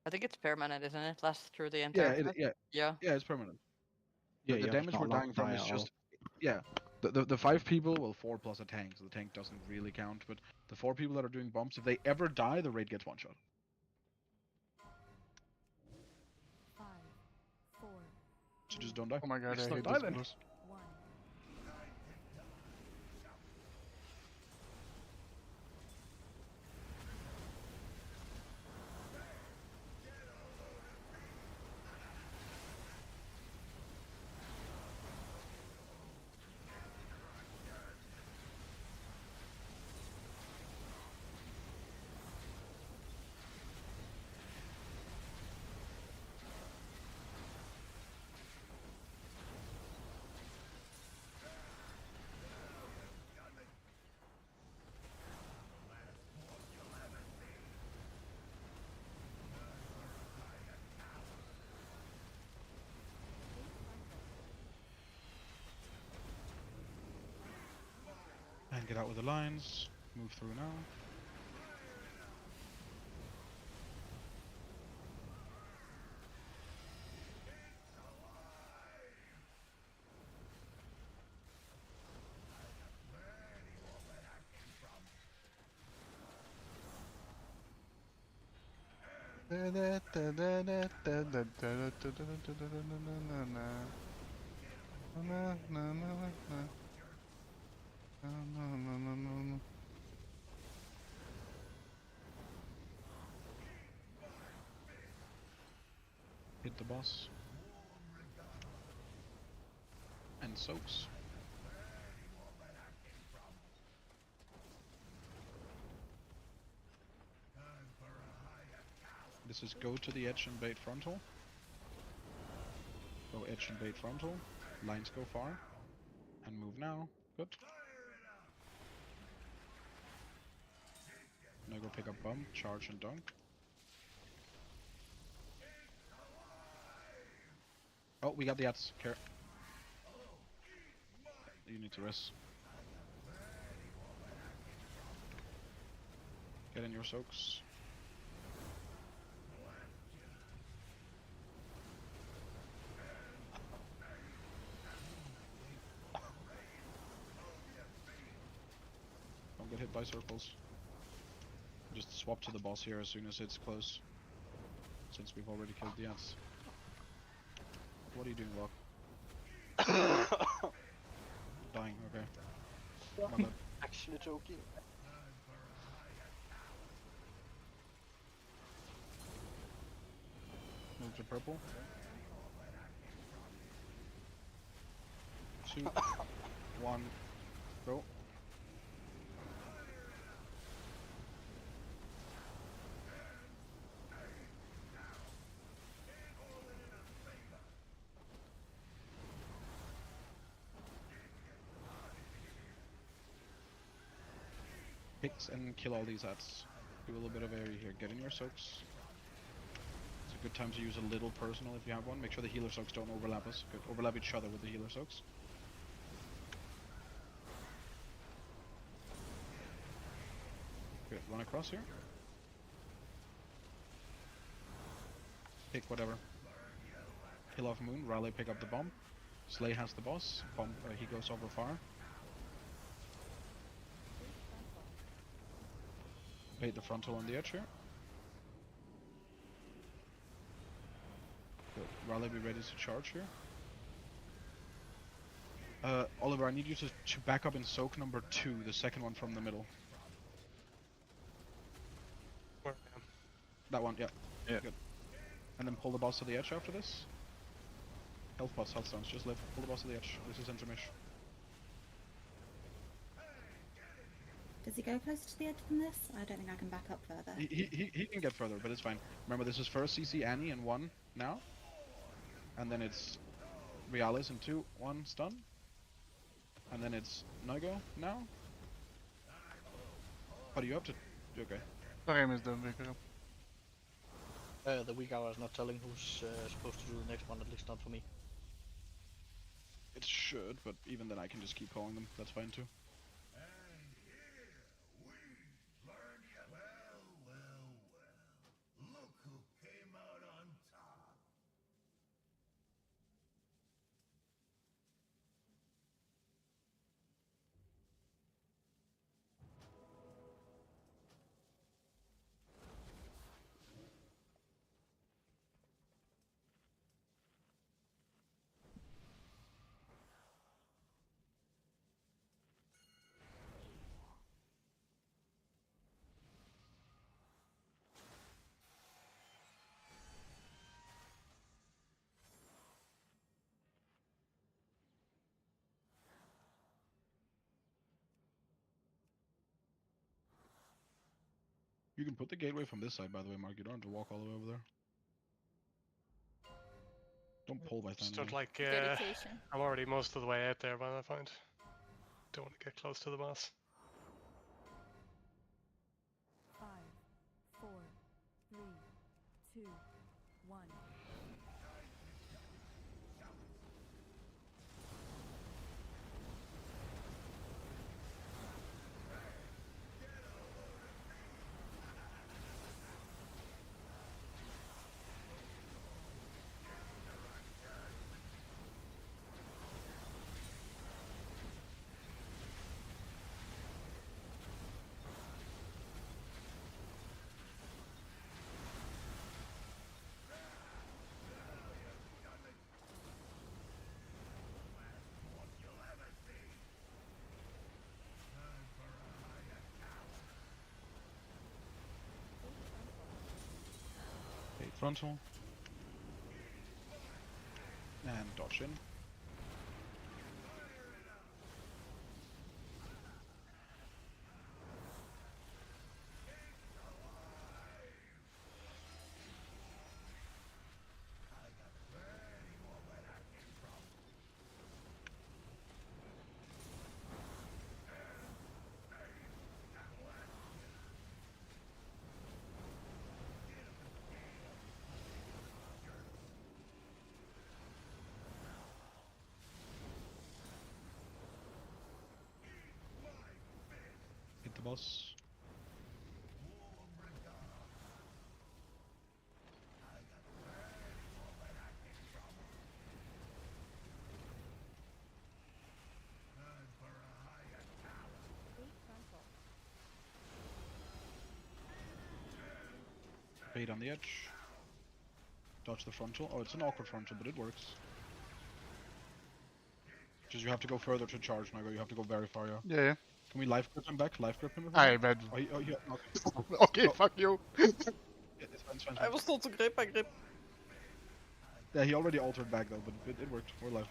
D: I think it's permanent, isn't it? Lasts through the entire fight? Yeah.
C: Yeah, it's permanent.
E: Yeah,
C: The
E: you're
C: damage
E: not
C: we're
E: allowed
C: dying
E: to
C: from
E: die
C: is
E: at
C: just
E: all.
C: the 5 people, well, 4 plus a tank, so the tank doesn't really count. But the 4 people that are doing bumps, if they ever die, the raid gets one shot.
I: 5, 4,
C: So just don't die.
A: Oh my god,
G: Let's
A: I
G: not
A: hate
G: die
A: this
G: then.
A: boss.
I: 1.
C: Get out with the lines. Move through now. Hit the boss. And soaks. This is go to the edge and bait frontal. Go edge and bait frontal. Lines go far. And move now. Good. Now go pick up bump, charge and dunk. Oh, we got the ads. Care. You need to rest. Get in your soaks. Don't get hit by circles. Just swap to the boss here as soon as it's close. Since we've already killed the ads. What are you doing, Locke? Dying, okay. My bad.
J: Actually joking.
C: Move to purple. 2, 1, go. Picks and kill all these ads. Do a little bit of area here. Get in your soaks. It's a good time to use a little personal if you have one. Make sure the healer soaks don't overlap us. Good. Overlap each other with the healer soaks. Good. Run across here. Pick whatever. Kill off Moon. Raleigh pick up the bomb. Slay has the boss. Bomb. He goes over far. Bait the frontal on the edge here. Good. Raleigh, be ready to charge here. Oliver, I need you to back up in soak number 2, the second one from the middle.
R: Where am
C: That one, yeah.
M: Yeah.
C: Good. And then pull the boss to the edge after this. Health pots, health stones, just live. Pull the boss to the edge. This is intermish.
T: Does he go closer to the edge than this? I don't think I can back up further.
C: He can get further, but it's fine. Remember, this is first CC Annie in 1 now. And then it's Realis in 2, 1 stun. And then it's Nago now. What are you up to? Okay.
A: Sorry, I missed the Vicar.
B: The weak hour is not telling who's supposed to do the next one, at least not for me.
C: It should, but even then I can just keep calling them. That's fine too.
K: Look who came out on top.
C: You can put the gateway from this side, by the way, Mark. You don't have to walk all the way over there. Don't pull by
R: Just
C: standing
R: don't
C: there.
R: like.
Q: Dedication.
R: I'm already most of the way out there by that point. Don't want to get close to the boss.
I: 5, 4, 3, 2, 1.
C: Frontal. And dodge in. Hit the boss. Bait on the edge. Dodge the frontal. Oh, it's an awkward frontal, but it works. Just you have to go further to charge, Nago. You have to go very far, yeah.
A: Yeah, yeah.
C: Can we life grip him back? Life grip him?
A: I bet.
C: Oh, yeah. Okay,
A: Okay, fuck you.
C: Yeah, it's fine, it's fine, it's
U: I
C: fine.
U: was told to grip, I grip.
C: Yeah, he already altered back though, but it worked. We're live.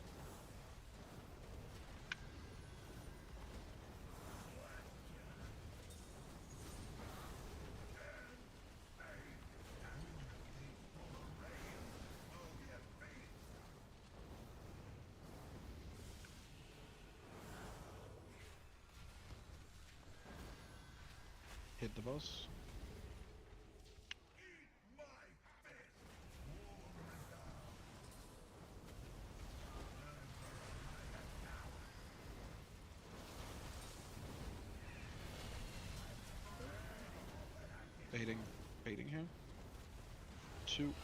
C: Hit the boss. Baiting here. 2,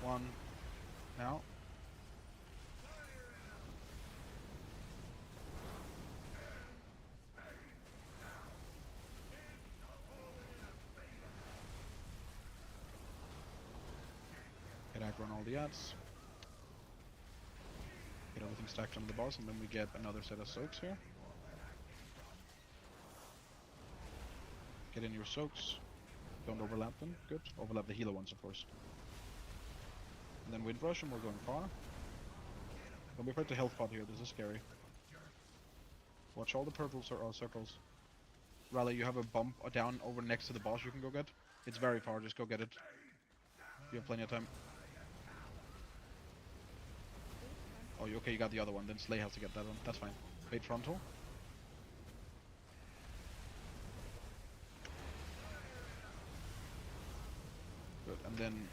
C: 1, now. Get aggro on all the ads. Get everything stacked onto the boss, and then we get another set of soaks here. Get in your soaks. Don't overlap them. Good. Overlap the healer ones, of course. And then wind rush, and we're going far. Don't be afraid to health pot here. This is scary. Watch all the purple circles. Rally, you have a bump down over next to the boss you can go get. It's very far. Just go get it. You have plenty of time. Oh, okay, you got the other one. Then Slay has to get that one. That's fine. Bait frontal. Good, and then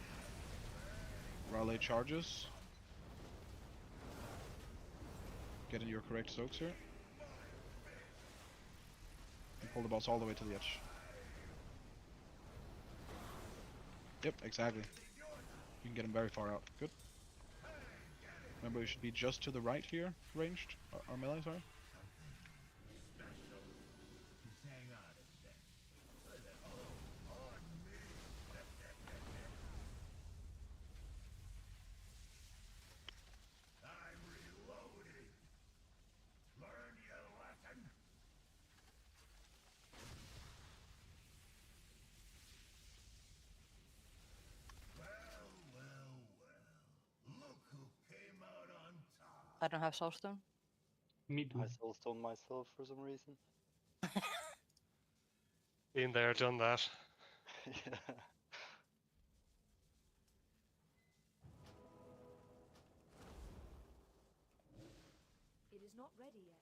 C: Raleigh charges. Get in your correct soaks here. And pull the boss all the way to the edge. Yep, exactly. You can get him very far out. Good. Remember, you should be just to the right here, ranged. Or melee, sorry.
D: I don't have soulstone.
F: Me too.
J: I soulstone myself for some reason.
R: Been there, done that.
J: Yeah.
I: It is not ready yet.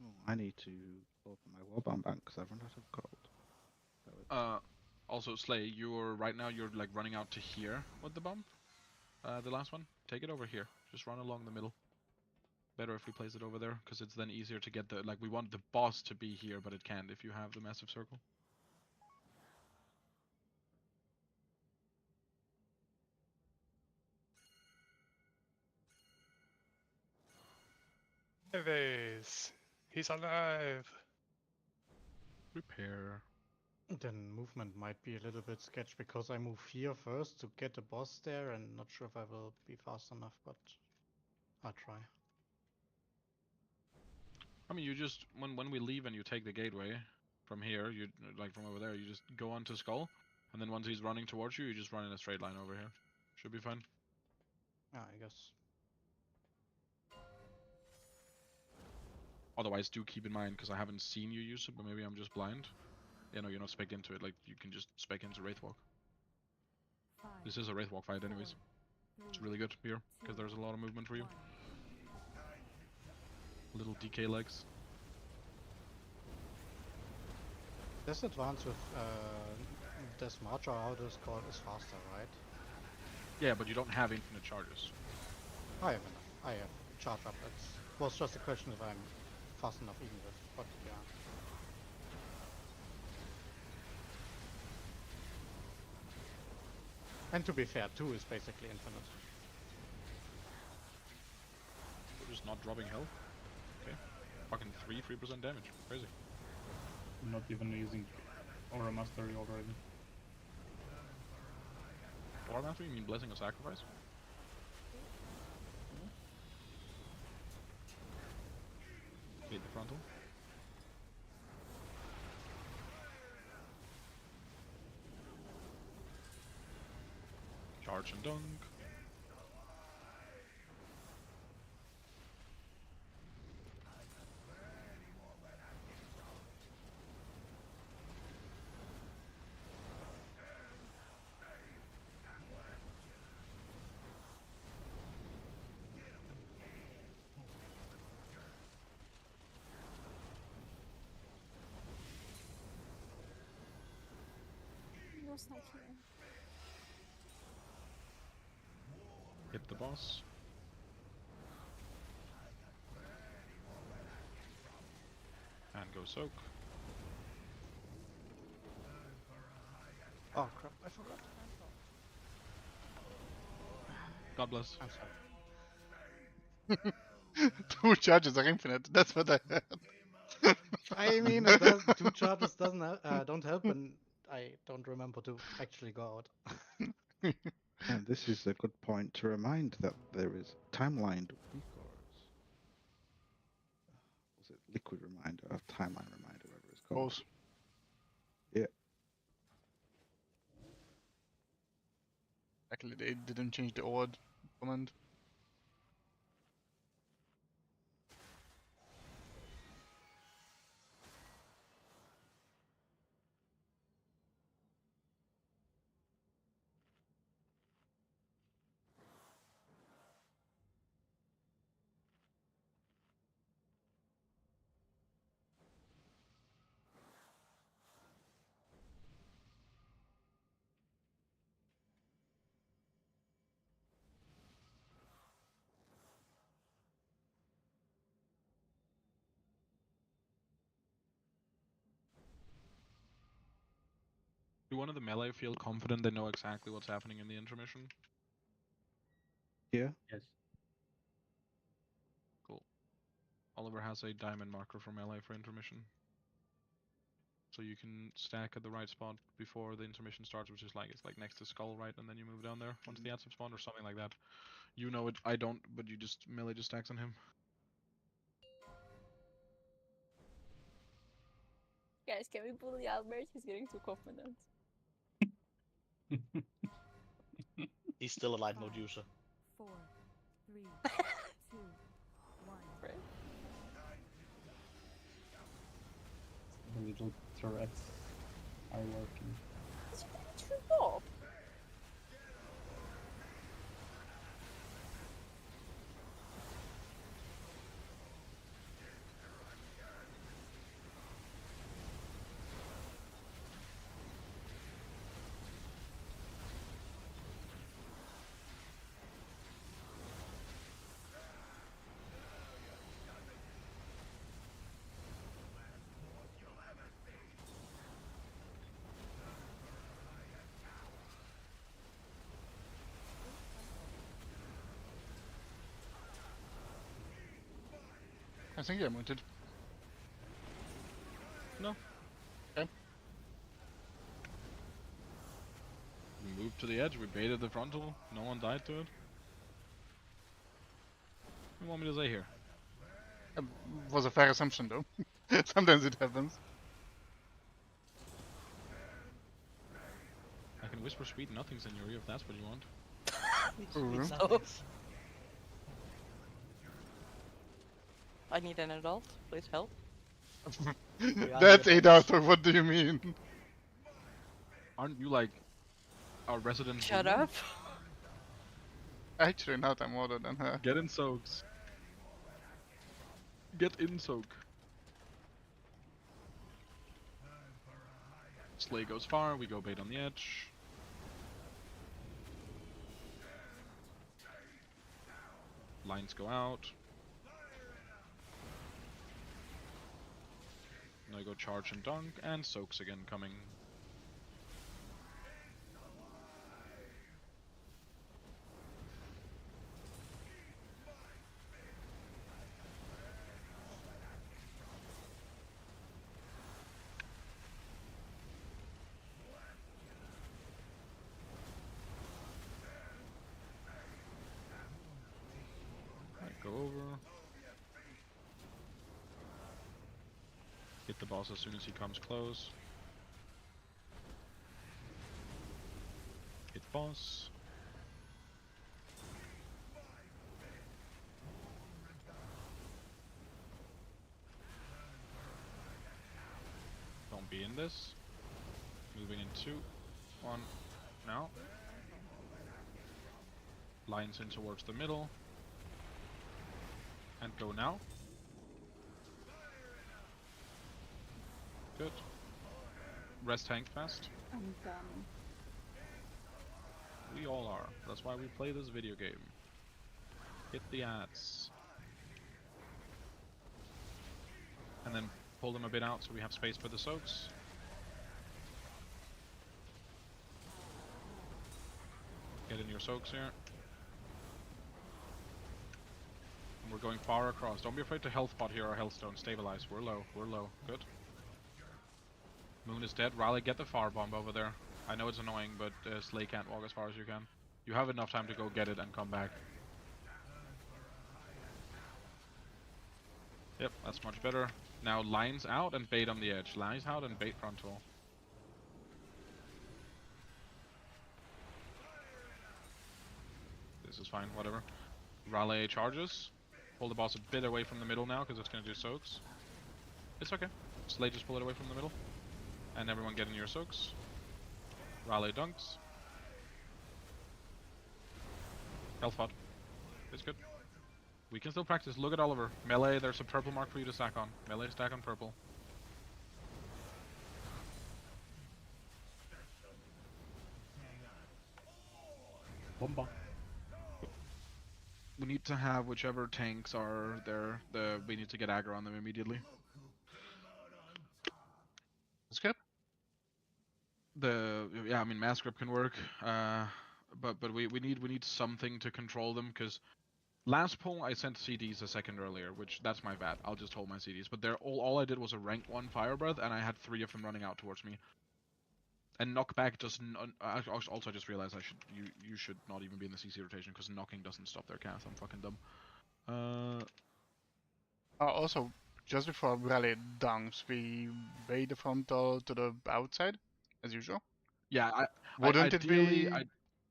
E: Oh, I need to open my warband bank because I've run out of gold.
C: Also, Slay, right now you're like running out to here with the bump. The last one. Take it over here. Just run along the middle. Better if we place it over there, because it's then easier to get like we want the boss to be here, but it can't if you have the massive circle.
R: Neves! He's alive!
C: Repair.
L: Then movement might be a little bit sketch because I move here first to get the boss there, and not sure if I will be fast enough, but I'll try.
C: I mean, you just when we leave and you take the gateway from here, you like from over there, you just go on to Skull, And then once he's running towards you, you just run in a straight line over here. Should be fine.
L: Yeah, I guess.
C: Otherwise, do keep in mind, because I haven't seen you use it, but maybe I'm just blind. Yeah, no, you're not spec into it. Like, you can just spec into Wraithwalk. This is a Wraithwalk fight anyways. It's really good here, because there's a lot of movement for you. Little DK legs.
L: This advance with this March, or how this called, is faster, right?
C: Yeah, but you don't have infinite charges.
L: I have enough. I have charge up. It was just a question if I'm fast enough even with, but yeah. And to be fair, 2 is basically infinite.
C: We're just not dropping health. Okay. Fucking 3% damage. Crazy.
M: I'm not even using Aura Mastery already.
C: Aura Mastery? You mean Blessing of Sacrifice? Hit the frontal. Charge and dunk.
Q: No snipe here.
C: Hit the boss. And go soak.
L: Oh crap, I forgot.
C: God bless.
L: I'm sorry.
A: 2 charges are infinite. That's what I heard.
L: I mean, it does, 2 charges don't help, and I don't remember to actually go out.
E: And this is a good point to remind that there is timelined recores. Was it liquid reminder or timeline reminder, whatever it's called?
A: Both.
E: Yeah.
A: Actually, they didn't change the odd command.
C: Do one of the melee feel confident they know exactly what's happening in the intermission?
E: Yeah.
M: Yes.
C: Cool. Oliver has a diamond marker for melee for intermission. So you can stack at the right spot before the intermission starts, which is like, it's like next to skull, right? And then you move down there onto the adsub spawn or something like that. You know it, I don't, but you just melee just stacks on him.
Q: Guys, can we bully Albert? He's getting too confident.
B: He's still a light mode user.
I: 4, 3, 2, 1.
Q: Right?
M: The little turrets are working.
Q: Did you get true off?
A: I think I'm muted.
C: No.
A: Okay.
C: We moved to the edge, we baited the frontal, no one died to it. What do you want me to say here?
A: Was a fair assumption though. Sometimes it happens.
C: whisper sweet nothings in your ear if that's what you want.
D: So, I need an adult. Please help.
A: That's 8 out of what do you mean?
C: Aren't you like a resident?
D: Shut
C: woman?
D: up.
A: Actually, not. I'm older than her.
C: Get in soaks. Get in soak. Slay goes far, we go bait on the edge. Lines go out. Now I go charge and dunk, and soaks again coming. Go over. Hit the boss as soon as he comes close. Hit boss. Don't be in this. Moving in 2, 1, now. Lines in towards the middle. And go now. Good. Rest tank fast.
T: I'm done.
C: We all are. That's why we play this video game. Hit the ads. And then pull them a bit out so we have space for the soaks. Get in your soaks here. And we're going far across. Don't be afraid to health pot here or health stone. Stabilize. We're low. We're low. Good. Moon is dead. Raleigh, get the fire bomb over there. I know it's annoying, but Slay can't walk as far as you can. You have enough time to go get it and come back. Yep, that's much better. Now lines out and bait on the edge. Lines out and bait frontal. This is fine, whatever. Raleigh charges. Pull the boss a bit away from the middle now, because it's going to do soaks. It's okay. Slay, just pull it away from the middle. And everyone get in your soaks. Raleigh dunks. Health pot. It's good. We can still practice. Look at Oliver. Melee, there's a purple mark for you to stack on. Melee, stack on purple.
E: Bomba.
C: We need to have whichever tanks are there. We need to get aggro on them immediately.
A: Script?
C: Yeah, I mean mass grip can work. But we need something to control them, because last pull I sent CDs a second earlier, which that's my bad. I'll just hold my CDs. But they're all I did was a rank 1 fire breath, and I had 3 of them running out towards me. And knockback doesn't. Also, I just realized you should not even be in the CC rotation, because knocking doesn't stop their cast. I'm fucking dumb.
A: Also, just before Rally dunks, we bait the frontal to the outside, as usual.
C: Yeah,
A: Wouldn't it
C: ideally,
A: be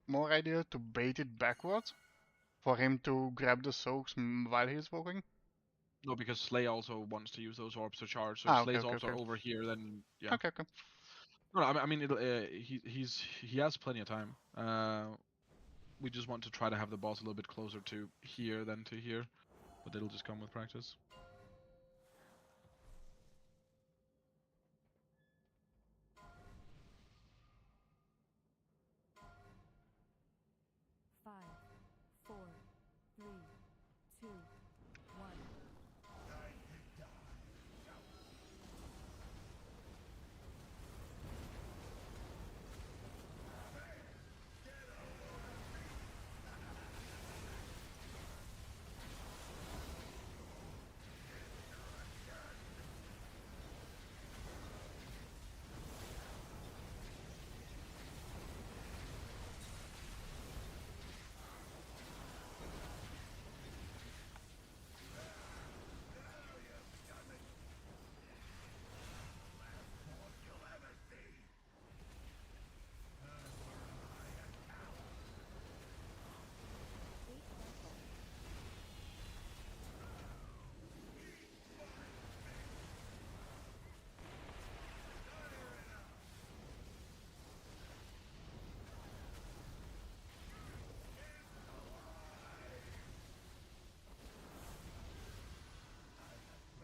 A: more ideal to bait it backwards? For him to grab the soaks while he's walking?
C: No, because Slay also wants to use those orbs to charge. So
A: Ah,
C: if
A: okay,
C: Slay's
A: okay,
C: orbs are
A: okay.
C: over here, then yeah.
A: Okay.
C: No, I mean he has plenty of time. We just want to try to have the boss a little bit closer to here than to here, but it'll just come with practice.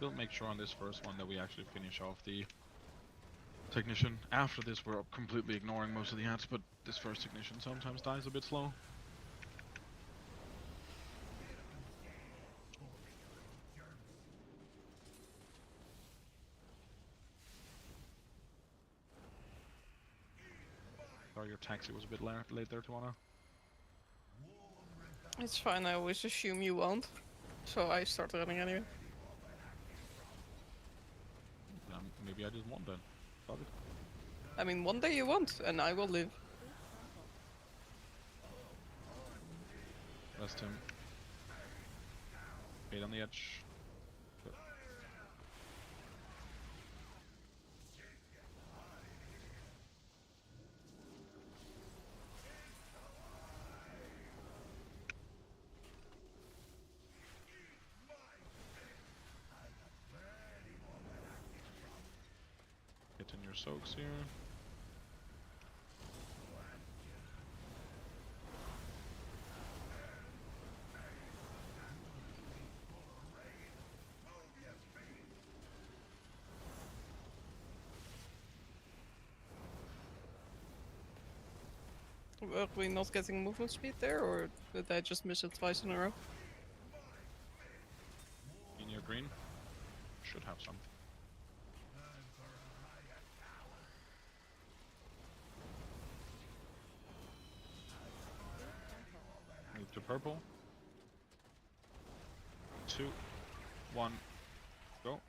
C: We'll make sure on this first one that we actually finish off the technician. After this, we're completely ignoring most of the ads, but this first technician sometimes dies a bit slow. Sorry, your taxi was a bit late there, Tawana.
U: It's fine, I always assume you won't. So I start running anyway.
C: Maybe I didn't want that. Fuck it.
U: I mean, one day you won't, and I will live.
C: Rest him. Bait on the edge. Good. Get in your soaks here.
U: Were we not getting movement speed there, or did I just miss it twice in a row?
C: In your green. Should have something. Move to purple. 2, 1, go.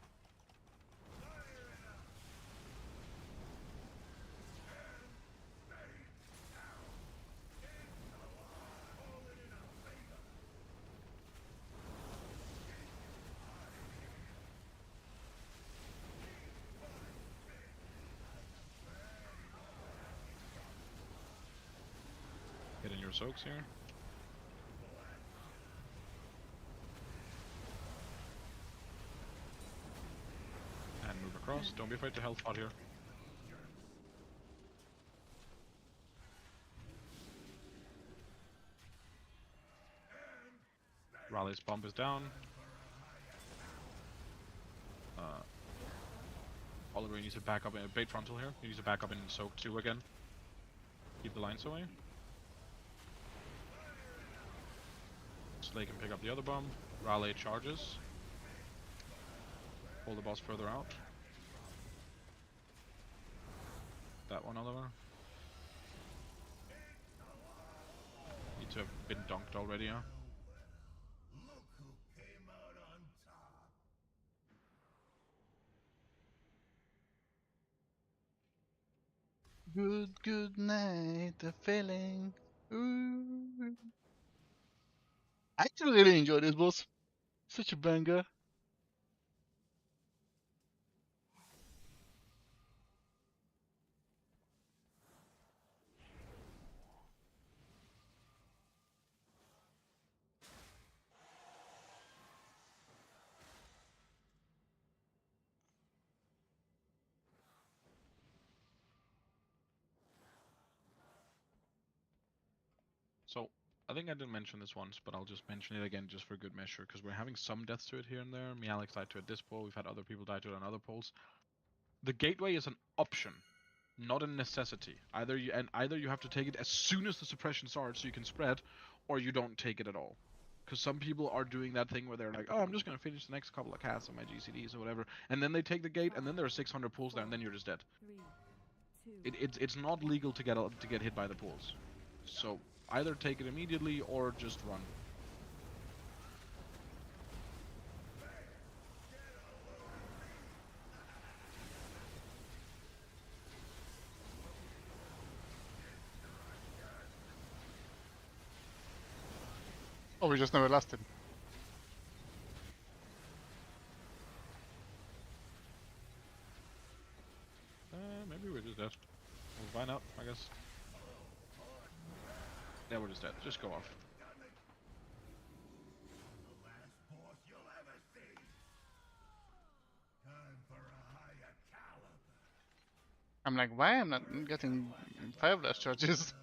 C: Get in your soaks here. And move across. Don't be afraid to health spot here. Raleigh's bump is down. Oliver, you need to back up in bait frontal here. You need to back up in soak 2 again. Keep the lines away. Slay can pick up the other bomb. Raleigh charges. Pull the boss further out. That one, Oliver. Need to have been dunked already, huh?
A: Good night, the feeling. Ooh. I actually really enjoy this boss. Such a banger.
C: So, I think I didn't mention this once, but I'll just mention it again just for good measure, because we're having some deaths to it here and there. Me, Alex died to it this poll, we've had other people die to it on other polls. The gateway is an option, not a necessity. Either you have to take it as soon as the suppression starts so you can spread, or you don't take it at all. Because some people are doing that thing where they're like, oh, I'm just going to finish the next couple of casts on my GCDs or whatever, and then they take the gate, and then there are 600 pulls there, and then you're just dead. It's not legal to get hit by the pulls. So either take it immediately or just run.
A: Oh, we just never lasted.
C: Maybe we're just dead. We'll find out, I guess. Yeah, we're just dead. Just go off.
A: I'm like, why am I not getting 5 less charges?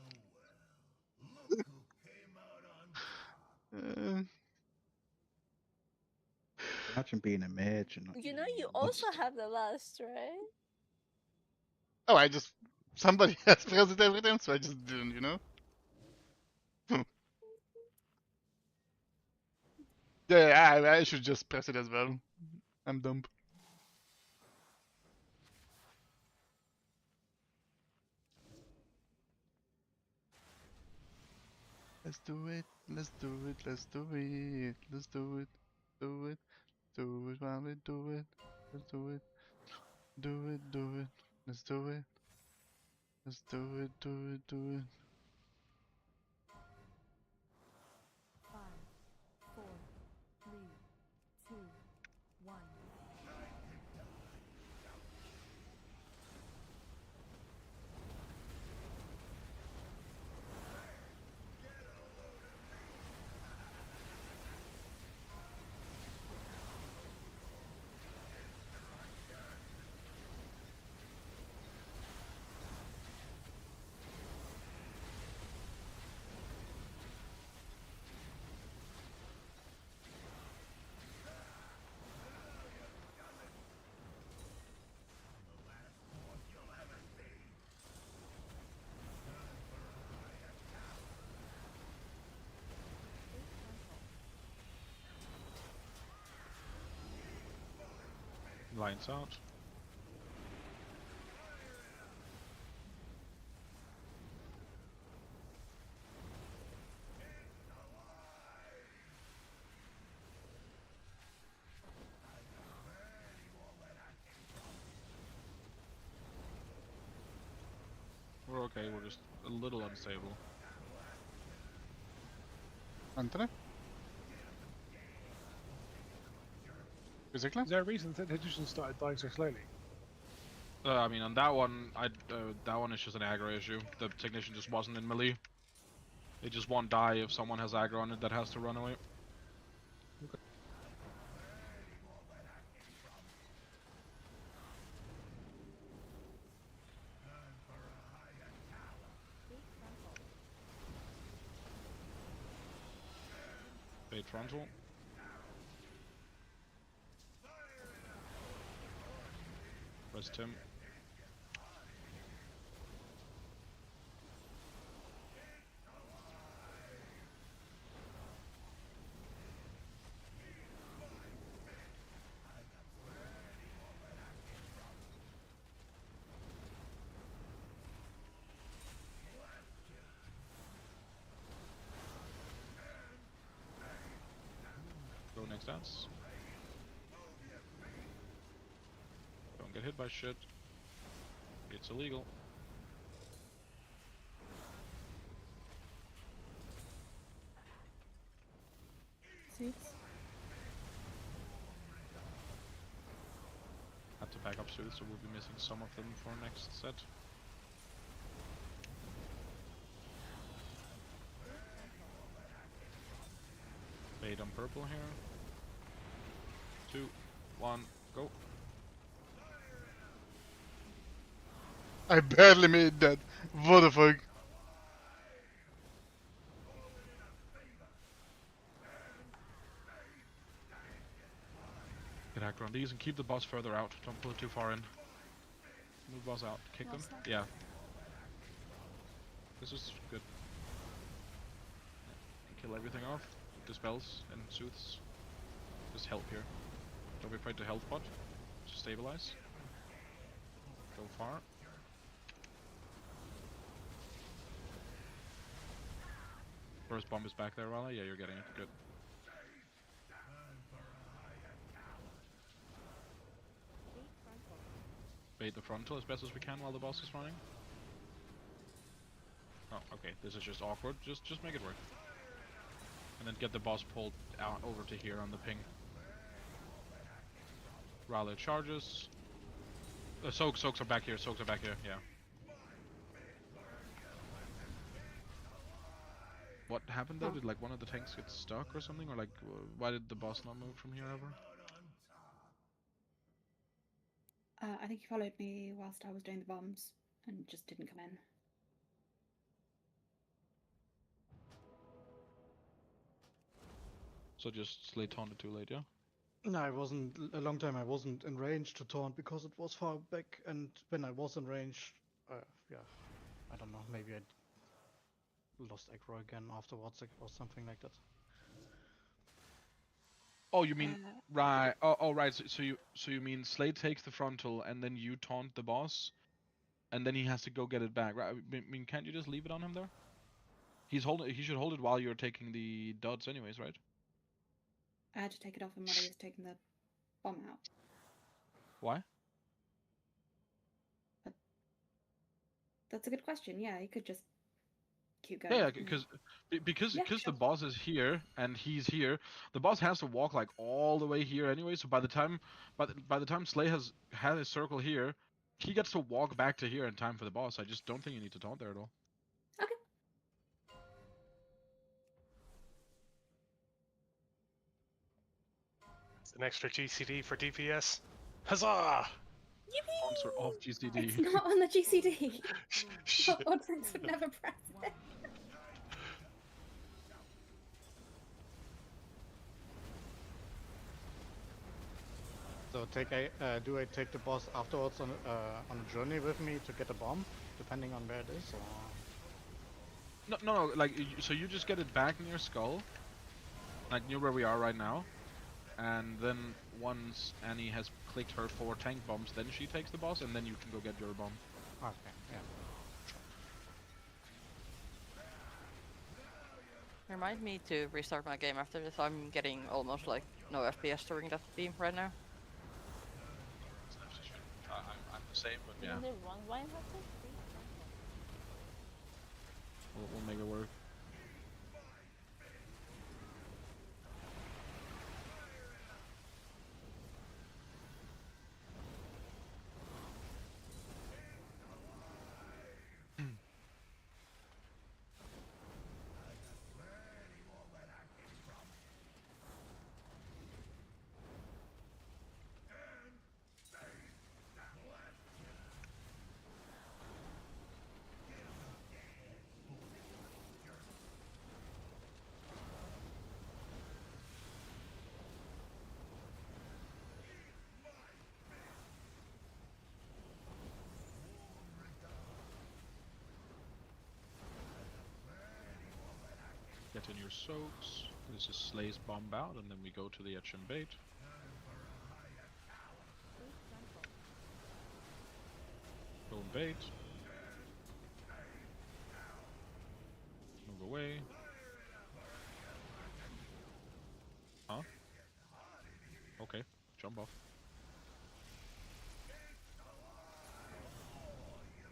E: Imagine being a mage and not
Q: You know,
E: using
Q: you
E: your
Q: also
E: lust.
Q: have the last, right?
A: Oh, I just somebody has pressed it every time, so I just didn't, you know. Yeah, I should just press it as well. I'm dumb. Let's do it. Let's do it. Let's do it. Let's do it. Do it. Do it while we do it. Let's do it. Do it. Do it. Let's do it. Let's do it. Do it. Do it.
I: 5, 4, 3, 2, 1.
C: Lines out. We're okay, we're just a little unstable.
A: Anthony? Physically?
G: Is there a reason that Technician started dying so slowly?
C: I mean, on that one, that one is just an aggro issue. The technician just wasn't in melee. It just won't die if someone has aggro on it that has to run away. Bait frontal. Rest him. Go next dance. Don't get hit by shit. It's illegal.
T: Suits.
C: Have to back up suits, so we'll be missing some of them for next set. Bait on purple here. 2, 1, go.
A: I barely made that. What the fuck?
C: Get aggro on these and keep the boss further out. Don't pull it too far in. Move boss out. Kick them. Yeah. This is good. Kill everything off. Dispels and soothes. Just help here. Don't be afraid to health pot. Just stabilize. Go far. First bomb is back there, Raleigh. Yeah, you're getting it. Good. Bait the frontal as best as we can while the boss is running. Oh, okay. This is just awkward. Just make it work. And then get the boss pulled out over to here on the ping. Raleigh charges. Soaks are back here. Soaks are back here. Yeah. What happened though? Did like one of the tanks get stuck or something? Or like, why did the boss not move from here ever?
T: I think he followed me whilst I was doing the bombs and just didn't come in.
C: So just slay taunted too late, yeah?
L: No, I wasn't. A long time I wasn't in range to taunt because it was far back, and when I was in range, yeah, I don't know. Maybe I lost aggro again afterwards or something like that.
C: Oh, you mean right? Oh, right. So you mean Slade takes the frontal and then you taunt the boss, and then he has to go get it back, right? I mean, can't you just leave it on him there? He should hold it while you're taking the dots, anyways, right?
T: I had to take it off him while he was taking the bomb out.
C: Why?
T: That's a good question. Yeah, he could just keep going.
C: Yeah, because
T: Yeah,
C: the
T: sure.
C: boss is here and he's here, the boss has to walk like all the way here anyway. So by the time Slay has had his circle here, he gets to walk back to here in time for the boss. I just don't think you need to taunt there at all.
R: It's an extra GCD for DPS. Huzzah!
C: Sponsor of GCD.
T: It's not on the GCD. Odds would never press it.
L: So do I take the boss afterwards on a journey with me to get a bomb, depending on where it is, or?
C: No. Like, so you just get it back in your skull, like near where we are right now, and then once Annie has clicked her 4 tank bombs, then she takes the boss, and then you can go get your bomb.
L: Okay, yeah.
D: Remind me to restart my game after this. I'm getting almost like no FPS during that theme right now.
C: I'm the same, but yeah. We'll make it work. Get in your soaks. This is Slay's bomb out, and then we go to the etch and bait. Go and bait. Move away. Huh? Okay, jump off.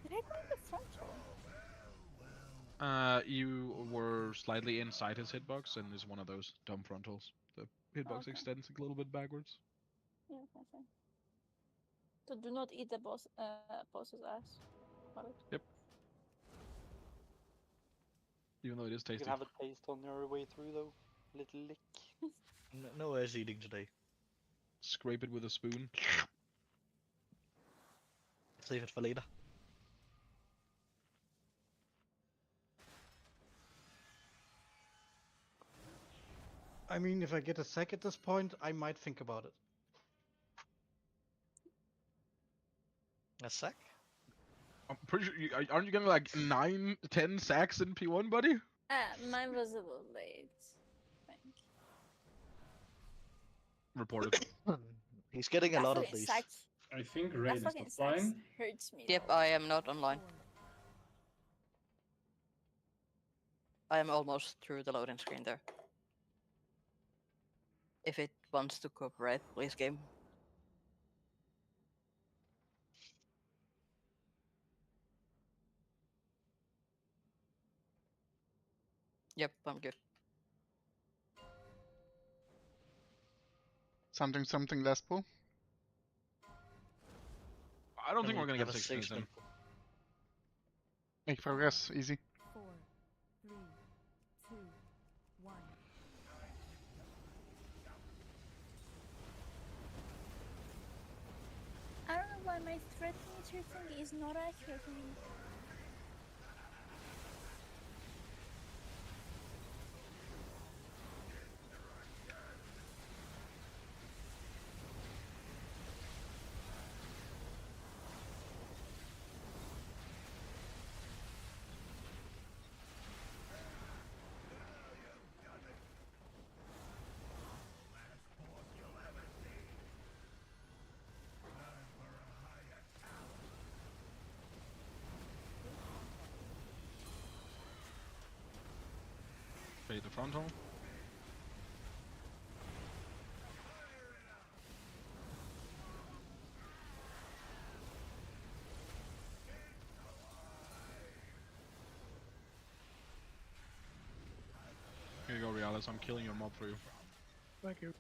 Q: Did I go in the frontal?
C: You were slightly inside his hitbox, and is one of those dumb frontals. The hitbox extends a little bit backwards.
Q: Yeah, okay. So do not eat the boss's ass. Right.
C: Yep. Even though it is tasty.
J: You can have a taste on your way through, though. Little lick.
B: No ass eating today.
C: Scrape it with a spoon.
B: Save it for later.
L: I mean, if I get a sec at this point, I might think about it.
B: A sec?
C: I'm pretty sure aren't you getting like 9-10 sacks in P1, buddy?
Q: Mine was a little late. I think.
C: Reported.
B: He's getting a
Q: That
B: lot of
Q: fucking
B: these.
Q: sack.
F: I think
Q: That
F: Raid is
Q: fucking
F: not
Q: sack
F: fine.
Q: hurts me.
D: Yep,
Q: though.
D: I am not online. I am almost through the loading screen there. If it wants to cooperate, please game. Yep, I'm good.
A: Something less pull.
C: I don't think we're gonna get 6 minutes in.
A: Make progress, easy.
I: 4, 3, 2, 1.
Q: I don't know why my threat meter thing is not accurate anymore.
C: Bait the frontal. Here you go, Realis. I'm killing your mob for you.
G: Thank you.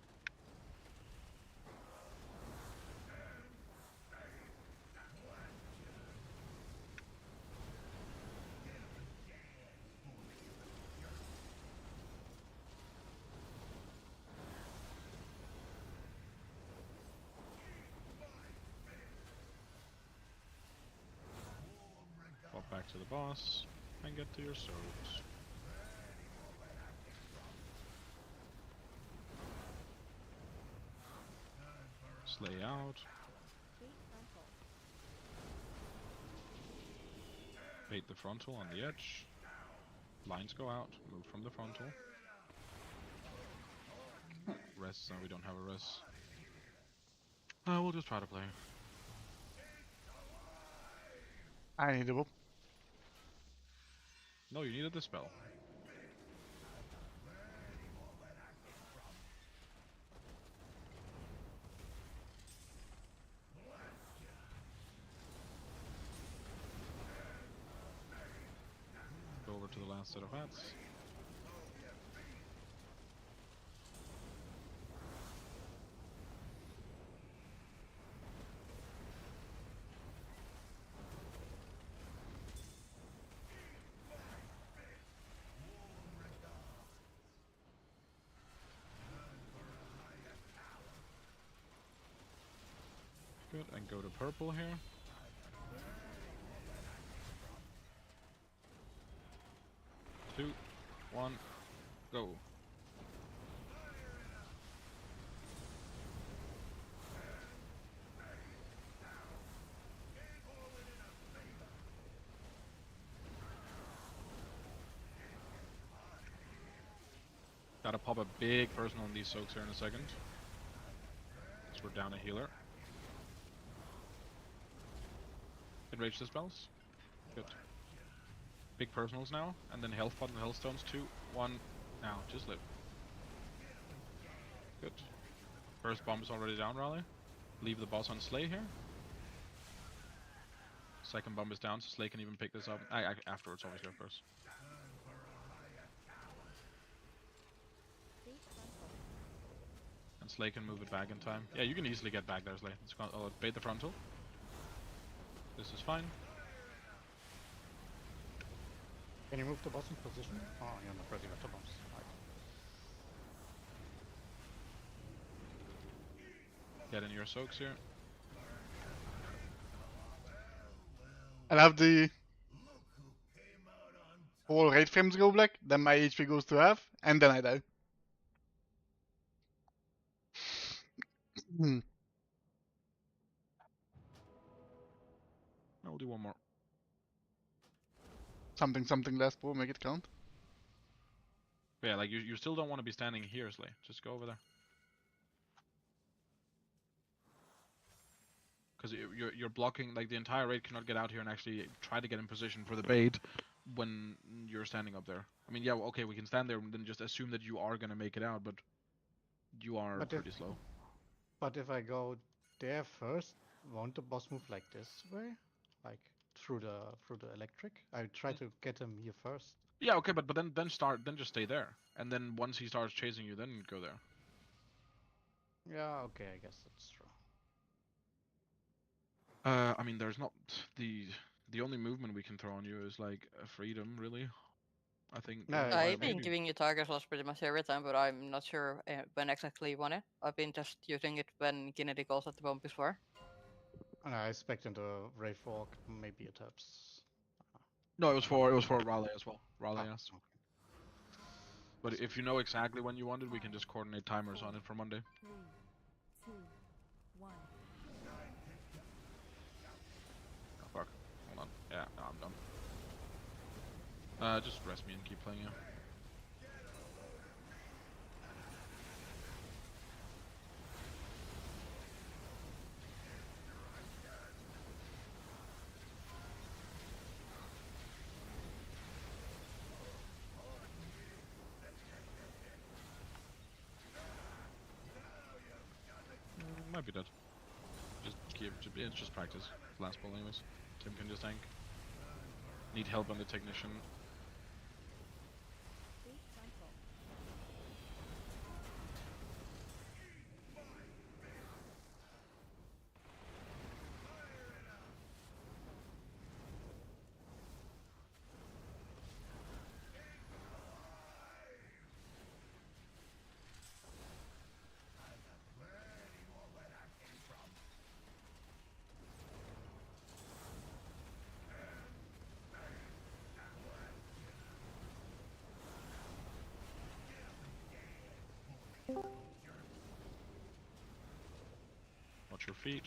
C: Pop back to the boss and get to your soaps. Slay out. Bait the frontal on the edge. Lines go out. Move from the frontal. Rest. No, we don't have a rest. We'll just try to play.
A: I need a book.
C: No, you needed the spell. Go over to the last set of hats. Good, and go to purple here. Two, one, go. Gotta pop a big personal on these soaks here in a second. So we're down a healer. Enrage the spells. Good. Big personals now, and then health pot and health stones. 2, 1, now. Just live. Good. First bomb is already down, Raleigh. Leave the boss on Slay here. Second bomb is down, so Slay can even pick this up. Afterwards, obviously, of course. And Slay can move it back in time. Yeah, you can easily get back there, Slay. Let's go. Bait the frontal. This is fine.
L: Can you move the boss in position? Oh, you're not ready with the boss. Right.
C: Get in your soaks here.
A: I'll have the whole raid frames go black, then my HP goes to half, and then I die.
C: I'll do one more.
A: Something less, bro, make it count.
C: But yeah, like you still don't want to be standing here, Slay. Just go over there. Because you're blocking, like the entire raid cannot get out here and actually try to get in position for the bait when you're standing up there. I mean, yeah, okay, we can stand there and then just assume that you are gonna make it out, but you are pretty slow.
L: But if I go there first, won't the boss move like this way? Like through the electric? I try to get him here first.
C: Yeah, okay, but then just stay there. And then once he starts chasing you, then go there.
L: Yeah, okay, I guess that's true.
C: I mean, there's not the only movement we can throw on you is like a freedom, really. I think.
D: I've been giving you target loss pretty much every time, but I'm not sure when exactly you want it. I've been just using it when Kennedy goes at the bomb before.
L: And I expect in the Wraith Walk maybe it helps.
C: No, it was for Raleigh as well. Raleigh asked.
L: Okay.
C: But if you know exactly when you want it, we can just coordinate timers on it for Monday.
I: 3, 2, 1.
C: Oh, fuck. Hold on. Yeah, no, I'm done. Just rest me and keep playing, yeah. be dead. Just it's just practice. Last ball anyways. Tim can just tank. Need help on the technician. Watch your feet.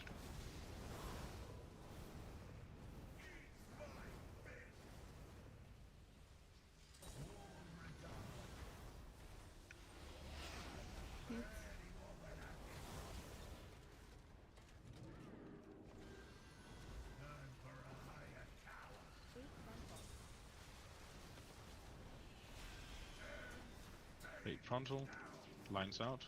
C: Right frontal. Lines out.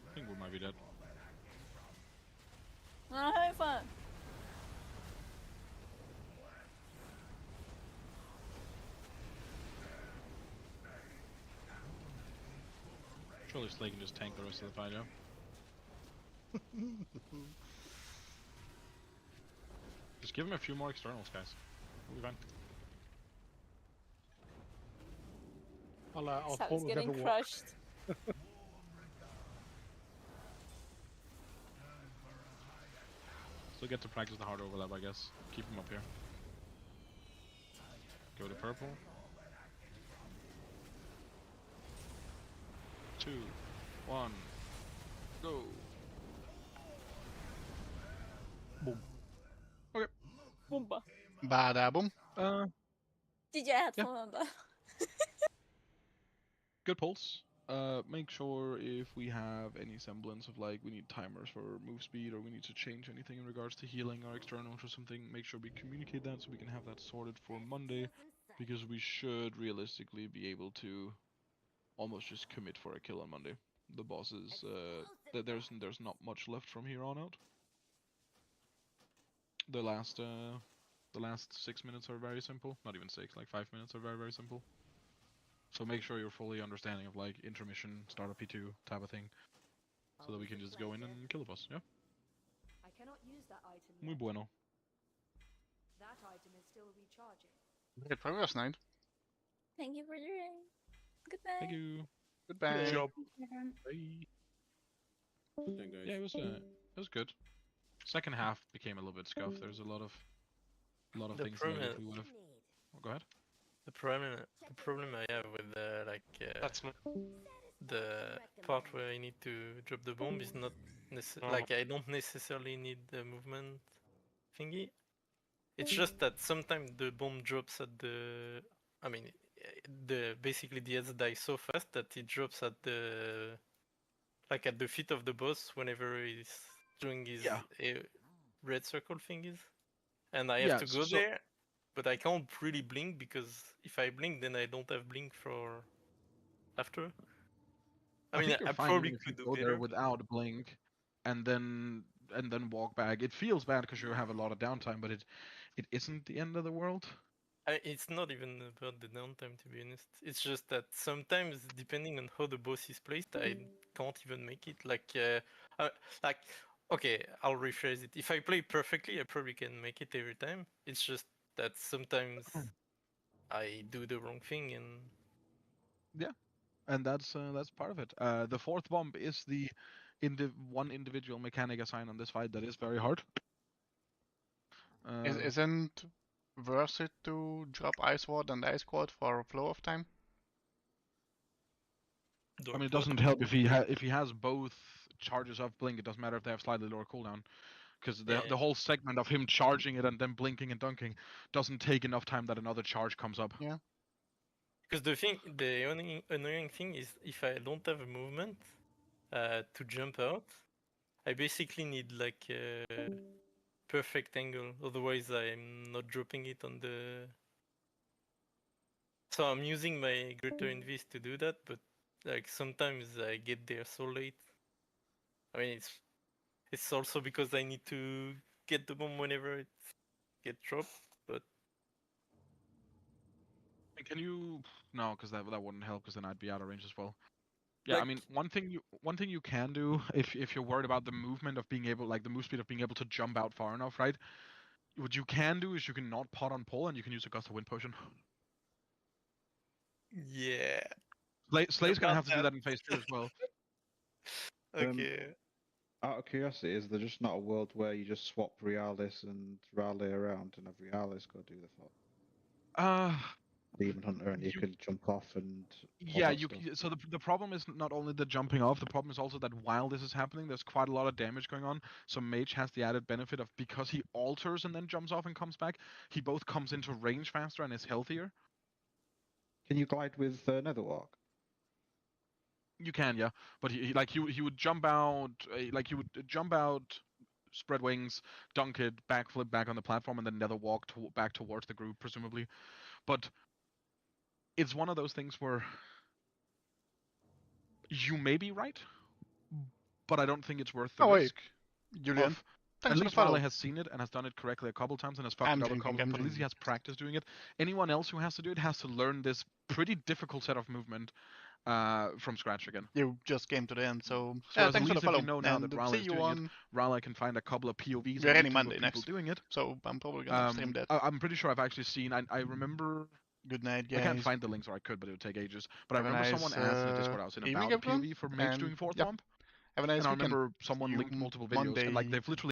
C: I think we might be dead.
Q: I'm having fun.
C: Surely Slay can just tank the rest of the fight, yeah? Just give him a few more externals, guys. We'll be fine.
G: I'll
Q: Sal's
G: fall with
Q: getting
G: everyone.
Q: crushed.
C: Still get to practice the hard overlap, I guess. Keep him up here. Go to purple. 2, 1, go. Boom. Okay.
Q: Boomba.
A: Bada boom.
Q: Did you have fun on that?
C: Good pulse. Make sure if we have any semblance of like we need timers for move speed or we need to change anything in regards to healing or externals or something, make sure we communicate that so we can have that sorted for Monday, because we should realistically be able to almost just commit for a kill on Monday. The boss is there's not much left from here on out. The last 6 minutes are very simple. Not even 6, like 5 minutes are very simple. So make sure you're fully understanding of like intermission, start a P2 type of thing, so that we can just go in and kill the boss. Yeah.
I: I cannot use that item
C: Muy
I: yet.
C: bueno.
I: That item is still recharging.
A: Great progress, Knight.
Q: Thank you for your rain. Goodbye.
C: Thank you.
A: Goodbye.
C: Good job.
N: Thank guys.
C: Yeah, it was good. Second half became a little bit scuffed. There's a lot of
H: The
C: things
H: problem
C: that if
H: is-
C: we would have. Oh, go ahead.
H: The problem I have with the part where I need to drop the bomb is not like I don't necessarily need the movement thingy. It's just that sometimes the bomb drops at the, I mean, basically the heads die so fast that it drops at the feet of the boss whenever he's doing his red circle thingies, and I have to go there. But I can't really blink because if I blink, then I don't have blink for after. I mean,
C: think you're
H: I
C: fine
H: probably
C: even if you
H: could do
C: go there
H: better.
C: without blink, and then walk back. It feels bad because you have a lot of downtime, but it isn't the end of the world.
H: It's not even about the downtime, to be honest. It's just that sometimes, depending on how the boss is placed, I can't even make it. Okay, I'll rephrase it. If I play perfectly, I probably can make it every time. It's just that sometimes I do the wrong thing and.
C: Yeah, and that's part of it. The fourth bomb is the one individual mechanic assigned on this fight that is very hard.
A: Isn't worth it to drop Ice Ward and Ice Quad for a flow of time?
C: I mean, it doesn't help if he has both charges of blink. It doesn't matter if they have slightly lower cooldown, because the whole segment of him charging it and then blinking and dunking doesn't take enough time that another charge comes up.
A: Yeah.
H: Because the annoying thing is if I don't have a movement to jump out, I basically need like a perfect angle, otherwise I'm not dropping it on the. So I'm using my greater invis to do that, but like sometimes I get there so late. I mean, it's also because I need to get the bomb whenever it get dropped, but.
C: Can you? No, because that wouldn't help. Because then I'd be out of range as well. Yeah, I
H: Like-
C: mean, one thing you can do if you're worried about the movement of being able, like the move speed of being able to jump out far enough, right? What you can do is you can not pot on pull and you can use a gust of wind potion.
H: Yeah.
C: Slay's gonna
H: About
C: have to do that in phase 2 as well.
H: Okay.
E: Out of curiosity, is there just not a world where you just swap Realis and Raleigh around and have Realis go do the Demon Hunter and you can jump off and all
C: Yeah,
E: that
C: you.
E: stuff?
C: So the problem is not only the jumping off. The problem is also that while this is happening, there's quite a lot of damage going on. So Mage has the added benefit of because he alters and then jumps off and comes back, he both comes into range faster and is healthier.
E: Can you glide with Netherwalk?
C: You can, yeah, but he would jump out, like he would jump out, spread wings, dunk it, backflip back on the platform, and then nether walk back towards the group, presumably. But it's one of those things where you may be right, but I don't think it's worth the
A: Oh, wait.
C: risk.
A: Julian,
C: Of,
A: thanks
C: at
A: for the
C: least
A: follow.
C: Riley has seen it and has done it correctly a couple times and has fucked
A: I'm
C: it up a
A: drinking,
C: couple,
A: I'm
C: but at least he
A: drinking.
C: has practice doing it. Anyone else who has to do it has to learn this pretty difficult set of movement from scratch again.
A: You just came to the end, so
C: So
A: yeah,
C: as
A: thanks for the
C: least if
A: follow.
C: you know now that
A: And
C: Raleigh
A: see
C: is
A: you
C: doing it,
A: on.
C: Raleigh can find a couple of POVs
A: We're
C: on
A: heading
C: YouTube
A: Monday
C: of people
A: next,
C: doing it.
A: so I'm probably gonna stream that.
C: I'm pretty sure I've actually seen. I remember.
A: Good night,
C: I can't
A: guys.
C: find the links, or I could, but it would take ages. But I
A: Have a
C: remember
A: nice
C: someone asked in a Discord I was in
A: evening,
C: about a
A: everyone,
C: POV for Mage
A: and
C: doing fourth
A: yeah,
C: bomb.
A: have a nice
C: And I
A: weekend.
C: remember
A: See
C: someone
A: you
C: linked multiple videos, and like
A: Monday.
C: they've literally